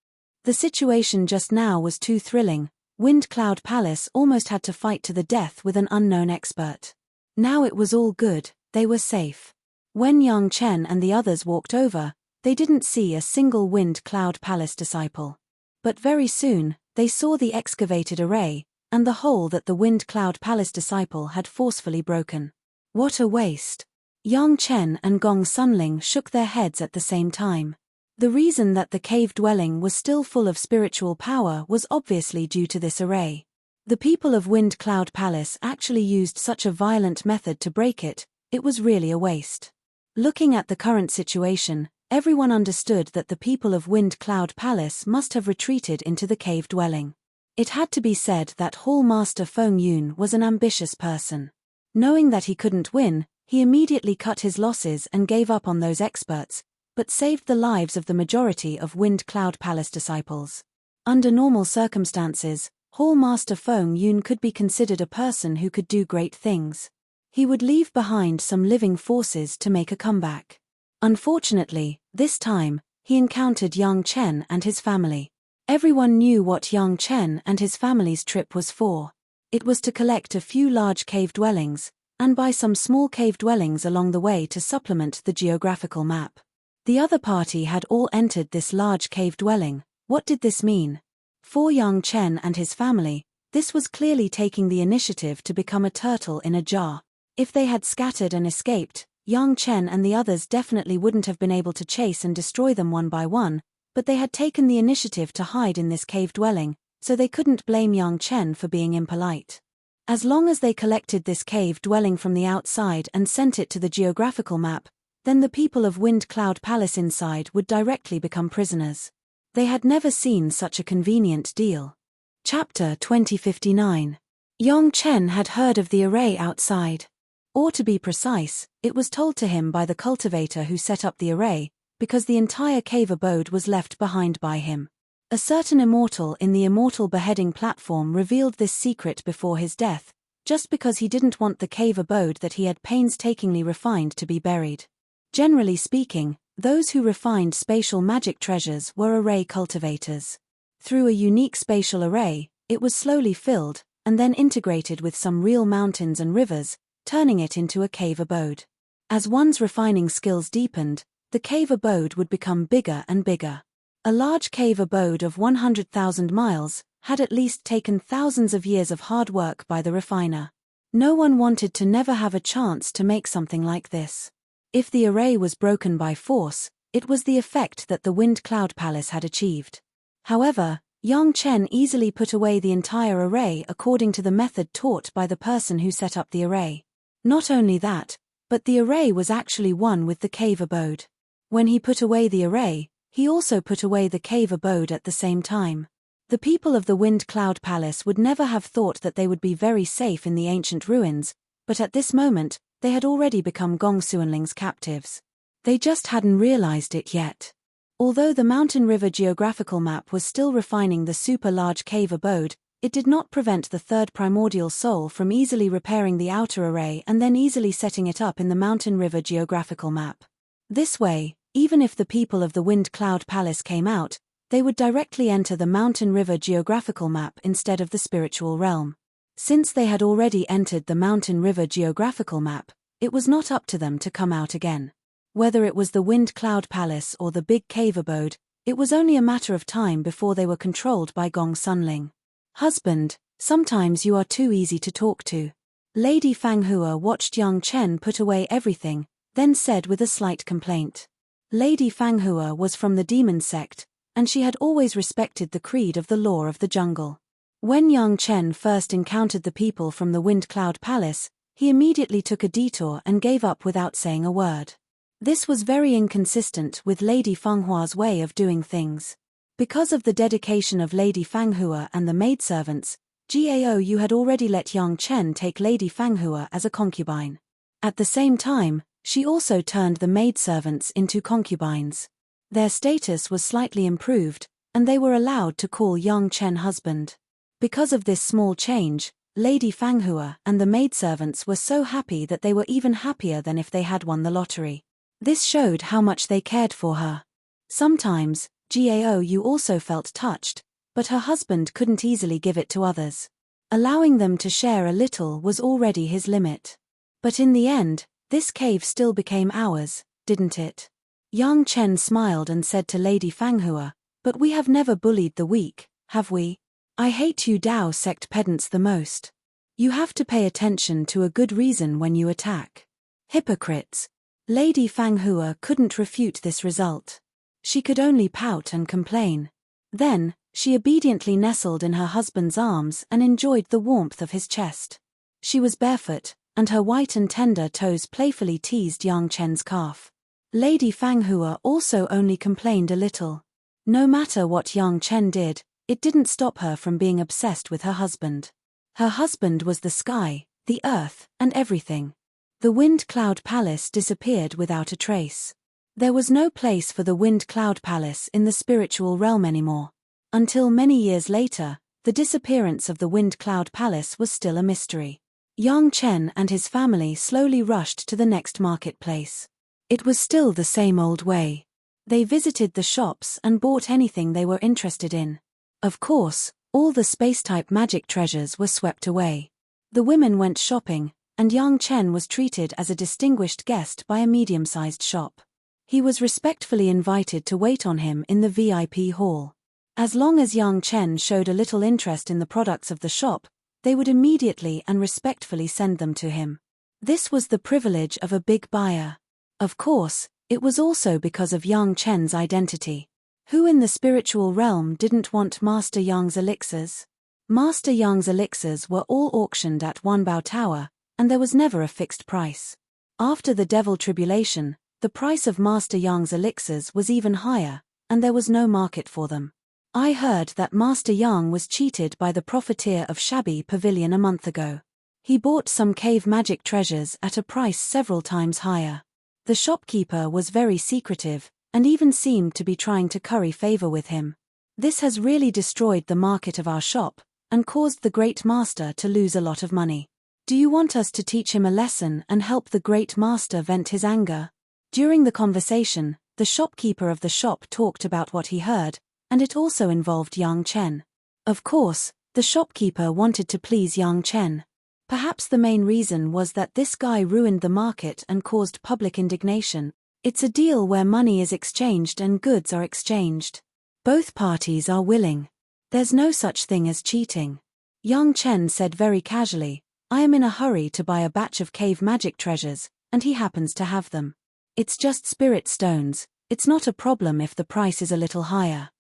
The situation just now was too thrilling. Wind Cloud Palace almost had to fight to the death with an unknown expert. Now it was all good, they were safe. When Yang Chen and the others walked over, they didn't see a single Wind Cloud Palace disciple. But very soon, they saw the excavated array, and the hole that the Wind Cloud Palace disciple had forcefully broken. What a waste! Yang Chen and Gong Sunling shook their heads at the same time. The reason that the cave dwelling was still full of spiritual power was obviously due to this array. The people of Wind Cloud Palace actually used such a violent method to break it, it was really a waste. Looking at the current situation, everyone understood that the people of Wind Cloud Palace must have retreated into the cave dwelling. It had to be said that Hall Master Feng Yun was an ambitious person. Knowing that he couldn't win, he immediately cut his losses and gave up on those experts, but saved the lives of the majority of Wind Cloud Palace disciples. Under normal circumstances, Hall Master Feng Yun could be considered a person who could do great things. He would leave behind some living forces to make a comeback. Unfortunately, this time, he encountered Yang Chen and his family. Everyone knew what Yang Chen and his family's trip was for. It was to collect a few large cave dwellings, and buy some small cave dwellings along the way to supplement the geographical map. The other party had all entered this large cave dwelling. What did this mean? For Yang Chen and his family, this was clearly taking the initiative to become a turtle in a jar. If they had scattered and escaped, Yang Chen and the others definitely wouldn't have been able to chase and destroy them one by one, but they had taken the initiative to hide in this cave dwelling, so they couldn't blame Yang Chen for being impolite. As long as they collected this cave dwelling from the outside and sent it to the geographical map, then the people of Wind Cloud Palace inside would directly become prisoners. They had never seen such a convenient deal. Chapter 2059. Yang Chen had heard of the array outside. Or to be precise, it was told to him by the cultivator who set up the array, because the entire cave abode was left behind by him. A certain immortal in the immortal beheading platform revealed this secret before his death, just because he didn't want the cave abode that he had painstakingly refined to be buried. Generally speaking, those who refined spatial magic treasures were array cultivators. Through a unique spatial array, it was slowly filled, and then integrated with some real mountains and rivers, turning it into a cave abode. As one's refining skills deepened, the cave abode would become bigger and bigger. A large cave abode of 100,000 miles had at least taken thousands of years of hard work by the refiner. No one wanted to never have a chance to make something like this. If the array was broken by force, it was the effect that the Wind Cloud Palace had achieved. However, Yang Chen easily put away the entire array according to the method taught by the person who set up the array. Not only that, but the array was actually one with the cave abode. When he put away the array, he also put away the cave abode at the same time. The people of the Wind Cloud Palace would never have thought that they would be very safe in the ancient ruins, but at this moment, they had already become Gong Sunling's captives. They just hadn't realized it yet. Although the mountain river geographical map was still refining the super-large cave abode, it did not prevent the third primordial soul from easily repairing the outer array and then easily setting it up in the mountain river geographical map. This way, even if the people of the Wind Cloud Palace came out, they would directly enter the mountain river geographical map instead of the spiritual realm. Since they had already entered the mountain river geographical map, it was not up to them to come out again. Whether it was the Wind Cloud Palace or the big cave abode, it was only a matter of time before they were controlled by Gong Sunling. Husband, sometimes you are too easy to talk to. Lady Fanghua watched Yang Chen put away everything, then said with a slight complaint. Lady Fanghua was from the demon sect, and she had always respected the creed of the law of the jungle. When Yang Chen first encountered the people from the Wind Cloud Palace, he immediately took a detour and gave up without saying a word. This was very inconsistent with Lady Fanghua's way of doing things. Because of the dedication of Lady Fanghua and the maidservants, Gao had already let Yang Chen take Lady Fanghua as a concubine. At the same time, she also turned the maidservants into concubines. Their status was slightly improved, and they were allowed to call Yang Chen husband. Because of this small change, Lady Fanghua and the maidservants were so happy that they were even happier than if they had won the lottery. This showed how much they cared for her. Sometimes, Gao also felt touched, but her husband couldn't easily give it to others. Allowing them to share a little was already his limit. But in the end, this cave still became ours, didn't it? Yang Chen smiled and said to Lady Fanghua, "But we have never bullied the weak, have we? I hate you Dao sect pedants the most. You have to pay attention to a good reason when you attack. Hypocrites, Lady Fanghua couldn't refute this result. She could only pout and complain. Then, she obediently nestled in her husband's arms and enjoyed the warmth of his chest. She was barefoot, and her white and tender toes playfully teased Yang Chen's calf. Lady Fanghua also only complained a little. No matter what Yang Chen did, it didn't stop her from being obsessed with her husband. Her husband was the sky, the earth, and everything. The Wind Cloud Palace disappeared without a trace. There was no place for the Wind Cloud Palace in the spiritual realm anymore. Until many years later, the disappearance of the Wind Cloud Palace was still a mystery. Yang Chen and his family slowly rushed to the next marketplace. It was still the same old way. They visited the shops and bought anything they were interested in. Of course, all the space-type magic treasures were swept away. The women went shopping, and Yang Chen was treated as a distinguished guest by a medium-sized shop. He was respectfully invited to wait on him in the VIP hall. As long as Yang Chen showed a little interest in the products of the shop, they would immediately and respectfully send them to him. This was the privilege of a big buyer. Of course, it was also because of Yang Chen's identity. Who in the spiritual realm didn't want Master Yang's elixirs? Master Yang's elixirs were all auctioned at Wanbao Tower, and there was never a fixed price. After the devil tribulation, the price of Master Yang's elixirs was even higher, and there was no market for them. I heard that Master Yang was cheated by the profiteer of Shabby Pavilion a month ago. He bought some cave magic treasures at a price several times higher. The shopkeeper was very secretive, and even seemed to be trying to curry favor with him. This has really destroyed the market of our shop, and caused the Great Master to lose a lot of money. Do you want us to teach him a lesson and help the Great Master vent his anger? During the conversation, the shopkeeper of the shop talked about what he heard, and it also involved Yang Chen. Of course, the shopkeeper wanted to please Yang Chen. Perhaps the main reason was that this guy ruined the market and caused public indignation. It's a deal where money is exchanged and goods are exchanged. Both parties are willing. There's no such thing as cheating. Yang Chen said very casually, I am in a hurry to buy a batch of cave magic treasures, and he happens to have them. It's just spirit stones, it's not a problem if the price is a little higher.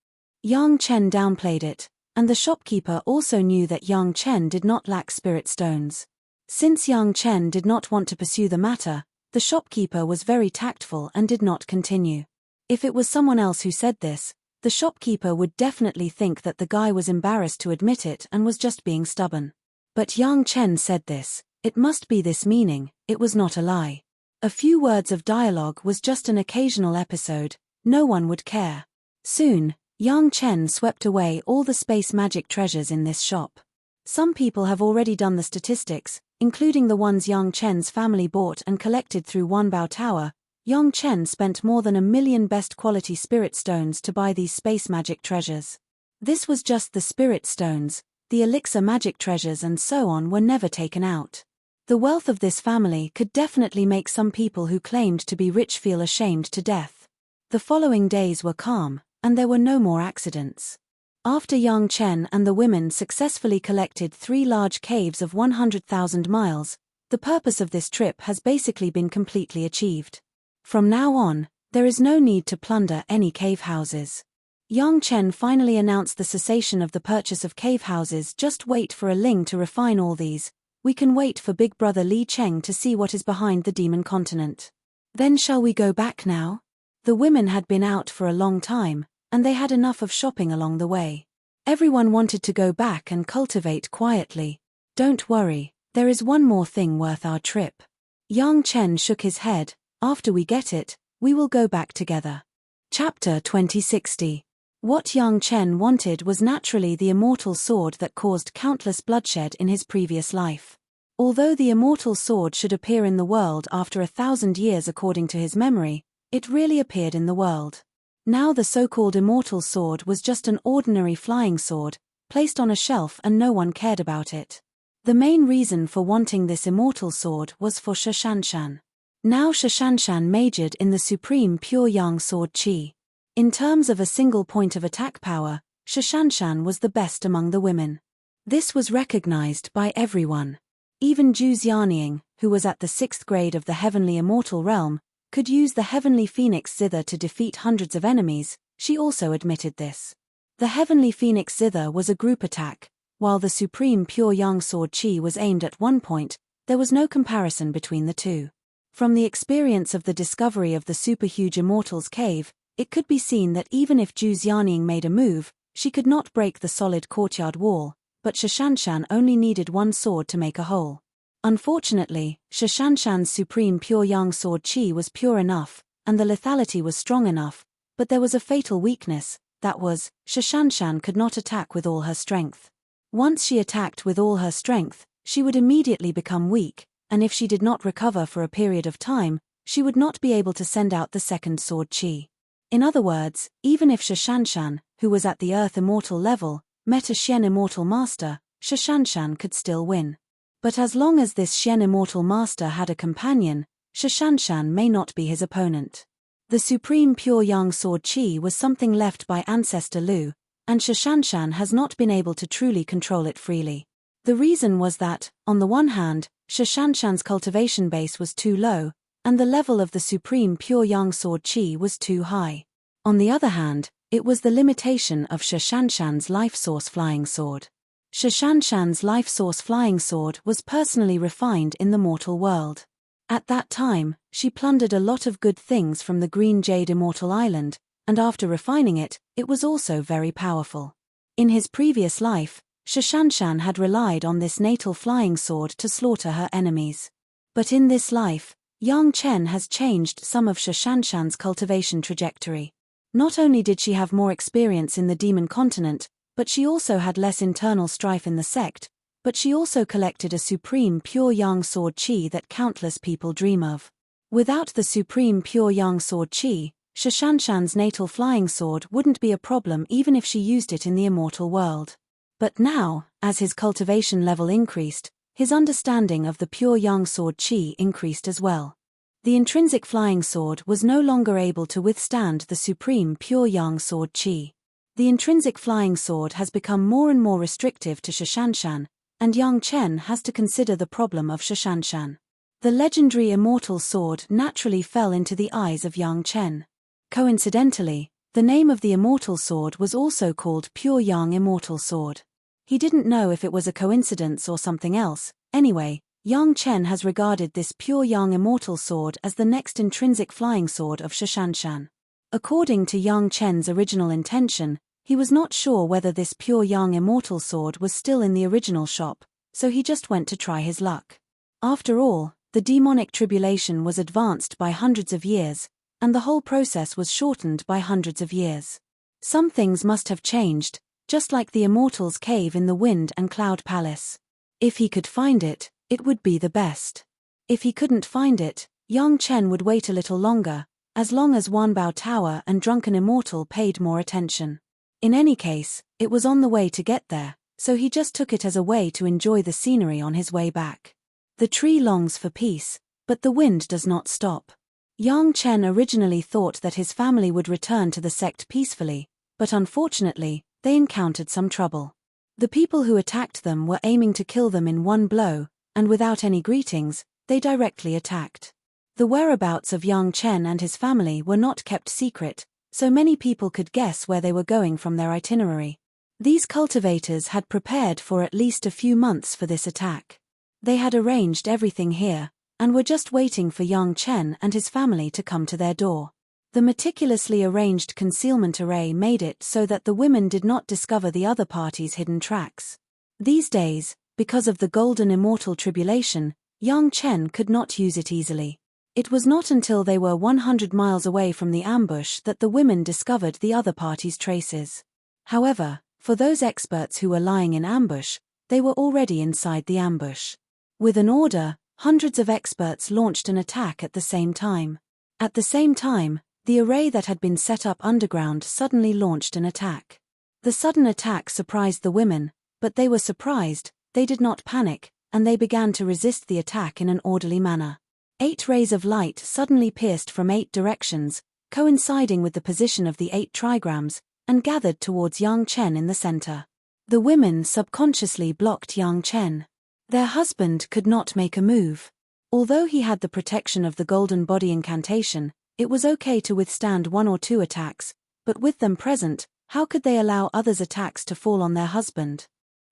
Yang Chen downplayed it, and the shopkeeper also knew that Yang Chen did not lack spirit stones. Since Yang Chen did not want to pursue the matter, the shopkeeper was very tactful and did not continue. If it was someone else who said this, the shopkeeper would definitely think that the guy was embarrassed to admit it and was just being stubborn. But Yang Chen said this, it must be this meaning, it was not a lie. A few words of dialogue was just an occasional episode, no one would care. Soon, Yang Chen swept away all the space magic treasures in this shop. Some people have already done the statistics, including the ones Yang Chen's family bought and collected through Wanbao Tower. Yang Chen spent more than 1 million best quality spirit stones to buy these space magic treasures. This was just the spirit stones, the elixir magic treasures and so on were never taken out. The wealth of this family could definitely make some people who claimed to be rich feel ashamed to death. The following days were calm, and there were no more accidents. After Yang Chen and the women successfully collected 3 large caves of 100,000 miles, the purpose of this trip has basically been completely achieved. From now on, there is no need to plunder any cave houses. Yang Chen finally announced the cessation of the purchase of cave houses. Just wait for a Ling to refine all these. We can wait for Big Brother Li Cheng to see what is behind the demon continent. Then shall we go back now? The women had been out for a long time, and they had enough of shopping along the way. Everyone wanted to go back and cultivate quietly. Don't worry, there is one more thing worth our trip. Yang Chen shook his head, after we get it, we will go back together. Chapter 2060. What Yang Chen wanted was naturally the immortal sword that caused countless bloodshed in his previous life. Although the immortal sword should appear in the world after 1,000 years according to his memory, it really appeared in the world. Now the so-called immortal sword was just an ordinary flying sword, placed on a shelf and no one cared about it. The main reason for wanting this immortal sword was for Shashanshan. Now Shashanshan majored in the supreme pure yang sword Qi. In terms of a single point of attack power, Shashanshan was the best among the women. This was recognized by everyone. Even Zhu Xianying, who was at the 6th grade of the heavenly immortal realm, could use the heavenly phoenix zither to defeat hundreds of enemies, she also admitted this. The heavenly phoenix zither was a group attack, while the supreme pure yang sword chi was aimed at one point. There was no comparison between the two. From the experience of the discovery of the superhuge Immortal's Cave, it could be seen that even if Zhu Xianying made a move, she could not break the solid courtyard wall, but Shishanshan only needed one sword to make a hole. Unfortunately, Shishanshan's supreme pure yang sword chi was pure enough, and the lethality was strong enough, but there was a fatal weakness, that was, Shishanshan could not attack with all her strength. Once she attacked with all her strength, she would immediately become weak, and if she did not recover for a period of time, she would not be able to send out the second sword chi. In other words, even if Shishanshan, who was at the Earth Immortal level, met a Xian Immortal Master, Shishanshan could still win. But as long as this Xian Immortal Master had a companion, Shishanshan may not be his opponent. The supreme pure yang sword chi was something left by Ancestor Lu, and Shishanshan has not been able to truly control it freely. The reason was that, on the one hand, Shishanshan's cultivation base was too low, and the level of the supreme pure yang sword chi was too high. On the other hand, it was the limitation of Shishanshan's life source flying sword. Shishanshan's life source flying sword was personally refined in the mortal world. At that time, she plundered a lot of good things from the Green Jade Immortal Island, and after refining it, it was also very powerful. In his previous life, Shishanshan had relied on this natal flying sword to slaughter her enemies. But in this life, Yang Chen has changed some of Shishanshan's cultivation trajectory. Not only did she have more experience in the demon continent, but she also had less internal strife in the sect, but she also collected a supreme pure yang sword chi that countless people dream of. Without the supreme pure yang sword chi, Shishanshan's natal flying sword wouldn't be a problem even if she used it in the immortal world. But now, as his cultivation level increased, his understanding of the pure yang sword chi increased as well. The intrinsic flying sword was no longer able to withstand the supreme pure yang sword chi. The intrinsic flying sword has become more and more restrictive to Shishanshan, and Yang Chen has to consider the problem of Shishanshan. The legendary immortal sword naturally fell into the eyes of Yang Chen. Coincidentally, the name of the immortal sword was also called Pure Yang Immortal Sword. He didn't know if it was a coincidence or something else. Anyway, Yang Chen has regarded this Pure Yang Immortal Sword as the next intrinsic flying sword of Shishanshan. According to Yang Chen's original intention, he was not sure whether this Pure Yang Immortal Sword was still in the original shop, so he just went to try his luck. After all, the demonic tribulation was advanced by hundreds of years, and the whole process was shortened by hundreds of years. Some things must have changed, just like the Immortal's Cave in the Wind and Cloud Palace. If he could find it, it would be the best. If he couldn't find it, Yang Chen would wait a little longer, as long as Wanbao Tower and Drunken Immortal paid more attention. In any case, it was on the way to get there, so he just took it as a way to enjoy the scenery on his way back. The tree longs for peace, but the wind does not stop. Yang Chen originally thought that his family would return to the sect peacefully, but unfortunately, they encountered some trouble. The people who attacked them were aiming to kill them in one blow, and without any greetings, they directly attacked. The whereabouts of Yang Chen and his family were not kept secret, so many people could guess where they were going from their itinerary. These cultivators had prepared for at least a few months for this attack. They had arranged everything here, and were just waiting for Yang Chen and his family to come to their door. The meticulously arranged concealment array made it so that the women did not discover the other party's hidden tracks. These days, because of the golden immortal tribulation, Yang Chen could not use it easily. It was not until they were 100 miles away from the ambush that the women discovered the other party's traces. However, for those experts who were lying in ambush, they were already inside the ambush. With an order, hundreds of experts launched an attack at the same time. At the same time, the array that had been set up underground suddenly launched an attack. The sudden attack surprised the women, but they were surprised, they did not panic, and they began to resist the attack in an orderly manner. 8 rays of light suddenly pierced from 8 directions, coinciding with the position of the 8 trigrams, and gathered towards Yang Chen in the center. The women subconsciously blocked Yang Chen. Their husband could not make a move. Although he had the protection of the golden body incantation, it was okay to withstand 1 or 2 attacks, but with them present, how could they allow others' attacks to fall on their husband?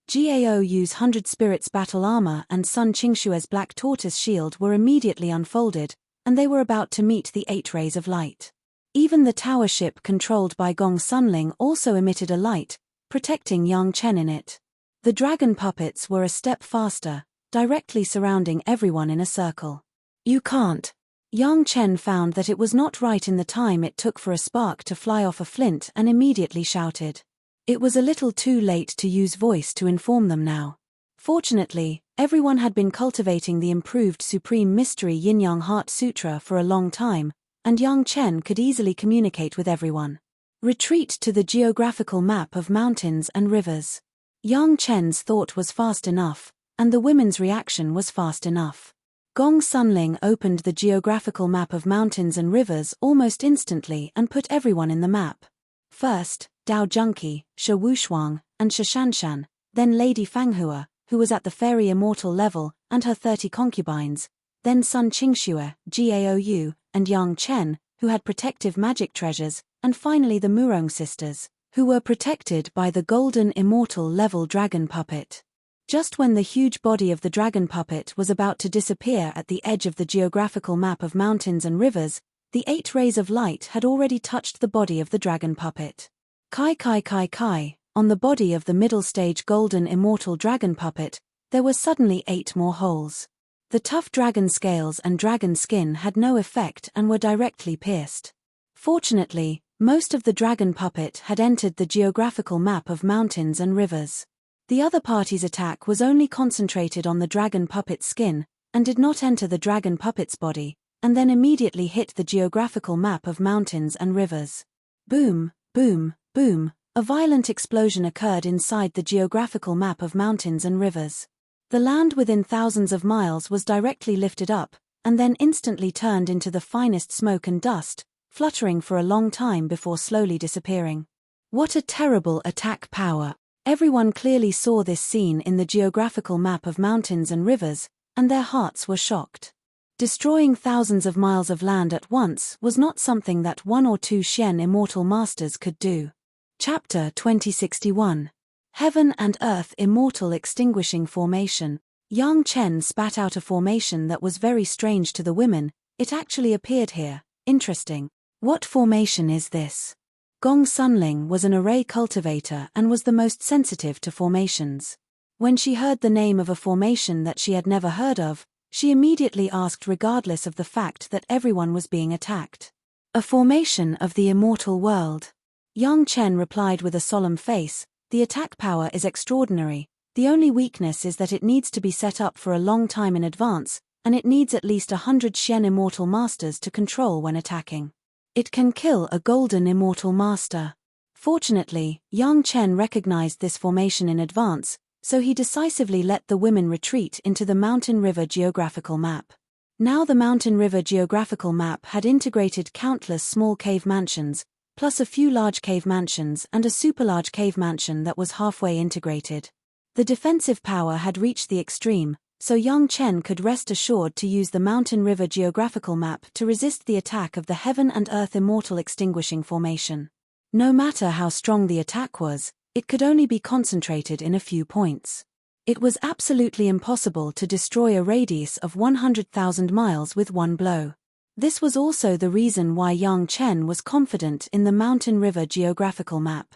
Gao Yu's 100 Spirits battle armor and Sun Qingshue's black tortoise shield were immediately unfolded, and they were about to meet the 8 rays of light. Even the tower ship controlled by Gong Sunling also emitted a light, protecting Yang Chen in it. The dragon puppets were a step faster, directly surrounding everyone in a circle. You can't. Yang Chen found that it was not right in the time it took for a spark to fly off a flint and immediately shouted. It was a little too late to use voice to inform them now. Fortunately, everyone had been cultivating the improved Supreme Mystery Yin-Yang Heart Sutra for a long time, and Yang Chen could easily communicate with everyone. Retreat to the geographical map of mountains and rivers. Yang Chen's thought was fast enough, and the women's reaction was fast enough. Gong Sunling opened the geographical map of mountains and rivers almost instantly and put everyone in the map. First, Dao Junqi, Shi Wushuang, and Shi Shanshan, then Lady Fanghua, who was at the fairy immortal level, and her 30 concubines, then Sun Qingxue, Gao Yu, and Yang Chen, who had protective magic treasures, and finally the Murong sisters, who were protected by the golden immortal level dragon puppet. Just when the huge body of the dragon puppet was about to disappear at the edge of the geographical map of mountains and rivers, the 8 rays of light had already touched the body of the dragon puppet. Kai. On the body of the middle stage golden immortal dragon puppet, there were suddenly 8 more holes. The tough dragon scales and dragon skin had no effect and were directly pierced. Fortunately, most of the dragon puppet had entered the geographical map of mountains and rivers. The other party's attack was only concentrated on the dragon puppet's skin, and did not enter the dragon puppet's body, and then immediately hit the geographical map of mountains and rivers. Boom, boom, boom, a violent explosion occurred inside the geographical map of mountains and rivers. The land within thousands of miles was directly lifted up, and then instantly turned into the finest smoke and dust, fluttering for a long time before slowly disappearing. What a terrible attack power! Everyone clearly saw this scene in the geographical map of mountains and rivers, and their hearts were shocked. Destroying thousands of miles of land at once was not something that 1 or 2 Xian immortal masters could do. Chapter 2061. Heaven and Earth Immortal Extinguishing Formation. Yang Chen spat out a formation that was very strange to the women. It actually appeared here. Interesting. What formation is this? Gong Sunling was an array cultivator and was the most sensitive to formations. When she heard the name of a formation that she had never heard of, she immediately asked regardless of the fact that everyone was being attacked. A formation of the immortal world. Yang Chen replied with a solemn face, the attack power is extraordinary, the only weakness is that it needs to be set up for a long time in advance, and it needs at least 100 Xian immortal masters to control when attacking. It can kill a golden immortal master. Fortunately, Yang Chen recognized this formation in advance, so he decisively let the women retreat into the Mountain River geographical map. Now the Mountain River geographical map had integrated countless small cave mansions, plus a few large cave mansions and a super large cave mansion that was halfway integrated. The defensive power had reached the extreme, so Yang Chen could rest assured to use the Mountain River geographical map to resist the attack of the Heaven and Earth Immortal Extinguishing Formation. No matter how strong the attack was, it could only be concentrated in a few points. It was absolutely impossible to destroy a radius of 100,000 miles with one blow. This was also the reason why Yang Chen was confident in the Mountain River geographical map.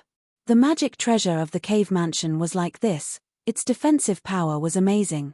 The magic treasure of the cave mansion was like this, its defensive power was amazing.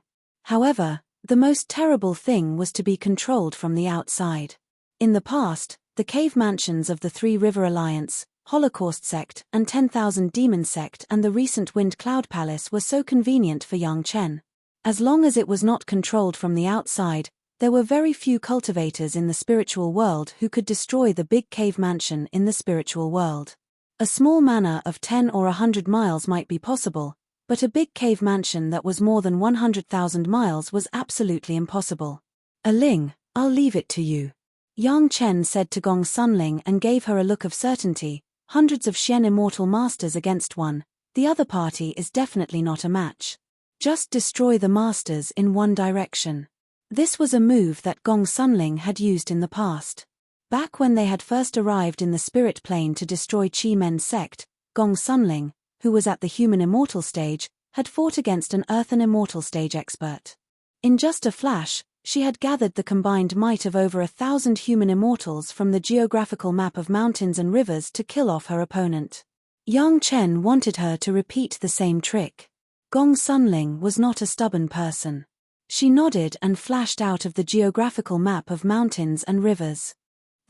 However, the most terrible thing was to be controlled from the outside. In the past, the cave mansions of the Three River Alliance, Holocaust Sect, and 10,000 Demon Sect and the recent Wind Cloud Palace were so convenient for Yang Chen. As long as it was not controlled from the outside, there were very few cultivators in the spiritual world who could destroy the big cave mansion in the spiritual world. A small manor of 10 or 100 miles might be possible, but a big cave mansion that was more than 100,000 miles was absolutely impossible. Ling, I'll leave it to you. Yang Chen said to Gong Sunling and gave her a look of certainty, hundreds of Xian immortal masters against one, the other party is definitely not a match. Just destroy the masters in one direction. This was a move that Gong Sunling had used in the past. Back when they had first arrived in the spirit plane to destroy Chi Men's sect, Gong Sunling, who was at the human immortal stage, had fought against an earthen immortal stage expert. In just a flash, she had gathered the combined might of over 1,000 human immortals from the geographical map of mountains and rivers to kill off her opponent. Yang Chen wanted her to repeat the same trick. Gong Sunling was not a stubborn person. She nodded and flashed out of the geographical map of mountains and rivers.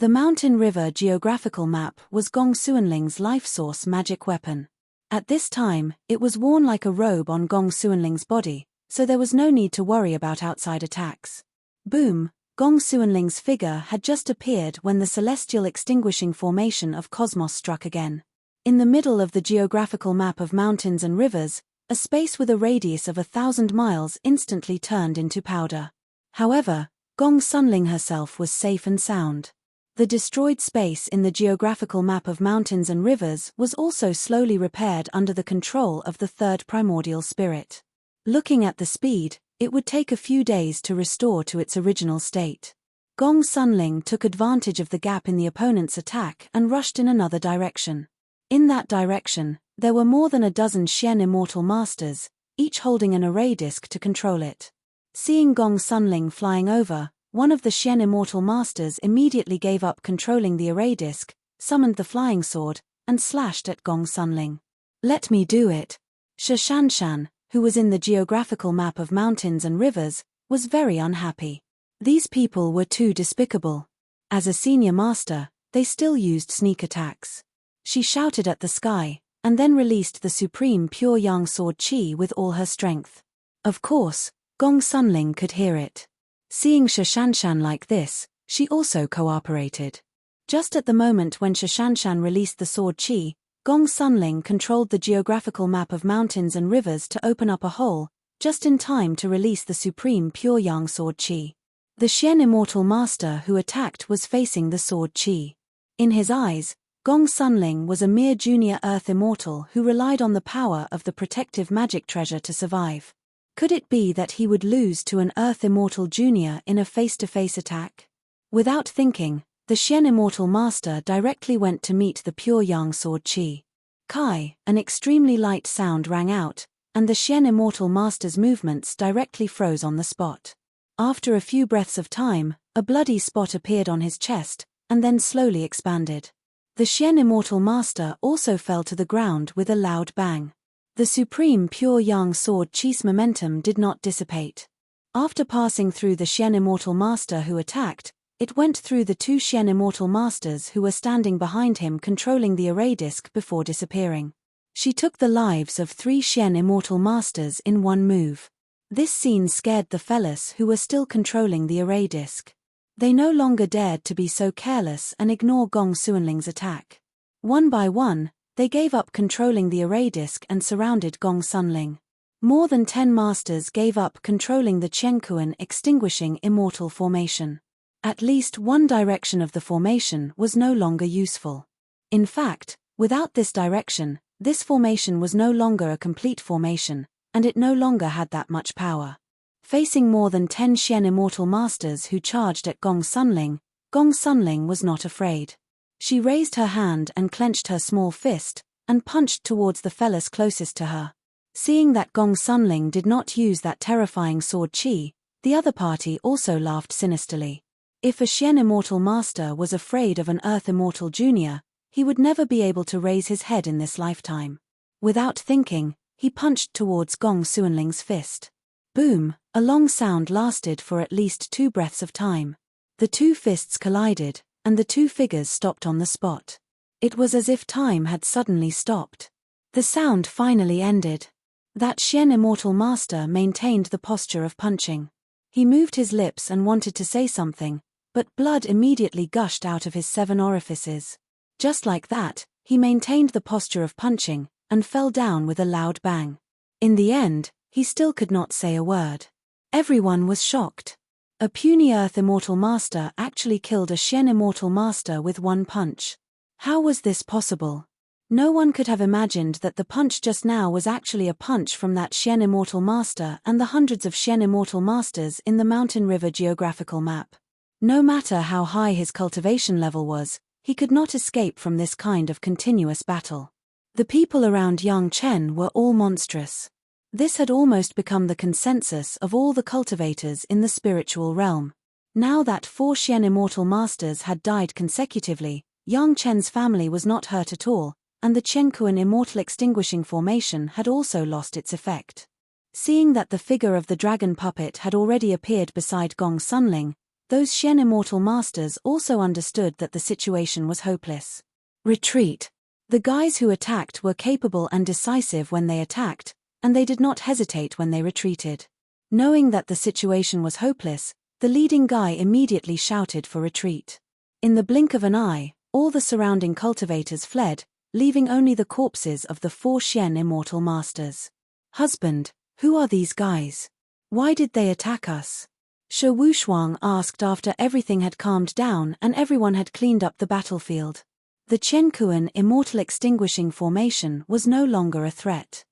The Mountain River geographical map was Gong Sunling's life source magic weapon. At this time, it was worn like a robe on Gong Sunling's body, so there was no need to worry about outside attacks. Boom! Gong Sunling's figure had just appeared when the celestial extinguishing formation of cosmos struck again. In the middle of the geographical map of mountains and rivers, a space with a radius of 1,000 miles instantly turned into powder. However, Gong Sunling herself was safe and sound. The destroyed space in the geographical map of mountains and rivers was also slowly repaired under the control of the third primordial spirit. Looking at the speed, it would take a few days to restore to its original state. Gong Sunling took advantage of the gap in the opponent's attack and rushed in another direction. In that direction, there were more than a dozen Xian immortal masters, each holding an array disk to control it. Seeing Gong Sunling flying over, one of the Xian immortal masters immediately gave up controlling the array disk, summoned the flying sword, and slashed at Gong Sunling. "Let me do it." Shan, who was in the geographical map of mountains and rivers, was very unhappy. These people were too despicable. As a senior master, they still used sneak attacks. She shouted at the sky, and then released the supreme pure yang sword chi with all her strength. Of course, Gong Sunling could hear it. Seeing Shan like this, she also cooperated. Just at the moment when Shan released the sword chi, Gong Sunling controlled the geographical map of mountains and rivers to open up a hole, just in time to release the supreme pure yang sword chi. The Xian immortal master who attacked was facing the sword chi. In his eyes, Gong Sunling was a mere junior earth immortal who relied on the power of the protective magic treasure to survive. Could it be that he would lose to an Earth Immortal Junior in a face-to-face attack? Without thinking, the Xian Immortal Master directly went to meet the pure Yang Sword Chi. Kai, an extremely light sound rang out, and the Xian Immortal Master's movements directly froze on the spot. After a few breaths of time, a bloody spot appeared on his chest, and then slowly expanded. The Xian Immortal Master also fell to the ground with a loud bang. The supreme pure yang sword chi's momentum did not dissipate. After passing through the Xian Immortal Master who attacked, it went through the two Xian Immortal Masters who were standing behind him controlling the array disk before disappearing. She took the lives of 3 Xian Immortal Masters in one move. This scene scared the fellas who were still controlling the array disk. They no longer dared to be so careless and ignore Gong Sunling's attack. One by one, they gave up controlling the array disk and surrounded Gong Sunling. More than 10 masters gave up controlling the Chenkuan extinguishing immortal formation. At least one direction of the formation was no longer useful. In fact, without this direction, this formation was no longer a complete formation, and it no longer had that much power. Facing more than 10 Xian immortal masters who charged at Gong Sunling was not afraid. She raised her hand and clenched her small fist, and punched towards the fellas closest to her. Seeing that Gong Sunling did not use that terrifying sword chi, the other party also laughed sinisterly. If a Xian immortal master was afraid of an Earth immortal junior, he would never be able to raise his head in this lifetime. Without thinking, he punched towards Gong Sunling's fist. Boom! A long sound lasted for at least 2 breaths of time. The 2 fists collided, and the 2 figures stopped on the spot. It was as if time had suddenly stopped. The sound finally ended. That Xian immortal master maintained the posture of punching. He moved his lips and wanted to say something, but blood immediately gushed out of his 7 orifices. Just like that, he maintained the posture of punching, and fell down with a loud bang. In the end, he still could not say a word. Everyone was shocked. A puny Earth Immortal Master actually killed a Xian Immortal Master with one punch. How was this possible? No one could have imagined that the punch just now was actually a punch from that Xian Immortal Master and the hundreds of Xian Immortal Masters in the Mountain River geographical map. No matter how high his cultivation level was, he could not escape from this kind of continuous battle. The people around Yang Chen were all monstrous. This had almost become the consensus of all the cultivators in the spiritual realm. Now that 4 Xian Immortal Masters had died consecutively, Yang Chen's family was not hurt at all, and the Qiankuan Immortal Extinguishing Formation had also lost its effect. Seeing that the figure of the dragon puppet had already appeared beside Gong Sunling, those Xian Immortal Masters also understood that the situation was hopeless. Retreat. The guys who attacked were capable and decisive when they attacked, and they did not hesitate when they retreated. Knowing that the situation was hopeless, the leading guy immediately shouted for retreat. In the blink of an eye, all the surrounding cultivators fled, leaving only the corpses of the 4 Xian Immortal Masters. Husband, who are these guys? Why did they attack us? Shi Wushuang asked after everything had calmed down and everyone had cleaned up the battlefield. The Qiankuan Immortal Extinguishing Formation was no longer a threat.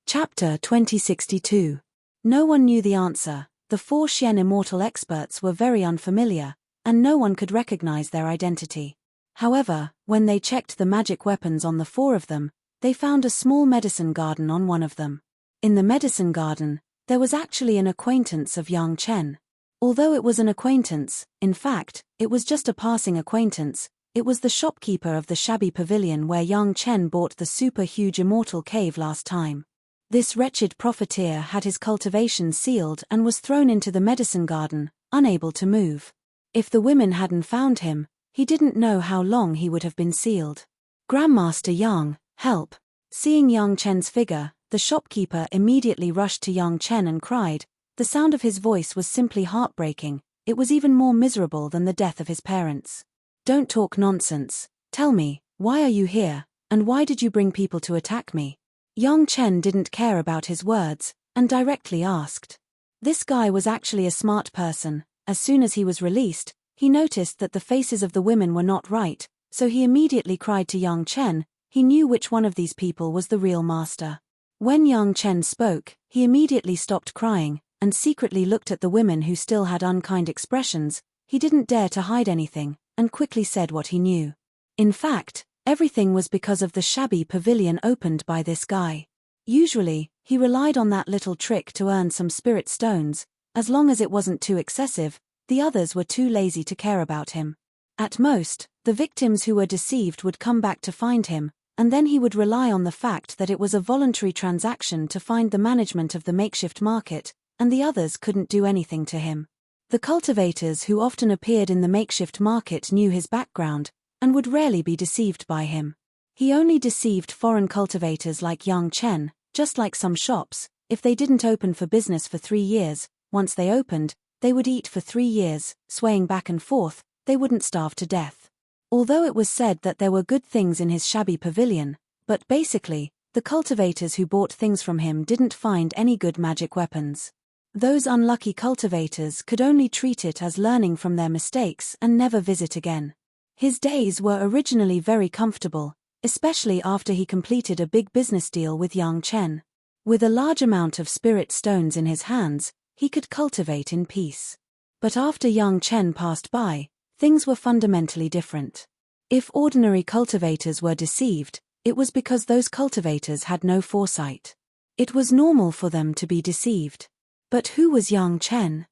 Chapter 2062. No one knew the answer. The 4 Xian Immortal experts were very unfamiliar, and no one could recognize their identity. However, when they checked the magic weapons on the 4 of them, they found a small medicine garden on one of them. In the medicine garden, there was actually an acquaintance of Yang Chen. Although it was an acquaintance, in fact, it was just a passing acquaintance, it was the shopkeeper of the shabby pavilion where Yang Chen bought the super-huge immortal cave last time. This wretched profiteer had his cultivation sealed and was thrown into the medicine garden, unable to move. If the women hadn't found him, he didn't know how long he would have been sealed. Grandmaster Yang, help! Seeing Yang Chen's figure, the shopkeeper immediately rushed to Yang Chen and cried. The sound of his voice was simply heartbreaking. It was even more miserable than the death of his parents. Don't talk nonsense. Tell me, why are you here, and why did you bring people to attack me? Yang Chen didn't care about his words, and directly asked. This guy was actually a smart person. As soon as he was released, he noticed that the faces of the women were not right, so he immediately cried to Yang Chen. He knew which one of these people was the real master. When Yang Chen spoke, he immediately stopped crying, and secretly looked at the women who still had unkind expressions. He didn't dare to hide anything, and quickly said what he knew. In fact, everything was because of the shabby pavilion opened by this guy. Usually, he relied on that little trick to earn some spirit stones. As long as it wasn't too excessive, the others were too lazy to care about him. At most, the victims who were deceived would come back to find him, and then he would rely on the fact that it was a voluntary transaction to find the management of the makeshift market, and the others couldn't do anything to him. The cultivators who often appeared in the makeshift market knew his background, and would rarely be deceived by him. He only deceived foreign cultivators like Yang Chen, just like some shops. If they didn't open for business for 3 years, once they opened, they would eat for 3 years, swaying back and forth, they wouldn't starve to death. Although it was said that there were good things in his shabby pavilion, but basically, the cultivators who bought things from him didn't find any good magic weapons. Those unlucky cultivators could only treat it as learning from their mistakes and never visit again. His days were originally very comfortable, especially after he completed a big business deal with Yang Chen. With a large amount of spirit stones in his hands, he could cultivate in peace. But after Yang Chen passed by, things were fundamentally different. If ordinary cultivators were deceived, it was because those cultivators had no foresight. It was normal for them to be deceived. But who was Yang Chen?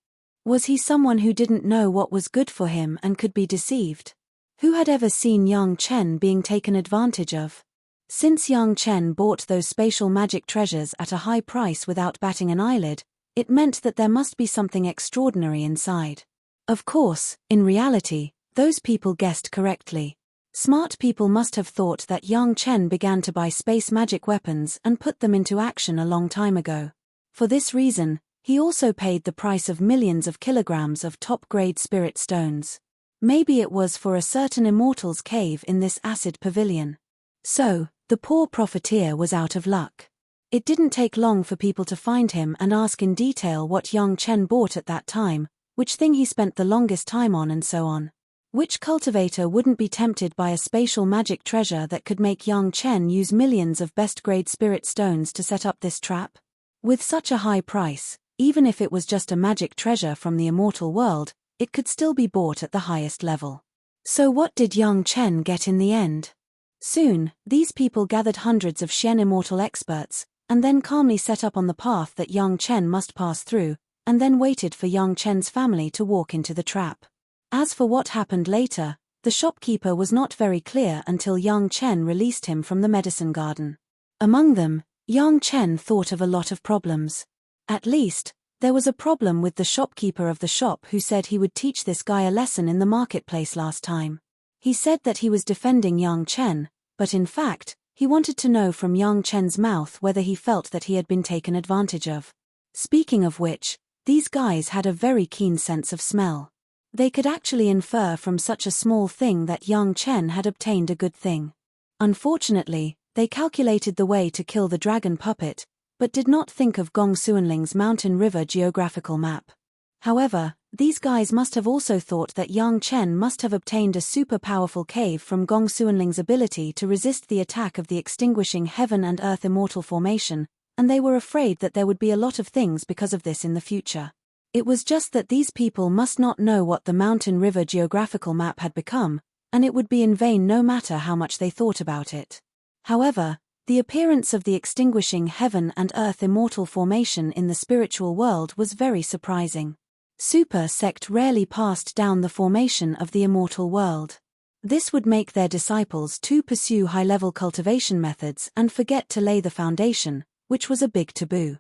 Was he someone who didn't know what was good for him and could be deceived? Who had ever seen Yang Chen being taken advantage of? Since Yang Chen bought those spatial magic treasures at a high price without batting an eyelid, it meant that there must be something extraordinary inside. Of course, in reality, those people guessed correctly. Smart people must have thought that Yang Chen began to buy space magic weapons and put them into action a long time ago. For this reason, he also paid the price of millions of kilograms of top-grade spirit stones. Maybe it was for a certain immortal's cave in this acid pavilion. So, the poor profiteer was out of luck. It didn't take long for people to find him and ask in detail what Yang Chen bought at that time, which thing he spent the longest time on and so on. Which cultivator wouldn't be tempted by a spatial magic treasure that could make Yang Chen use millions of best-grade spirit stones to set up this trap? With such a high price, even if it was just a magic treasure from the immortal world, it could still be bought at the highest level. So what did Yang Chen get in the end? Soon, these people gathered hundreds of Xian immortal experts, and then calmly set up on the path that Yang Chen must pass through, and then waited for Yang Chen's family to walk into the trap. As for what happened later, the shopkeeper was not very clear until Yang Chen released him from the medicine garden. Among them, Yang Chen thought of a lot of problems. At least, there was a problem with the shopkeeper of the shop who said he would teach this guy a lesson in the marketplace last time. He said that he was defending Yang Chen, but in fact, he wanted to know from Yang Chen's mouth whether he felt that he had been taken advantage of. Speaking of which, these guys had a very keen sense of smell. They could actually infer from such a small thing that Yang Chen had obtained a good thing. Unfortunately, they calculated the way to kill the dragon puppet, but did not think of Gong Suanling's mountain river geographical map. However, these guys must have also thought that Yang Chen must have obtained a super powerful cave from Gong Suanling's ability to resist the attack of the extinguishing heaven and earth immortal formation, and they were afraid that there would be a lot of things because of this in the future. It was just that these people must not know what the mountain river geographical map had become, and it would be in vain no matter how much they thought about it. However, the appearance of the extinguishing heaven and earth immortal formation in the spiritual world was very surprising. Super sect rarely passed down the formation of the immortal world. This would make their disciples to pursue high-level cultivation methods and forget to lay the foundation, which was a big taboo.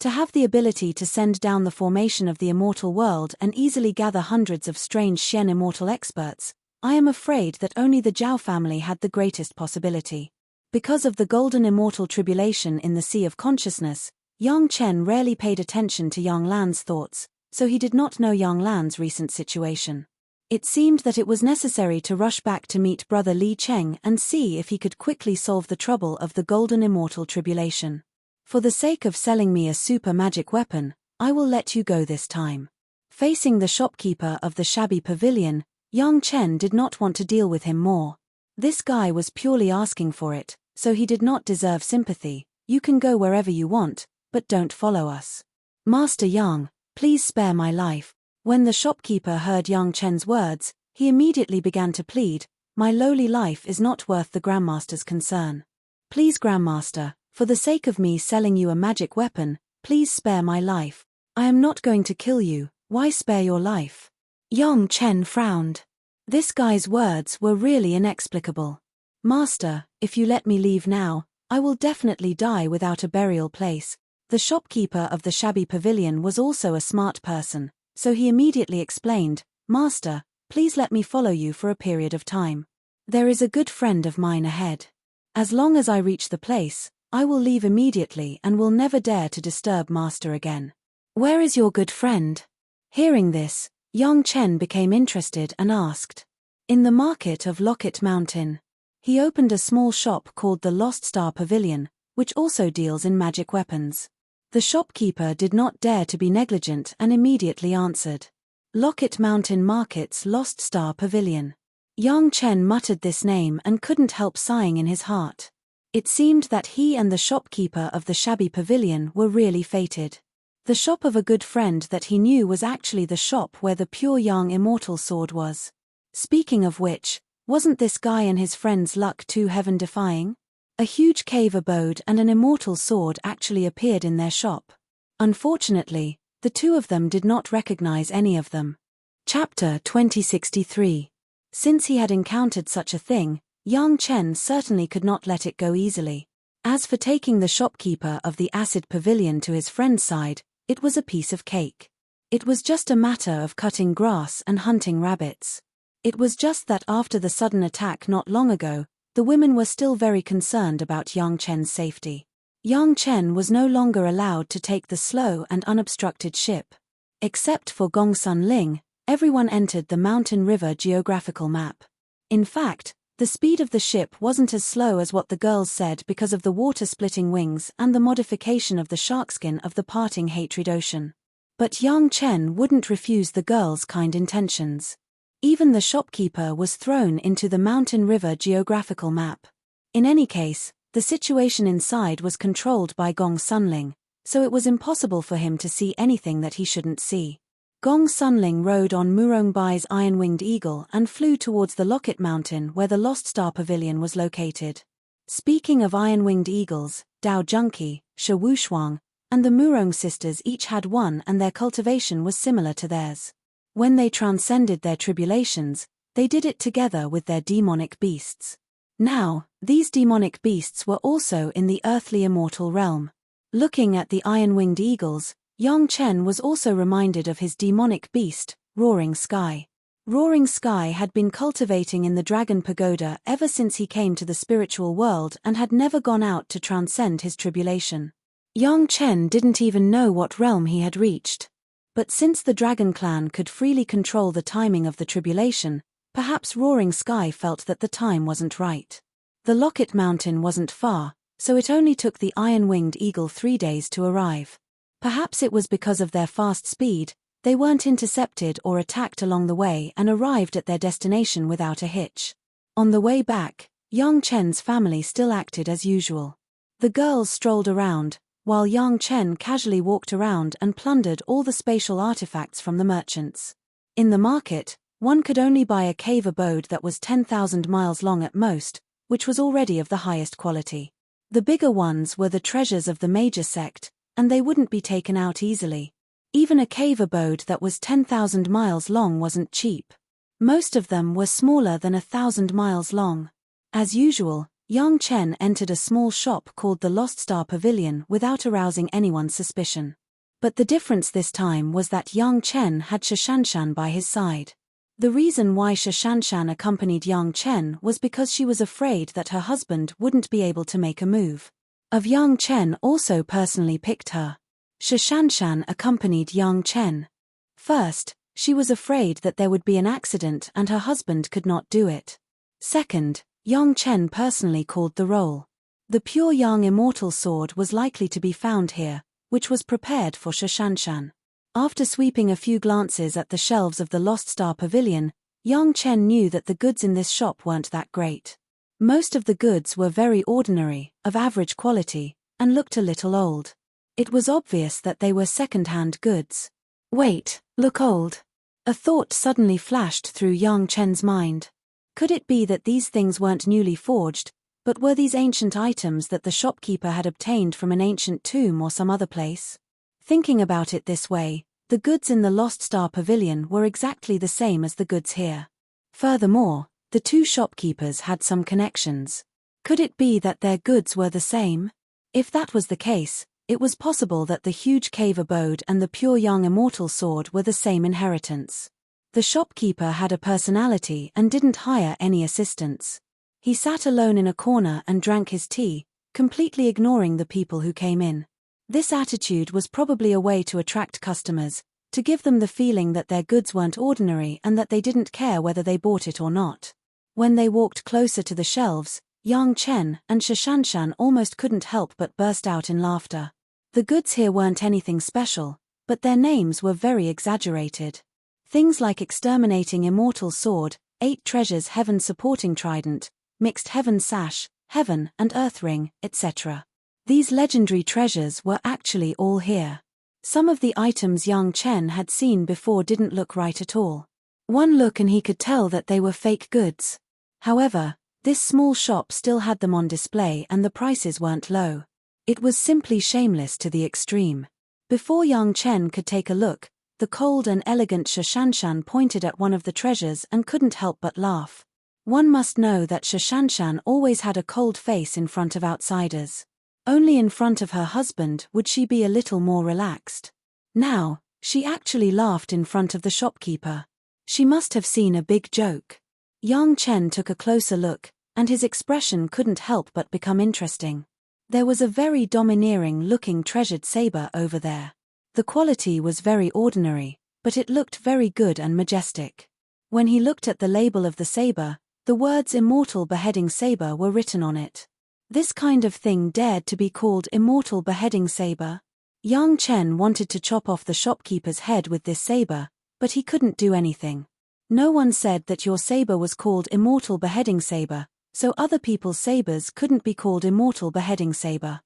To have the ability to send down the formation of the immortal world and easily gather hundreds of strange Xian immortal experts, I am afraid that only the Zhao family had the greatest possibility. Because of the golden immortal tribulation in the Sea of Consciousness, Yang Chen rarely paid attention to Yang Lan's thoughts, so he did not know Yang Lan's recent situation. It seemed that it was necessary to rush back to meet brother Li Cheng and see if he could quickly solve the trouble of the golden immortal tribulation. For the sake of selling me a super magic weapon, I will let you go this time. Facing the shopkeeper of the shabby pavilion, Yang Chen did not want to deal with him more. This guy was purely asking for it, so he did not deserve sympathy. You can go wherever you want, but don't follow us. Master Yang, please spare my life. When the shopkeeper heard Yang Chen's words, he immediately began to plead, my lowly life is not worth the Grandmaster's concern. Please Grandmaster, for the sake of me selling you a magic weapon, please spare my life. I am not going to kill you, why spare your life? Yang Chen frowned. This guy's words were really inexplicable. Master, if you let me leave now, I will definitely die without a burial place. The shopkeeper of the shabby pavilion was also a smart person, so he immediately explained, Master, please let me follow you for a period of time. There is a good friend of mine ahead. As long as I reach the place, I will leave immediately and will never dare to disturb Master again. Where is your good friend? Hearing this, Yang Chen became interested and asked. In the market of Locket Mountain. He opened a small shop called the Lost Star Pavilion, which also deals in magic weapons. The shopkeeper did not dare to be negligent and immediately answered. Locket Mountain Market's Lost Star Pavilion. Yang Chen muttered this name and couldn't help sighing in his heart. It seemed that he and the shopkeeper of the shabby pavilion were really fated. The shop of a good friend that he knew was actually the shop where the pure Yang immortal sword was. Speaking of which, wasn't this guy and his friend's luck too heaven-defying? A huge cave abode and an immortal sword actually appeared in their shop. Unfortunately, the two of them did not recognize any of them. Chapter 2063. Since he had encountered such a thing, Yang Chen certainly could not let it go easily. As for taking the shopkeeper of the acid pavilion to his friend's side, it was a piece of cake. It was just a matter of cutting grass and hunting rabbits. It was just that after the sudden attack not long ago, the women were still very concerned about Yang Chen's safety. Yang Chen was no longer allowed to take the slow and unobstructed ship. Except for Gong Sunling, everyone entered the mountain river geographical map. In fact, the speed of the ship wasn't as slow as what the girls said because of the water-splitting wings and the modification of the sharkskin of the parting hatred ocean. But Yang Chen wouldn't refuse the girls' kind intentions. Even the shopkeeper was thrown into the mountain river geographical map. In any case, the situation inside was controlled by Gong Sunling, so it was impossible for him to see anything that he shouldn't see. Gong Sunling rode on Murong Bai's iron-winged eagle and flew towards the Locket Mountain where the Lost Star Pavilion was located. Speaking of iron-winged eagles, Dao Junki, Shi Wushuang, and the Murong sisters each had one, and their cultivation was similar to theirs. When they transcended their tribulations, they did it together with their demonic beasts. Now, these demonic beasts were also in the earthly immortal realm. Looking at the iron-winged eagles, Yang Chen was also reminded of his demonic beast, Roaring Sky. Roaring Sky had been cultivating in the Dragon Pagoda ever since he came to the spiritual world and had never gone out to transcend his tribulation. Yang Chen didn't even know what realm he had reached. But since the Dragon Clan could freely control the timing of the tribulation, perhaps Roaring Sky felt that the time wasn't right. The Locket Mountain wasn't far, so it only took the iron-winged eagle 3 days to arrive. Perhaps it was because of their fast speed, they weren't intercepted or attacked along the way and arrived at their destination without a hitch. On the way back, Yang Chen's family still acted as usual. The girls strolled around, while Yang Chen casually walked around and plundered all the spatial artifacts from the merchants. In the market, one could only buy a cave abode that was 10,000 miles long at most, which was already of the highest quality. The bigger ones were the treasures of the major sect, and they wouldn't be taken out easily. Even a cave abode that was 10,000 miles long wasn't cheap. Most of them were smaller than 1,000 miles long. As usual, Yang Chen entered a small shop called the Lost Star Pavilion without arousing anyone's suspicion. But the difference this time was that Yang Chen had Shishanshan by his side. The reason why Shishanshan accompanied Yang Chen was because she was afraid that her husband wouldn't be able to make a move. Yang Chen also personally picked her. Shishanshan accompanied Yang Chen. First, she was afraid that there would be an accident and her husband could not do it. Second, Yang Chen personally called the roll. The pure Yang immortal sword was likely to be found here, which was prepared for Shishanshan. After sweeping a few glances at the shelves of the Lost Star Pavilion, Yang Chen knew that the goods in this shop weren't that great. Most of the goods were very ordinary, of average quality, and looked a little old. It was obvious that they were second-hand goods. Wait, look old. A thought suddenly flashed through Yang Chen's mind. Could it be that these things weren't newly forged, but were these ancient items that the shopkeeper had obtained from an ancient tomb or some other place? Thinking about it this way, the goods in the Lost Star Pavilion were exactly the same as the goods here. Furthermore, the two shopkeepers had some connections. Could it be that their goods were the same? If that was the case, it was possible that the huge cave abode and the pure Yang immortal sword were the same inheritance. The shopkeeper had a personality and didn't hire any assistants. He sat alone in a corner and drank his tea, completely ignoring the people who came in. This attitude was probably a way to attract customers, to give them the feeling that their goods weren't ordinary and that they didn't care whether they bought it or not. When they walked closer to the shelves, Yang Chen and Shishanshan almost couldn't help but burst out in laughter. The goods here weren't anything special, but their names were very exaggerated. Things like Exterminating Immortal Sword, 8 Treasures Heaven Supporting Trident, Mixed Heaven Sash, Heaven and Earth Ring, etc. These legendary treasures were actually all here. Some of the items Yang Chen had seen before didn't look right at all. One look and he could tell that they were fake goods. However, this small shop still had them on display and the prices weren't low. It was simply shameless to the extreme. Before Yang Chen could take a look, the cold and elegant Shishanshan pointed at one of the treasures and couldn't help but laugh. One must know that Shishanshan always had a cold face in front of outsiders. Only in front of her husband would she be a little more relaxed. Now, she actually laughed in front of the shopkeeper. She must have seen a big joke. Yang Chen took a closer look, and his expression couldn't help but become interesting. There was a very domineering-looking treasured saber over there. The quality was very ordinary, but it looked very good and majestic. When he looked at the label of the saber, the words Immortal Beheading Saber were written on it. This kind of thing dared to be called Immortal Beheading Saber? Yang Chen wanted to chop off the shopkeeper's head with this saber, but he couldn't do anything. No one said that your saber was called immortal beheading saber, so other people's sabers couldn't be called immortal beheading saber.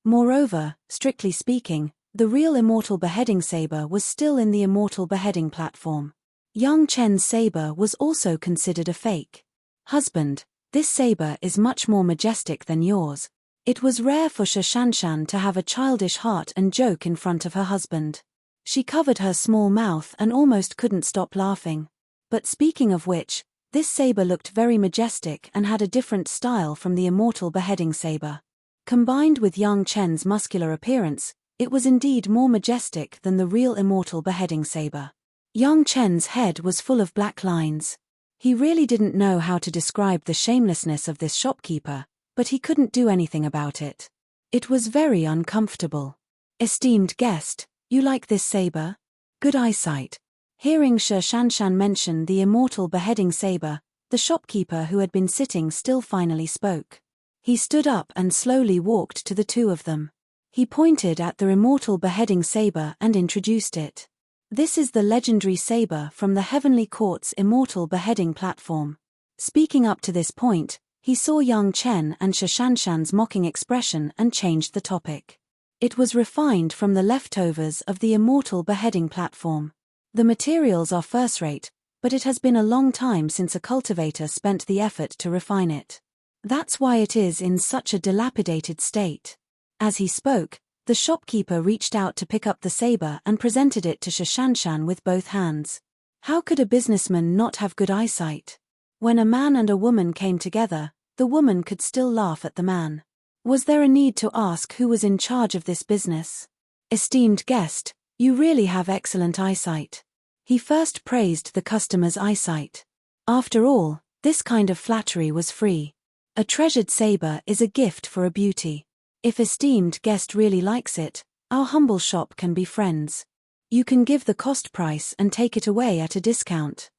Moreover, strictly speaking, the real immortal beheading saber was still in the immortal beheading platform. Yang Chen's saber was also considered a fake. Husband, this saber is much more majestic than yours. It was rare for Shanshan to have a childish heart and joke in front of her husband. She covered her small mouth and almost couldn't stop laughing. But speaking of which, this saber looked very majestic and had a different style from the immortal beheading saber. Combined with Yang Chen's muscular appearance, it was indeed more majestic than the real immortal beheading saber. Yang Chen's head was full of black lines. He really didn't know how to describe the shamelessness of this shopkeeper, but he couldn't do anything about it. It was very uncomfortable. Esteemed guest, you like this saber? Good eyesight. Hearing Shanshan mention the immortal beheading saber, the shopkeeper who had been sitting still finally spoke. He stood up and slowly walked to the two of them. He pointed at the immortal beheading saber and introduced it. This is the legendary saber from the Heavenly Court's immortal beheading platform. Speaking up to this point, he saw Yang Chen and Shanshan's mocking expression and changed the topic. It was refined from the leftovers of the immortal beheading platform. The materials are first-rate, but it has been a long time since a cultivator spent the effort to refine it. That's why it is in such a dilapidated state. As he spoke, the shopkeeper reached out to pick up the saber and presented it to Shanshan with both hands. How could a businessman not have good eyesight? When a man and a woman came together, the woman could still laugh at the man. Was there a need to ask who was in charge of this business? Esteemed guest, you really have excellent eyesight. He first praised the customer's eyesight. After all, this kind of flattery was free. A treasured saber is a gift for a beauty. If esteemed guest really likes it, our humble shop can be friends. You can give the cost price and take it away at a discount.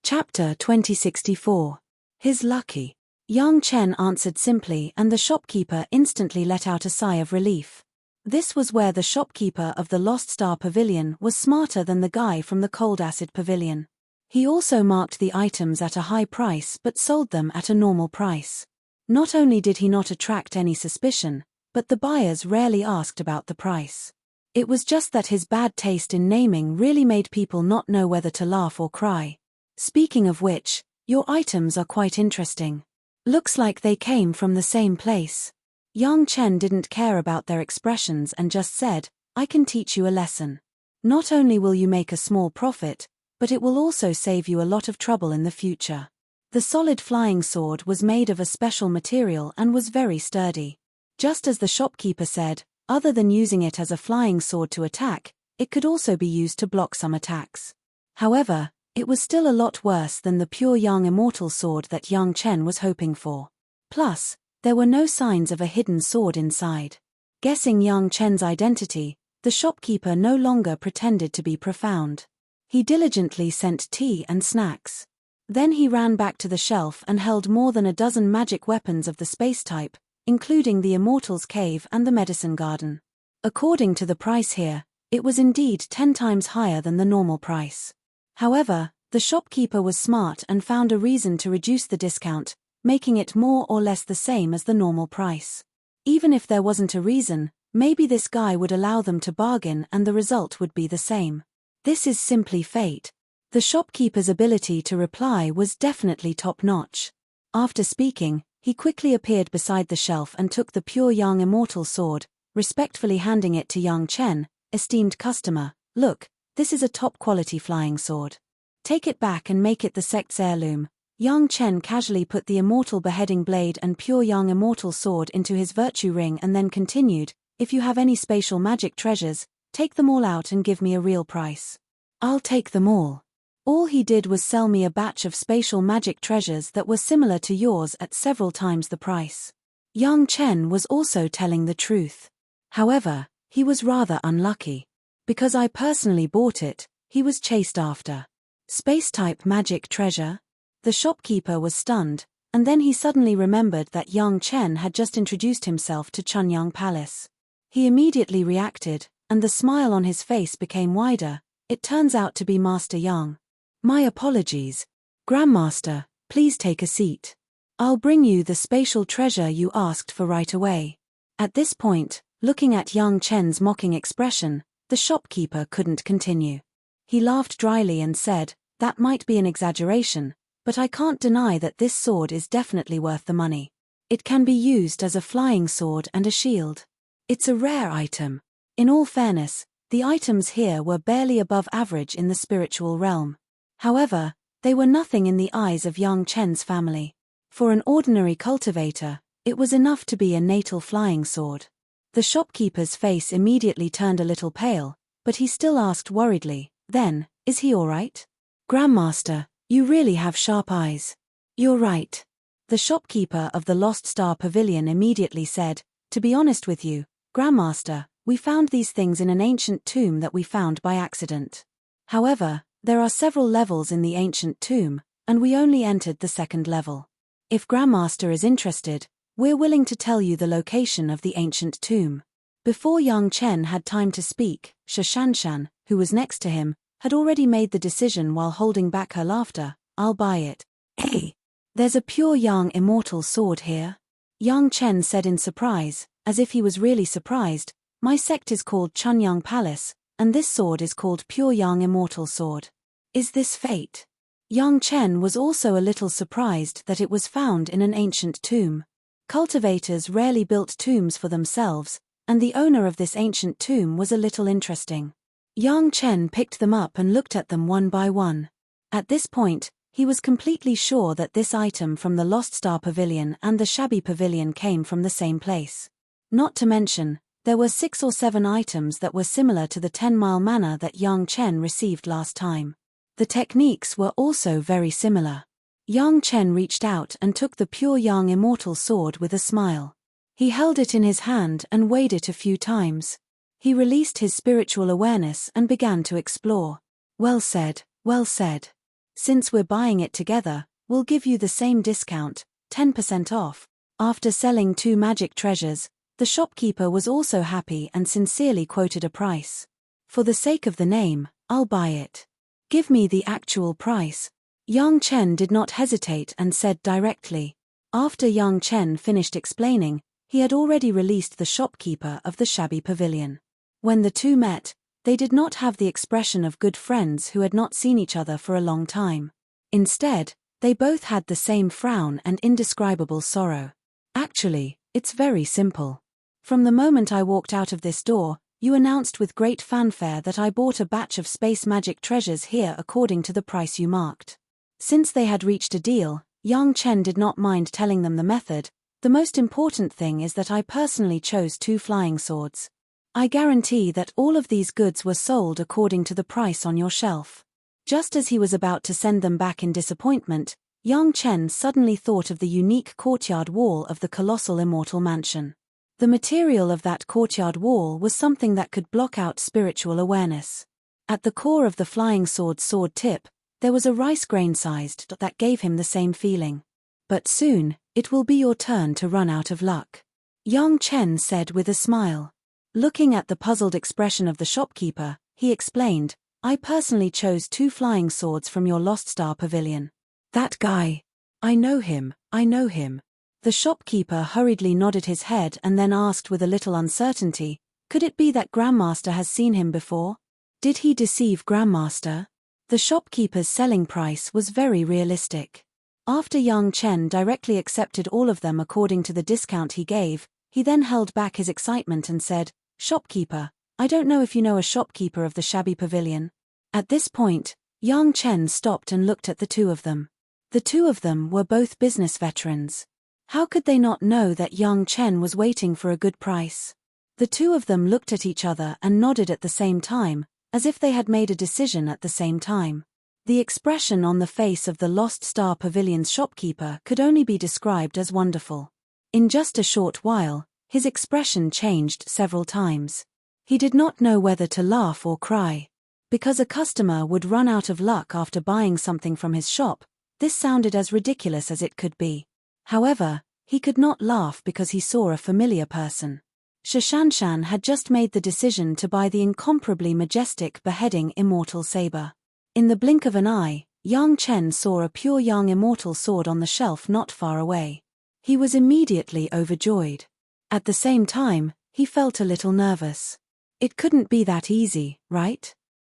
Chapter 2064. His lucky. Yang Chen answered simply and the shopkeeper instantly let out a sigh of relief. This was where the shopkeeper of the Lost Star Pavilion was smarter than the guy from the Cold Acid Pavilion. He also marked the items at a high price but sold them at a normal price. Not only did he not attract any suspicion, but the buyers rarely asked about the price. It was just that his bad taste in naming really made people not know whether to laugh or cry. Speaking of which, your items are quite interesting. Looks like they came from the same place. Yang Chen didn't care about their expressions and just said, I can teach you a lesson. Not only will you make a small profit, but it will also save you a lot of trouble in the future. The solid flying sword was made of a special material and was very sturdy. Just as the shopkeeper said, other than using it as a flying sword to attack, it could also be used to block some attacks. However, it was still a lot worse than the pure Yang immortal sword that Yang Chen was hoping for. Plus, there were no signs of a hidden sword inside. Guessing Yang Chen's identity, the shopkeeper no longer pretended to be profound. He diligently sent tea and snacks. Then he ran back to the shelf and held more than a dozen magic weapons of the space type, including the Immortal's Cave and the Medicine Garden. According to the price here, it was indeed 10 times higher than the normal price. However, the shopkeeper was smart and found a reason to reduce the discount, making it more or less the same as the normal price. Even if there wasn't a reason, maybe this guy would allow them to bargain and the result would be the same. This is simply fate. The shopkeeper's ability to reply was definitely top-notch. After speaking, he quickly appeared beside the shelf and took the pure Yang immortal sword, respectfully handing it to Yang Chen. Esteemed customer, look, this is a top-quality flying sword. Take it back and make it the sect's heirloom. Yang Chen casually put the immortal beheading blade and pure Yang immortal sword into his virtue ring and then continued, if you have any spatial magic treasures, take them all out and give me a real price. I'll take them all. All he did was sell me a batch of spatial magic treasures that were similar to yours at several times the price. Yang Chen was also telling the truth. However, he was rather unlucky. Because I personally bought it, he was chased after. Space-type magic treasure? The shopkeeper was stunned, and then he suddenly remembered that Yang Chen had just introduced himself to Chunyang Palace. He immediately reacted, and the smile on his face became wider. It turns out to be Master Yang. My apologies, "Grandmaster, please take a seat. I'll bring you the spatial treasure you asked for right away." At this point, looking at young Chen's mocking expression, the shopkeeper couldn't continue. He laughed dryly and said, "That might be an exaggeration, but I can't deny that this sword is definitely worth the money. It can be used as a flying sword and a shield. It's a rare item." In all fairness, the items here were barely above average in the spiritual realm. However, they were nothing in the eyes of young Chen's family. For an ordinary cultivator, it was enough to be a natal flying sword. The shopkeeper's face immediately turned a little pale, but he still asked worriedly, "Then, is he all right?" "Grandmaster, you really have sharp eyes." "You're right." The shopkeeper of the Lost Star Pavilion immediately said, "To be honest with you, Grandmaster, we found these things in an ancient tomb that we found by accident. However, there are several levels in the ancient tomb, and we only entered the second level. If Grandmaster is interested, we're willing to tell you the location of the ancient tomb." Before young Chen had time to speak, Shashanshan, who was next to him, had already made the decision while holding back her laughter. "I'll buy it." "Hey, there's a pure young immortal sword here." Young Chen said in surprise, as if he was really surprised, "My sect is called Chunyang Palace, and this sword is called Pure Young Immortal Sword. Is this fate?" Young Chen was also a little surprised that it was found in an ancient tomb. Cultivators rarely built tombs for themselves, and the owner of this ancient tomb was a little interesting. Young Chen picked them up and looked at them one by one. At this point, he was completely sure that this item from the Lost Star Pavilion and the Shabby Pavilion came from the same place. Not to mention, there were 6 or 7 items that were similar to the 10-mile manna that young Chen received last time. The techniques were also very similar. Young Chen reached out and took the Pure Young Immortal Sword with a smile. He held it in his hand and weighed it a few times. He released his spiritual awareness and began to explore. "Well said, well said. Since we're buying it together, we'll give you the same discount, 10% off." After selling 2 magic treasures, the shopkeeper was also happy and sincerely quoted a price. "For the sake of the name, I'll buy it. Give me the actual price." Young Chen did not hesitate and said directly. After young Chen finished explaining, he had already released the shopkeeper of the Shabby Pavilion. When the two met, they did not have the expression of good friends who had not seen each other for a long time. Instead, they both had the same frown and indescribable sorrow. "Actually, it's very simple. From the moment I walked out of this door, you announced with great fanfare that I bought a batch of space magic treasures here according to the price you marked." Since they had reached a deal, young Chen did not mind telling them the method. "The most important thing is that I personally chose 2 flying swords. I guarantee that all of these goods were sold according to the price on your shelf." Just as he was about to send them back in disappointment, young Chen suddenly thought of the unique courtyard wall of the colossal immortal mansion. The material of that courtyard wall was something that could block out spiritual awareness. At the core of the flying sword's sword tip, there was a rice grain-sized dot that gave him the same feeling. "But soon, it will be your turn to run out of luck," young Chen said with a smile. Looking at the puzzled expression of the shopkeeper, he explained, "I personally chose 2 flying swords from your Lost Star Pavilion." "That guy. I know him, I know him." The shopkeeper hurriedly nodded his head and then asked with a little uncertainty, "Could it be that Grandmaster has seen him before? Did he deceive Grandmaster?" The shopkeeper's selling price was very realistic. After young Chen directly accepted all of them according to the discount he gave, he then held back his excitement and said, "Shopkeeper, I don't know if you know a shopkeeper of the Shabby Pavilion." At this point, young Chen stopped and looked at the 2 of them. The 2 of them were both business veterans. How could they not know that young Chen was waiting for a good price? The 2 of them looked at each other and nodded at the same time, as if they had made a decision at the same time. The expression on the face of the Lost Star Pavilion's shopkeeper could only be described as wonderful. In just a short while, his expression changed several times. He did not know whether to laugh or cry. Because a customer would run out of luck after buying something from his shop, this sounded as ridiculous as it could be. However, he could not laugh because he saw a familiar person. Shashanshan had just made the decision to buy the incomparably majestic beheading immortal saber. In the blink of an eye, Yang Chen saw a pure Yang immortal sword on the shelf not far away. He was immediately overjoyed. At the same time, he felt a little nervous. It couldn't be that easy, right?